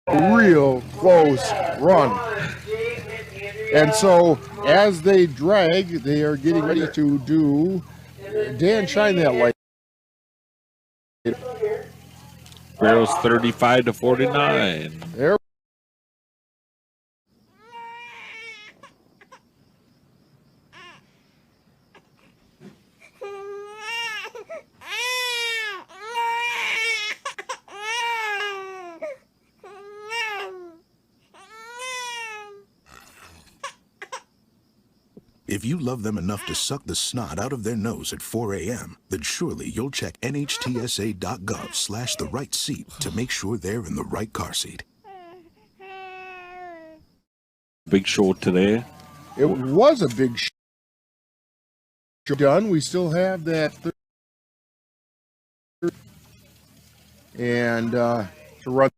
A real close run. And so as they drag, they are getting ready to do. Dan, shine that light. Barrel's 35 to 49. There. If you love them enough to suck the snot out of their nose at 4 a.m., then surely you'll check nhtsa.gov/the right seat to make sure they're in the right car seat. Big show today. It was a big show done. We still have that. And to run.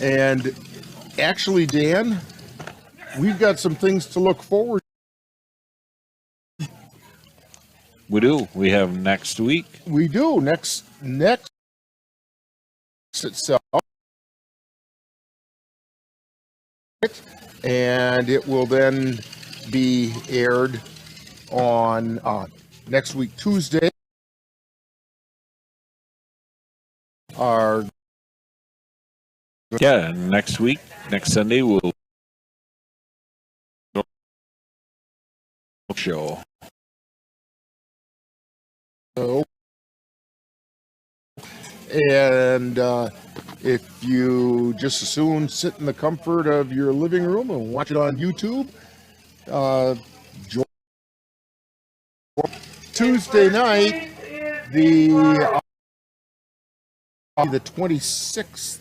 And actually, Dan, we've got some things to look forward to. We do. We have next week. We do. Next itself. And it will then be aired on next week, Tuesday. Our Yeah, next week, next Sunday, we'll show. And if you just as soon sit in the comfort of your living room and watch it on YouTube, Tuesday night, the 26th.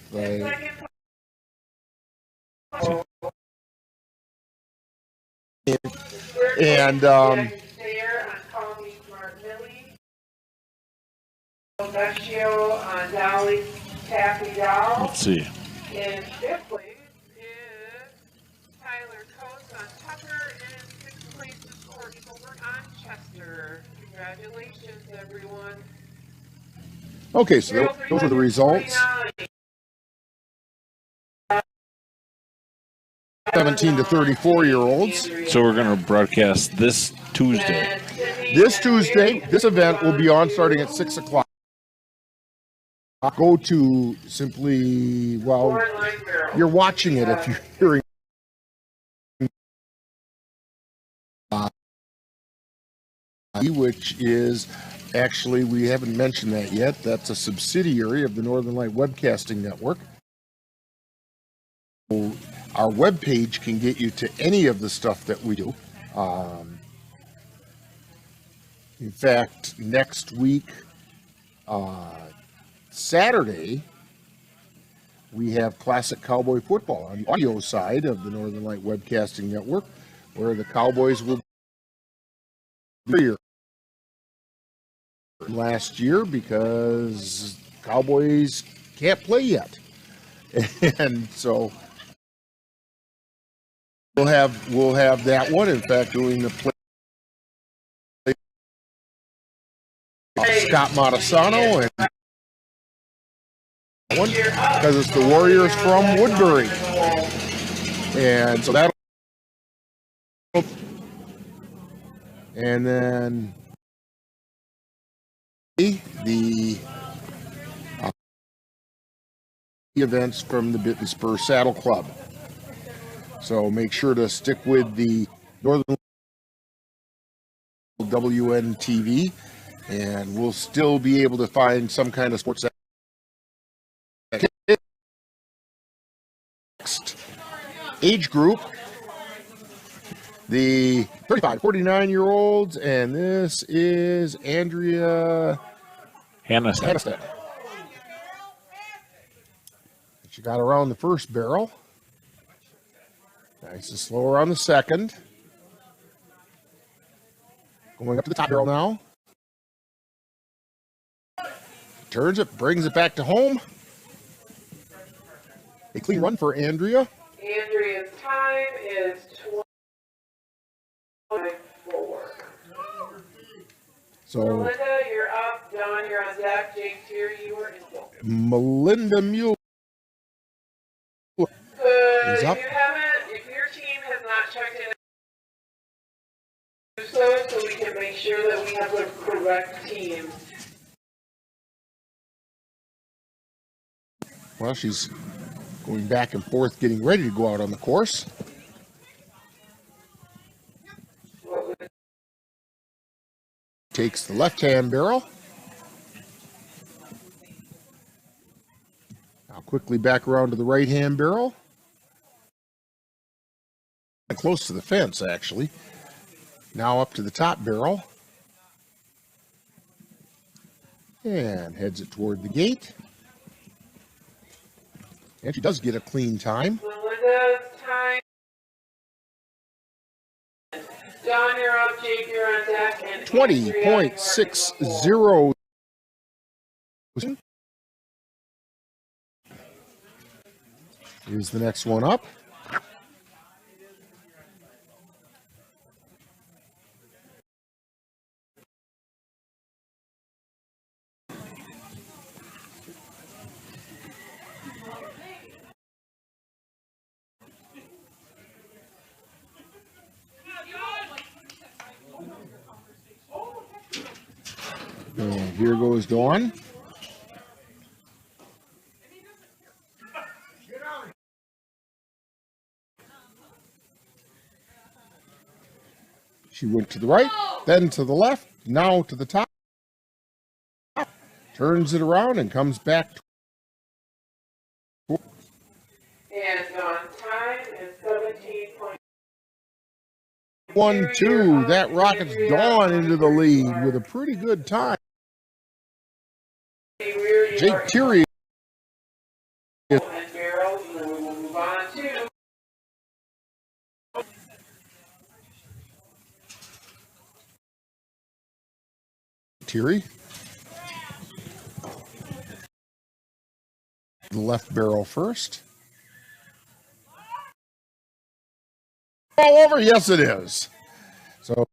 And Vecchio on Dolly Taffy Doll. Let's see. In fifth place is Tyler Coates on Tucker. In sixth place is Courtney Colbert on Chester. Congratulations, everyone. Okay, so those are the results. 17 to 34-year-olds. So we're going to broadcast this Tuesday. This Tuesday, this event will be on starting at 6 o'clock. Go to simply, well, you're watching it if you're hearing. Which is, actually, we haven't mentioned that yet. That's a subsidiary of the Northern Light Webcasting Network. Our webpage can get you to any of the stuff that we do. In fact, next week, Saturday, we have Classic Cowboy Football on the audio side of the Northern Light Webcasting Network, where the Cowboys will be here last year because Cowboys can't play yet. And so we'll have that one. In fact, doing the play Scott Montesano and one because it's the Warriors from Woodbury, and so that, and then the events from the Bit and Spur Saddle Club. So make sure to stick with the Northern NLWN-TV, and we'll still be able to find some kind of sports. Next age group, the 35-49-year-olds, and this is Andrea Hannestead. She got around the first barrel. Nice and slow around the second. Going up to the top barrel now. Turns it, brings it back to home. A clean run for Andrea. Andrea's time is 24. So Melinda, you're up. Don, you're on deck. Jake, Tier, you are in goal. Melinda Mueller is up. If your team has not checked in, do so we can make sure that we have the correct team. Well, she's going back and forth, getting ready to go out on the course. Takes the left-hand barrel. Now quickly back around to the right-hand barrel. Close to the fence, actually. Now up to the top barrel. And heads it toward the gate. And she does get a clean time. Melinda's time. Don, you're up. Jake, you're on deck. And 20.60. Here's the next one up. And here goes Dawn. She went to the right, then to the left, now to the top. Turns it around and comes back. And on time is 17.12. That rockets Dawn into the lead with a pretty good time. Jake Tierney. Tierney. The left barrel first. All over? Yes, it is. So.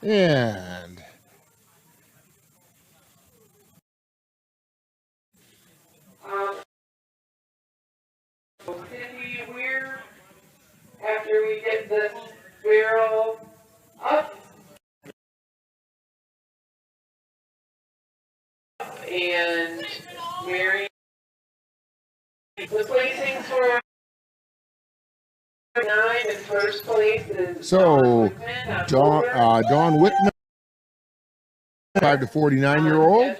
And. Cindy, after we get this barrel up, and Mary, the placings for 9 in first place is So, Dawn Whitman, 5 to 49-year-old,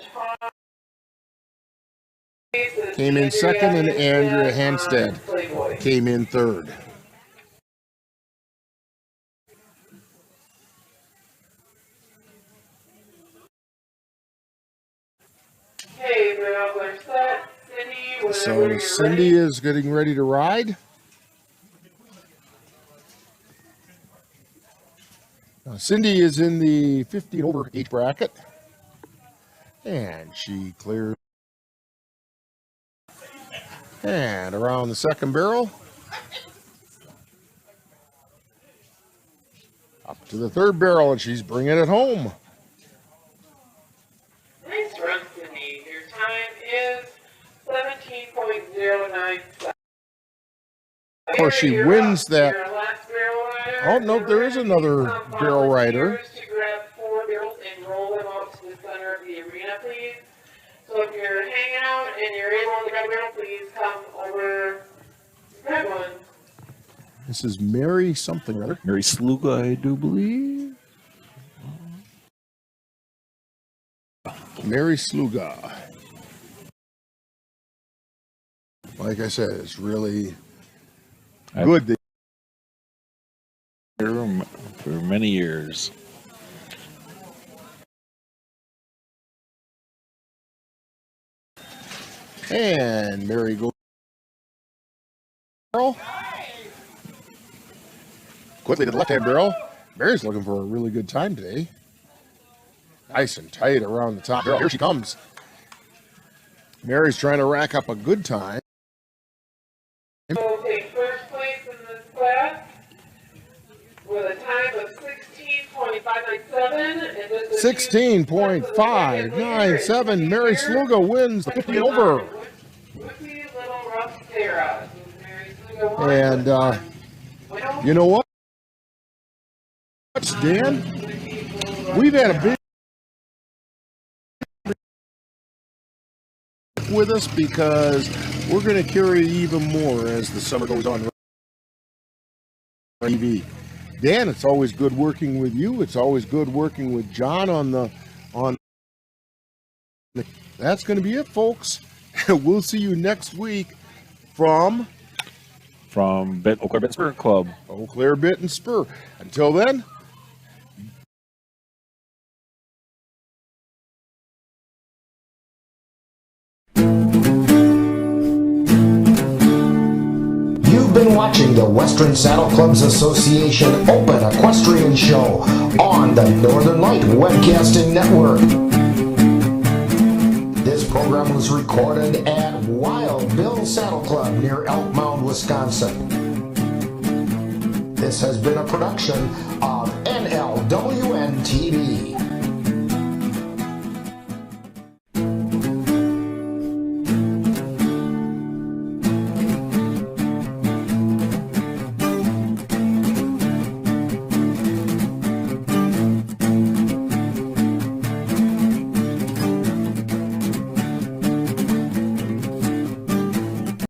came in second, and Andrea Hanstead came in third. Okay, barrels are set. Cindy, So Cindy is getting ready to ride. Cindy is in the 50 and over age bracket, and she clears. And around the second barrel, up to the third barrel, and she's bringing it home. Nice run, Cindy. Your time is 17.097. Of course, she wins that. Oh, no, there is another barrel rider. To grab 4 barrels and roll them out to the center of the arena, please. So if you're hanging out and you're able to grab a barrel, please come over, grab one. This is Mary something or other. Mary Sluga, I do believe. Mary Sluga. Like I said, it's really good. For many years. And Mary goes barrel. Quickly to the left-hand barrel. Mary's looking for a really good time today. Nice and tight around the top barrel. Here she comes. Mary's trying to rack up a good time. We'll take first place in this class with a time of 16.597. 16.597. Mary Sluga wins the 50 and over. And you know what, Dan? We've had a big with us because we're going to carry even more as the summer goes on. TV. Dan, it's always good working with you. It's always good working with John on. That's going to be it, folks. We'll see you next week from Eau Claire Bit and Spur Club. Eau Claire Bit and Spur. Until then. You've been watching the Western Saddle Clubs Association Open Equestrian Show on the Northern Light Webcasting Network. This program was recorded at Wild Bill Saddle Club near Elk Mound, Wisconsin. This has been a production of NLWN-TV.